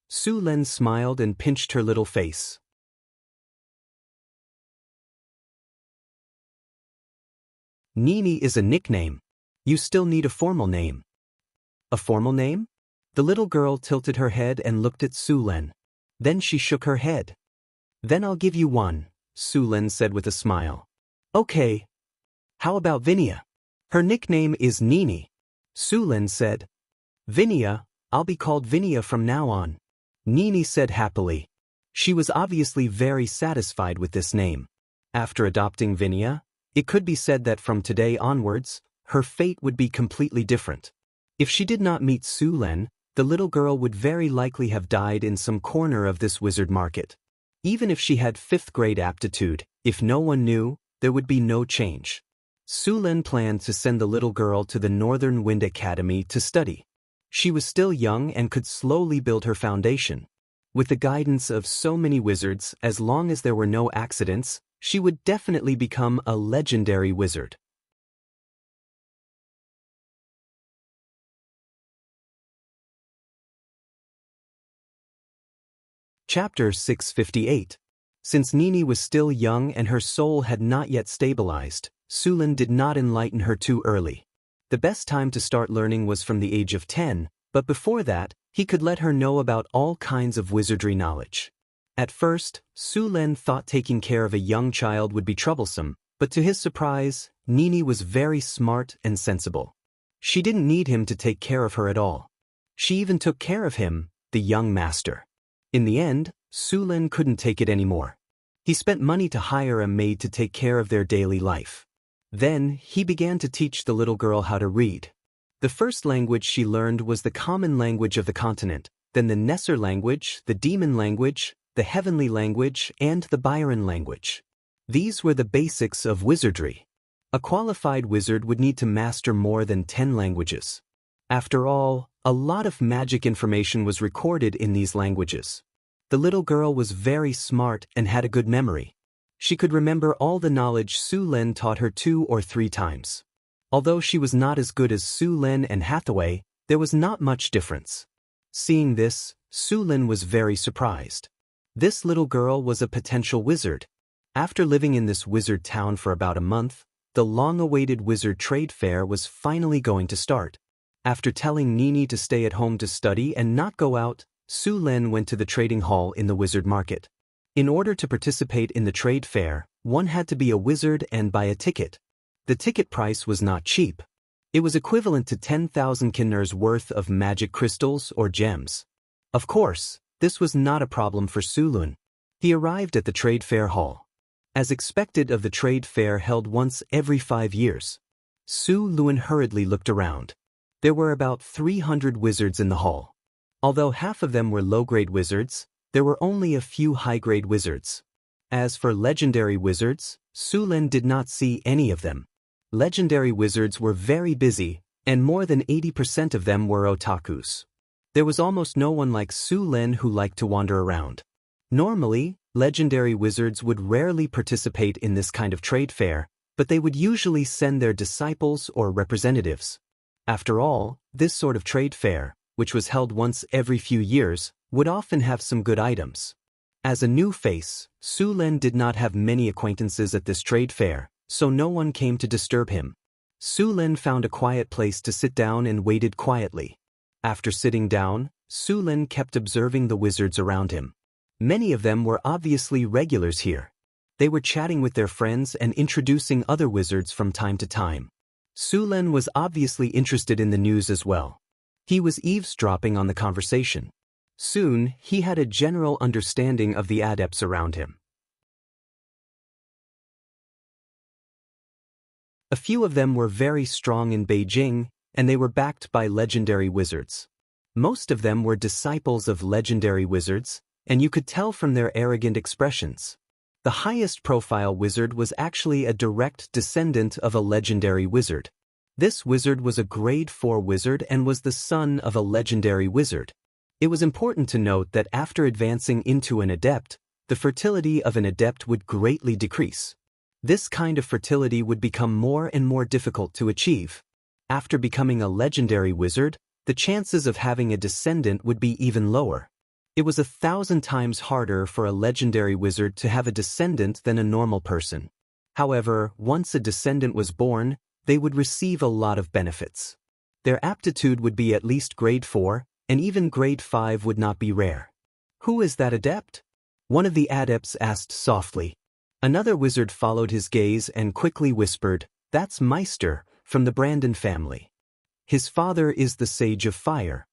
A: Su Lin smiled and pinched her little face. "Nini is a nickname. You still need a formal name." "A formal name?" The little girl tilted her head and looked at Su Lin. Then she shook her head. "Then I'll give you one," Su Lin said with a smile. "Okay. How about Vinia? Her nickname is Nini." Su Lin said. "Vinia, I'll be called Vinia from now on," Nini said happily. She was obviously very satisfied with this name. After adopting Vinia, it could be said that from today onwards, her fate would be completely different. If she did not meet Su Lin, the little girl would very likely have died in some corner of this wizard market. Even if she had 5th-grade aptitude, if no one knew, there would be no change. Su Lin planned to send the little girl to the Northern Wind Academy to study. She was still young and could slowly build her foundation. With the guidance of so many wizards, as long as there were no accidents, she would definitely become a legendary wizard. Chapter 658. Since Nini was still young and her soul had not yet stabilized, Su Lin did not enlighten her too early. The best time to start learning was from the age of 10, but before that, he could let her know about all kinds of wizardry knowledge. At first, Su Lin thought taking care of a young child would be troublesome, but to his surprise, Nini was very smart and sensible. She didn't need him to take care of her at all. She even took care of him, the young master. In the end, Su Lin couldn't take it anymore. He spent money to hire a maid to take care of their daily life. Then, he began to teach the little girl how to read. The first language she learned was the common language of the continent, then the Nesser language, the demon language, the heavenly language, and the Byron language. These were the basics of wizardry. A qualified wizard would need to master more than 10 languages. After all, a lot of magic information was recorded in these languages. The little girl was very smart and had a good memory. She could remember all the knowledge Su Lin taught her 2 or 3 times. Although she was not as good as Su Lin and Hathaway, there was not much difference. Seeing this, Su Lin was very surprised. This little girl was a potential wizard. After living in this wizard town for about a month, the long-awaited wizard trade fair was finally going to start. After telling Nini to stay at home to study and not go out, Su Lin went to the trading hall in the wizard market. In order to participate in the trade fair, one had to be a wizard and buy a ticket. The ticket price was not cheap. It was equivalent to 10,000 kiners worth of magic crystals or gems. Of course, this was not a problem for Su Lin. He arrived at the trade fair hall. As expected of the trade fair held once every 5 years. Su Lin hurriedly looked around. There were about 300 wizards in the hall. Although half of them were low-grade wizards, there were only a few high-grade wizards. As for legendary wizards, Su Lin did not see any of them. Legendary wizards were very busy, and more than 80% of them were otakus. There was almost no one like Su Lin who liked to wander around. Normally, legendary wizards would rarely participate in this kind of trade fair, but they would usually send their disciples or representatives. After all, this sort of trade fair, which was held once every few years, would often have some good items. As a new face, Su Lin did not have many acquaintances at this trade fair, so no one came to disturb him. Su Lin found a quiet place to sit down and waited quietly. After sitting down, Su Lin kept observing the wizards around him. Many of them were obviously regulars here. They were chatting with their friends and introducing other wizards from time to time. Su Lin was obviously interested in the news as well. He was eavesdropping on the conversation. Soon, he had a general understanding of the adepts around him. A few of them were very strong in Beijing, and they were backed by legendary wizards. Most of them were disciples of legendary wizards, and you could tell from their arrogant expressions. The highest profile wizard was actually a direct descendant of a legendary wizard. This wizard was a grade 4 wizard and was the son of a legendary wizard. It was important to note that after advancing into an adept, the fertility of an adept would greatly decrease. This kind of fertility would become more and more difficult to achieve. After becoming a legendary wizard, the chances of having a descendant would be even lower. It was 1,000 times harder for a legendary wizard to have a descendant than a normal person. However, once a descendant was born, they would receive a lot of benefits. Their aptitude would be at least grade 4, and even grade 5 would not be rare. "Who is that adept?" one of the adepts asked softly. Another wizard followed his gaze and quickly whispered, "That's Meister, from the Brandon family. His father is the Sage of Fire.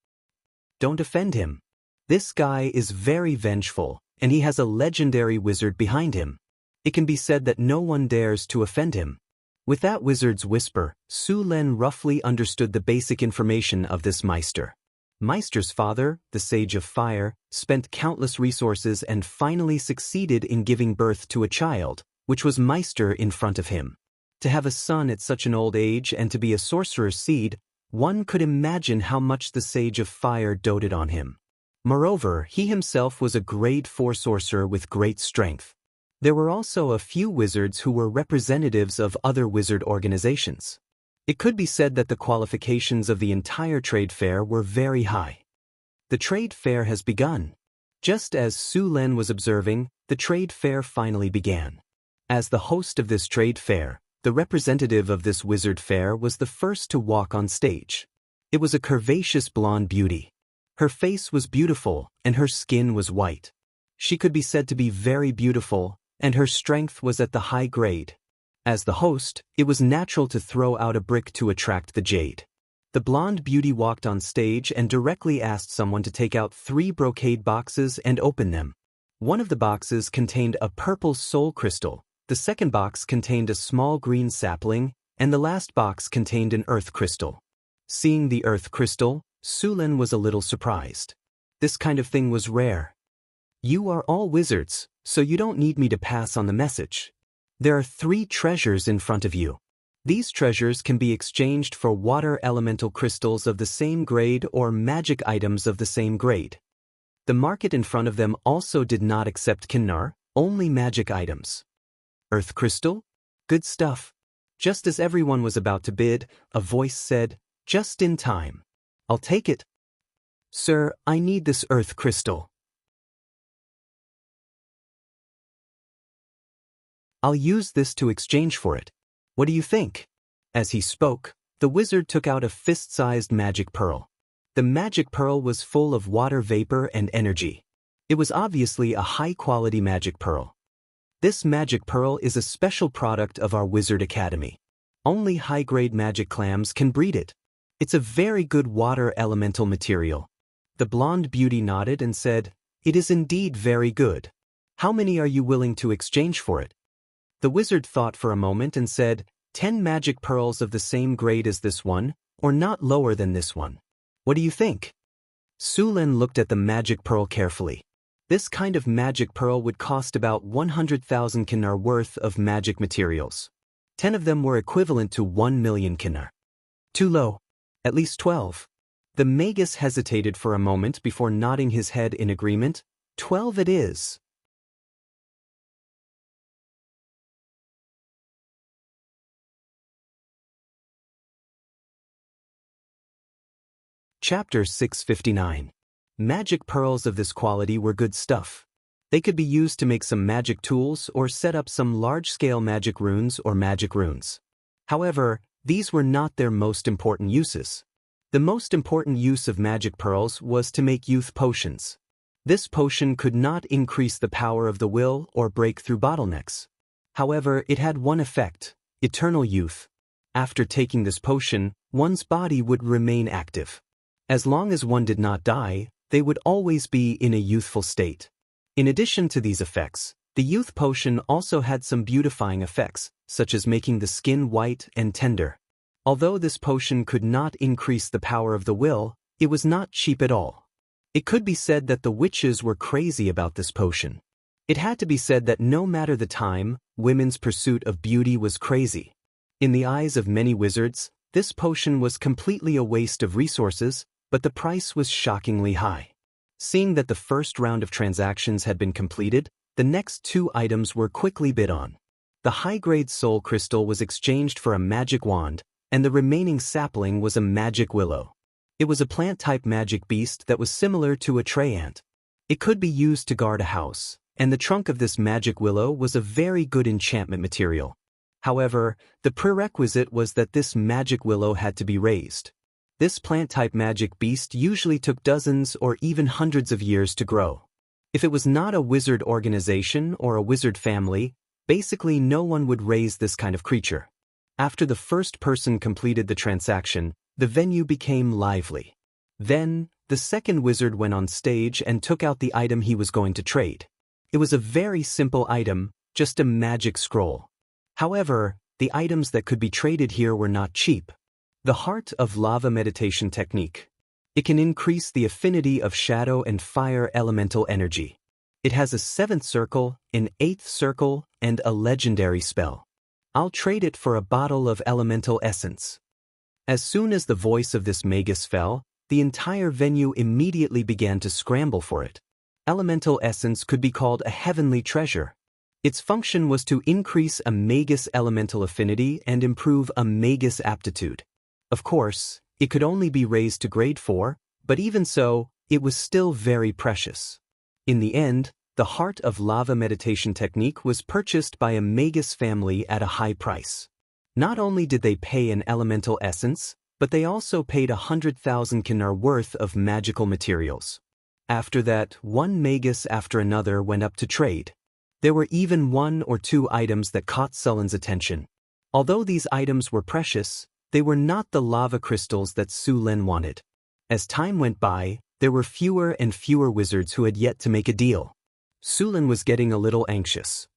A: Don't offend him. This guy is very vengeful, and he has a legendary wizard behind him. It can be said that no one dares to offend him." With that wizard's whisper, Su Lin roughly understood the basic information of this Meister. Meister's father, the Sage of Fire, spent countless resources and finally succeeded in giving birth to a child, which was Meister in front of him. To have a son at such an old age and to be a sorcerer's seed, one could imagine how much the Sage of Fire doted on him. Moreover, he himself was a grade 4 sorcerer with great strength. There were also a few wizards who were representatives of other wizard organizations. It could be said that the qualifications of the entire trade fair were very high. The trade fair has begun. Just as Su Lin was observing, the trade fair finally began. As the host of this trade fair, the representative of this wizard fair was the first to walk on stage. It was a curvaceous blonde beauty. Her face was beautiful, and her skin was white. She could be said to be very beautiful, and her strength was at the high grade. As the host, it was natural to throw out a brick to attract the jade. The blonde beauty walked on stage and directly asked someone to take out 3 brocade boxes and open them. One of the boxes contained a purple soul crystal, the second box contained a small green sapling, and the last box contained an earth crystal. Seeing the earth crystal, Su Lin was a little surprised. This kind of thing was rare. "You are all wizards, so you don't need me to pass on the message. There are 3 treasures in front of you. These treasures can be exchanged for water elemental crystals of the same grade or magic items of the same grade." The market in front of them also did not accept kinnar, only magic items. Earth crystal? Good stuff. Just as everyone was about to bid, a voice said, "Just in time. I'll take it." "Sir, I need this earth crystal." "I'll use this to exchange for it. What do you think?" As he spoke, the wizard took out a fist-sized magic pearl. The magic pearl was full of water vapor and energy. It was obviously a high-quality magic pearl. This magic pearl is a special product of our Wizard Academy. Only high-grade magic clams can breed it. It's a very good water elemental material. The blonde beauty nodded and said, "It is indeed very good. How many are you willing to exchange for it?" The wizard thought for a moment and said, 10 magic pearls of the same grade as this one, or not lower than this one. What do you think?" Su Lin looked at the magic pearl carefully. This kind of magic pearl would cost about 100,000 kinar worth of magic materials. 10 of them were equivalent to 1 million kinar. Too low. At least 12. The magus hesitated for a moment before nodding his head in agreement. 12 it is. Chapter 659. Magic pearls of this quality were good stuff. They could be used to make some magic tools or set up some large-scale magic runes or magic runes. However, these were not their most important uses. The most important use of magic pearls was to make youth potions. This potion could not increase the power of the will or break through bottlenecks. However, it had one effect: eternal youth. After taking this potion, one's body would remain active. As long as one did not die, they would always be in a youthful state. In addition to these effects, the youth potion also had some beautifying effects, such as making the skin white and tender. Although this potion could not increase the power of the will, it was not cheap at all. It could be said that the witches were crazy about this potion. It had to be said that no matter the time, women's pursuit of beauty was crazy. In the eyes of many wizards, this potion was completely a waste of resources, but the price was shockingly high. Seeing that the first round of transactions had been completed, the next 2 items were quickly bid on. The high-grade soul crystal was exchanged for a magic wand, and the remaining sapling was a magic willow. It was a plant-type magic beast that was similar to a tree ant. It could be used to guard a house, and the trunk of this magic willow was a very good enchantment material. However, the prerequisite was that this magic willow had to be raised. This plant-type magic beast usually took dozens or even hundreds of years to grow. If it was not a wizard organization or a wizard family, basically no one would raise this kind of creature. After the first person completed the transaction, the venue became lively. Then, the second wizard went on stage and took out the item he was going to trade. It was a very simple item, just a magic scroll. However, the items that could be traded here were not cheap. The Heart of Lava meditation technique. It can increase the affinity of shadow and fire elemental energy. It has a 7th circle, an 8th circle, and a legendary spell. I'll trade it for a bottle of elemental essence. As soon as the voice of this magus fell, the entire venue immediately began to scramble for it. Elemental essence could be called a heavenly treasure. Its function was to increase a magus elemental affinity and improve a magus aptitude. Of course, it could only be raised to grade 4, but even so, it was still very precious. In the end, the Heart of Lava meditation technique was purchased by a magus family at a high price. Not only did they pay an elemental essence, but they also paid 100,000 kinar worth of magical materials. After that, one magus after another went up to trade. There were even 1 or 2 items that caught Sullen's attention. Although these items were precious, they were not the lava crystals that Su Lin wanted. As time went by, there were fewer and fewer wizards who had yet to make a deal. Su Lin was getting a little anxious.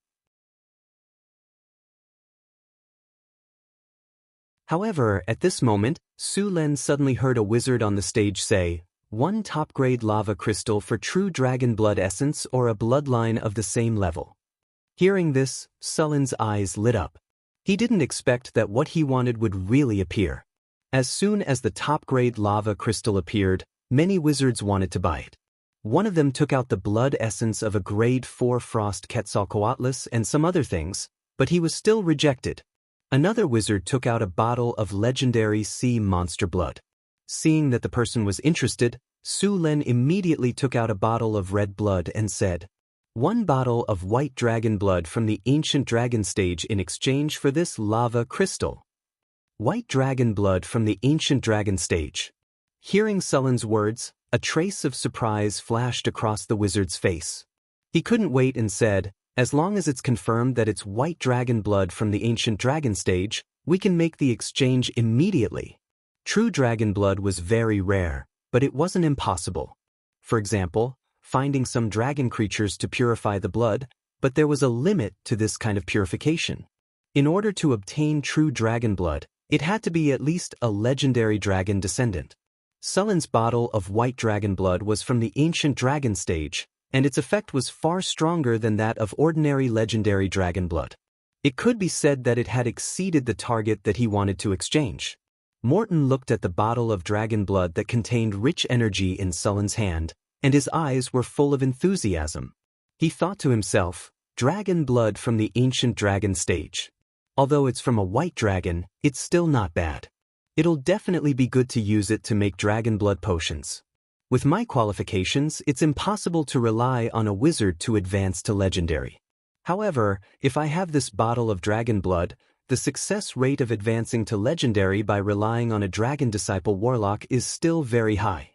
A: However, at this moment, Su Lin suddenly heard a wizard on the stage say, "1 top-grade lava crystal for true dragon blood essence or a bloodline of the same level." Hearing this, Sullen's eyes lit up. He didn't expect that what he wanted would really appear. As soon as the top-grade lava crystal appeared, many wizards wanted to buy it. One of them took out the blood essence of a grade 4 frost Quetzalcoatlus and some other things, but he was still rejected. Another wizard took out a bottle of legendary sea monster blood. Seeing that the person was interested, Su Lin immediately took out a bottle of red blood and said, "1 bottle of white dragon blood from the ancient dragon stage in exchange for this lava crystal." White dragon blood from the ancient dragon stage. Hearing Sullen's words, a trace of surprise flashed across the wizard's face. He couldn't wait and said, "As long as it's confirmed that it's white dragon blood from the ancient dragon stage, we can make the exchange immediately." True dragon blood was very rare, but it wasn't impossible. For example, finding some dragon creatures to purify the blood, but there was a limit to this kind of purification. In order to obtain true dragon blood, it had to be at least a legendary dragon descendant. Sullen's bottle of white dragon blood was from the ancient dragon stage, and its effect was far stronger than that of ordinary legendary dragon blood. It could be said that it had exceeded the target that he wanted to exchange. Morton looked at the bottle of dragon blood that contained rich energy in Sullen's hand, and his eyes were full of enthusiasm. He thought to himself, dragon blood from the ancient dragon stage. Although it's from a white dragon, it's still not bad. It'll definitely be good to use it to make dragon blood potions. With my qualifications, it's impossible to rely on a wizard to advance to legendary. However, if I have this bottle of dragon blood, the success rate of advancing to legendary by relying on a dragon disciple warlock is still very high.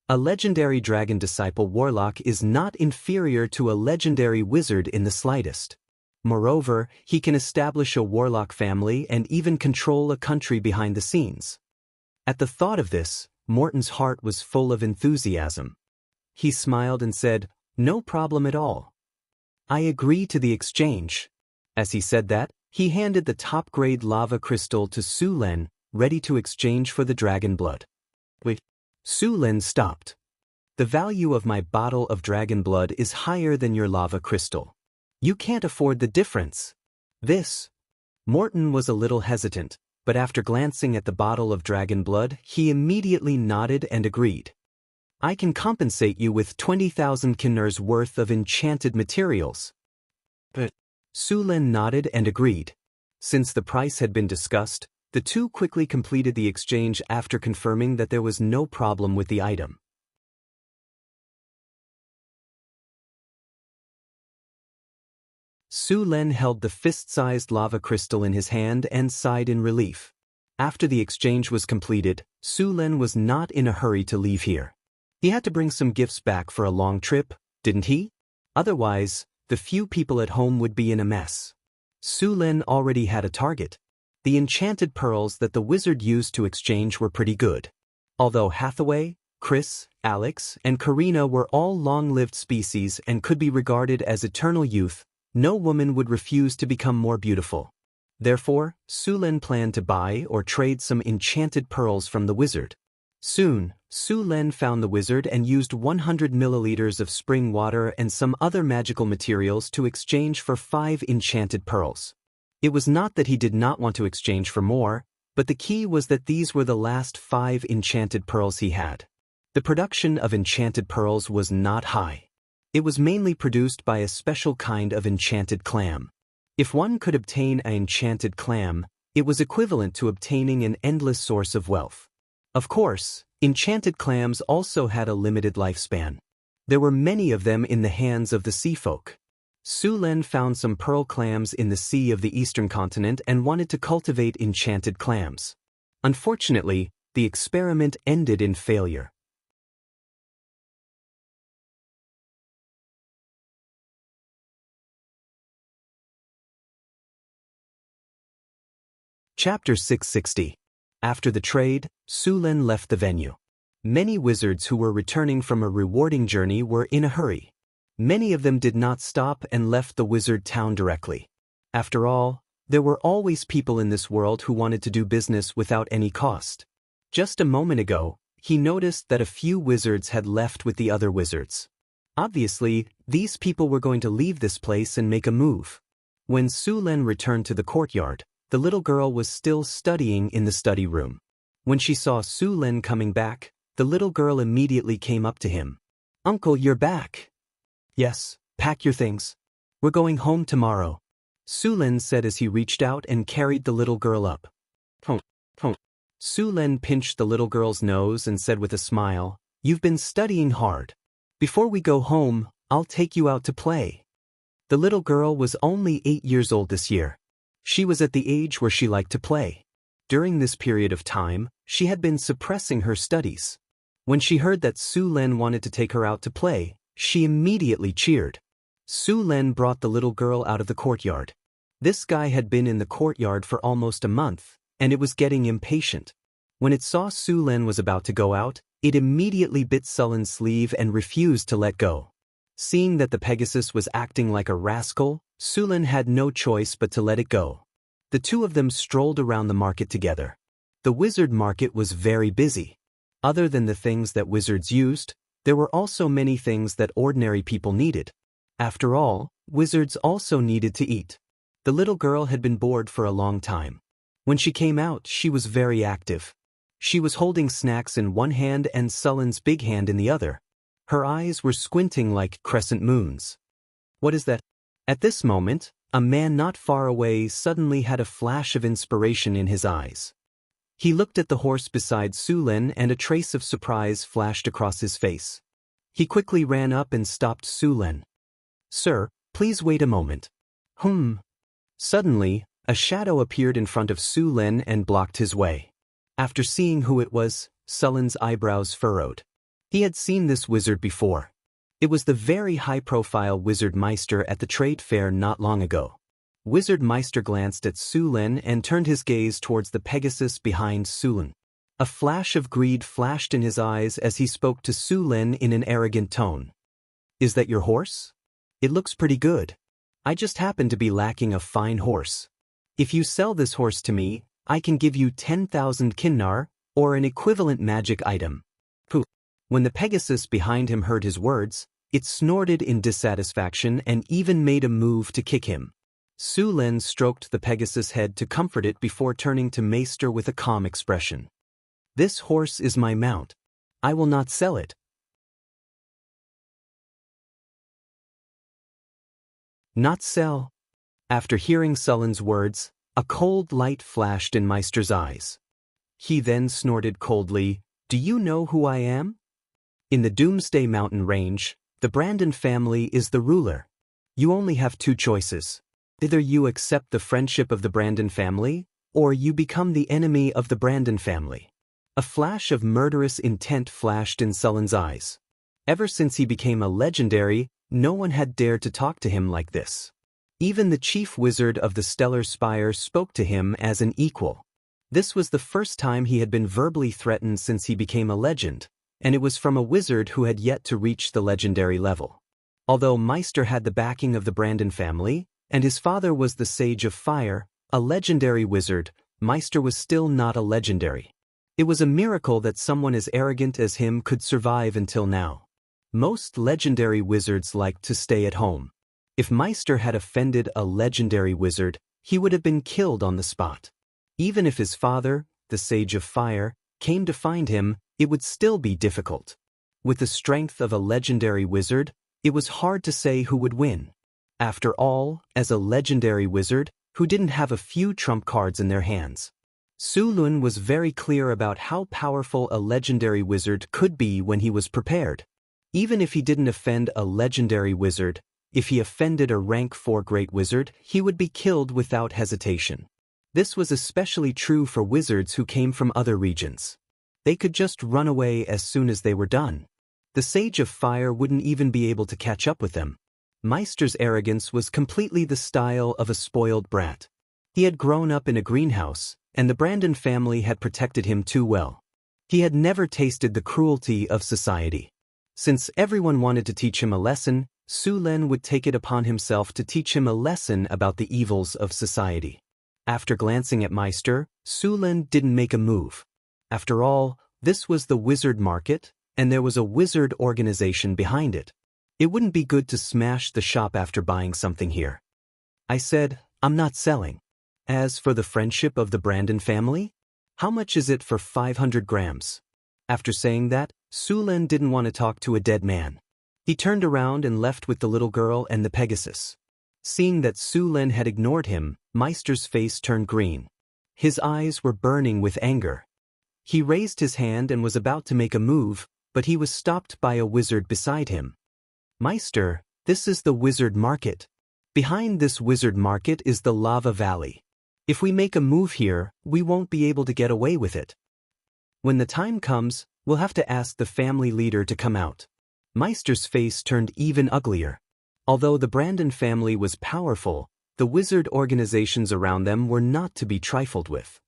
A: A legendary dragon disciple warlock is not inferior to a legendary wizard in the slightest. Moreover, he can establish a warlock family and even control a country behind the scenes. At the thought of this, Morton's heart was full of enthusiasm. He smiled and said, "No problem at all. I agree to the exchange." As he said that, he handed the top-grade lava crystal to Su Len, ready to exchange for the dragon blood. Wait. Su Len stopped. "The value of my bottle of dragon blood is higher than your lava crystal. You can't afford the difference." This. Morton was a little hesitant, but after glancing at the bottle of dragon blood, he immediately nodded and agreed. "I can compensate you with 20,000 kiners worth of enchanted materials." But Su Len nodded and agreed. Since the price had been discussed, the two quickly completed the exchange after confirming that there was no problem with the item. Su Len held the fist-sized lava crystal in his hand and sighed in relief. After the exchange was completed, Su Len was not in a hurry to leave here. He had to bring some gifts back for a long trip, didn't he? Otherwise, the few people at home would be in a mess. Su Len already had a target. The enchanted pearls that the wizard used to exchange were pretty good. Although Hathaway, Chris, Alex, and Karina were all long-lived species and could be regarded as eternal youth, no woman would refuse to become more beautiful. Therefore, Su Len planned to buy or trade some enchanted pearls from the wizard. Soon, Su Len found the wizard and used 100 milliliters of spring water and some other magical materials to exchange for 5 enchanted pearls. It was not that he did not want to exchange for more, but the key was that these were the last 5 enchanted pearls he had. The production of enchanted pearls was not high. It was mainly produced by a special kind of enchanted clam. If one could obtain an enchanted clam, it was equivalent to obtaining an endless source of wealth. Of course, enchanted clams also had a limited lifespan. There were many of them in the hands of the sea folk. Su Len found some pearl clams in the sea of the eastern continent and wanted to cultivate enchanted clams. Unfortunately, the experiment ended in failure. Chapter 660. After the trade, Su Len left the venue. Many wizards who were returning from a rewarding journey were in a hurry. Many of them did not stop and left the wizard town directly. After all, there were always people in this world who wanted to do business without any cost. Just a moment ago, he noticed that a few wizards had left with the other wizards. Obviously, these people were going to leave this place and make a move. When Su Len returned to the courtyard, the little girl was still studying in the study room. When she saw Su Len coming back, the little girl immediately came up to him. "Uncle, you're back." "Yes, pack your things. We're going home tomorrow," Su Len said as he reached out and carried the little girl up. Su Len pinched the little girl's nose and said with a smile, "You've been studying hard. Before we go home, I'll take you out to play." The little girl was only 8 years old this year. She was at the age where she liked to play. During this period of time, she had been suppressing her studies. When she heard that Su Len wanted to take her out to play, she immediately cheered. Su Len brought the little girl out of the courtyard. This guy had been in the courtyard for almost a month, and it was getting impatient. When it saw Su Len was about to go out, it immediately bit Sullen's sleeve and refused to let go. Seeing that the Pegasus was acting like a rascal, Su Len had no choice but to let it go. The two of them strolled around the market together. The wizard market was very busy. Other than the things that wizards used, there were also many things that ordinary people needed. After all, wizards also needed to eat. The little girl had been bored for a long time. When she came out, she was very active. She was holding snacks in one hand and Sullen's big hand in the other. Her eyes were squinting like crescent moons. What is that? At this moment, a man not far away suddenly had a flash of inspiration in his eyes. He looked at the horse beside Sulen and a trace of surprise flashed across his face. He quickly ran up and stopped Sulen. "Sir, please wait a moment." Suddenly, a shadow appeared in front of Sulen and blocked his way. After seeing who it was, Sullen's eyebrows furrowed. He had seen this wizard before. It was the very high-profile Wizard Meister at the trade fair not long ago. Wizard Meister glanced at Sulen and turned his gaze towards the Pegasus behind Sulen. A flash of greed flashed in his eyes as he spoke to Sulen in an arrogant tone. "Is that your horse? It looks pretty good. I just happen to be lacking a fine horse. If you sell this horse to me, I can give you 10,000 kinnar, or an equivalent magic item." Pooh. When the Pegasus behind him heard his words, it snorted in dissatisfaction and even made a move to kick him. Sulen stroked the Pegasus' head to comfort it before turning to Meister with a calm expression. "This horse is my mount. I will not sell it." Not sell? After hearing Sullen's words, a cold light flashed in Meister's eyes. He then snorted coldly, "Do you know who I am? In the Doomsday Mountain Range, the Brandon family is the ruler. You only have two choices. Either you accept the friendship of the Brandon family, or you become the enemy of the Brandon family." A flash of murderous intent flashed in Sullen's eyes. Ever since he became a legendary, no one had dared to talk to him like this. Even the chief wizard of the Stellar Spire spoke to him as an equal. This was the first time he had been verbally threatened since he became a legend, and it was from a wizard who had yet to reach the legendary level. Although Meister had the backing of the Brandon family, and his father was the Sage of Fire, a legendary wizard, Meister was still not a legendary. It was a miracle that someone as arrogant as him could survive until now. Most legendary wizards liked to stay at home. If Meister had offended a legendary wizard, he would have been killed on the spot. Even if his father, the Sage of Fire, came to find him, it would still be difficult. With the strength of a legendary wizard, it was hard to say who would win. After all, as a legendary wizard, who didn't have a few trump cards in their hands? Sulen was very clear about how powerful a legendary wizard could be when he was prepared. Even if he didn't offend a legendary wizard, if he offended a rank 4 great wizard, he would be killed without hesitation. This was especially true for wizards who came from other regions. They could just run away as soon as they were done. The Sage of Fire wouldn't even be able to catch up with them. Meister's arrogance was completely the style of a spoiled brat. He had grown up in a greenhouse, and the Brandon family had protected him too well. He had never tasted the cruelty of society. Since everyone wanted to teach him a lesson, Sulen would take it upon himself to teach him a lesson about the evils of society. After glancing at Meister, Sulen didn't make a move. After all, this was the wizard market, and there was a wizard organization behind it. It wouldn't be good to smash the shop after buying something here. I said, "I'm not selling." As for the friendship of the Brandon family, how much is it for 500 grams? After saying that, Sulen didn't want to talk to a dead man. He turned around and left with the little girl and the Pegasus. Seeing that Sulen had ignored him, Meister's face turned green. His eyes were burning with anger. He raised his hand and was about to make a move, but he was stopped by a wizard beside him. "Meister, this is the wizard market. Behind this wizard market is the lava valley. If we make a move here, we won't be able to get away with it. When the time comes, we'll have to ask the family leader to come out." Meister's face turned even uglier. Although the Brandon family was powerful, the wizard organizations around them were not to be trifled with.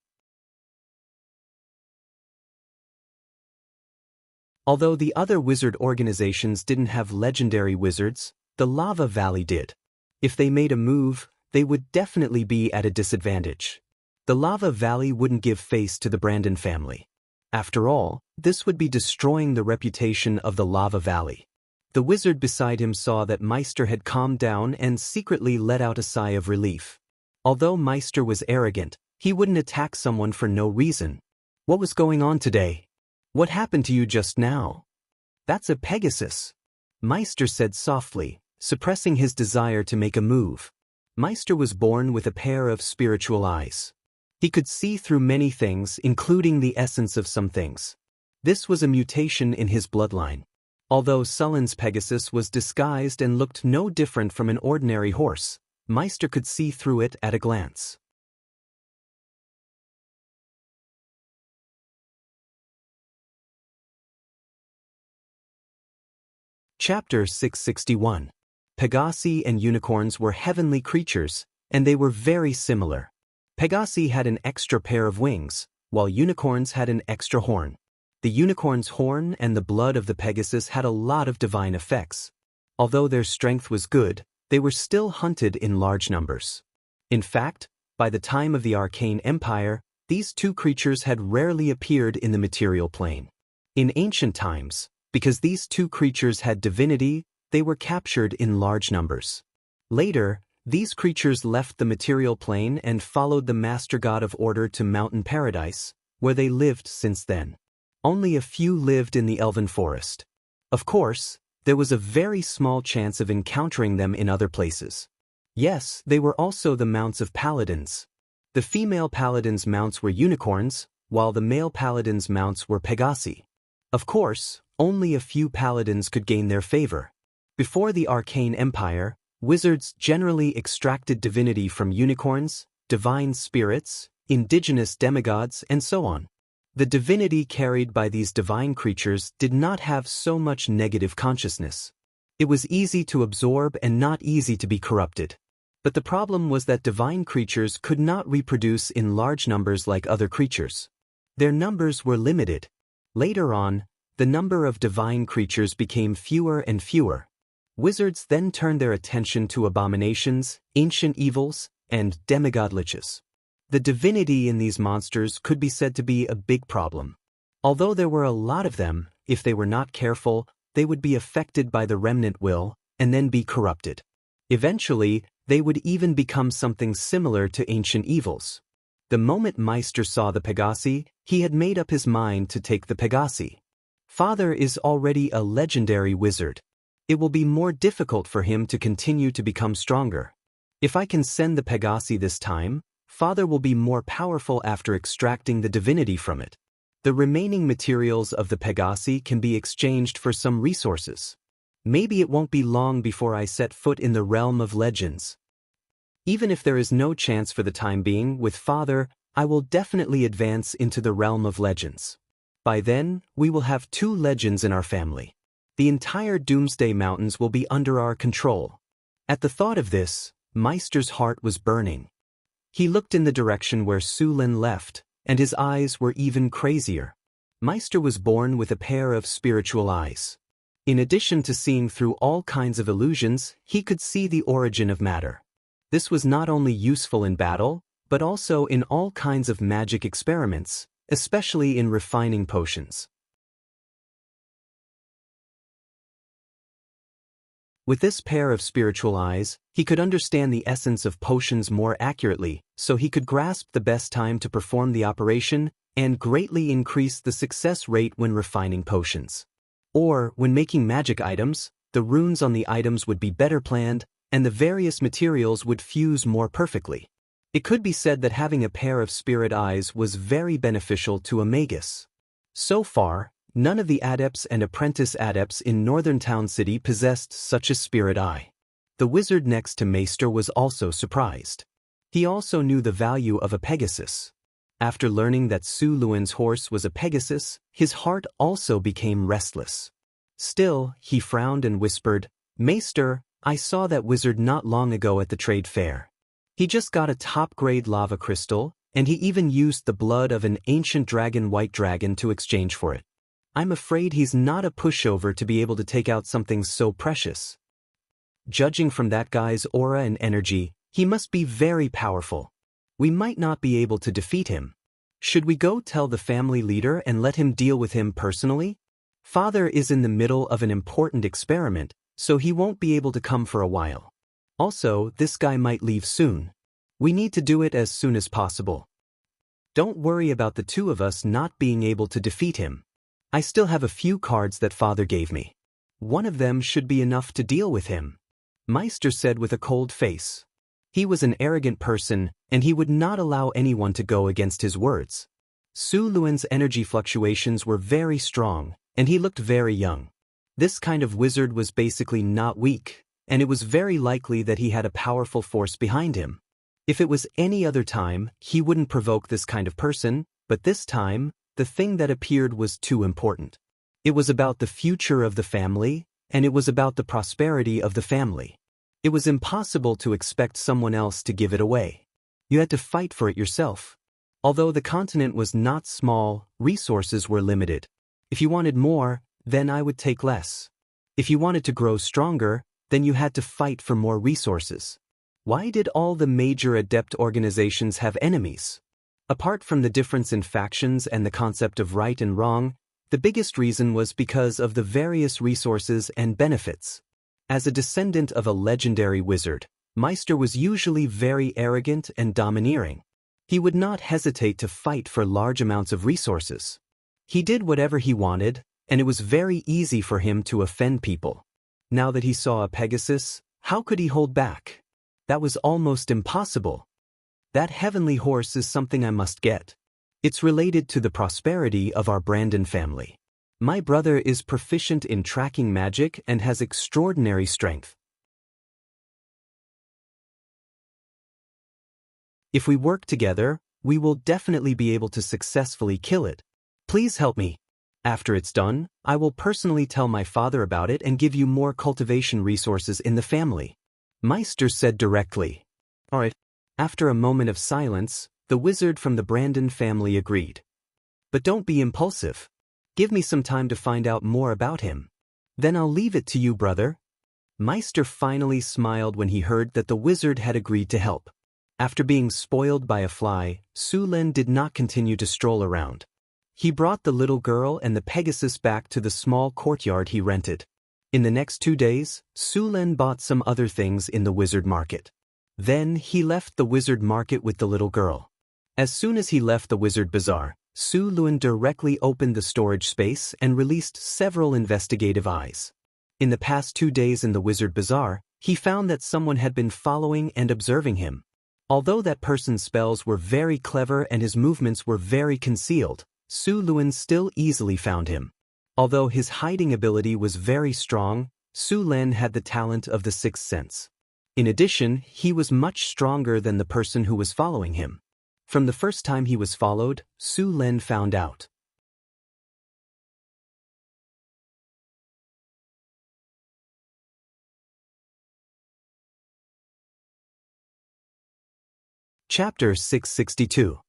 A: Although the other wizard organizations didn't have legendary wizards, the Lava Valley did. If they made a move, they would definitely be at a disadvantage. The Lava Valley wouldn't give face to the Brandon family. After all, this would be destroying the reputation of the lava valley. The wizard beside him saw that Meister had calmed down and secretly let out a sigh of relief. Although Meister was arrogant, he wouldn't attack someone for no reason. What was going on today? What happened to you just now? That's a Pegasus, Meister said softly, suppressing his desire to make a move. Meister was born with a pair of spiritual eyes. He could see through many things, including the essence of some things. This was a mutation in his bloodline. Although Sullen's Pegasus was disguised and looked no different from an ordinary horse, Meister could see through it at a glance. Chapter 661. Pegasi and unicorns were heavenly creatures, and they were very similar. Pegasi had an extra pair of wings, while unicorns had an extra horn. The unicorn's horn and the blood of the Pegasus had a lot of divine effects. Although their strength was good, they were still hunted in large numbers. In fact, by the time of the Arcane Empire, these two creatures had rarely appeared in the material plane. In ancient times, because these two creatures had divinity, they were captured in large numbers. Later, these creatures left the material plane and followed the Master God of Order to Mountain Paradise, where they lived since then. Only a few lived in the Elven Forest. Of course, there was a very small chance of encountering them in other places. Yes, they were also the mounts of paladins. The female paladins' mounts were unicorns, while the male paladins' mounts were Pegasi. Of course, only a few paladins could gain their favor. Before the Arcane Empire, wizards generally extracted divinity from unicorns, divine spirits, indigenous demigods, and so on. The divinity carried by these divine creatures did not have so much negative consciousness. It was easy to absorb and not easy to be corrupted. But the problem was that divine creatures could not reproduce in large numbers like other creatures. Their numbers were limited. Later on, the number of divine creatures became fewer and fewer. Wizards then turned their attention to abominations, ancient evils, and demigod liches. The divinity in these monsters could be said to be a big problem. Although there were a lot of them, if they were not careful, they would be affected by the remnant will, and then be corrupted. Eventually, they would even become something similar to ancient evils. The moment Meister saw the Pegasi, he had made up his mind to take the Pegasi. Father is already a legendary wizard. It will be more difficult for him to continue to become stronger. If I can send the Pegasi this time, Father will be more powerful after extracting the divinity from it. The remaining materials of the Pegasi can be exchanged for some resources. Maybe it won't be long before I set foot in the realm of legends. Even if there is no chance for the time being with Father, I will definitely advance into the realm of legends. By then, we will have 2 legends in our family. The entire Doomsday Mountains will be under our control. At the thought of this, Meister's heart was burning. He looked in the direction where Su Lin left, and his eyes were even crazier. Meister was born with a pair of spiritual eyes. In addition to seeing through all kinds of illusions, he could see the origin of matter. This was not only useful in battle, but also in all kinds of magic experiments, especially in refining potions. With this pair of spiritual eyes, he could understand the essence of potions more accurately, so he could grasp the best time to perform the operation and greatly increase the success rate when refining potions. Or, when making magic items, the runes on the items would be better planned, and the various materials would fuse more perfectly. It could be said that having a pair of spirit eyes was very beneficial to a magus. So far, none of the adepts and apprentice adepts in Northern Town City possessed such a spirit eye. The wizard next to Meister was also surprised. He also knew the value of a Pegasus. After learning that Su Luan's horse was a Pegasus, his heart also became restless. Still, he frowned and whispered, "Meister, I saw that wizard not long ago at the trade fair. He just got a top-grade lava crystal, and he even used the blood of an ancient dragon, white dragon, to exchange for it. I'm afraid he's not a pushover to be able to take out something so precious. Judging from that guy's aura and energy, he must be very powerful. We might not be able to defeat him. Should we go tell the family leader and let him deal with him personally? Father is in the middle of an important experiment, so he won't be able to come for a while. Also, this guy might leave soon. We need to do it as soon as possible. Don't worry about the two of us not being able to defeat him. I still have a few cards that father gave me. One of them should be enough to deal with him, Meister said with a cold face. He was an arrogant person, and he would not allow anyone to go against his words. Su Luan's energy fluctuations were very strong, and he looked very young. This kind of wizard was basically not weak, and it was very likely that he had a powerful force behind him. If it was any other time, he wouldn't provoke this kind of person, but this time, the thing that appeared was too important. It was about the future of the family, and it was about the prosperity of the family. It was impossible to expect someone else to give it away. You had to fight for it yourself. Although the continent was not small, resources were limited. If you wanted more, then I would take less. If you wanted to grow stronger, then you had to fight for more resources. Why did all the major adept organizations have enemies? Apart from the difference in factions and the concept of right and wrong, the biggest reason was because of the various resources and benefits. As a descendant of a legendary wizard, Meister was usually very arrogant and domineering. He would not hesitate to fight for large amounts of resources. He did whatever he wanted, and it was very easy for him to offend people. Now that he saw a Pegasus, how could he hold back? That was almost impossible. That heavenly horse is something I must get. It's related to the prosperity of our Brandon family. My brother is proficient in tracking magic and has extraordinary strength. If we work together, we will definitely be able to successfully kill it. Please help me. After it's done, I will personally tell my father about it and give you more cultivation resources in the family, Meister said directly. All right. After a moment of silence, the wizard from the Brandon family agreed. But don't be impulsive. Give me some time to find out more about him. Then I'll leave it to you, brother. Meister finally smiled when he heard that the wizard had agreed to help. After being spoiled by a fly, Su Len did not continue to stroll around. He brought the little girl and the Pegasus back to the small courtyard he rented. In the next 2 days, Su Len bought some other things in the wizard market. Then he left the wizard market with the little girl. As soon as he left the wizard bazaar, Su Luan directly opened the storage space and released several investigative eyes. In the past 2 days in the wizard bazaar, he found that someone had been following and observing him. Although that person's spells were very clever and his movements were very concealed, Su Luan still easily found him. Although his hiding ability was very strong, Su Len had the talent of the sixth sense. In addition, he was much stronger than the person who was following him. From the first time he was followed, Su Len found out. Chapter 662.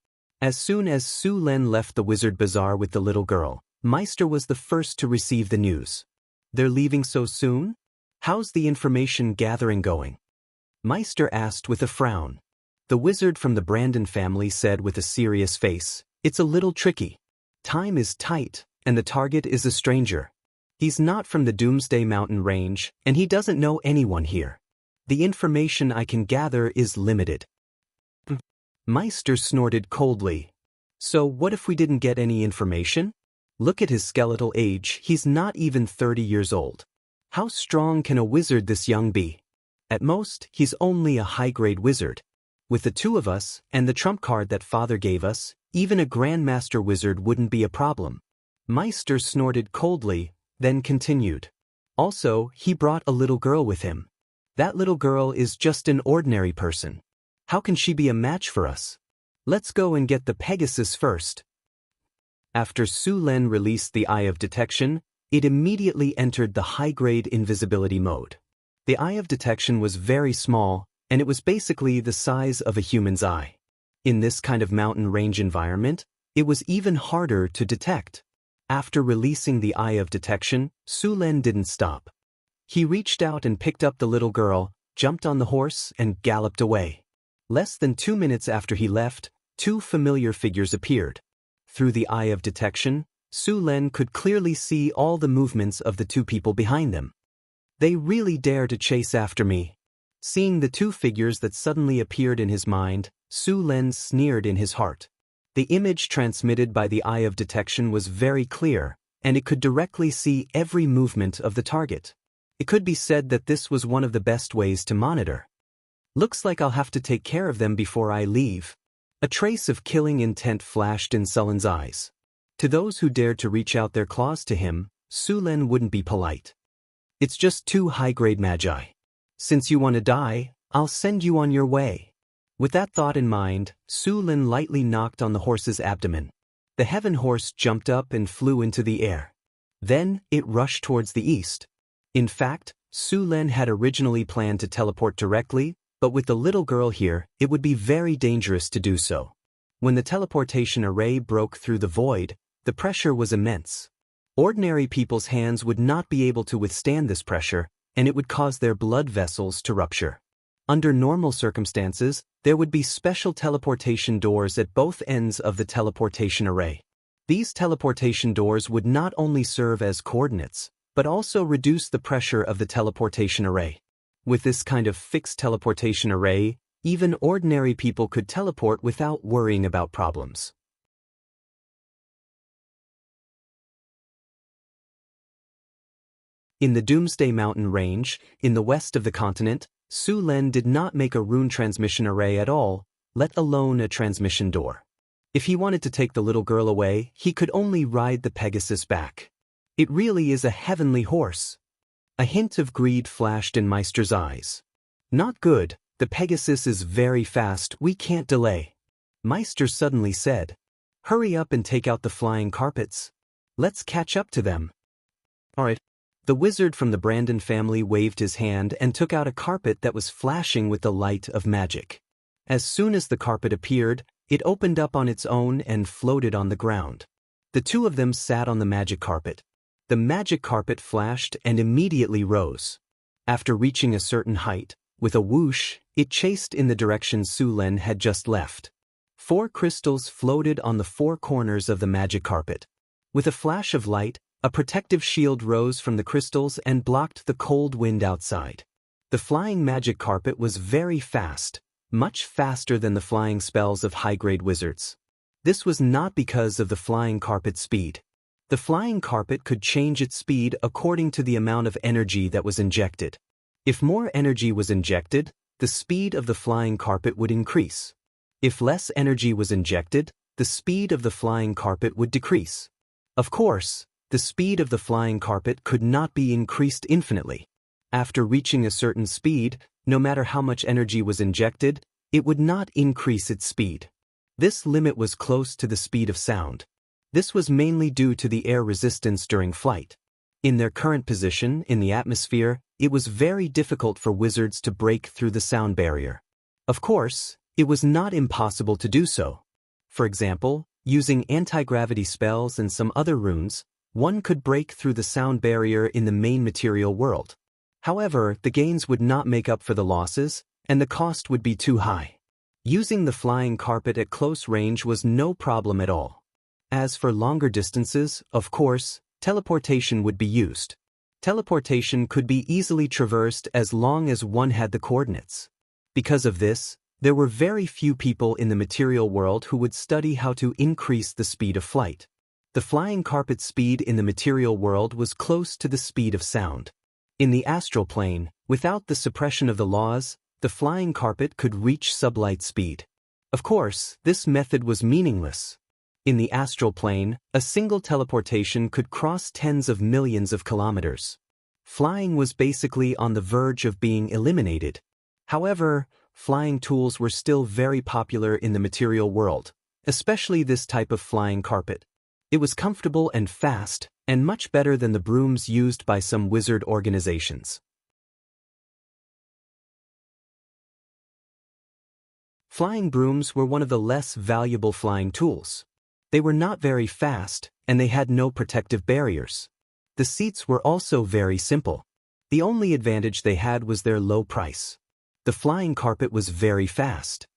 A: As soon as Su Len left the wizard bazaar with the little girl, Meister was the first to receive the news. They're leaving so soon? How's the information gathering going? Meister asked with a frown. The wizard from the Brandon family said with a serious face, "It's a little tricky. Time is tight, and the target is a stranger. He's not from the Doomsday Mountain range, and he doesn't know anyone here. The information I can gather is limited." Meister snorted coldly. So what if we didn't get any information? Look at his skeletal age, he's not even 30 years old. How strong can a wizard this young be? At most, he's only a high-grade wizard. With the two of us, and the trump card that father gave us, even a grandmaster wizard wouldn't be a problem. Meister snorted coldly, then continued. Also, he brought a little girl with him. That little girl is just an ordinary person. How can she be a match for us? Let's go and get the Pegasus first. After Su Len released the Eye of Detection, it immediately entered the high-grade invisibility mode. The Eye of Detection was very small, and it was basically the size of a human's eye. In this kind of mountain range environment, it was even harder to detect. After releasing the Eye of Detection, Su Len didn't stop. He reached out and picked up the little girl, jumped on the horse, and galloped away. Less than 2 minutes after he left, 2 familiar figures appeared. Through the eye of detection, Su Len could clearly see all the movements of the two people behind them. They really dare to chase after me. Seeing the two figures that suddenly appeared in his mind, Su Len sneered in his heart. The image transmitted by the eye of detection was very clear, and it could directly see every movement of the target. It could be said that this was one of the best ways to monitor. Looks like I'll have to take care of them before I leave. A trace of killing intent flashed in Sullen's eyes. To those who dared to reach out their claws to him, Su Len wouldn't be polite. It's just two high-grade magi. Since you want to die, I'll send you on your way. With that thought in mind, Su Len lightly knocked on the horse's abdomen. The heaven horse jumped up and flew into the air. Then, it rushed towards the east. In fact, Su Len had originally planned to teleport directly, but with the little girl here, it would be very dangerous to do so. When the teleportation array broke through the void, the pressure was immense. Ordinary people's hands would not be able to withstand this pressure, and it would cause their blood vessels to rupture. Under normal circumstances, there would be special teleportation doors at both ends of the teleportation array. These teleportation doors would not only serve as coordinates, but also reduce the pressure of the teleportation array. With this kind of fixed teleportation array, even ordinary people could teleport without worrying about problems. In the Doomsday Mountain Range, in the west of the continent, Su Len did not make a rune transmission array at all, let alone a transmission door. If he wanted to take the little girl away, he could only ride the Pegasus back. It really is a heavenly horse. A hint of greed flashed in Meister's eyes. Not good, the Pegasus is very fast, we can't delay. Meister suddenly said. Hurry up and take out the flying carpets. Let's catch up to them. Alright. The wizard from the Brandon family waved his hand and took out a carpet that was flashing with the light of magic. As soon as the carpet appeared, it opened up on its own and floated on the ground. The two of them sat on the magic carpet. The magic carpet flashed and immediately rose. After reaching a certain height, with a whoosh, it chased in the direction Su Len had just left. 4 crystals floated on the 4 corners of the magic carpet. With a flash of light, a protective shield rose from the crystals and blocked the cold wind outside. The flying magic carpet was very fast, much faster than the flying spells of high-grade wizards. This was not because of the flying carpet's speed. The flying carpet could change its speed according to the amount of energy that was injected. If more energy was injected, the speed of the flying carpet would increase. If less energy was injected, the speed of the flying carpet would decrease. Of course, the speed of the flying carpet could not be increased infinitely. After reaching a certain speed, no matter how much energy was injected, it would not increase its speed. This limit was close to the speed of sound. This was mainly due to the air resistance during flight. In their current position in the atmosphere, it was very difficult for wizards to break through the sound barrier. Of course, it was not impossible to do so. For example, using anti-gravity spells and some other runes, one could break through the sound barrier in the main material world. However, the gains would not make up for the losses, and the cost would be too high. Using the flying carpet at close range was no problem at all. As for longer distances, of course, teleportation would be used. Teleportation could be easily traversed as long as one had the coordinates. Because of this, there were very few people in the material world who would study how to increase the speed of flight. The flying carpet's speed in the material world was close to the speed of sound. In the astral plane, without the suppression of the laws, the flying carpet could reach sublight speed. Of course, this method was meaningless. In the astral plane, a single teleportation could cross tens of millions of kilometers. Flying was basically on the verge of being eliminated. However, flying tools were still very popular in the material world, especially this type of flying carpet. It was comfortable and fast, and much better than the brooms used by some wizard organizations. Flying brooms were one of the less valuable flying tools. They were not very fast, and they had no protective barriers. The seats were also very simple. The only advantage they had was their low price. The flying carpet was very fast.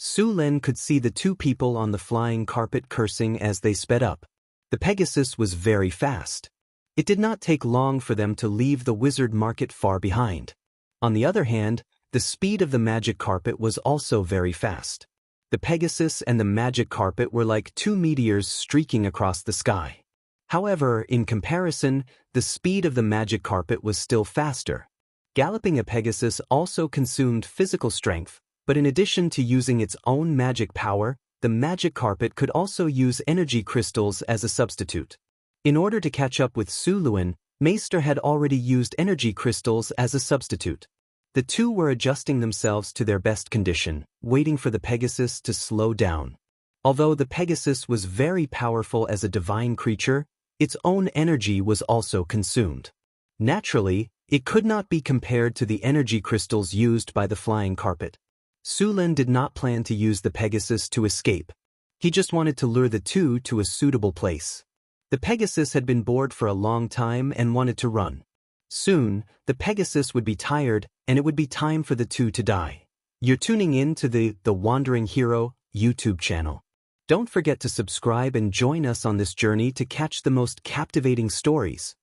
A: Su Len could see the two people on the flying carpet cursing as they sped up. The Pegasus was very fast. It did not take long for them to leave the wizard market far behind. On the other hand, the speed of the magic carpet was also very fast. The Pegasus and the magic carpet were like two meteors streaking across the sky. However, in comparison, the speed of the magic carpet was still faster. Galloping a Pegasus also consumed physical strength, but in addition to using its own magic power, the magic carpet could also use energy crystals as a substitute. In order to catch up with Su Luen, Meister had already used energy crystals as a substitute. The two were adjusting themselves to their best condition, waiting for the Pegasus to slow down. Although the Pegasus was very powerful as a divine creature, its own energy was also consumed. Naturally, it could not be compared to the energy crystals used by the flying carpet. Su Len did not plan to use the Pegasus to escape. He just wanted to lure the two to a suitable place. The Pegasus had been bored for a long time and wanted to run. Soon, the Pegasus would be tired and it would be time for the two to die. You're tuning in to the Wandering Hero YouTube channel. Don't forget to subscribe and join us on this journey to catch the most captivating stories.